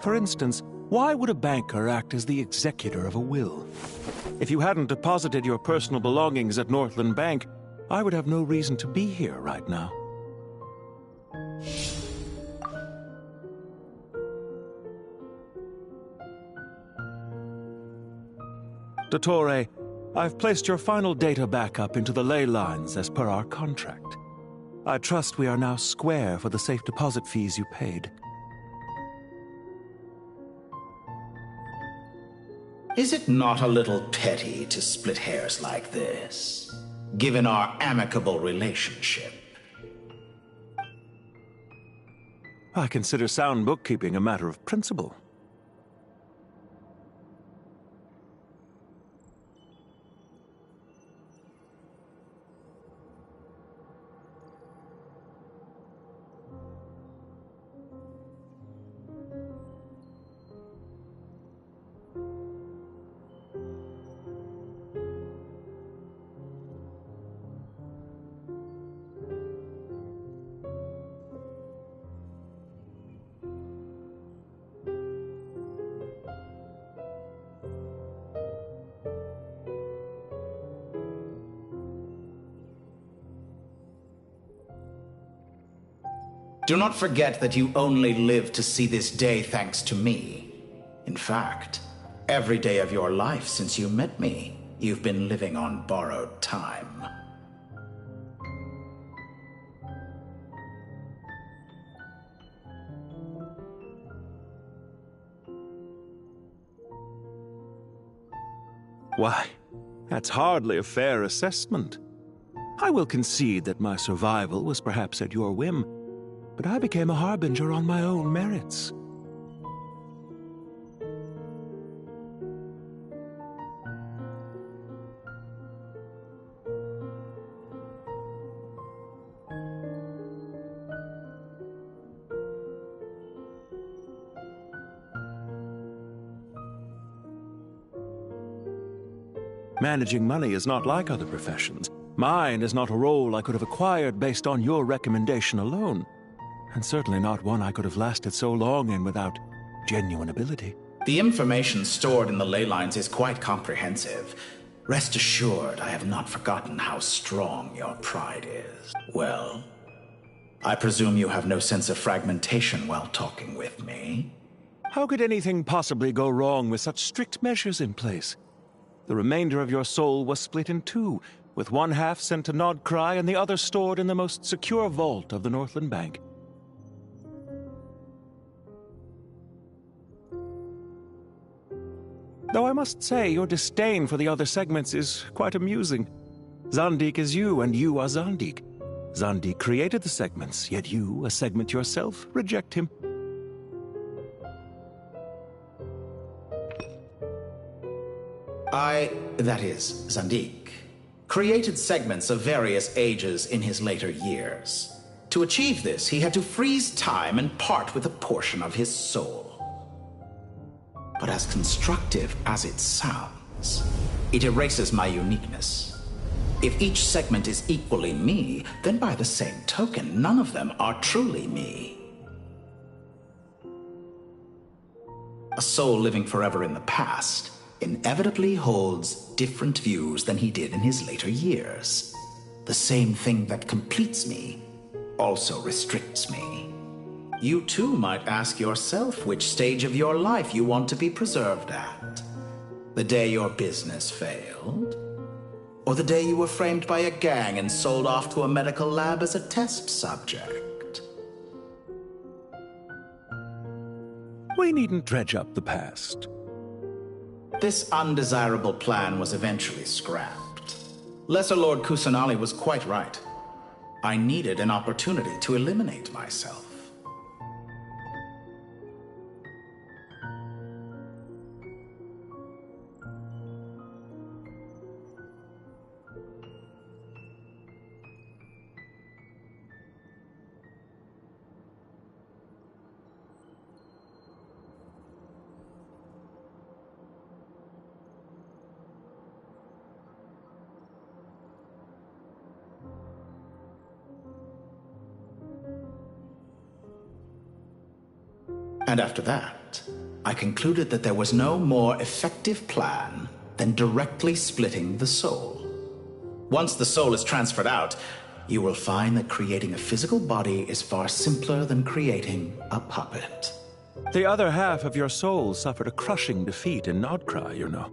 For instance, why would a banker act as the executor of a will? If you hadn't deposited your personal belongings at Northland Bank, I would have no reason to be here right now. DOTTORE, I've placed your final data backup into the ley lines as per our contract. I trust we are now square for the safe deposit fees you paid. Is it not a little petty to split hairs like this, given our amicable relationship? I consider sound bookkeeping a matter of principle. Do not forget that you only live to see this day thanks to me. In fact, every day of your life since you met me, you've been living on borrowed time. Why, that's hardly a fair assessment. I will concede that my survival was perhaps at your whim, but I became a harbinger on my own merits. Managing money is not like other professions. Mine is not a role I could have acquired based on your recommendation alone. And certainly not one I could have lasted so long in without genuine ability. The information stored in the ley lines is quite comprehensive. Rest assured, I have not forgotten how strong your pride is. Well, I presume you have no sense of fragmentation while talking with me? How could anything possibly go wrong with such strict measures in place? The remainder of your soul was split in two, with one half sent to Nodcry and the other stored in the most secure vault of the Northland Bank. Though I must say, your disdain for the other segments is quite amusing. Zandik is you, and you are Zandik. Zandik created the segments, yet you, a segment yourself, reject him. That is, Zandik, created segments of various ages in his later years. To achieve this, he had to freeze time and part with a portion of his soul. But as constructive as it sounds, it erases my uniqueness. If each segment is equally me, then by the same token, none of them are truly me. A soul living forever in the past inevitably holds different views than he did in his later years. The same thing that completes me also restricts me. You too might ask yourself which stage of your life you want to be preserved at. The day your business failed? Or the day you were framed by a gang and sold off to a medical lab as a test subject? We needn't dredge up the past. This undesirable plan was eventually scrapped. Lesser Lord Kusanali was quite right. I needed an opportunity to eliminate myself. And after that, I concluded that there was no more effective plan than directly splitting the soul. Once the soul is transferred out, you will find that creating a physical body is far simpler than creating a puppet. The other half of your soul suffered a crushing defeat in Nodcry, you know.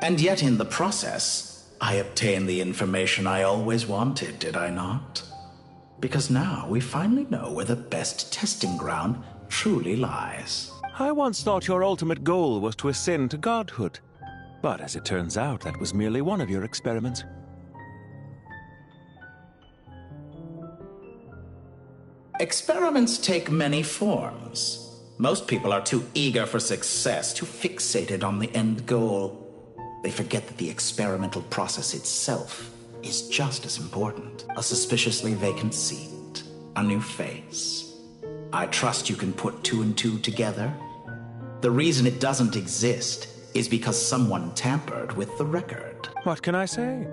And yet in the process, I obtained the information I always wanted, did I not? Because now we finally know where the best testing ground truly lies. I once thought your ultimate goal was to ascend to godhood. But as it turns out, that was merely one of your experiments. Experiments take many forms. Most people are too eager for success, too fixated on the end goal. They forget that the experimental process itself is just as important. A suspiciously vacant seat, a new face. I trust you can put two and two together. The reason it doesn't exist is because someone tampered with the record. What can I say?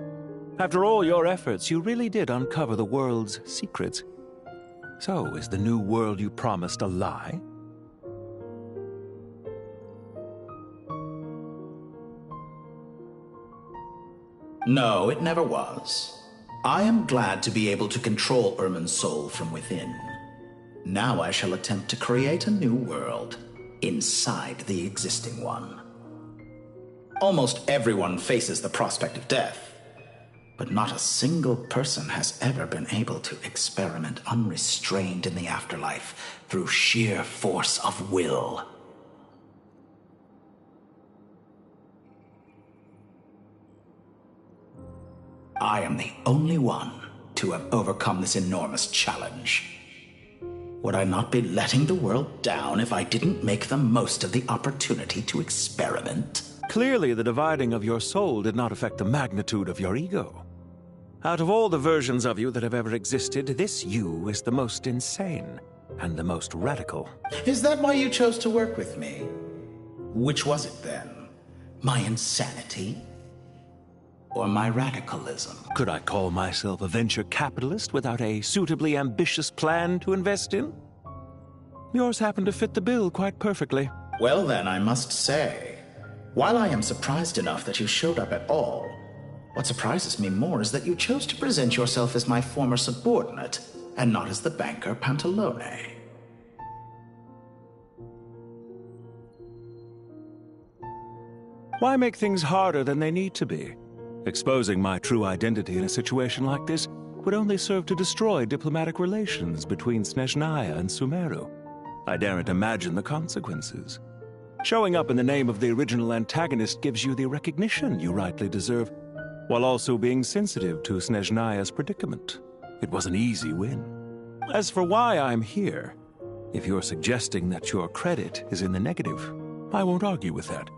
After all your efforts, you really did uncover the world's secrets. So, is the new world you promised a lie? No, it never was. I am glad to be able to control Irmin's soul from within. Now I shall attempt to create a new world inside the existing one. Almost everyone faces the prospect of death, but not a single person has ever been able to experiment unrestrained in the afterlife through sheer force of will. I am the only one to have overcome this enormous challenge. Would I not be letting the world down if I didn't make the most of the opportunity to experiment? Clearly, the dividing of your soul did not affect the magnitude of your ego. Out of all the versions of you that have ever existed, this you is the most insane and the most radical. Is that why you chose to work with me? Which was it then? My insanity? Or my radicalism? Could I call myself a venture capitalist without a suitably ambitious plan to invest in? Yours happened to fit the bill quite perfectly. Well then, I must say, while I am surprised enough that you showed up at all, what surprises me more is that you chose to present yourself as my former subordinate, and not as the banker Pantalone. Why make things harder than they need to be? Exposing my true identity in a situation like this would only serve to destroy diplomatic relations between Snezhnaya and Sumeru. I daren't imagine the consequences. Showing up in the name of the original antagonist gives you the recognition you rightly deserve, while also being sensitive to Snezhnaya's predicament. It was an easy win. As for why I'm here, if you're suggesting that your credit is in the negative, I won't argue with that.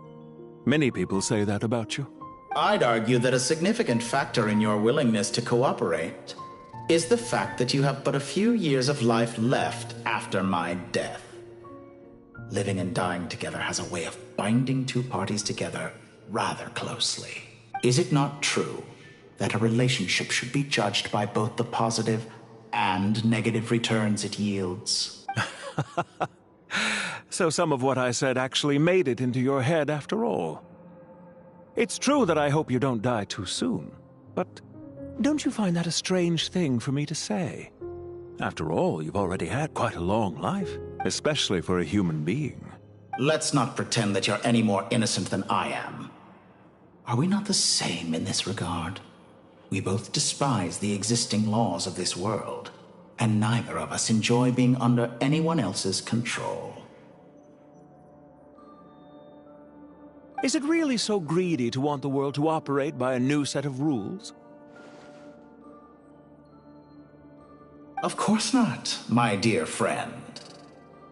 Many people say that about you. I'd argue that a significant factor in your willingness to cooperate is the fact that you have but a few years of life left after my death. Living and dying together has a way of binding two parties together rather closely. Is it not true that a relationship should be judged by both the positive and negative returns it yields? So some of what I said actually made it into your head after all. It's true that I hope you don't die too soon, but don't you find that a strange thing for me to say? After all, you've already had quite a long life, especially for a human being. Let's not pretend that you're any more innocent than I am. Are we not the same in this regard? We both despise the existing laws of this world, and neither of us enjoy being under anyone else's control. Is it really so greedy to want the world to operate by a new set of rules? Of course not, my dear friend.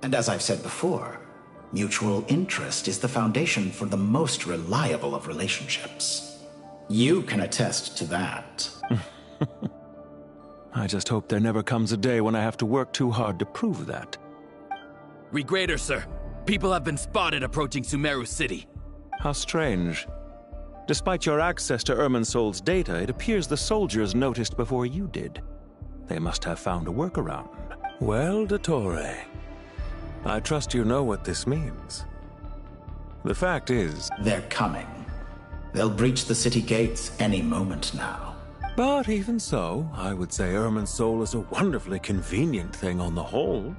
And as I've said before, mutual interest is the foundation for the most reliable of relationships. You can attest to that. I just hope there never comes a day when I have to work too hard to prove that. Regrader, sir. People have been spotted approaching Sumeru City. How strange. Despite your access to Irminsol's data, it appears the soldiers noticed before you did. They must have found a workaround. Well, DOTTORE, I trust you know what this means. The fact is... They're coming. They'll breach the city gates any moment now. But even so, I would say Irminsol is a wonderfully convenient thing on the whole.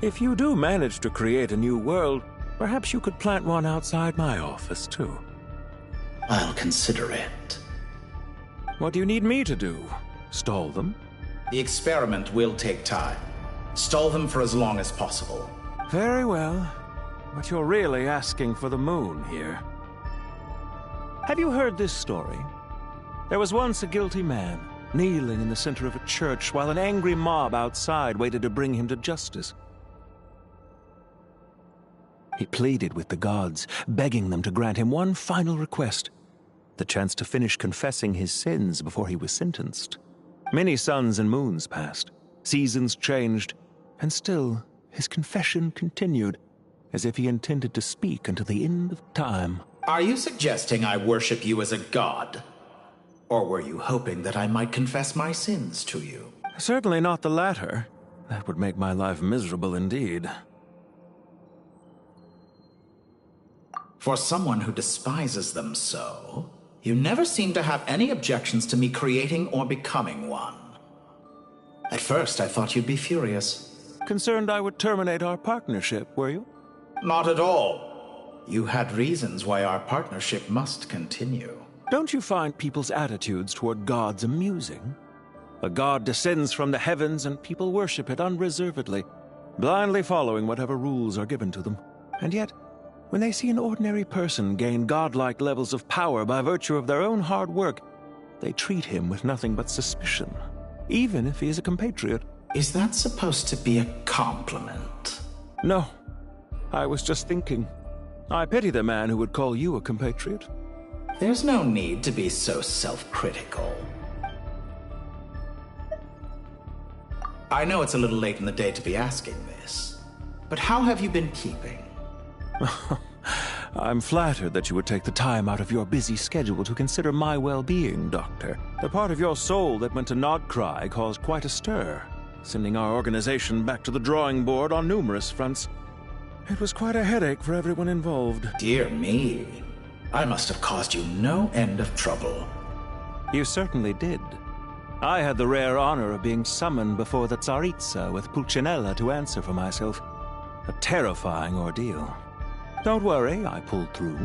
If you do manage to create a new world, perhaps you could plant one outside my office, too. I'll consider it. What do you need me to do? Stall them? The experiment will take time. Stall them for as long as possible. Very well. But you're really asking for the moon here. Have you heard this story? There was once a guilty man, kneeling in the center of a church while an angry mob outside waited to bring him to justice. He pleaded with the gods, begging them to grant him one final request, the chance to finish confessing his sins before he was sentenced. Many suns and moons passed, seasons changed, and still his confession continued, as if he intended to speak until the end of time. Are you suggesting I worship you as a god? Or were you hoping that I might confess my sins to you? Certainly not the latter. That would make my life miserable indeed. For someone who despises them so, you never seem to have any objections to me creating or becoming one. At first, I thought you'd be furious. Concerned I would terminate our partnership, were you? Not at all. You had reasons why our partnership must continue. Don't you find people's attitudes toward gods amusing? A god descends from the heavens and people worship it unreservedly, blindly following whatever rules are given to them. And yet, when they see an ordinary person gain godlike levels of power by virtue of their own hard work, they treat him with nothing but suspicion, even if he is a compatriot. Is that supposed to be a compliment? No. I was just thinking. I pity the man who would call you a compatriot. There's no need to be so self-critical. I know it's a little late in the day to be asking this, but how have you been keeping? I'm flattered that you would take the time out of your busy schedule to consider my well-being, Doctor. The part of your soul that went to Nodcry caused quite a stir, sending our organization back to the drawing board on numerous fronts. It was quite a headache for everyone involved. Dear me. I must have caused you no end of trouble. You certainly did. I had the rare honor of being summoned before the Tsaritsa with Pulcinella to answer for myself. A terrifying ordeal. Don't worry, I pulled through.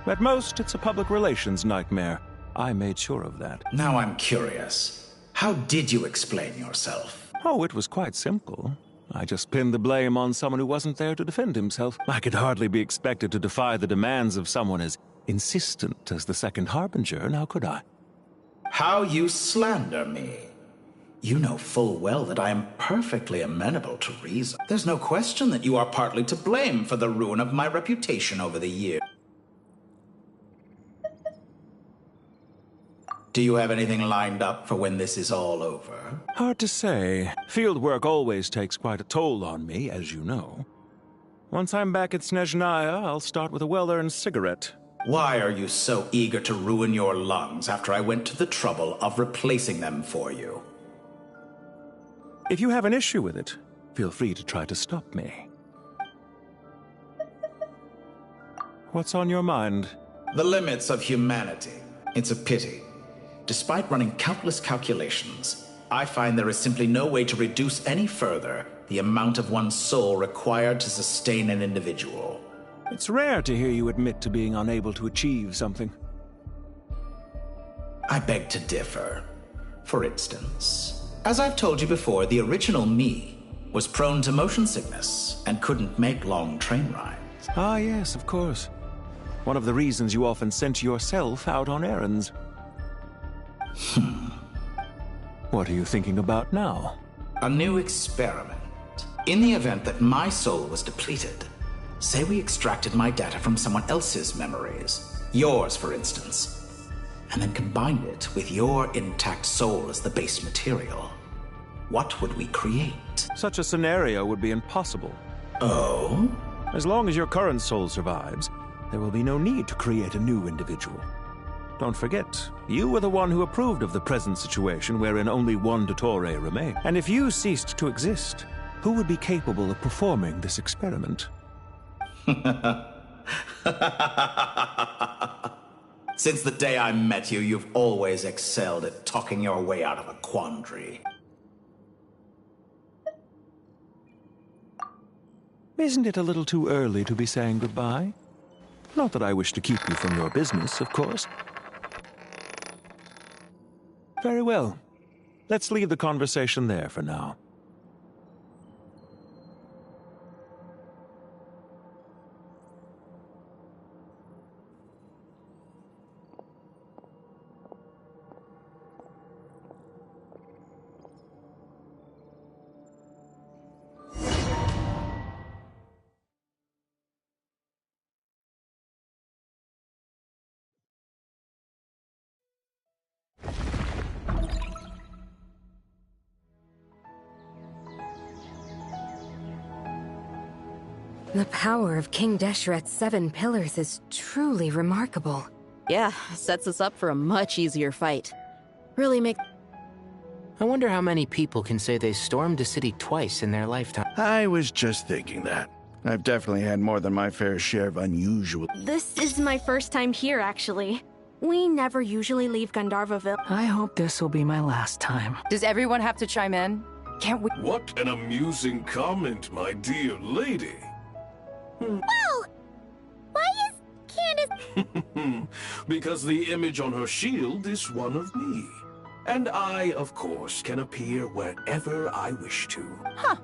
At most, it's a public relations nightmare. I made sure of that. Now I'm curious. How did you explain yourself? Oh, it was quite simple. I just pinned the blame on someone who wasn't there to defend himself. I could hardly be expected to defy the demands of someone as insistent as the Second Harbinger, now could I? How you slander me. You know full well that I am perfectly amenable to reason. There's no question that you are partly to blame for the ruin of my reputation over the years. Do you have anything lined up for when this is all over? Hard to say. Field work always takes quite a toll on me, as you know. Once I'm back at Snezhnaya, I'll start with a well-earned cigarette. Why are you so eager to ruin your lungs after I went to the trouble of replacing them for you? If you have an issue with it, feel free to try to stop me. What's on your mind? The limits of humanity. It's a pity. Despite running countless calculations, I find there is simply no way to reduce any further the amount of one's soul required to sustain an individual. It's rare to hear you admit to being unable to achieve something. I beg to differ. For instance, as I've told you before, the original me was prone to motion sickness and couldn't make long train rides. Ah, yes, of course. One of the reasons you often sent yourself out on errands. What are you thinking about now? A new experiment. In the event that my soul was depleted, say we extracted my data from someone else's memories, yours for instance, and then combined it with your intact soul as the base material. What would we create? Such a scenario would be impossible. Oh? As long as your current soul survives, there will be no need to create a new individual. Don't forget, you were the one who approved of the present situation wherein only one DOTTORE remained. And if you ceased to exist, who would be capable of performing this experiment? Since the day I met you, you've always excelled at talking your way out of a quandary. Isn't it a little too early to be saying goodbye? Not that I wish to keep you from your business, of course. Very well. Let's leave the conversation there for now. The power of King Deshret's 7 pillars is truly remarkable. Yeah, sets us up for a much easier fight. Really make... I wonder how many people can say they stormed a city twice in their lifetime. I was just thinking that. I've definitely had more than my fair share of unusual... This is my first time here, actually. We never usually leave Gandharvaville. I hope this will be my last time. Does everyone have to chime in? Can't we— What an amusing comment, my dear lady. Whoa! Why is Candace... Because the image on her shield is one of me. And I, of course, can appear wherever I wish to. Huh.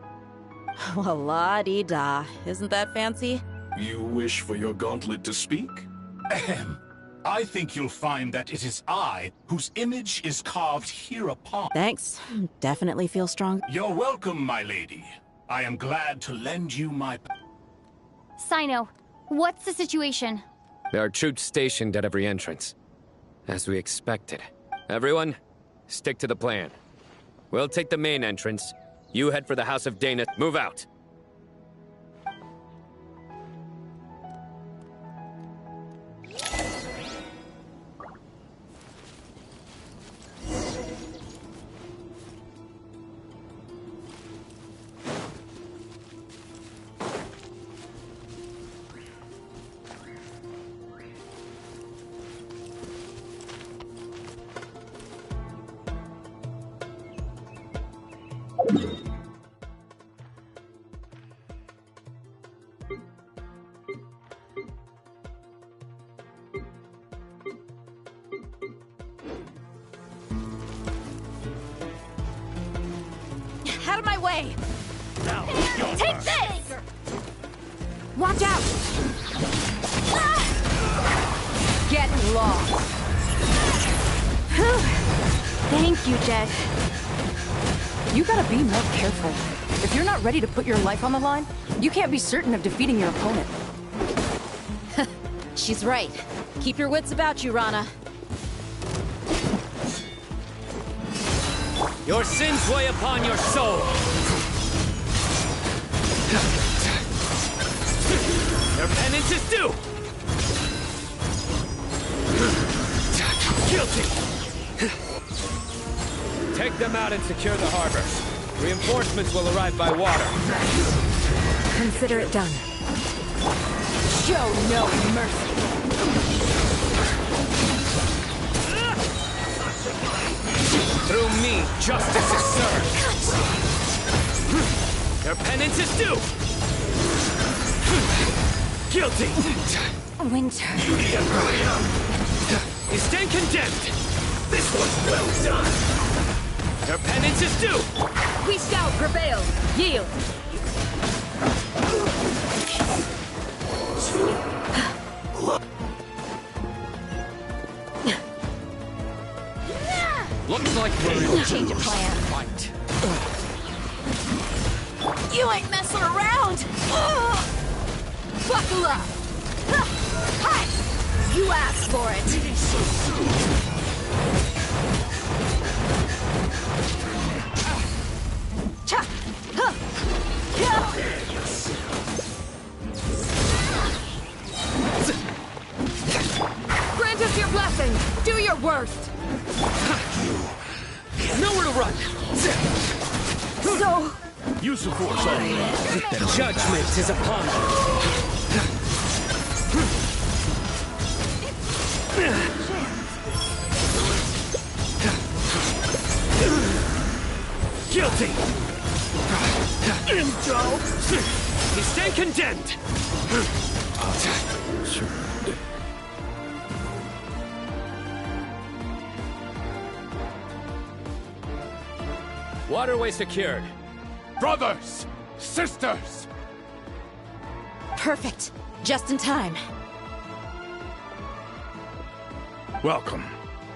Well, la-dee-da. Isn't that fancy? You wish for your gauntlet to speak? Ahem. I think you'll find that it is I whose image is carved hereupon. Thanks. Definitely feel strong. You're welcome, my lady. I am glad to lend you my... Sino, what's the situation? There are troops stationed at every entrance. As we expected. Everyone, stick to the plan. We'll take the main entrance. You head for the House of Dana. Move out. Out of my way! Take this! Watch out! Get lost! Thank you, Jed. You gotta be more careful. If you're not ready to put your life on the line, you can't be certain of defeating your opponent. She's right. Keep your wits about you, Rana. Your sins weigh upon your soul. Your penance is due. Guilty. Take them out and secure the harbor. Reinforcements will arrive by water. Consider it done. Show no mercy. Through me, justice is served. Your penance is due. Guilty. Winter. You stand condemned. This was well done. Your penance is due. We shall prevail. Yield. Looks like we're in Change of plan. fight. You ain't messing around. Buckle up. Hi. You asked for it. Cha. Huh. Yeah. Grant us your blessing. Do your worst. Nowhere to run. So... Use the force on me. The judgment is upon you. Guilty. You stand condemned. Waterway secured. Brothers! Sisters! Perfect. Just in time. Welcome.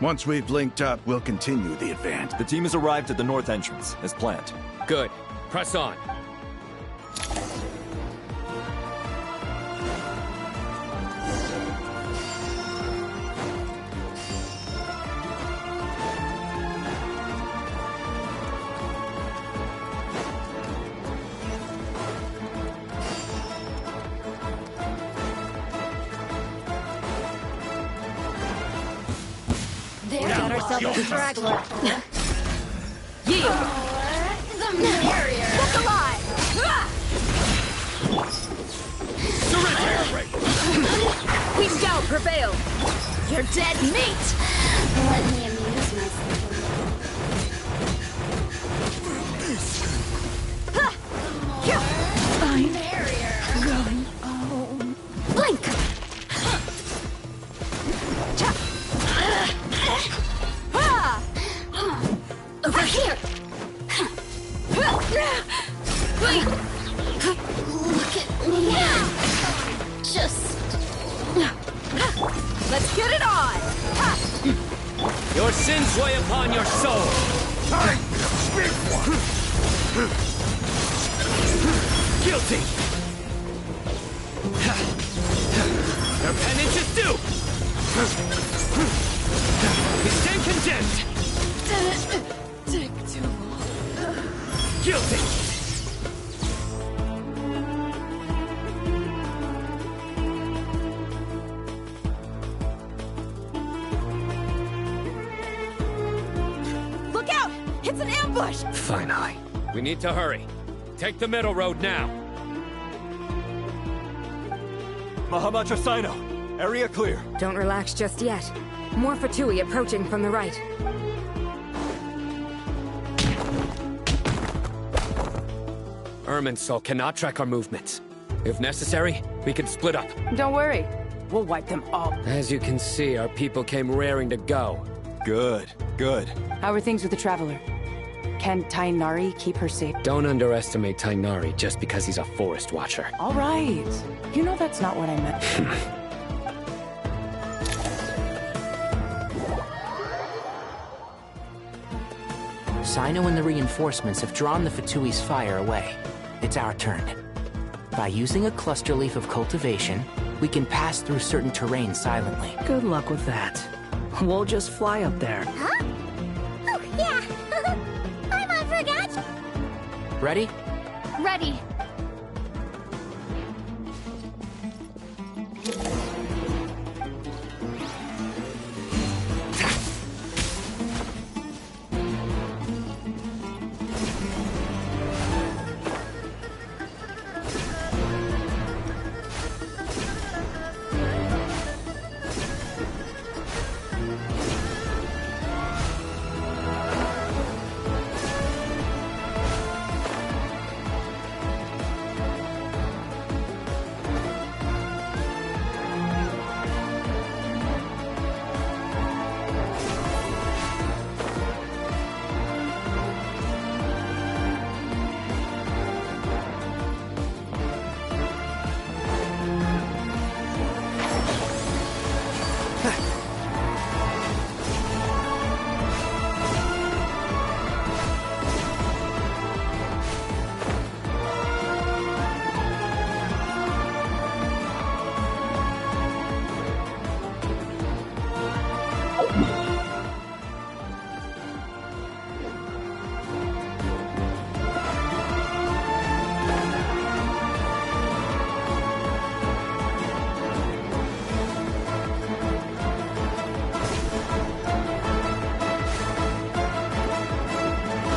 Once we've linked up, we'll continue the advance. The team has arrived at the north entrance, as planned. Good. Press on. Got ourselves a straggler. Yield. The barrier. Look alive. Surrender. We shall prevail. You're dead meat. Let me amuse myself. I'm going home. Blink. Over here! Wait! Look at me. Just... Let's get it on! Your sins weigh upon your soul. Big one! Guilty. Your penance is due. You stand condemned. Take too long. Guilty. Look out! It's an ambush! Finally. We need to hurry. Take the middle road now. Mahamacha Sino, area clear. Don't relax just yet. More Fatui approaching from the right. Irminsul cannot track our movements. If necessary, we can split up. Don't worry. We'll wipe them all. As you can see, our people came raring to go. Good, good. How are things with the Traveler? Can Tainari keep her safe? Don't underestimate Tainari just because he's a forest watcher. All right. You know that's not what I meant. Sino and the reinforcements have drawn the Fatui's fire away. It's our turn. By using a cluster leaf of cultivation, we can pass through certain terrain silently. Good luck with that. We'll just fly up there. Huh? Oh, yeah. Ready? Ready.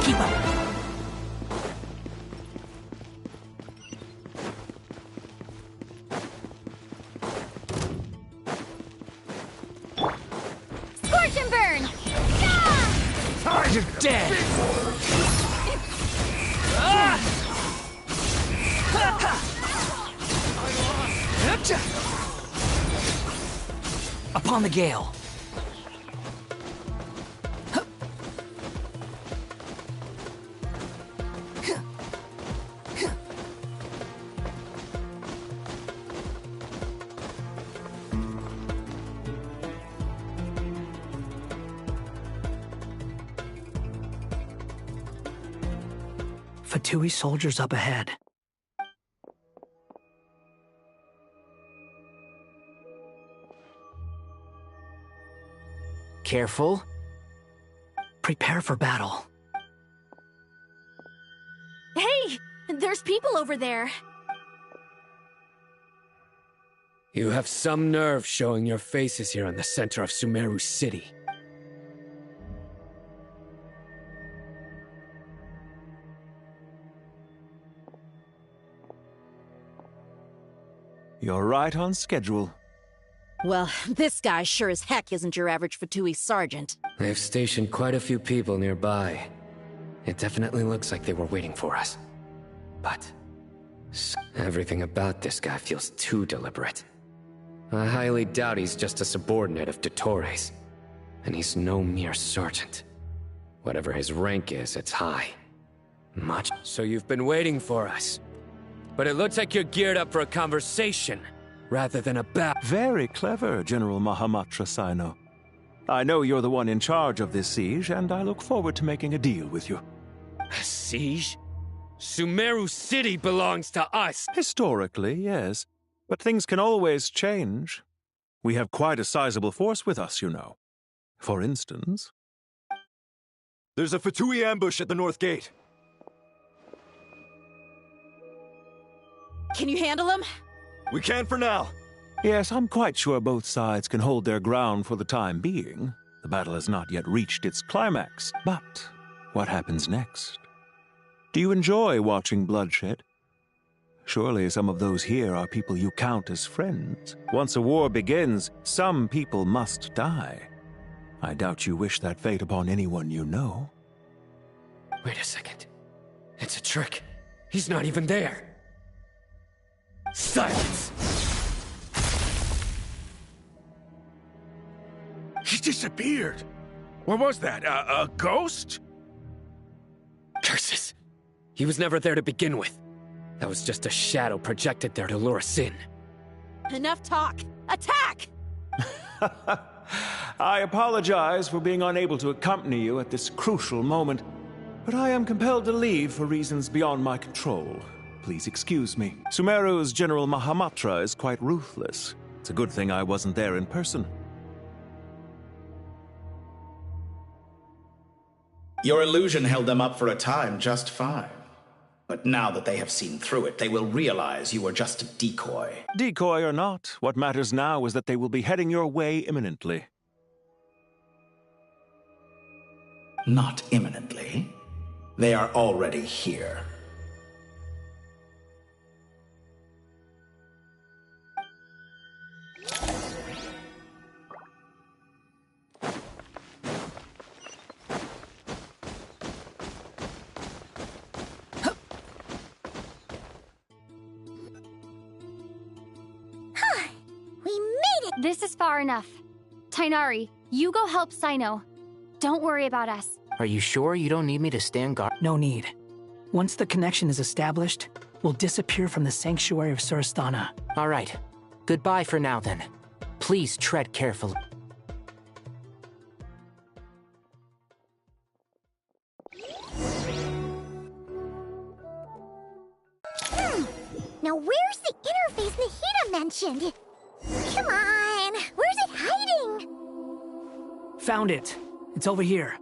Keep up. Scorch and burn! You're dead! Upon the gale. Fatui soldiers up ahead. Careful. Prepare for battle. Hey! There's people over there. You have some nerve showing your faces here in the center of Sumeru City. You're right on schedule. Well, this guy sure as heck isn't your average Fatui sergeant. They've stationed quite a few people nearby. It definitely looks like they were waiting for us. But everything about this guy feels too deliberate. I highly doubt he's just a subordinate of DOTTORE's. And he's no mere sergeant. Whatever his rank is, it's high. Much. So you've been waiting for us. But it looks like you're geared up for a conversation, rather than a battle. Very clever, General Mahamatra Sino. I know you're the one in charge of this siege, and I look forward to making a deal with you. A siege? Sumeru City belongs to us! Historically, yes. But things can always change. We have quite a sizable force with us, you know. For instance... There's a Fatui ambush at the north gate. Can you handle him? We can for now. Yes, I'm quite sure both sides can hold their ground for the time being. The battle has not yet reached its climax. But what happens next? Do you enjoy watching bloodshed? Surely some of those here are people you count as friends. Once a war begins, some people must die. I doubt you wish that fate upon anyone you know. Wait a second. It's a trick. He's not even there. Silence! He disappeared. What was that? A ghost? Curses! He was never there to begin with. That was just a shadow projected there to lure us in. Enough talk. Attack! I apologize for being unable to accompany you at this crucial moment, but I am compelled to leave for reasons beyond my control. Please excuse me. Sumeru's General Mahamatra is quite ruthless. It's a good thing I wasn't there in person. Your illusion held them up for a time just fine. But now that they have seen through it, they will realize you were just a decoy. Decoy or not, what matters now is that they will be heading your way imminently. Not imminently. They are already here. This is far enough. Tainari, you go help Sino. Don't worry about us. Are you sure you don't need me to stand guard? No need. Once the connection is established, we'll disappear from the sanctuary of Surasthana. All right. Goodbye for now, then. Please tread carefully. Now where's the interface Nahida mentioned? Come on, where's it hiding? Found it. It's over here.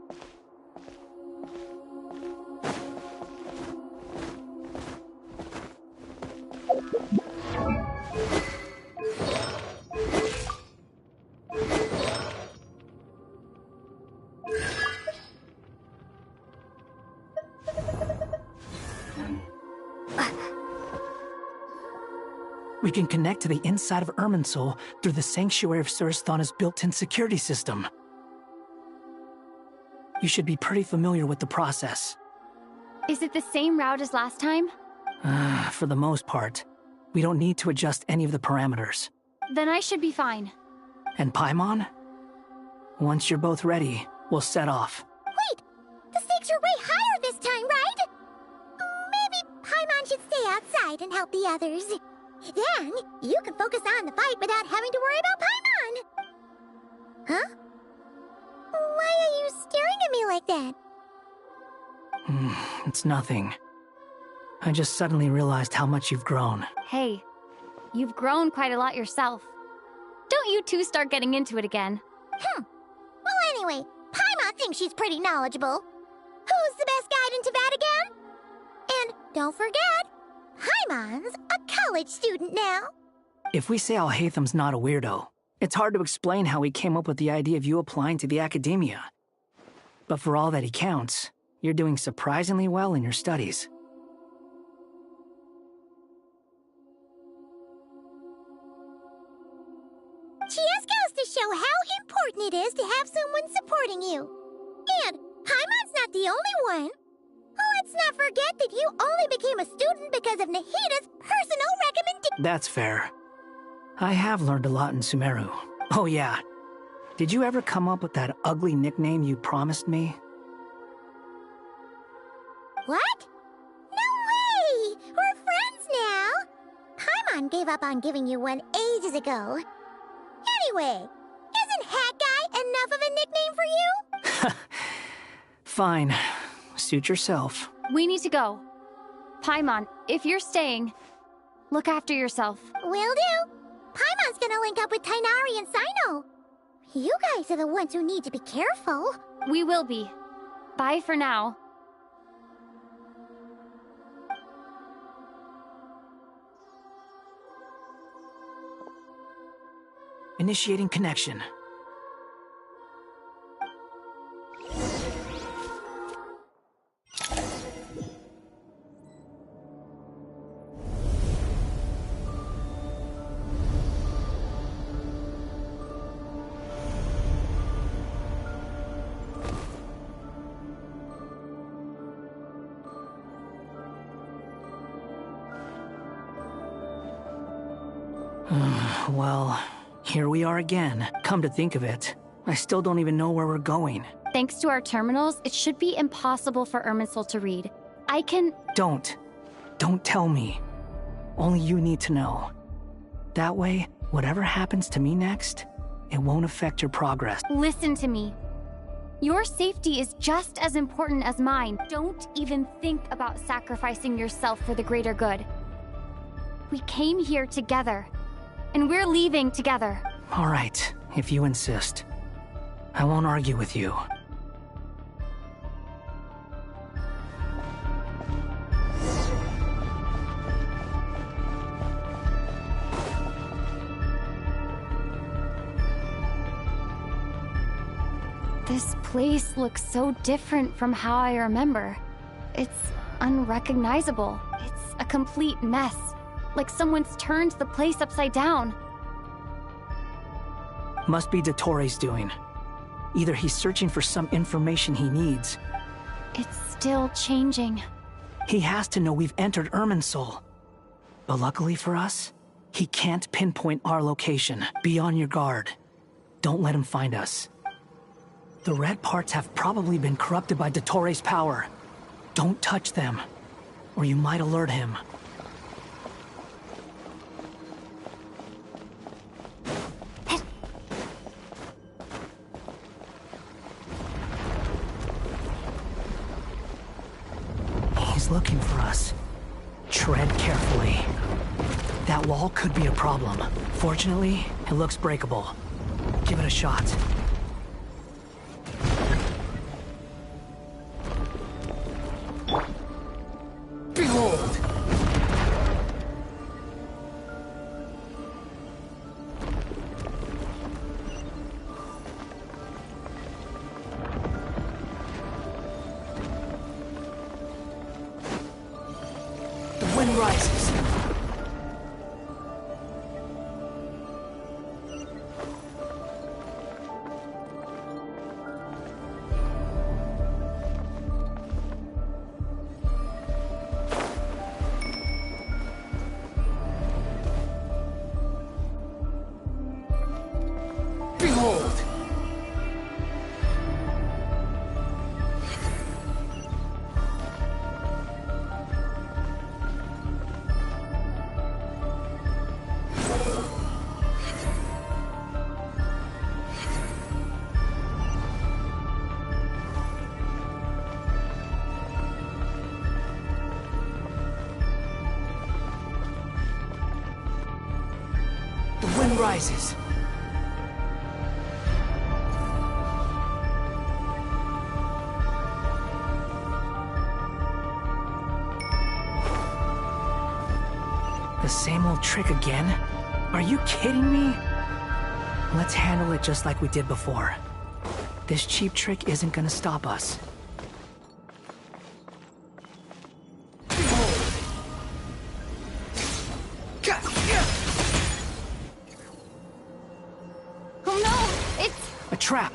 We can connect to the inside of Irminsul through the Sanctuary of Surasthana's built-in security system. You should be pretty familiar with the process. Is it the same route as last time? For the most part. We don't need to adjust any of the parameters. Then I should be fine. And Paimon? Once you're both ready, we'll set off. Wait! The stakes are way higher this time, right? Maybe Paimon should stay outside and help the others. Then, you can focus on the fight without having to worry about Paimon! Huh? Why are you staring at me like that? It's nothing. I just suddenly realized how much you've grown. Hey, you've grown quite a lot yourself. Don't you two start getting into it again. Well, anyway, Paimon thinks she's pretty knowledgeable. Who's the best guide in Teyvat again? And don't forget, Paimon's a college student now. If we say Alhaitham's not a weirdo, it's hard to explain how he came up with the idea of you applying to the academia. But for all that he counts, you're doing surprisingly well in your studies. Just goes to show how important it is to have someone supporting you. And Paimon's not the only one. Let's not forget that you only became a student because of Nahida's personal recommendation. That's fair. I have learned a lot in Sumeru. Oh yeah. Did you ever come up with that ugly nickname you promised me? What? No way! We're friends now! Paimon gave up on giving you one ages ago. Anyway, isn't Hat Guy enough of a nickname for you? Fine. Suit yourself. We need to go. Paimon, if you're staying, look after yourself. Will do. Paimon's gonna link up with Tainari and Sino. You guys are the ones who need to be careful. We will be. Bye for now. Initiating connection. Well, here we are again. Come to think of it, I still don't even know where we're going. Thanks to our terminals, it should be impossible for Irminsul to read. I can... Don't tell me. Only you need to know. That way, whatever happens to me next, it won't affect your progress. Listen to me. Your safety is just as important as mine. Don't even think about sacrificing yourself for the greater good. We came here together, and we're leaving together. All right, if you insist. I won't argue with you. This place looks so different from how I remember. It's unrecognizable. It's a complete mess. Like someone's turned the place upside down. Must be DOTTORE's doing. Either he's searching for some information he needs. It's still changing. He has to know we've entered Irminsul. But luckily for us, he can't pinpoint our location. Be on your guard. Don't let him find us. The red parts have probably been corrupted by DOTTORE's power. Don't touch them, or you might alert him. He's looking for us. Tread carefully. That wall could be a problem. Fortunately, it looks breakable. Give it a shot. Behold! The wind rises. Behold! The wind rises. The same old trick again? Are you kidding me? Let's handle it just like we did before. This cheap trick isn't gonna stop us. Oh no! It's... A trap!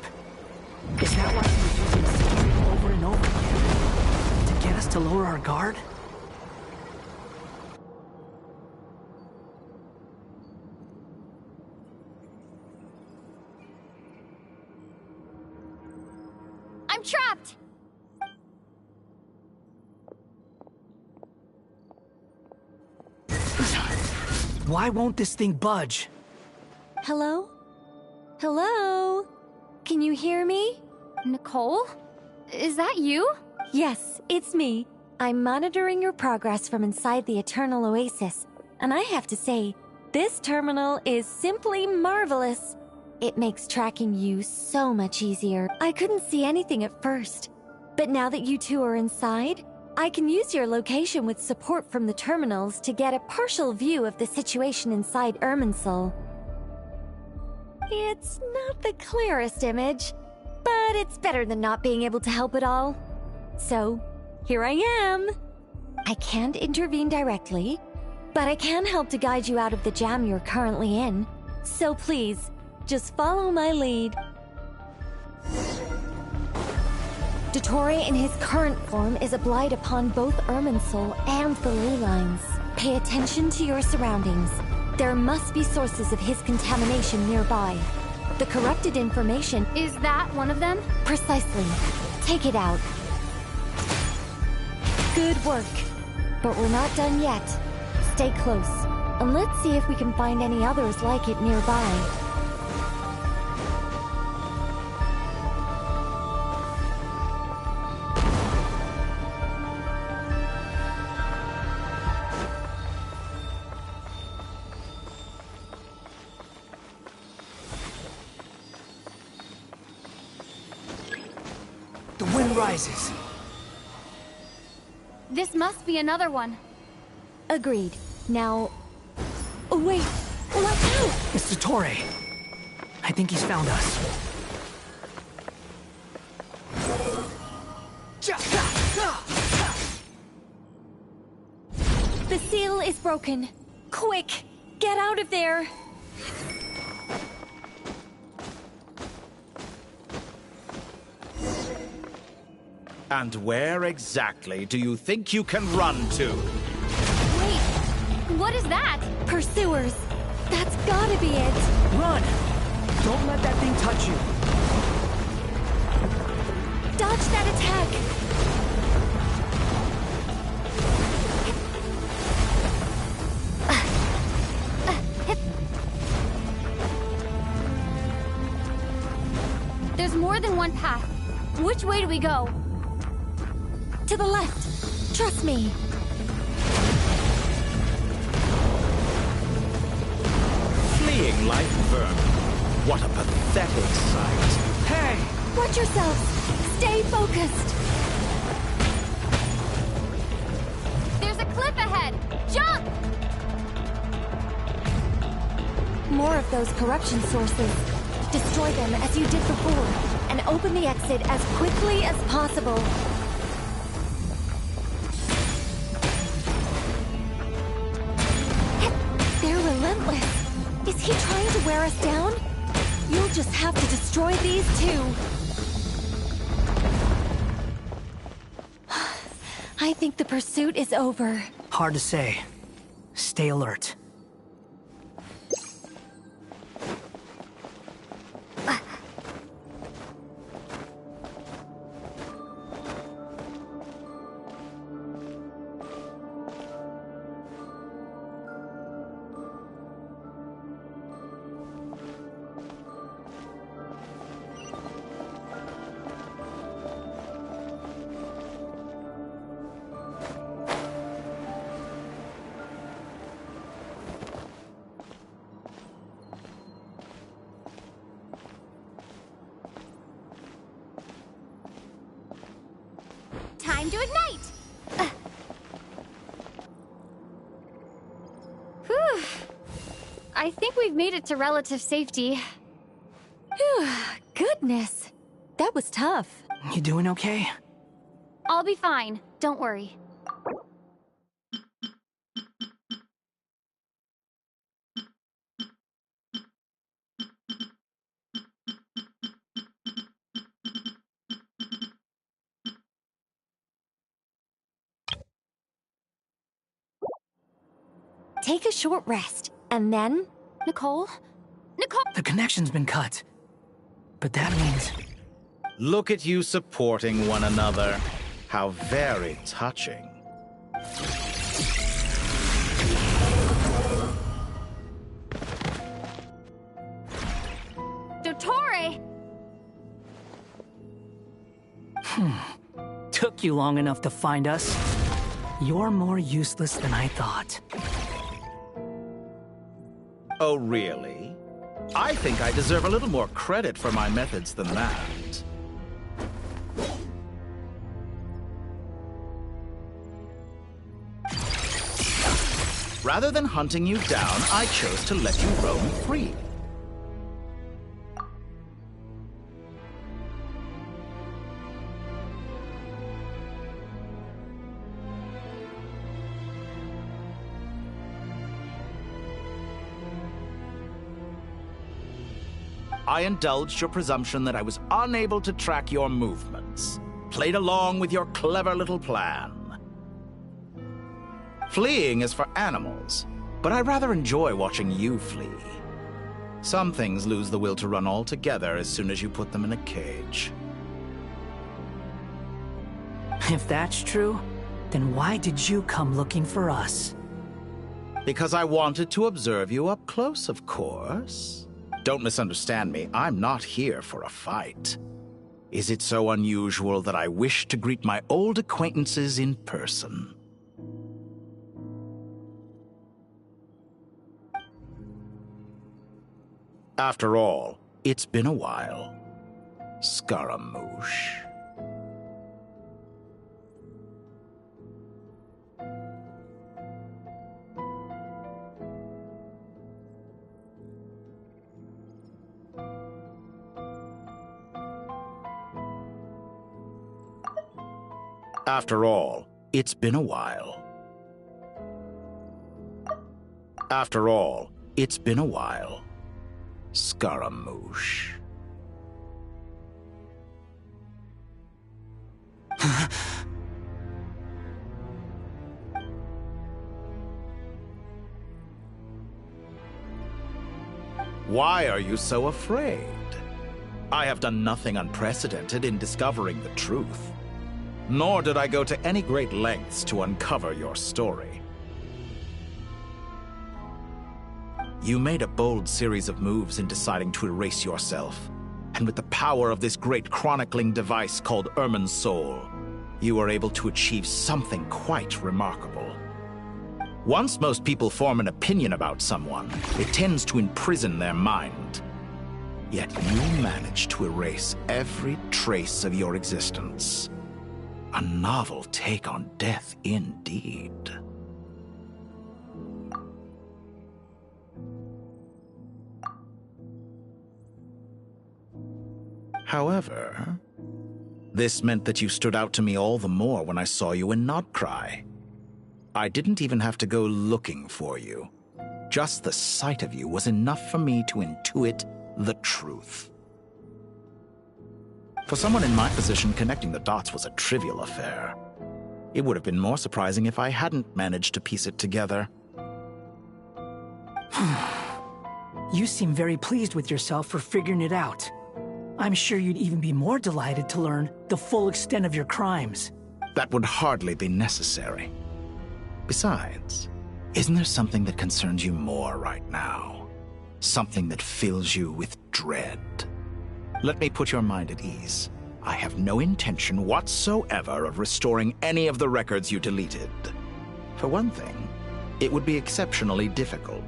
Is that why he was using this trick over and over again? To get us to lower our guard? I'm trapped! Why won't this thing budge? Hello? Hello? Can you hear me? Nicole? Is that you? Yes, it's me. I'm monitoring your progress from inside the Eternal Oasis, and I have to say, this terminal is simply marvelous. It makes tracking you so much easier. I couldn't see anything at first, but now that you two are inside, I can use your location with support from the terminals to get a partial view of the situation inside Irminsul. It's not the clearest image, but it's better than not being able to help at all. So, here I am. I can't intervene directly, but I can help to guide you out of the jam you're currently in. So please, just follow my lead. DOTTORE in his current form is a blight upon both Irminsul and the ley lines. Pay attention to your surroundings. There must be sources of his contamination nearby. The corrupted information... Is that one of them? Precisely. Take it out. Good work. But we're not done yet. Stay close, and let's see if we can find any others like it nearby. The wind rises. This must be another one. Agreed. Now... Oh, wait! Watch out! It's DOTTORE. I think he's found us. scale is broken. Quick, get out of there. And where exactly do you think you can run to? Wait, what is that? Pursuers. That's gotta be it. Run! Don't let that thing touch you. Dodge that attack. There's more than one path. Which way do we go? To the left. Trust me. Fleeing like vermin. What a pathetic sight. Hey! Watch yourselves. Stay focused. There's a cliff ahead. Jump! More of those corruption sources. Destroy them as you did before, and open the exit as quickly as possible. They're relentless. Is he trying to wear us down? You'll just have to destroy these too. I think the pursuit is over. Hard to say. Stay alert. Time to ignite! Whew. I think we've made it to relative safety. Whew. Goodness. That was tough. You doing okay? I'll be fine. Don't worry. Take a short rest, and then... Nicole? Nicole! The connection's been cut. But that means... Look at you supporting one another. How very touching. DOTTORE! Took you long enough to find us. You're more useless than I thought. Oh, really? I think I deserve a little more credit for my methods than that. Rather than hunting you down, I chose to let you roam free. I indulged your presumption that I was unable to track your movements. Played along with your clever little plan. Fleeing is for animals, but I rather enjoy watching you flee. Some things lose the will to run altogether as soon as you put them in a cage. If that's true, then why did you come looking for us? Because I wanted to observe you up close, of course. Don't misunderstand me, I'm not here for a fight. Is it so unusual that I wish to greet my old acquaintances in person? After all, it's been a while. Scaramouche. After all, it's been a while. After all, it's been a while. Scaramouche. Why are you so afraid? I have done nothing unprecedented in discovering the truth. Nor did I go to any great lengths to uncover your story. You made a bold series of moves in deciding to erase yourself. And with the power of this great chronicling device called Irmin's Soul, you were able to achieve something quite remarkable. Once most people form an opinion about someone, it tends to imprison their mind. Yet you managed to erase every trace of your existence. A novel take on death indeed. However, this meant that you stood out to me all the more when I saw you in Nodcry. I didn't even have to go looking for you. Just the sight of you was enough for me to intuit the truth. For someone in my position, connecting the dots was a trivial affair. It would have been more surprising if I hadn't managed to piece it together. You seem very pleased with yourself for figuring it out. I'm sure you'd even be more delighted to learn the full extent of your crimes. That would hardly be necessary. Besides, isn't there something that concerns you more right now? Something that fills you with dread? Let me put your mind at ease. I have no intention whatsoever of restoring any of the records you deleted. For one thing, it would be exceptionally difficult.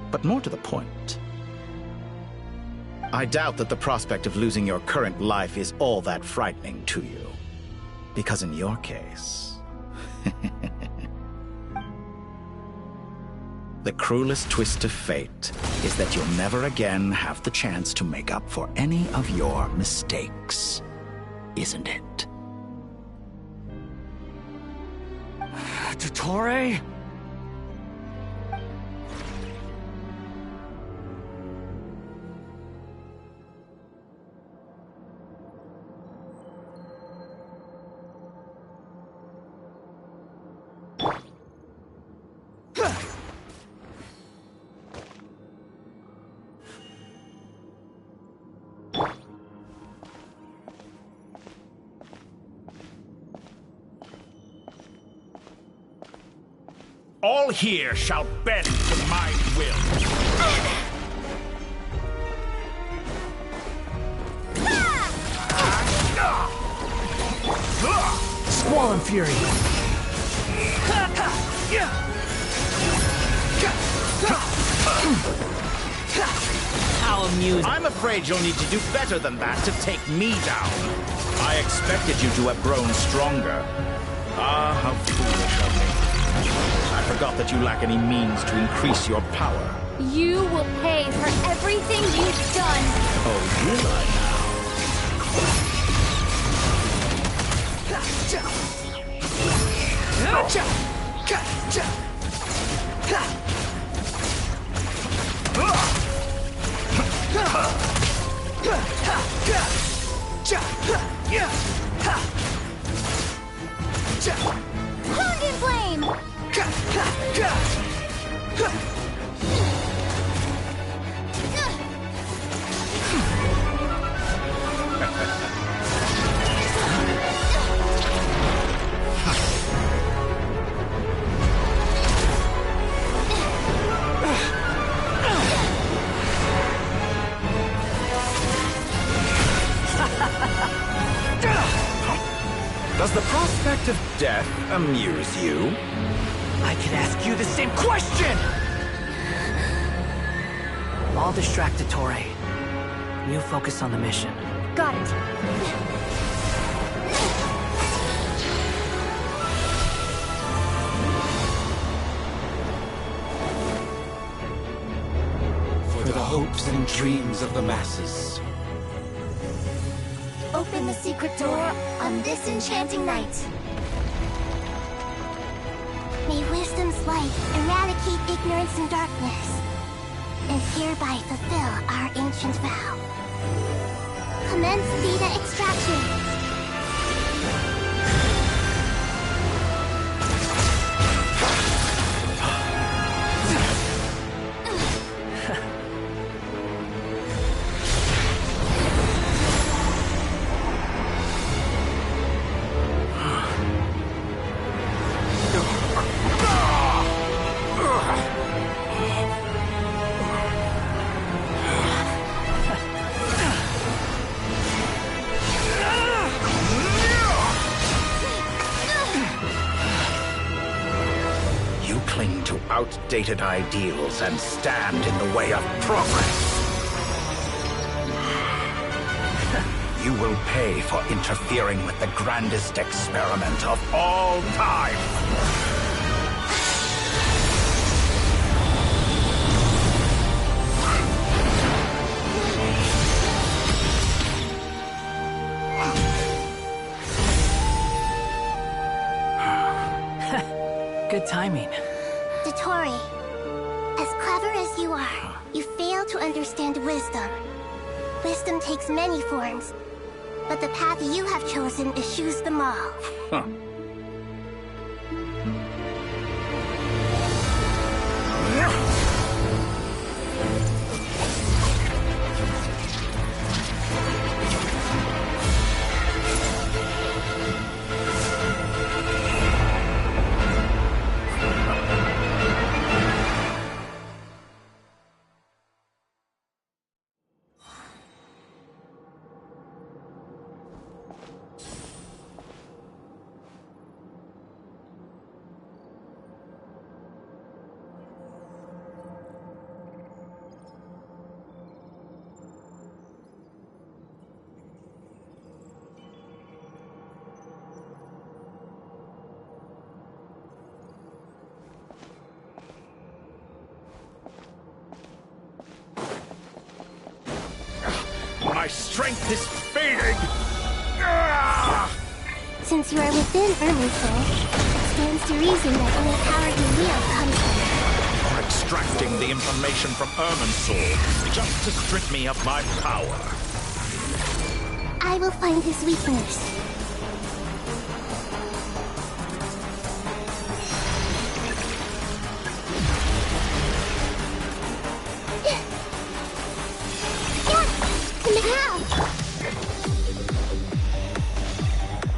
But more to the point, I doubt that the prospect of losing your current life is all that frightening to you. Because in your case, the cruelest twist of fate is that you'll never again have the chance to make up for any of your mistakes, isn't it? DOTTORE? All here shall bend to my will. Squall and Fury. How amusing. I'm afraid you'll need to do better than that to take me down. I expected you to have grown stronger. Ah, how foolish of me. I forgot that you lack any means to increase your power. You will pay for everything you've done. Oh, will I now? Hound in flame! Does the prospect of death amuse you? I can ask you the same question! I'll distract DOTTORE. You focus on the mission. Got it. For the hopes and dreams of the masses. Open the secret door on this enchanting night. May wisdom this light, eradicate ignorance and darkness, and hereby fulfill our ancient vow. Commence data extraction. Outdated ideals and stand in the way of progress. You will pay for interfering with the grandest experiment of all time. Good timing. DOTTORE, as clever as you are, you fail to understand wisdom. Wisdom takes many forms, but the path you have chosen eschews them all. Huh. My strength is fading! Since you are within Irminsul, it stands to reason that any power you wield comes from it. You're extracting the information from Irminsul just to strip me of my power. I will find his weakness.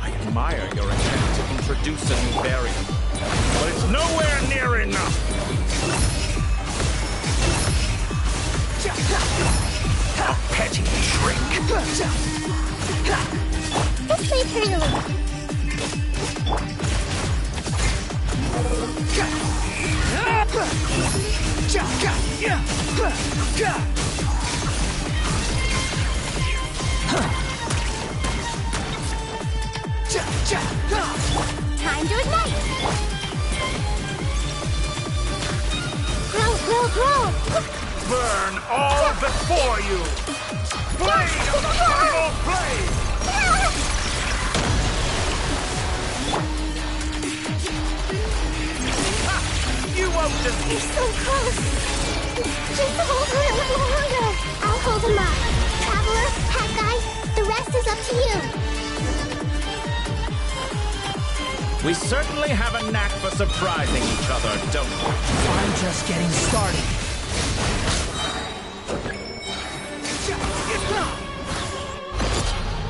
I admire your attempt to introduce a new variant, but it's nowhere near enough! A petty trick! This may hurt a little. Time to ignite! Grow, grow, grow! Burn all before you! Blade of the primal blade! Ha! You won't defeat! You're so close! Just hold her a little longer! I'll hold him up. Traveler, Hanggang, the rest is up to you. We certainly have a knack for surprising each other, don't we? I'm just getting started.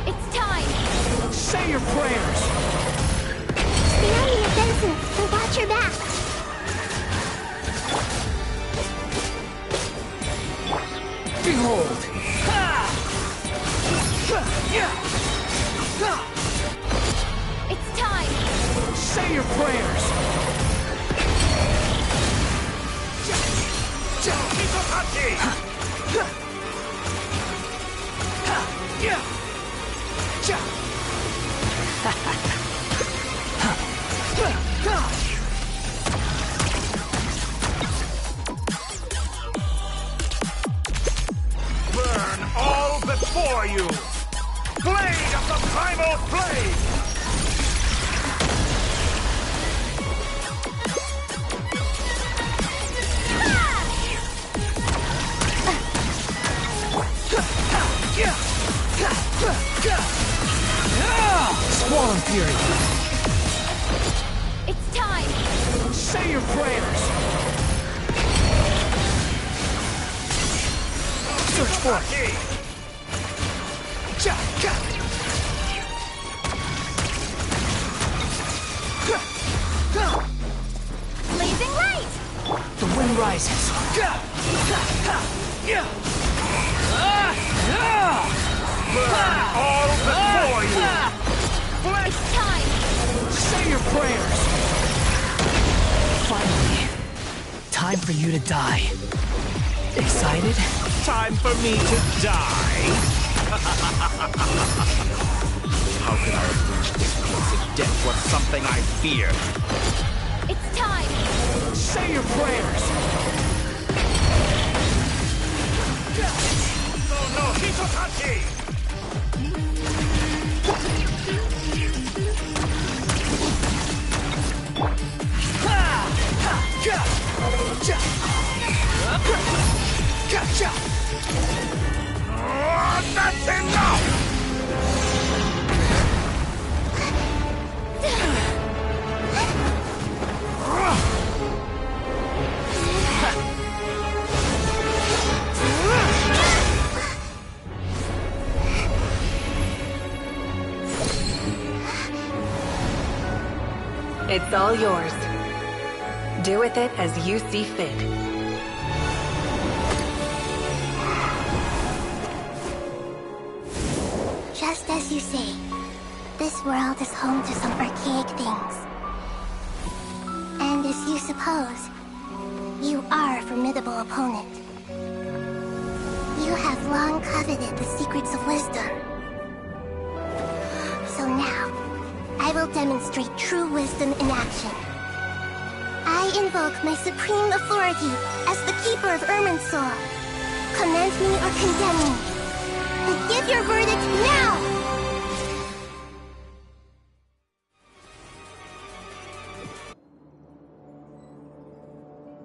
It's time! Say your prayers! Stay on your defenses and watch your back. Behold! It's time! Say your prayers! Burn all before you! Blade of the primal blade! fury. It's time! Say your prayers! Search for it! Blazing light! The wind rises. All before you! It's time! Say your prayers! Finally, time for you to die. Excited? Time for me to die? How could I have wished this blessed death was something I feared? It's time! Say your prayers! No, Hitotachi! That's enough! It's all yours. Do with it as you see fit. Just as you say, this world is home to some archaic things. And as you suppose, you are a formidable opponent. You have long coveted the secrets of wisdom. So now, I will demonstrate true wisdom in action. I invoke my supreme authority as the keeper of Irminsul. Command me or condemn me. But give your verdict now!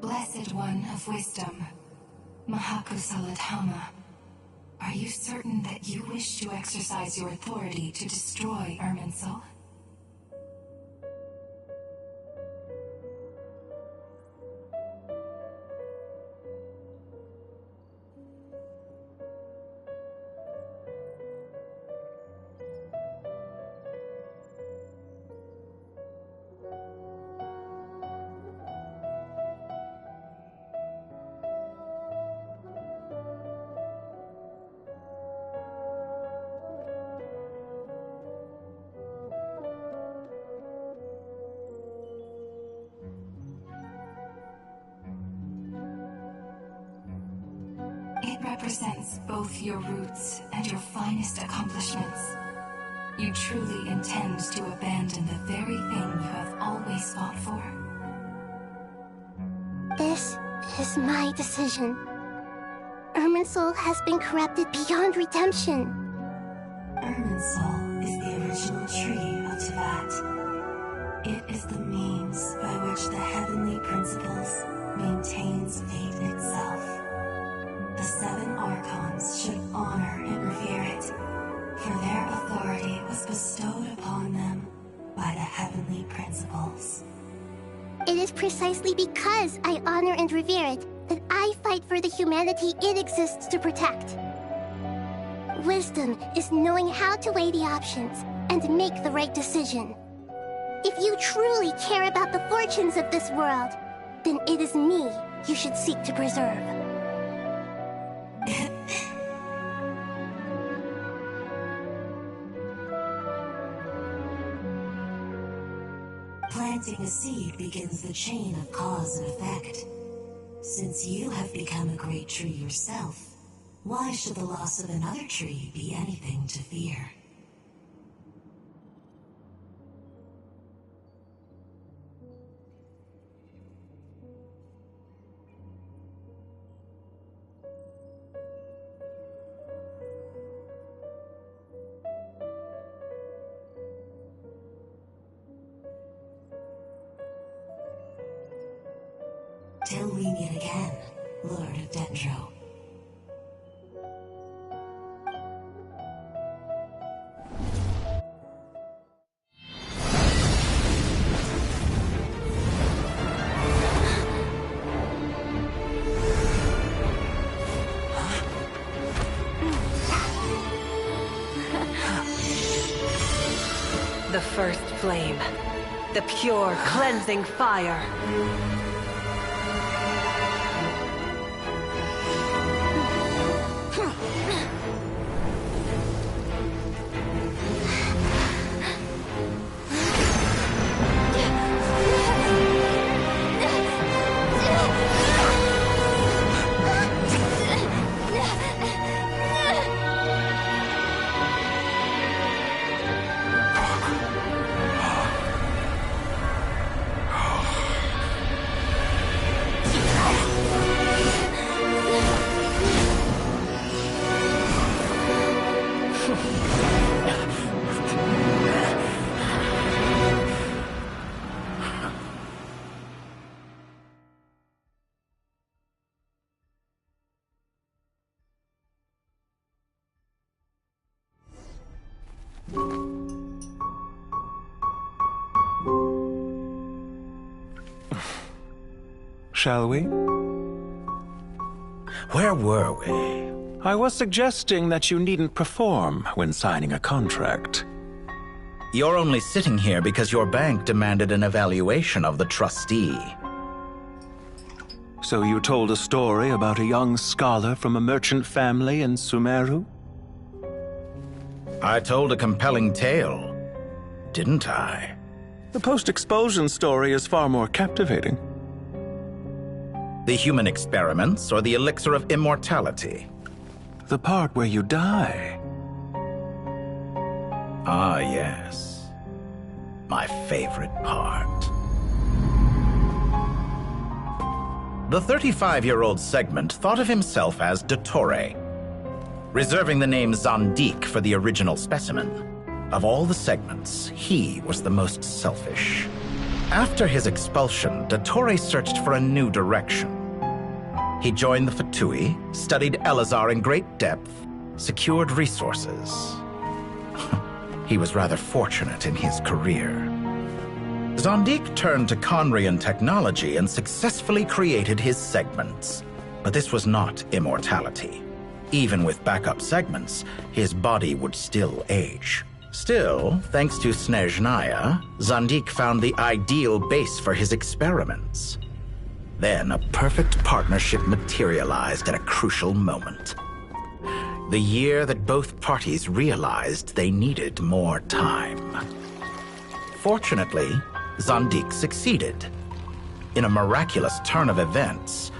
Blessed One of Wisdom, Mahakusaladhama, are you certain that you wish to exercise your authority to destroy Irminsul? It represents both your roots and your finest accomplishments. You truly intend to abandon the very thing you have always fought for? This is my decision. Irminsul has been corrupted beyond redemption. Irminsul is the original tree of Tibet. It is the means by which the heavenly principles maintains fate itself. The 7 Archons should honor and revere it, for their authority was bestowed upon them by the heavenly principles. It is precisely because I honor and revere it that I fight for the humanity it exists to protect. Wisdom is knowing how to weigh the options and make the right decision. If you truly care about the fortunes of this world, then it is me you should seek to preserve. Planting a seed begins the chain of cause and effect. Since you have become a great tree yourself, why should the loss of another tree be anything to fear? Till we meet again, Lord of Dendro. The first flame. The pure, cleansing fire. Shall we? Where were we? I was suggesting that you needn't perform when signing a contract. You're only sitting here because your bank demanded an evaluation of the trustee. So you told a story about a young scholar from a merchant family in Sumeru? I told a compelling tale, didn't I? The post-expulsion story is far more captivating. The human experiments or the elixir of immortality? The part where you die. Ah, yes. My favorite part. The 35-year-old Segment thought of himself as DOTTORE, reserving the name Zandik for the original specimen. Of all the Segments, he was the most selfish. After his expulsion, DOTTORE searched for a new direction. He joined the Fatui, studied Elazar in great depth, secured resources. He was rather fortunate in his career. Zandik turned to Conrian technology and successfully created his segments. But this was not immortality. Even with backup segments, his body would still age. Still, thanks to Snezhnaya, Zandik found the ideal base for his experiments. Then a perfect partnership materialized at a crucial moment. The year that both parties realized they needed more time. Fortunately, Zandik succeeded. In a miraculous turn of events,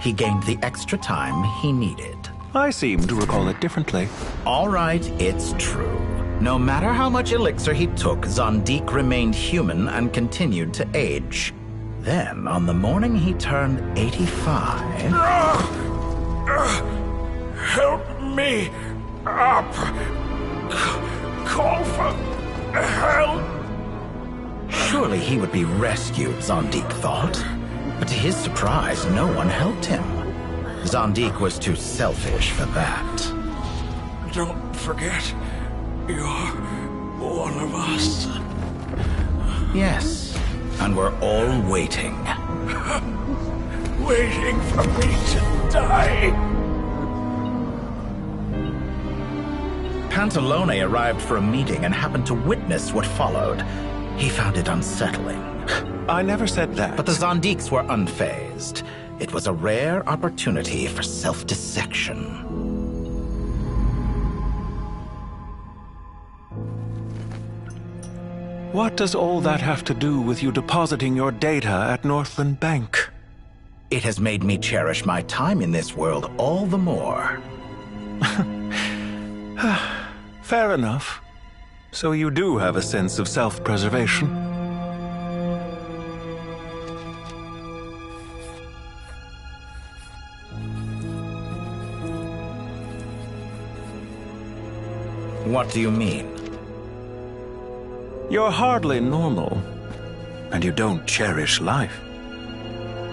he gained the extra time he needed. I seem to recall it differently. All right, it's true. No matter how much elixir he took, Zandik remained human and continued to age. Then, on the morning he turned 85... Help me up! Call for help! Surely he would be rescued, Zandik thought. But to his surprise, no one helped him. Zandik was too selfish for that. Don't forget, you're one of us. Yes, and we're all waiting. Waiting for me to die. Pantalone arrived for a meeting and happened to witness what followed. He found it unsettling. I never said that. But the Zandiks were unfazed. It was a rare opportunity for self-dissection. What does all that have to do with you depositing your data at Northland Bank? It has made me cherish my time in this world all the more. Fair enough. So you do have a sense of self-preservation. What do you mean? You're hardly normal, and you don't cherish life.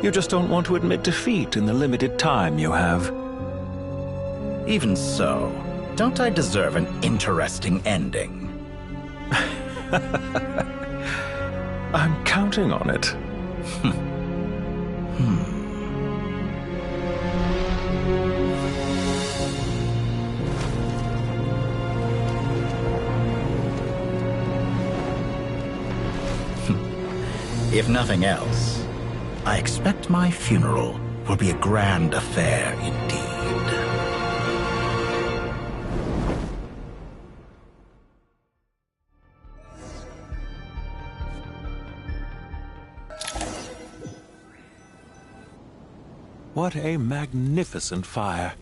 You just don't want to admit defeat in the limited time you have. Even so, don't I deserve an interesting ending? I'm counting on it. If nothing else, I expect my funeral will be a grand affair indeed. What a magnificent fire.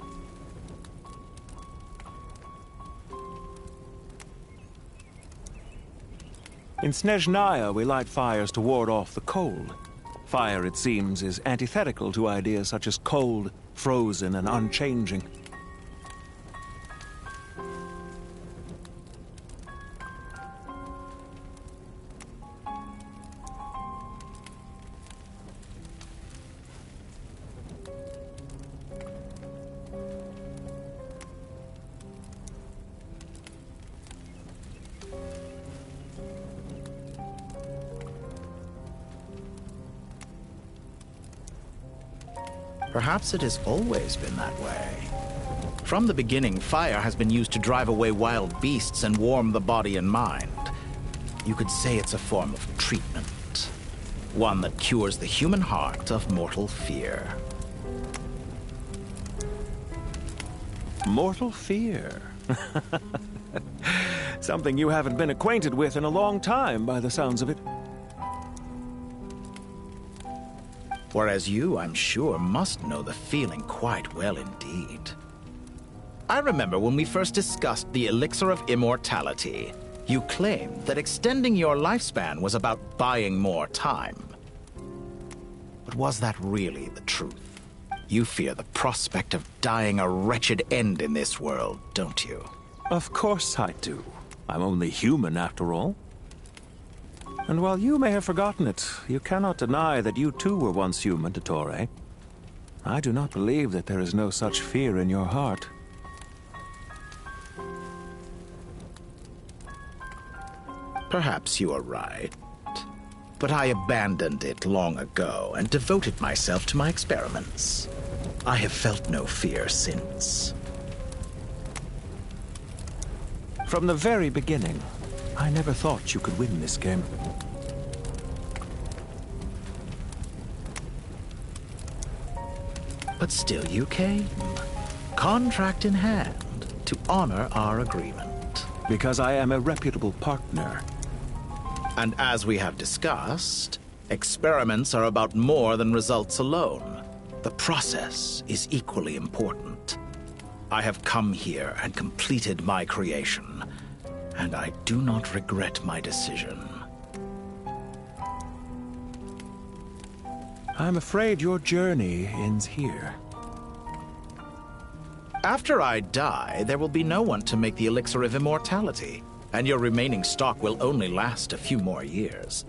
In Snezhnaya, we light fires to ward off the cold. Fire, it seems, is antithetical to ideas such as cold, frozen, and unchanging. Perhaps it has always been that way. From the beginning, fire has been used to drive away wild beasts and warm the body and mind. You could say it's a form of treatment. One that cures the human heart of mortal fear. Mortal fear? Something you haven't been acquainted with in a long time, by the sounds of it. Whereas you, I'm sure, must know the feeling quite well indeed. I remember when we first discussed the elixir of immortality, you claimed that extending your lifespan was about buying more time. But was that really the truth? You fear the prospect of dying a wretched end in this world, don't you? Of course I do. I'm only human, after all. And while you may have forgotten it, you cannot deny that you too were once human, DOTTORE. I do not believe that there is no such fear in your heart. Perhaps you are right. But I abandoned it long ago and devoted myself to my experiments. I have felt no fear since. From the very beginning, I never thought you could win this game. But still you came, contract in hand, to honor our agreement. Because I am a reputable partner. And as we have discussed, experiments are about more than results alone. The process is equally important. I have come here and completed my creation, and I do not regret my decision. I'm afraid your journey ends here. After I die, there will be no one to make the elixir of immortality, and your remaining stock will only last a few more years.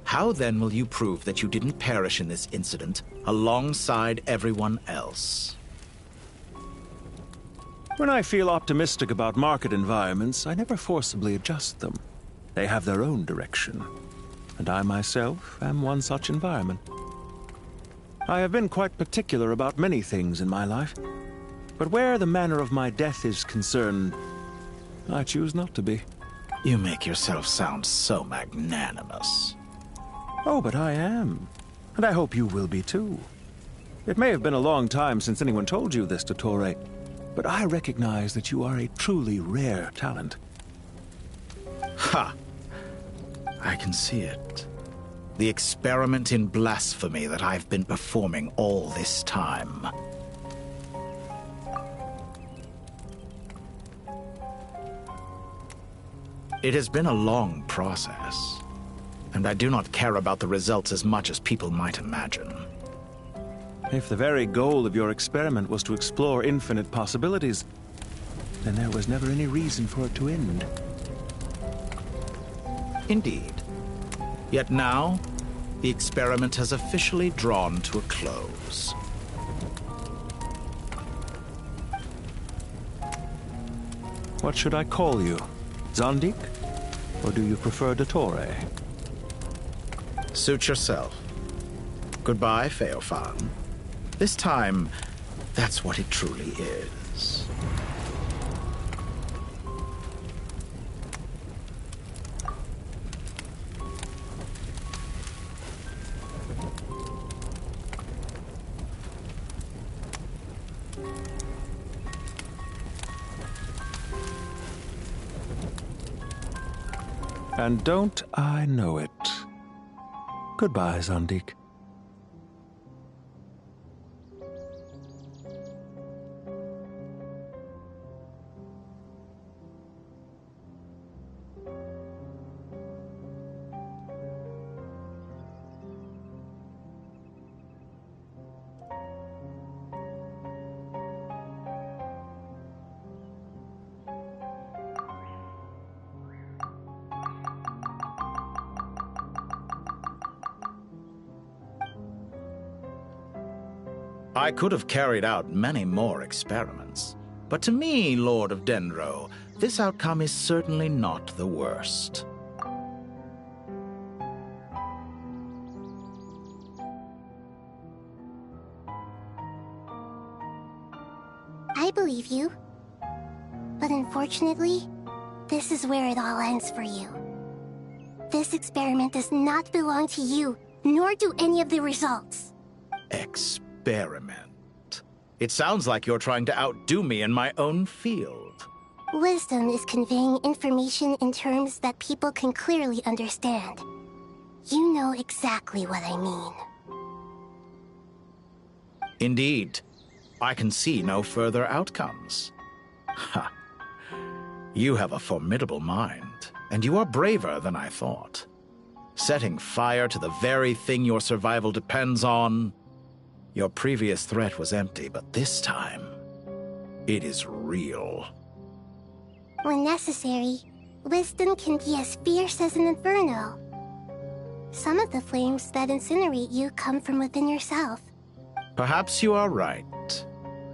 How then will you prove that you didn't perish in this incident alongside everyone else? When I feel optimistic about market environments, I never forcibly adjust them. They have their own direction, and I myself am one such environment. I have been quite particular about many things in my life, but where the manner of my death is concerned, I choose not to be. You make yourself sound so magnanimous. Oh, but I am, and I hope you will be too. It may have been a long time since anyone told you this, DOTTORE, but I recognize that you are a truly rare talent. Ha! I can see it. The experiment in blasphemy that I've been performing all this time. It has been a long process, and I do not care about the results as much as people might imagine. If the very goal of your experiment was to explore infinite possibilities, then there was never any reason for it to end. Indeed. Yet now, the experiment has officially drawn to a close. What should I call you? Zondik? Or do you prefer DOTTORE? Suit yourself. Goodbye, Feofan. This time, that's what it truly is. And don't I know it? Goodbye, Zandik. I could have carried out many more experiments, but to me, Lord of Dendro, this outcome is certainly not the worst. I believe you. But unfortunately, this is where it all ends for you. This experiment does not belong to you, nor do any of the results. Experiment? It sounds like you're trying to outdo me in my own field. Wisdom is conveying information in terms that people can clearly understand. You know exactly what I mean. Indeed. I can see no further outcomes. Ha! You have a formidable mind, and you are braver than I thought. Setting fire to the very thing your survival depends on. Your previous threat was empty, but this time, it is real. When necessary, wisdom can be as fierce as an inferno. Some of the flames that incinerate you come from within yourself. Perhaps you are right.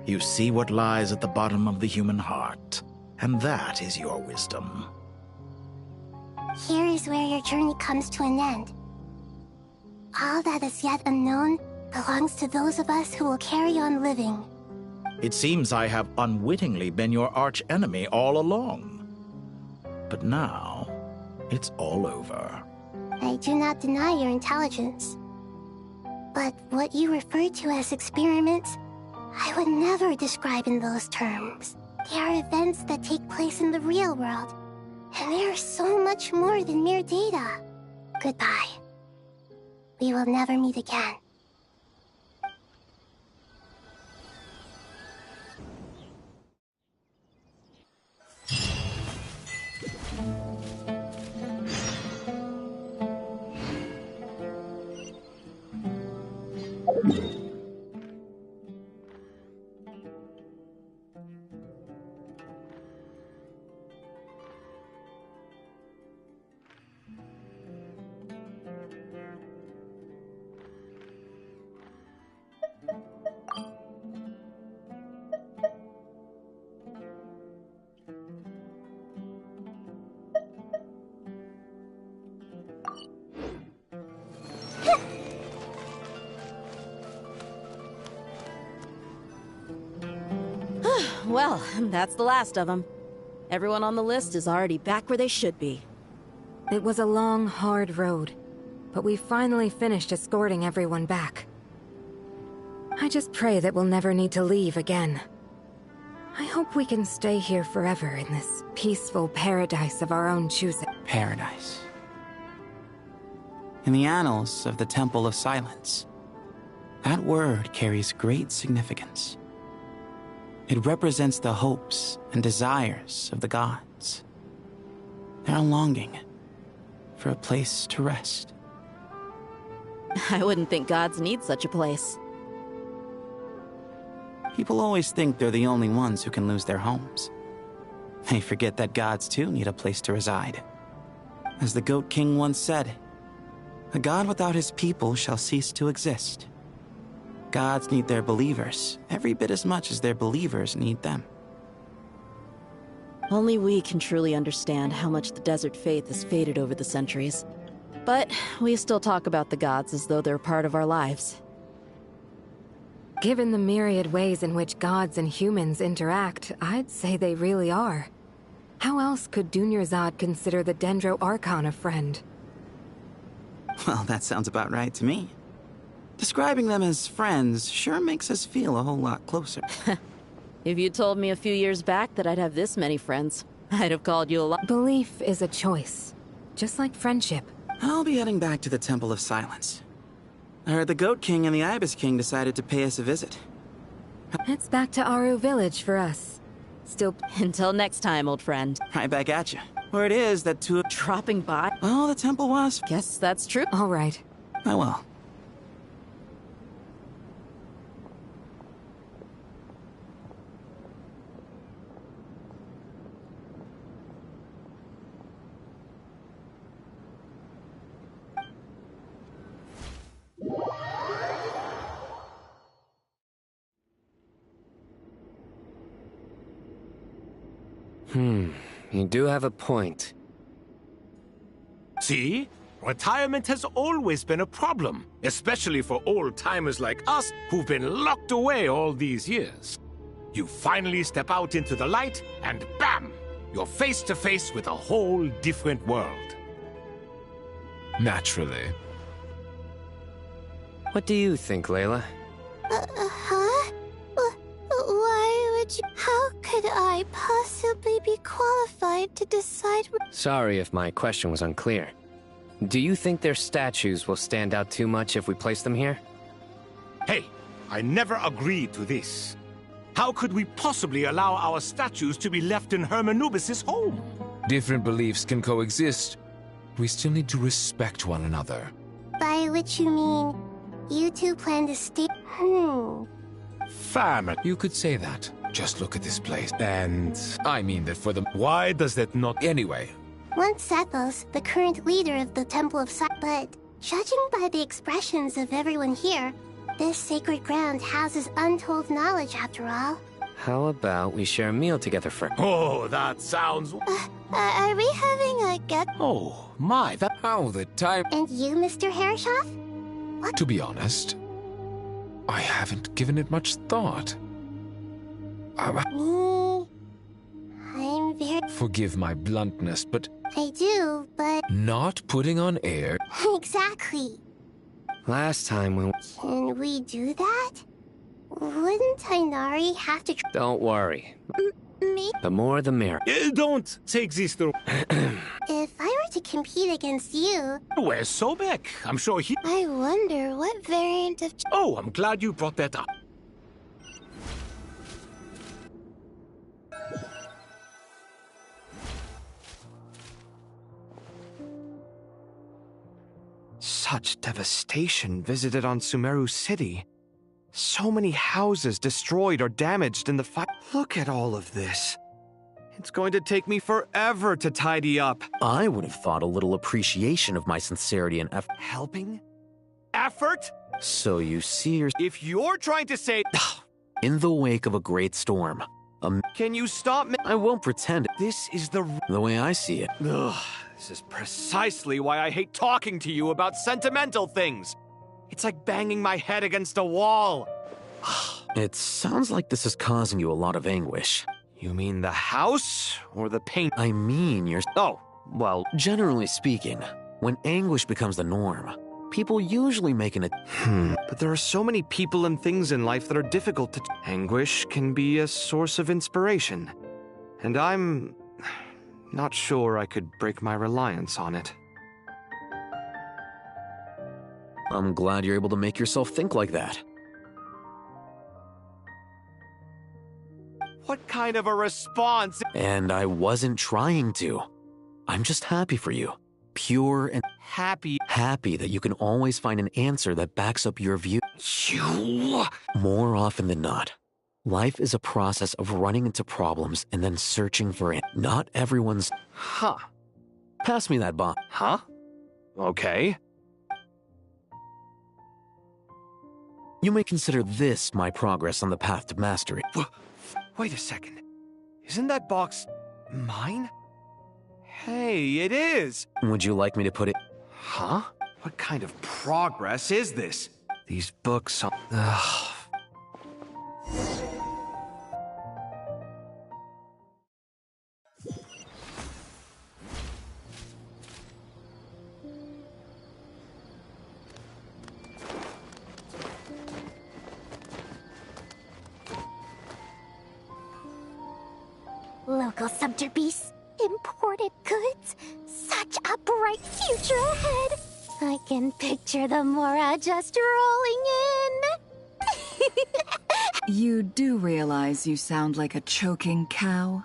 You see what lies at the bottom of the human heart, and that is your wisdom. Here is where your journey comes to an end. All that is yet unknown belongs to those of us who will carry on living. It seems I have unwittingly been your arch-enemy all along. But now, it's all over. I do not deny your intelligence. But what you refer to as experiments, I would never describe in those terms. They are events that take place in the real world, and they are so much more than mere data. Goodbye. We will never meet again. Well, that's the last of them. Everyone on the list is already back where they should be. It was a long, hard road, but we finally finished escorting everyone back. I just pray that we'll never need to leave again. I hope we can stay here forever in this peaceful paradise of our own choosing. Paradise. In the annals of the Temple of Silence, that word carries great significance. It represents the hopes and desires of the gods. They're longing for a place to rest. I wouldn't think gods need such a place. People always think they're the only ones who can lose their homes. They forget that gods too need a place to reside. As the Goat King once said, "A god without his people shall cease to exist." Gods need their believers every bit as much as their believers need them. Only we can truly understand how much the desert faith has faded over the centuries. But we still talk about the gods as though they're part of our lives. Given the myriad ways in which gods and humans interact, I'd say they really are. How else could Dunyarzad consider the Dendro Archon a friend? Well, that sounds about right to me. Describing them as friends sure makes us feel a whole lot closer. If you told me a few years back that I'd have this many friends, I'd have called you a lot. Belief is a choice, just like friendship. I'll be heading back to the Temple of Silence. I heard the Goat King and the Ibis King decided to pay us a visit. It's back to Aru Village for us. Still... Until next time, old friend. Right back at you. Word is that two... Dropping by? Oh, the temple was... Guess that's true. All right. Oh well. You do have a point. See? Retirement has always been a problem, especially for old-timers like us who've been locked away all these years. You finally step out into the light, and bam! You're face to face with a whole different world. Naturally. What do you think, Layla? Huh? Why would you... How could I possibly be qualified to decide... Sorry if my question was unclear. Do you think their statues will stand out too much if we place them here? Hey, I never agreed to this. How could we possibly allow our statues to be left in Hermanubis' home? Different beliefs can coexist. We still need to respect one another. By which you mean, you two plan to stay... Family. You could say that. Just look at this place. And... I mean that for the... Why does that not... Anyway. Once Sethos, the current leader of the Temple of Silence, but judging by the expressions of everyone here, this sacred ground houses untold knowledge after all. How about we share a meal together first? Oh, that sounds... Are we having a get... Oh, my, that... How the time... And you, Mr. Herreshoff? What? To be honest, I haven't given it much thought. Me... I'm very... Forgive my bluntness, but... I do, but... Not putting on air... Exactly. Last time when... Can we do that? Wouldn't Tainari have to... Don't worry. Me? The more the merrier. Don't take this the... If I were to compete against you... Where's Sobek? I'm sure he... I wonder what variant of... Oh, I'm glad you brought that up. Such devastation visited on Sumeru City. So many houses destroyed or damaged in the fire. Look at all of this. It's going to take me forever to tidy up. I would have thought a little appreciation of my sincerity and effort. Helping? Effort? So you see If you're trying to say... In the wake of a great storm. Can you stop me? I won't pretend. This is the way I see it. Ugh, this is precisely why I hate talking to you about sentimental things. It's like banging my head against a wall. It sounds like this is causing you a lot of anguish. You mean the house or the pain? I mean your... Oh, well... Generally speaking, when anguish becomes the norm, people usually make an... But there are so many people and things in life that are difficult to... Anguish can be a source of inspiration. And I'm... not sure I could break my reliance on it. I'm glad you're able to make yourself think like that. What kind of a response? And I wasn't trying to. I'm just happy for you. Pure and... Happy? Happy that you can always find an answer that backs up your view. You... More often than not, life is a process of running into problems and then searching for it. Not everyone's... Huh. Pass me that bomb. Huh? Okay. You may consider this my progress on the path to mastery. Wait a second. Isn't that box mine? Hey, it is! Would you like me to put it... Huh? What kind of progress is this? These books are... Ugh. Local subter beasts, imported goods, such a bright future ahead. I can picture the Mora just rolling in. You do realize you sound like a choking cow?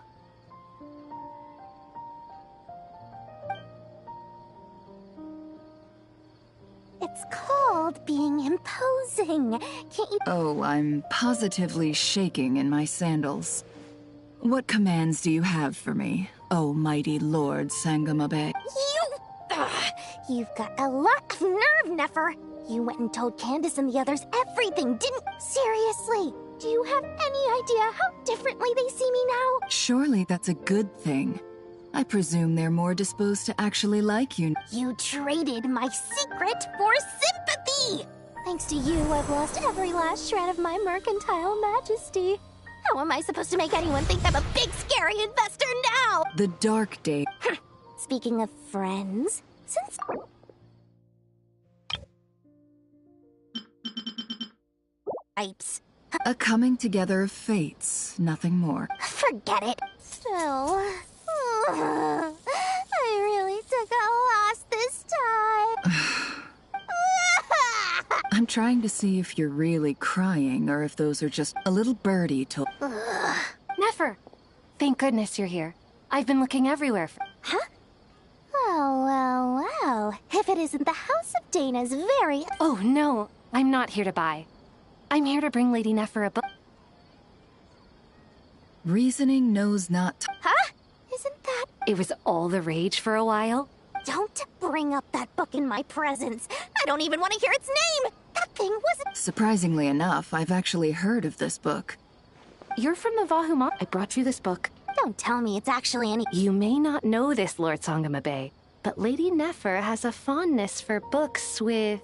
It's called being imposing. Can't you— Oh, I'm positively shaking in my sandals. What commands do you have for me, oh mighty Lord Sangamabe? You've got a lot of nerve, Nefer. You went and told Candace and the others everything, didn't— Seriously, do you have any idea how differently they see me now? Surely that's a good thing. I presume they're more disposed to actually like you. You traded my secret for sympathy! Thanks to you, I've lost every last shred of my mercantile majesty. How am I supposed to make anyone think I'm a big, scary investor now? The dark day. Speaking of friends, since— Pipes. A coming together of fates, nothing more. Forget it. Still, I really took a loss this time. I'm trying to see if you're really crying or if those are just a little birdie told. Nefer! Thank goodness you're here. I've been looking everywhere for— Huh? Well. If it isn't the House of Dana's very— Oh, no. I'm not here to buy. I'm here to bring Lady Nefer a book. Reasoning knows not— Huh? Isn't that— It was all the rage for a while. Don't bring up that book in my presence. I don't even want to hear its name. That thing wasn't— Surprisingly enough, I've actually heard of this book. You're from the Vahuma. I brought you this book. Don't tell me it's actually any— You may not know this, Lord Sangamabe, but Lady Nefer has a fondness for books with—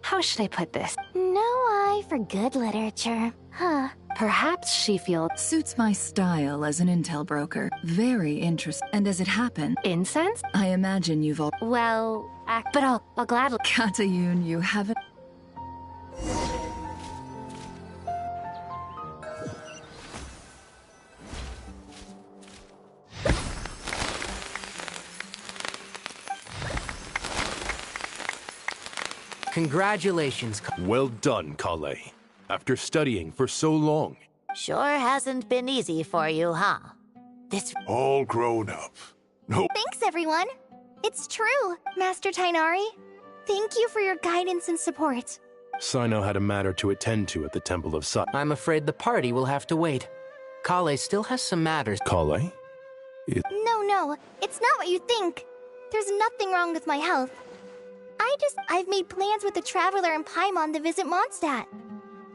how should I put this? No eye for good literature. Huh. Perhaps she feels— Suits my style as an intel broker. Very interesting. And as it happened— Incense? I imagine you've all— Well, but I'll gladly— Katayun, you haven't— Congratulations. Well done, Kale. After studying for so long. Sure hasn't been easy for you, huh? This— All grown up. No— Thanks, everyone. It's true, Master Tainari. Thank you for your guidance and support. Sino had a matter to attend to at the Temple of Sut. I'm afraid the party will have to wait. Kale still has some matters. Kale? No, it's not what you think. There's nothing wrong with my health. I've made plans with the Traveler and Paimon to visit Mondstadt.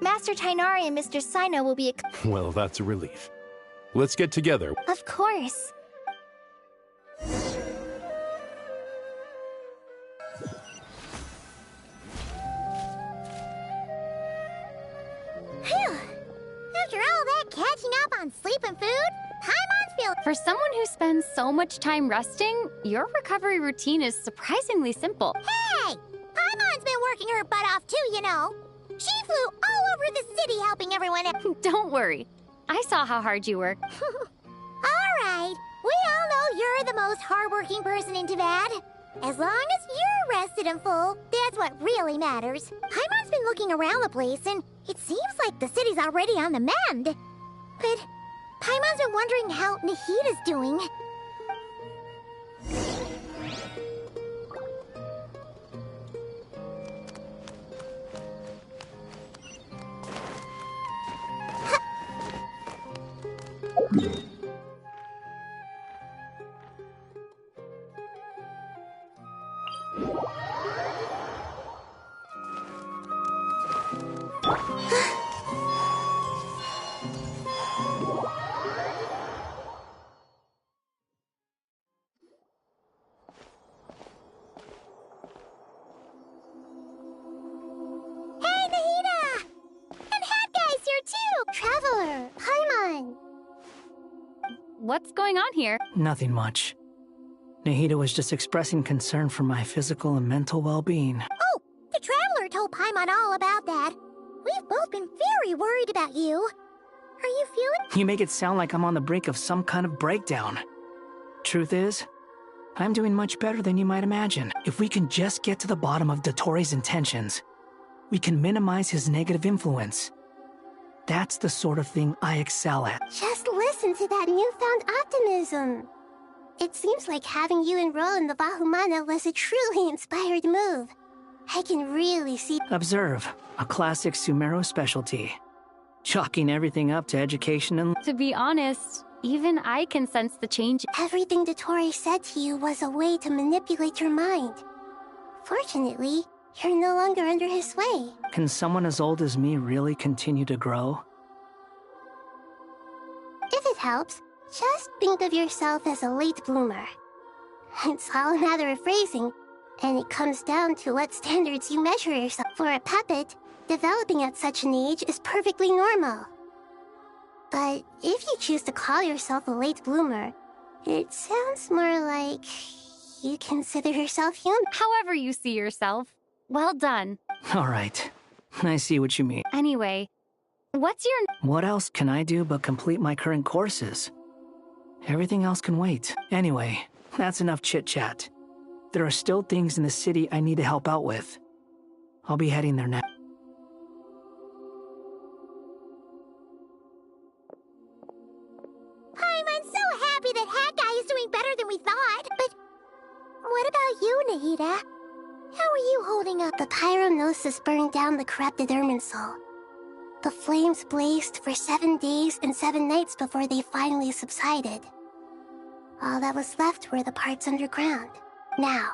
Master Tainari and Mr. Sino will be— Well, that's a relief. Let's get together. Of course. Phew. After all that catching up on sleep and food, Paimon's feeling— For someone who spends so much time resting, your recovery routine is surprisingly simple. Hey! Paimon's been working her butt off too, you know. She flew all over the city helping everyone— Don't worry. I saw how hard you work. Alright, we all know you're the most hardworking person in Teyvat. As long as you're rested and full, that's what really matters. Paimon's been looking around the place, and it seems like the city's already on the mend. But Paimon's been wondering how Nahida's doing. What's going on here? Nothing much. Nahida was just expressing concern for my physical and mental well-being. Oh, the Traveler told Paimon all about that. We've both been very worried about you. Are you feeling? You make it sound like I'm on the brink of some kind of breakdown. Truth is, I'm doing much better than you might imagine. If we can just get to the bottom of DOTTORE's intentions, we can minimize his negative influence. That's the sort of thing I excel at. Just listen to that newfound optimism. It seems like having you enroll in the Bahumana was a truly inspired move. I can really see— Observe, a classic Sumeru specialty. Chalking everything up to education and— To be honest, even I can sense the change. Everything DOTTORE said to you was a way to manipulate your mind. Fortunately, you're no longer under his sway. Can someone as old as me really continue to grow? If it helps, just think of yourself as a late bloomer. It's all a matter of phrasing, and it comes down to what standards you measure yourself. For a puppet, developing at such an age is perfectly normal. But if you choose to call yourself a late bloomer, it sounds more like you consider yourself human. However you see yourself. Well done. All right. I see what you mean. Anyway, what's your— What else can I do but complete my current courses? Everything else can wait. Anyway, that's enough chit-chat. There are still things in the city I need to help out with. I'll be heading there now. I'm so happy that Hanggang is doing better than we thought. But what about you, Nahida? How are you holding up? The pyronosis burned down the corrupted Irminsul. The flames blazed for 7 days and 7 nights before they finally subsided. All that was left were the parts underground. Now,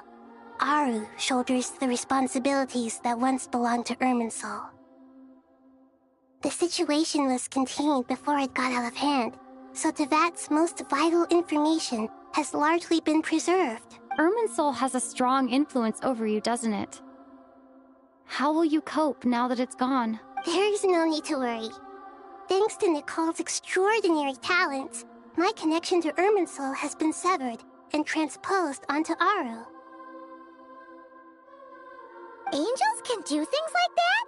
Aru shoulders the responsibilities that once belonged to Irminsul. The situation was contained before it got out of hand, so Tevat's most vital information has largely been preserved. Irminsul has a strong influence over you, doesn't it? How will you cope now that it's gone? There's no need to worry. Thanks to Nicole's extraordinary talents, my connection to Irminsul has been severed and transposed onto Aru. Angels can do things like that?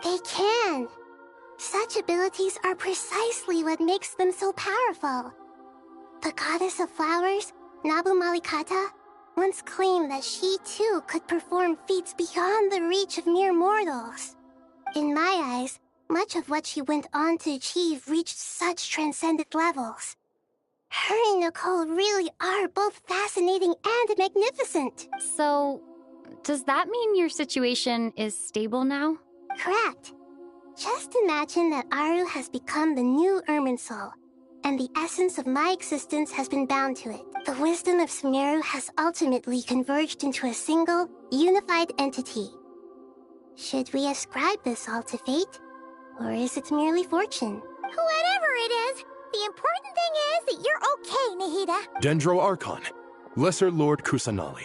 They can. Such abilities are precisely what makes them so powerful. The goddess of flowers, Nabu Malikata, once claimed that she too could perform feats beyond the reach of mere mortals. In my eyes, much of what she went on to achieve reached such transcendent levels. Her and Nicole really are both fascinating and magnificent. So, does that mean your situation is stable now? Correct. Just imagine that Aru has become the new Irminsul, and the essence of my existence has been bound to it. The wisdom of Sumeru has ultimately converged into a single, unified entity. Should we ascribe this all to fate, or is it merely fortune? Whatever it is, the important thing is that you're okay, Nahida. Dendro Archon, Lesser Lord Kusanali.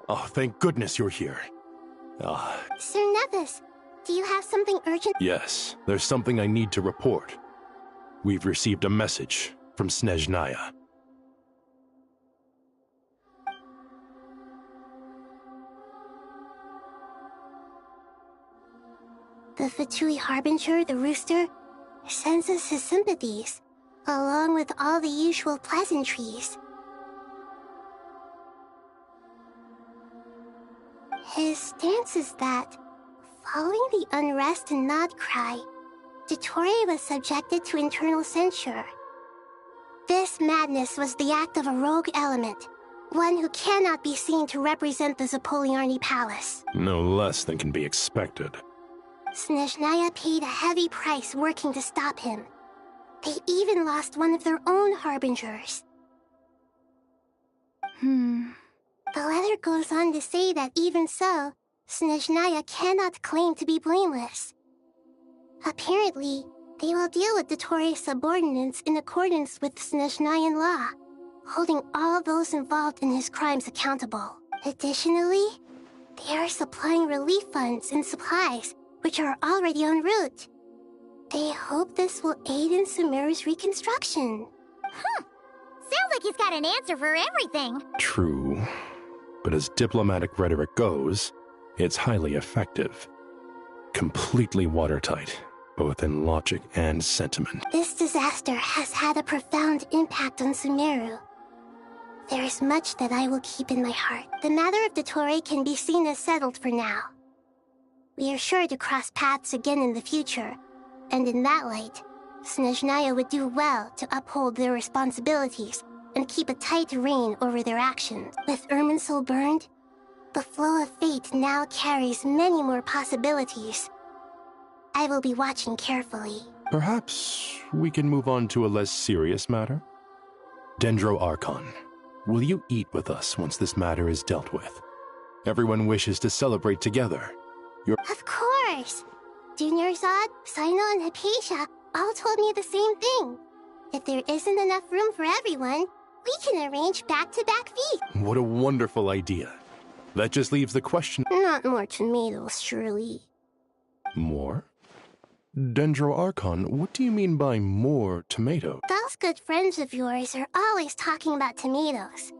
Oh, thank goodness you're here. Sir Nevis, do you have something urgent? Yes, there's something I need to report. We've received a message from Snezhnaya. The Fatui Harbinger, the Rooster, sends us his sympathies, along with all the usual pleasantries. His stance is that, following the unrest in Nodcry, DOTTORE was subjected to internal censure. This madness was the act of a rogue element, one who cannot be seen to represent the Zapoliarni Palace. No less than can be expected. Snezhnaya paid a heavy price working to stop him. They even lost one of their own harbingers. The letter goes on to say that even so, Snezhnaya cannot claim to be blameless. Apparently, they will deal with DOTTORE's subordinates in accordance with Snezhnayan law, holding all those involved in his crimes accountable. Additionally, they are supplying relief funds and supplies, which are already en route. They hope this will aid in Sumeru's reconstruction. Sounds like he's got an answer for everything. True. But as diplomatic rhetoric goes, it's highly effective. Completely watertight, both in logic and sentiment. This disaster has had a profound impact on Sumeru. There is much that I will keep in my heart. The matter of DOTTORE can be seen as settled for now. We are sure to cross paths again in the future, and in that light, Snezhnaya would do well to uphold their responsibilities and keep a tight rein over their actions. With Irminsul burned, the flow of fate now carries many more possibilities. I will be watching carefully. Perhaps we can move on to a less serious matter? Dendro Archon, will you eat with us once this matter is dealt with? Everyone wishes to celebrate together. Of course! Junior Zod, Sino, and Hypatia all told me the same thing. If there isn't enough room for everyone, we can arrange back-to-back feasts. What a wonderful idea. That just leaves the question... Not more tomatoes, surely. More? Dendro Archon, what do you mean by more tomato? Those good friends of yours are always talking about tomatoes.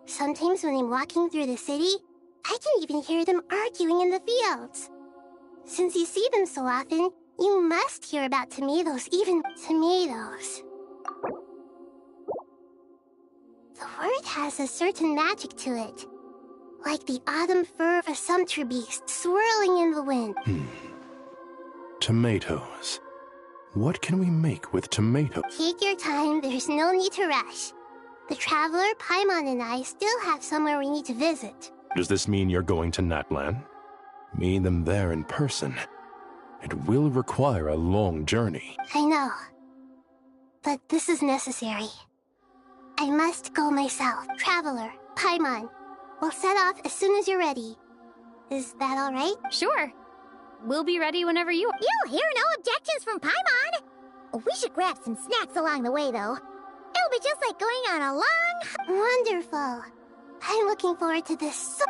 Sometimes when I'm walking through the city, I can even hear them arguing in the fields. Since you see them so often, you must hear about tomatoes, even tomatoes. The word has a certain magic to it, like the autumn fur of a sumpter beast swirling in the wind. Tomatoes. What can we make with tomatoes? Take your time, there's no need to rush. The Traveler, Paimon, and I still have somewhere we need to visit. Does this mean you're going to Natlan? Meeting them there in person. It will require a long journey. I know. But this is necessary. I must go myself. Traveler, Paimon, we'll set off as soon as you're ready. Is that all right? Sure. We'll be ready whenever you are. You'll hear no objections from Paimon. We should grab some snacks along the way, though. It'll be just like going on a long... Wonderful. I'm looking forward to this.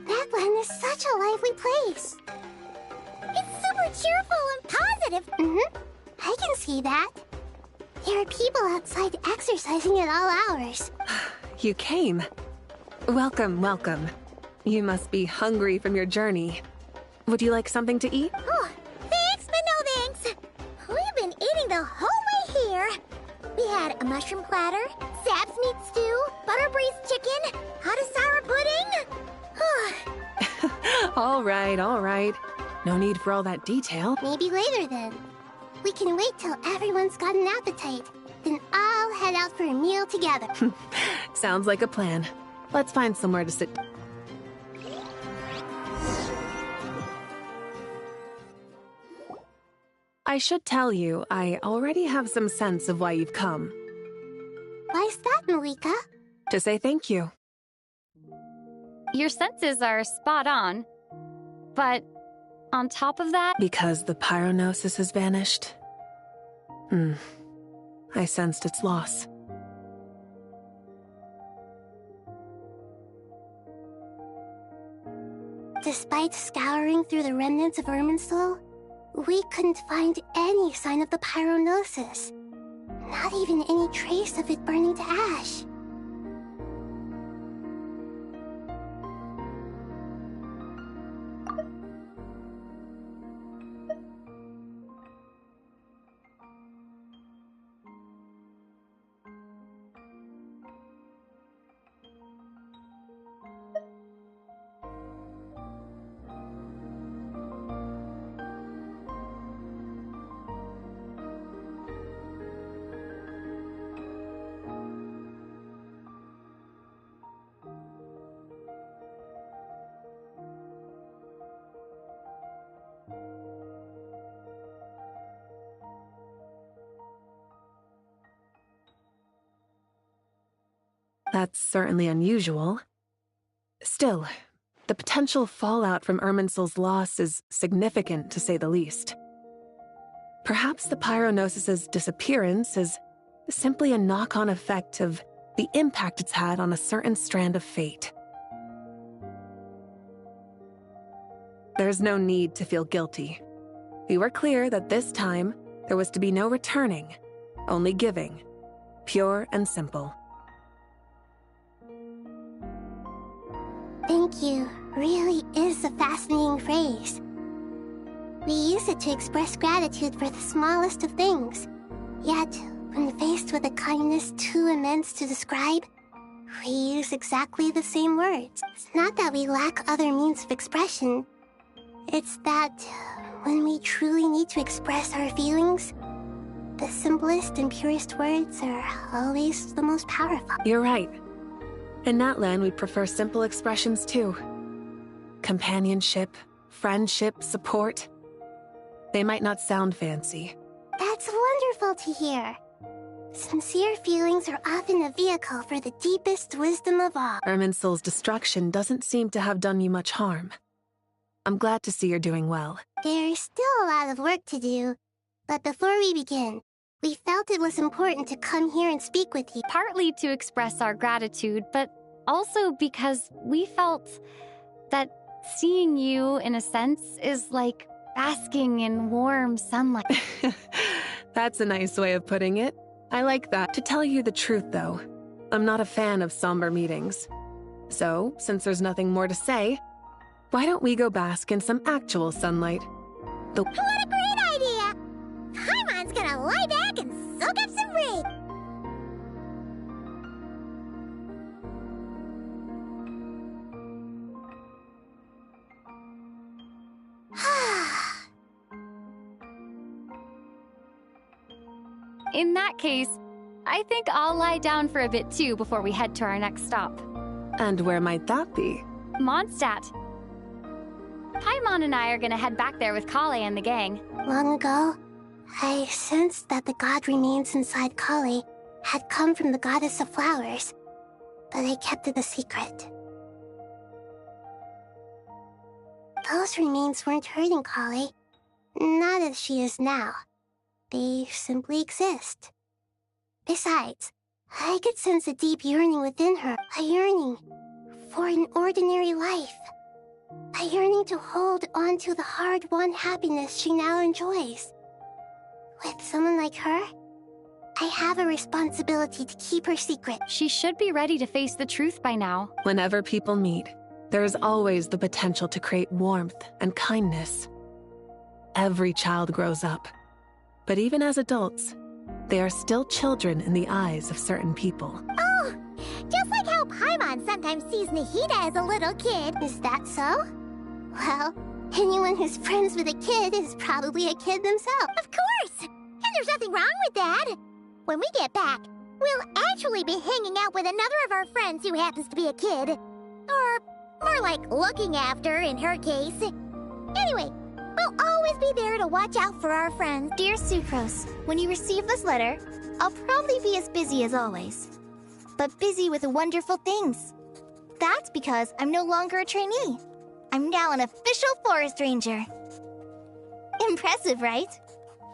Natlan is such a lively place. It's super cheerful and positive. I can see that. There are people outside exercising at all hours. You came. Welcome, welcome. You must be hungry from your journey. Would you like something to eat? Oh, thanks, but no thanks. We've been eating the whole way here. We had a mushroom platter, Sap's meat stew, butter braised chicken, Hadasara pudding. All right. No need for all that detail. Maybe later then. We can wait till everyone's got an appetite. Then I'll head out for a meal together. Sounds like a plan. Let's find somewhere to sit. I should tell you, I already have some sense of why you've come. Why's that, Malika? To say thank you. Your senses are spot on. But on top of that... Because the pyronosis has vanished? I sensed its loss. Despite scouring through the remnants of Irminsul, we couldn't find any sign of the pyronosis. Not even any trace of it burning to ash. That's certainly unusual. Still, the potential fallout from Irminsul's loss is significant, to say the least. Perhaps the pyronosis's disappearance is simply a knock-on effect of the impact it's had on a certain strand of fate. There's no need to feel guilty. We were clear that this time there was to be no returning, only giving, pure and simple. thank you really is a fascinating phrase. We use it to express gratitude for the smallest of things. Yet, when faced with a kindness too immense to describe, we use exactly the same words. It's not that we lack other means of expression. It's that when we truly need to express our feelings, the simplest and purest words are always the most powerful. You're right. In Natlan, we prefer simple expressions too. Companionship, friendship, support. They might not sound fancy. That's wonderful to hear. Sincere feelings are often a vehicle for the deepest wisdom of all. Irminsul's destruction doesn't seem to have done you much harm. I'm glad to see you're doing well. There's still a lot of work to do, but before we begin, we felt it was important to come here and speak with you. Partly to express our gratitude, but also because we felt that seeing you, in a sense, is like basking in warm sunlight. That's a nice way of putting it. I like that. To tell you the truth, though, I'm not a fan of somber meetings. So, since there's nothing more to say, why don't we go bask in some actual sunlight? What a great idea! Paimon's gonna lie back and soak up some rain. In that case, I think I'll lie down for a bit too before we head to our next stop. And where might that be? Mondstadt. Paimon and I are gonna head back there with Kale and the gang. Long ago, I sensed that the god remains inside Kale had come from the goddess of flowers, but I kept it a secret. Those remains weren't hurting Kale, not as she is now. They simply exist. Besides, I could sense a deep yearning within her, a yearning for an ordinary life. A yearning to hold on to the hard-won happiness she now enjoys. With someone like her, I have a responsibility to keep her secret. She should be ready to face the truth by now. Whenever people meet, there is always the potential to create warmth and kindness. Every child grows up. But even as adults, they are still children in the eyes of certain people. Oh, just like how Paimon sometimes sees Nahida as a little kid. Is that so? Well, anyone who's friends with a kid is probably a kid themselves. Of course! And there's nothing wrong with that. When we get back, we'll actually be hanging out with another of our friends who happens to be a kid. Or more like looking after, in her case. Anyway, we'll always be there to watch out for our friends. Dear Sucrose, when you receive this letter, I'll probably be as busy as always. But busy with wonderful things. That's because I'm no longer a trainee. I'm now an official forest ranger. Impressive, right?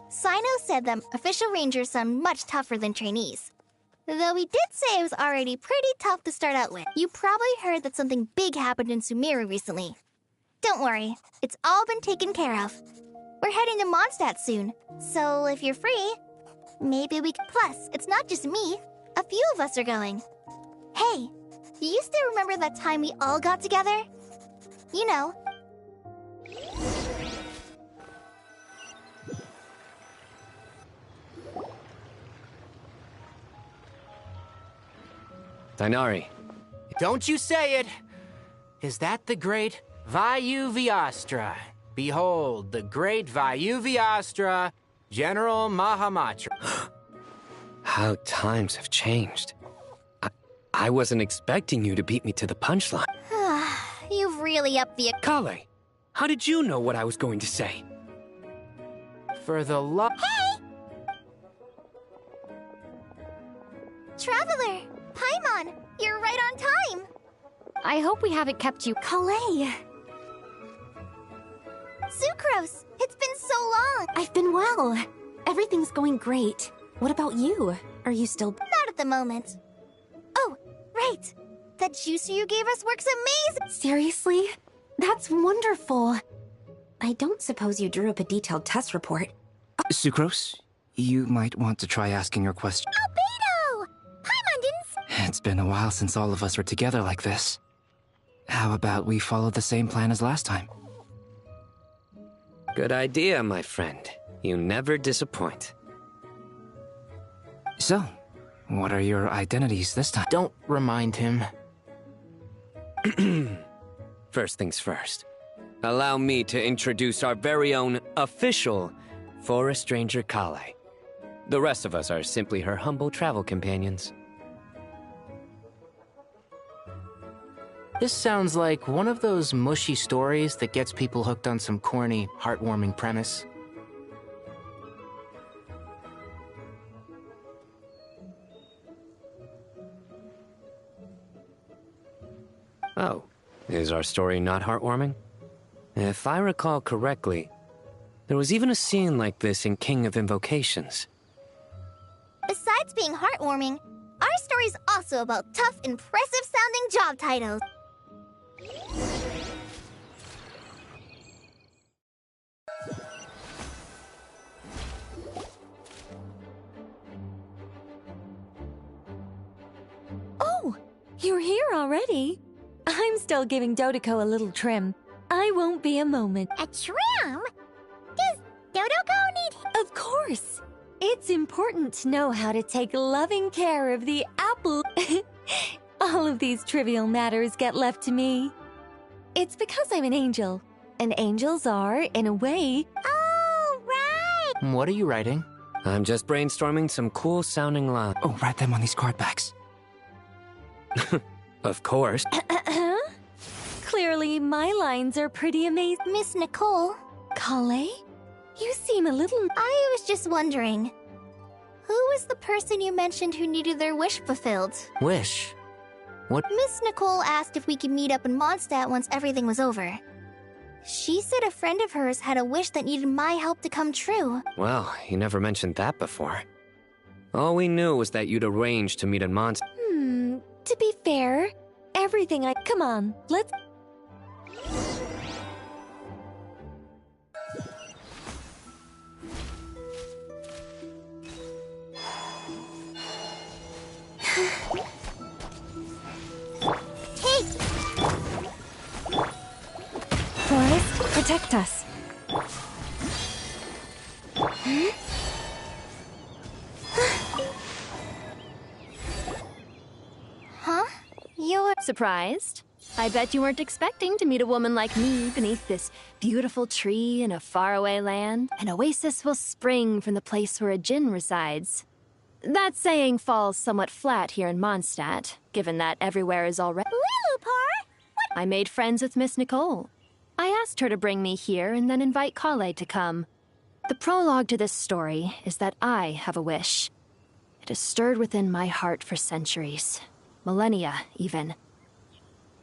Sino said that official rangers sound much tougher than trainees. Though he did say it was already pretty tough to start out with. You probably heard that something big happened in Sumeru recently. Don't worry, it's all been taken care of. We're heading to Mondstadt soon, so if you're free, maybe we could... Plus, it's not just me. A few of us are going. Hey, do you still remember that time we all got together? You know. Dainari. Don't you say it! Is that the great VII? Behold, the great VII, General Mahamatra. How times have changed. I wasn't expecting you to beat me to the punchline. You've really upped the... Kale, how did you know what I was going to say? For the love... Hey! Traveler! Paimon! You're right on time! I hope we haven't kept you... Kale! Sucrose! It's been so long! I've been well. Everything's going great. What about you? Are you still... Not at the moment. Oh, right! That juicer you gave us works amazing! Seriously? That's wonderful. I don't suppose you drew up a detailed test report. Sucrose, you might want to try asking your question. Albedo! Paimon didn't... It's been a while since all of us were together like this. How about we follow the same plan as last time? Good idea, my friend. You never disappoint. So, what are your identities this time? Don't remind him. First things first. Allow me to introduce our very own official Forest Ranger Kale. The rest of us are simply her humble travel companions. This sounds like one of those mushy stories that gets people hooked on some corny, heartwarming premise. Oh, is our story not heartwarming? If I recall correctly, there was even a scene like this in King of Invocations. Besides being heartwarming, our story's also about tough, impressive-sounding job titles. Oh, you're here already? I'm still giving Dotoko a little trim. I won't be a moment. A trim? Does Dotoko need... Of course! It's important to know how to take loving care of the apple. All of these trivial matters get left to me. It's because I'm an angel. And angels are, in a way... Oh, right! What are you writing? I'm just brainstorming some cool-sounding lines. Oh, write them on these card backs. Of course. Clearly, my lines are pretty amazing. Miss Nicole? Kale? You seem a little... I was just wondering, who was the person you mentioned who needed their wish fulfilled? Wish? What? Miss Nicole asked if we could meet up in Mondstadt once everything was over. She said a friend of hers had a wish that needed my help to come true. Well, you never mentioned that before. All we knew was that you'd arranged to meet in Mondstadt. To be fair, everything I... Come on, let's... Forest, protect us. Huh? You're... Surprised? I bet you weren't expecting to meet a woman like me beneath this beautiful tree in a faraway land. An oasis will spring from the place where a djinn resides. That saying falls somewhat flat here in Mondstadt, given that everywhere is already... Lilupar? I made friends with Miss Nicole. I asked her to bring me here and then invite Kale to come. The prologue to this story is that I have a wish. It has stirred within my heart for centuries. Millennia, even.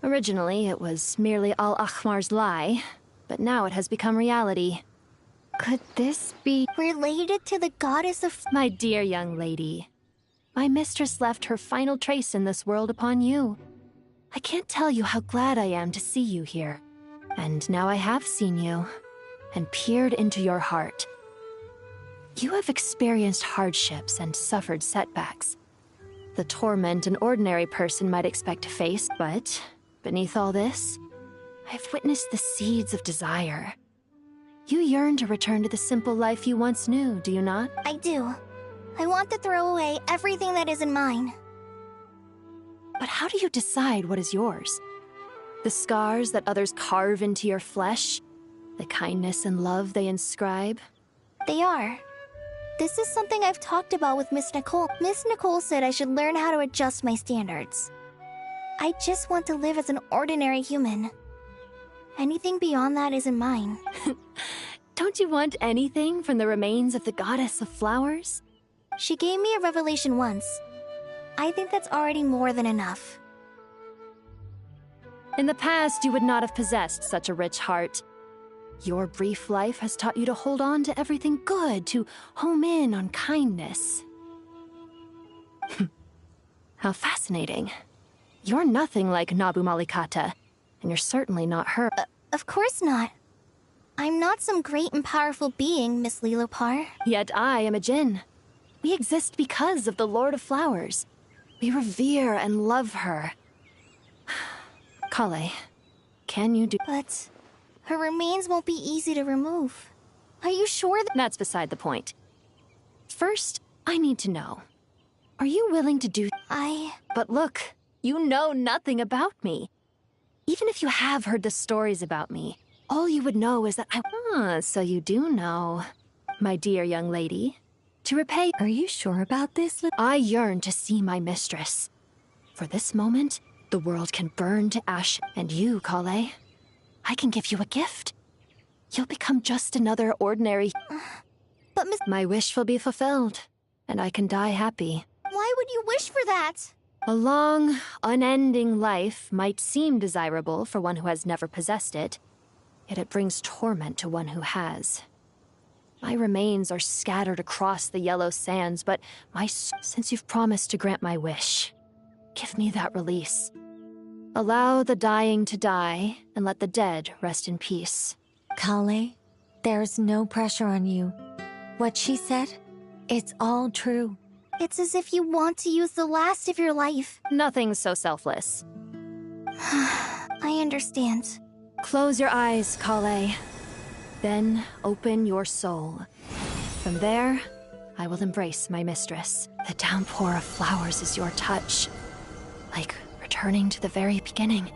Originally, it was merely Al-Ahmar's lie, but now it has become reality. Could this be related to the goddess of... My dear young lady, my mistress left her final trace in this world upon you. I can't tell you how glad I am to see you here. And now I have seen you, and peered into your heart. You have experienced hardships and suffered setbacks. The torment an ordinary person might expect to face, but beneath all this, I've witnessed the seeds of desire. You yearn to return to the simple life you once knew, do you not? I do. I want to throw away everything that isn't mine. But how do you decide what is yours? The scars that others carve into your flesh? The kindness and love they inscribe? They are. This is something I've talked about with Miss Nicole. Miss Nicole said I should learn how to adjust my standards. I just want to live as an ordinary human. Anything beyond that isn't mine. Don't you want anything from the remains of the goddess of flowers? She gave me a revelation once. I think that's already more than enough. In the past, you would not have possessed such a rich heart. Your brief life has taught you to hold on to everything good, to home in on kindness. How fascinating. You're nothing like Nabu Malikata, and you're certainly not her. Of course not. I'm not some great and powerful being, Miss Lilopar. Yet I am a djinn. We exist because of the Lord of Flowers. We revere and love her. Kale, can you do? But her remains won't be easy to remove. Are you sure That's beside the point. First, I need to know. Are you willing to do... But look, you know nothing about me. Even if you have heard the stories about me, all you would know is that so you do know. My dear young lady, to repay... Are you sure about this? I yearn to see my mistress. For this moment, the world can burn to ash, and you, Kale, I can give you a gift. You'll become just another ordinary... But Miss... My wish will be fulfilled, and I can die happy. Why would you wish for that? A long, unending life might seem desirable for one who has never possessed it, yet it brings torment to one who has. My remains are scattered across the yellow sands, but since you've promised to grant my wish, give me that release. Allow the dying to die, and let the dead rest in peace. Kale, there's no pressure on you. What she said, it's all true. It's as if you want to use the last of your life. Nothing's so selfless. I understand. Close your eyes, Kale. Then open your soul. From there, I will embrace my mistress. The downpour of flowers is your touch. Like returning to the very beginning.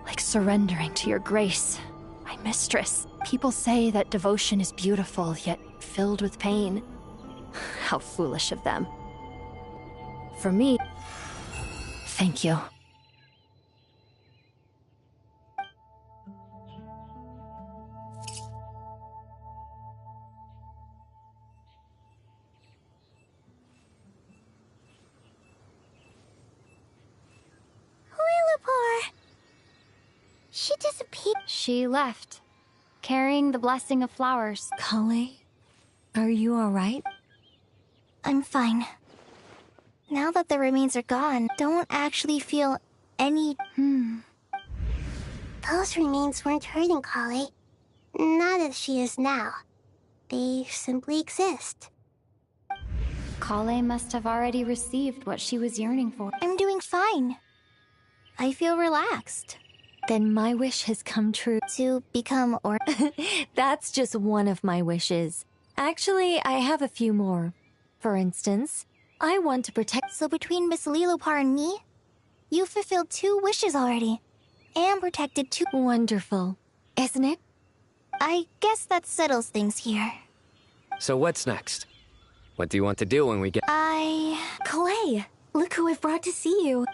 Like surrendering to your grace. My mistress. People say that devotion is beautiful, yet filled with pain. How foolish of them. For me, thank you. She disappeared. She left, carrying the blessing of flowers. Kale, are you alright? I'm fine. Now that the remains are gone, don't actually feel any... Those remains weren't hurting Kale. Not as she is now. They simply exist. Kale must have already received what she was yearning for. I'm doing fine. I feel relaxed. Then my wish has come true. To become or... That's just one of my wishes. Actually, I have a few more. For instance, I want to protect... So between Miss Lilopar and me, you fulfilled 2 wishes already. And protected 2... Wonderful. Isn't it? I guess that settles things here. So what's next? What do you want to do when we get... Kale, look who I've brought to see you.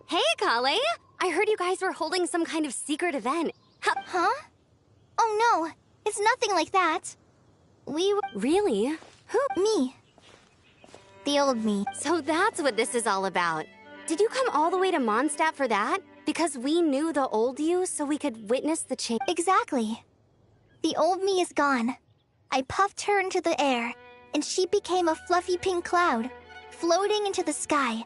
Hey, Kale! I heard you guys were holding some kind of secret event. Huh? Oh no, it's nothing like that. We were... Really? Who? Me. The old me. So that's what this is all about. Did you come all the way to Mondstadt for that? Because we knew the old you, so we could witness the change. Exactly. The old me is gone. I puffed her into the air, and she became a fluffy pink cloud, floating into the sky,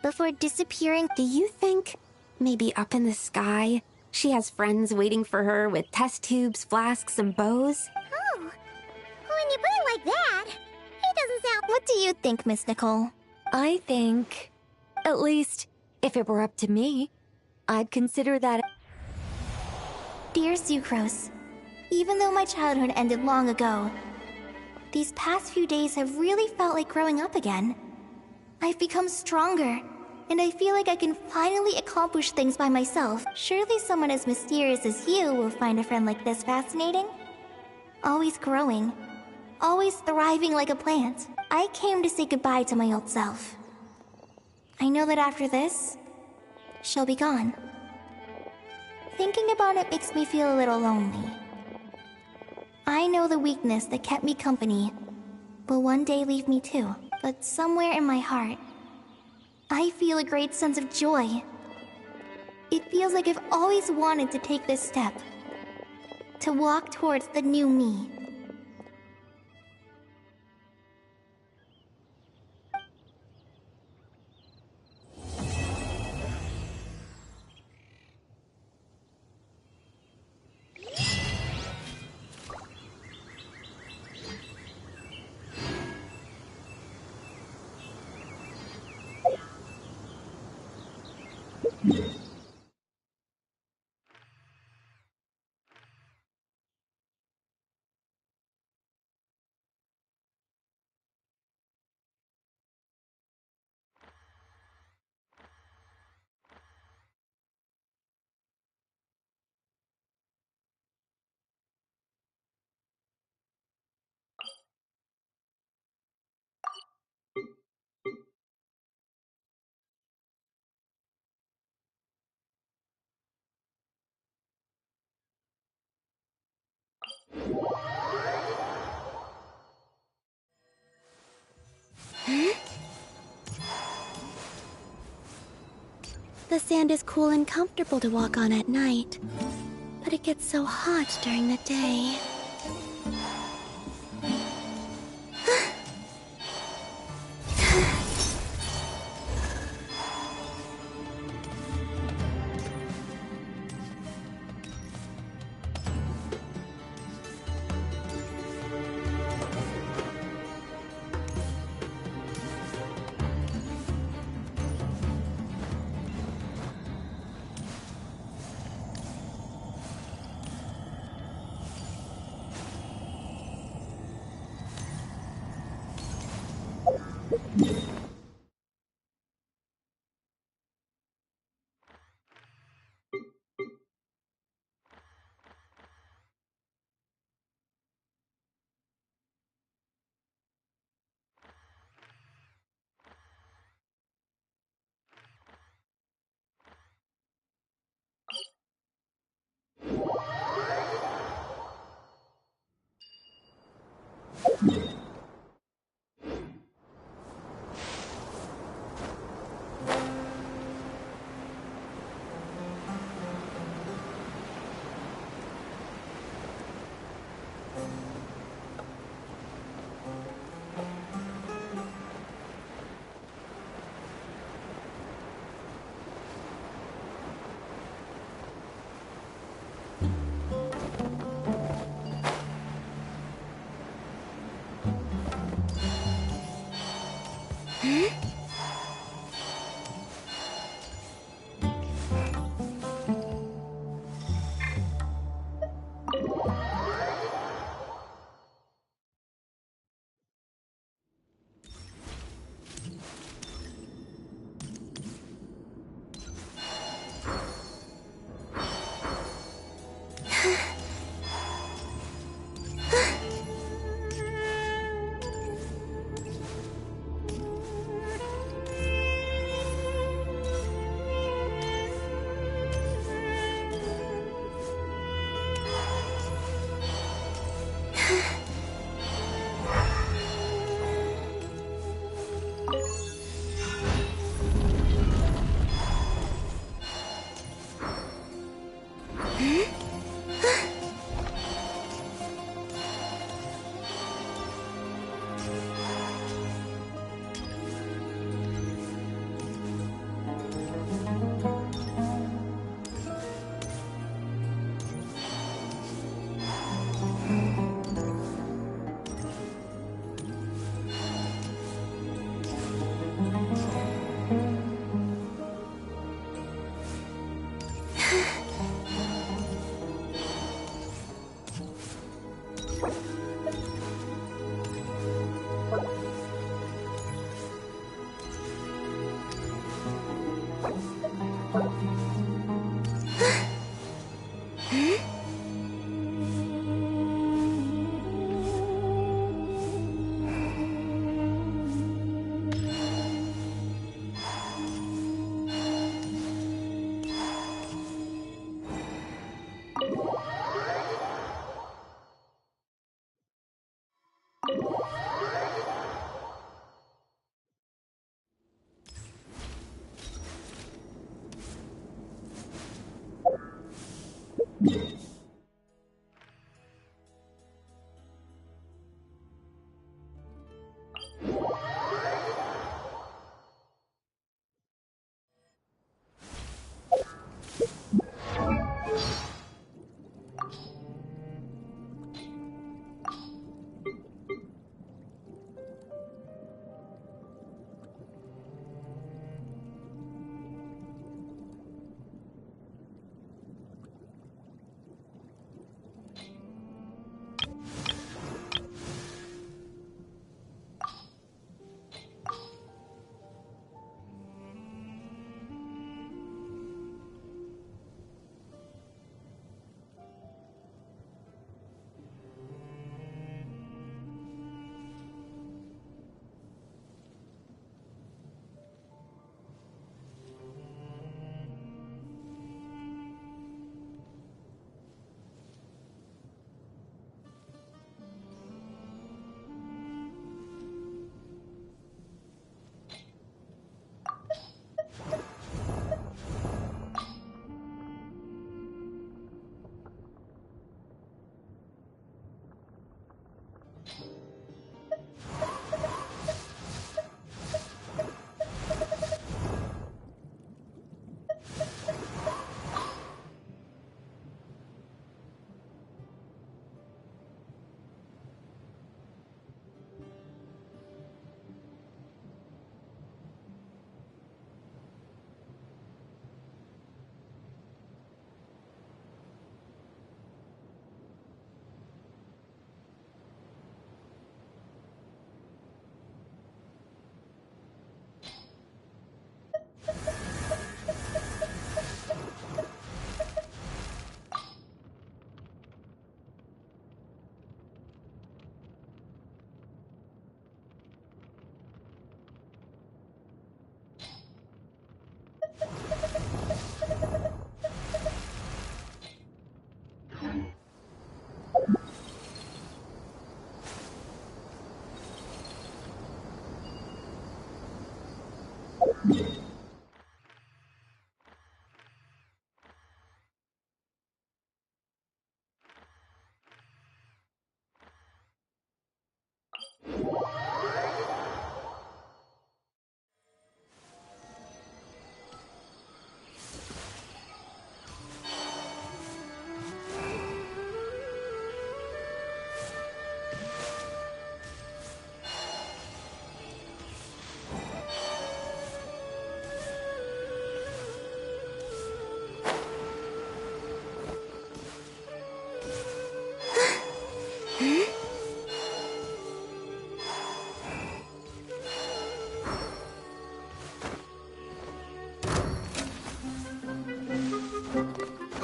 before disappearing. Do you think, maybe up in the sky, she has friends waiting for her with test tubes, flasks, and bows? Oh, when you put it like that, it doesn't sound... What do you think, Miss Nicole? I think, at least, if it were up to me, I'd consider that... Dear Sucrose, even though my childhood ended long ago, these past few days have really felt like growing up again. I've become stronger, and I feel like I can finally accomplish things by myself. Surely someone as mysterious as you will find a friend like this fascinating? Always growing, always thriving like a plant. I came to say goodbye to my old self. I know that after this, she'll be gone. Thinking about it makes me feel a little lonely. I know the weakness that kept me company will one day leave me too. But somewhere in my heart, I feel a great sense of joy. It feels like I've always wanted to take this step. To walk towards the new me. The sand is cool and comfortable to walk on at night, but it gets so hot during the day.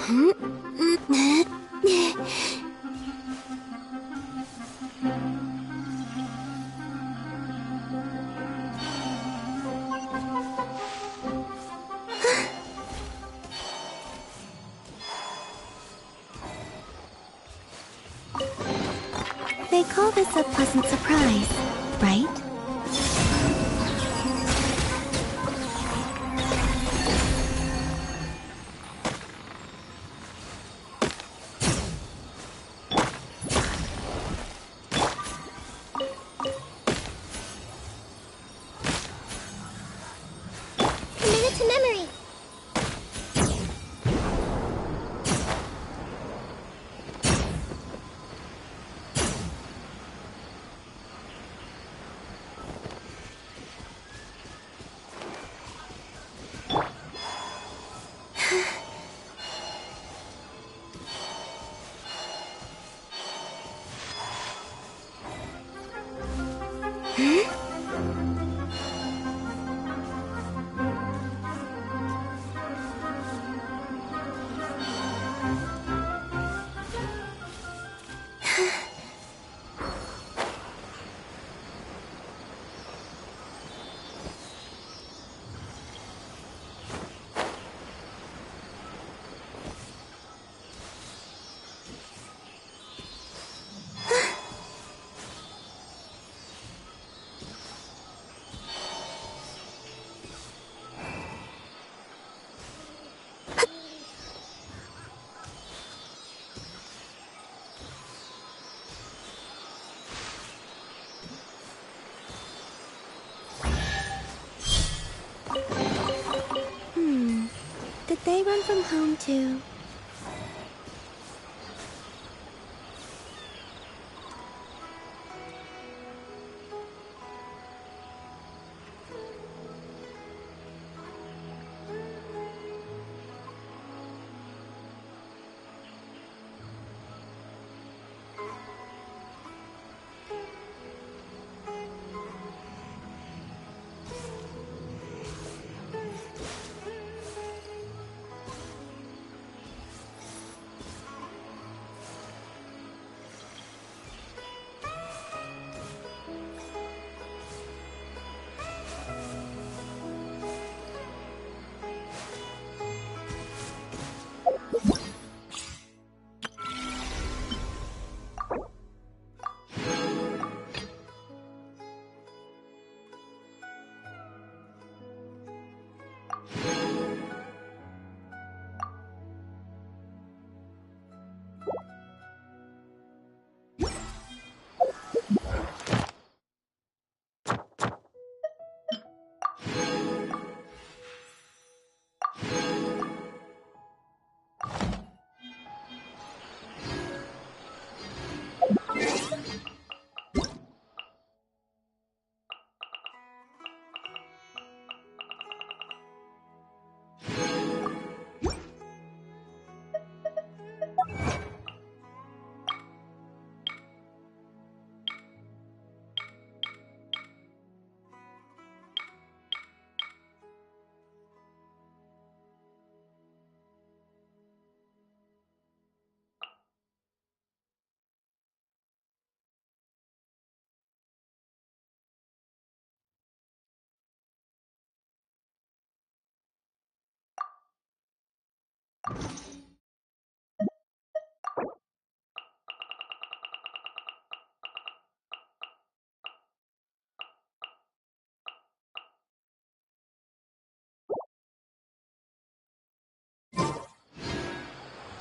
They call this a pleasant surprise, right? Commit it to memory. Did they run from home too?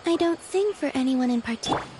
I don't sing for anyone in particular.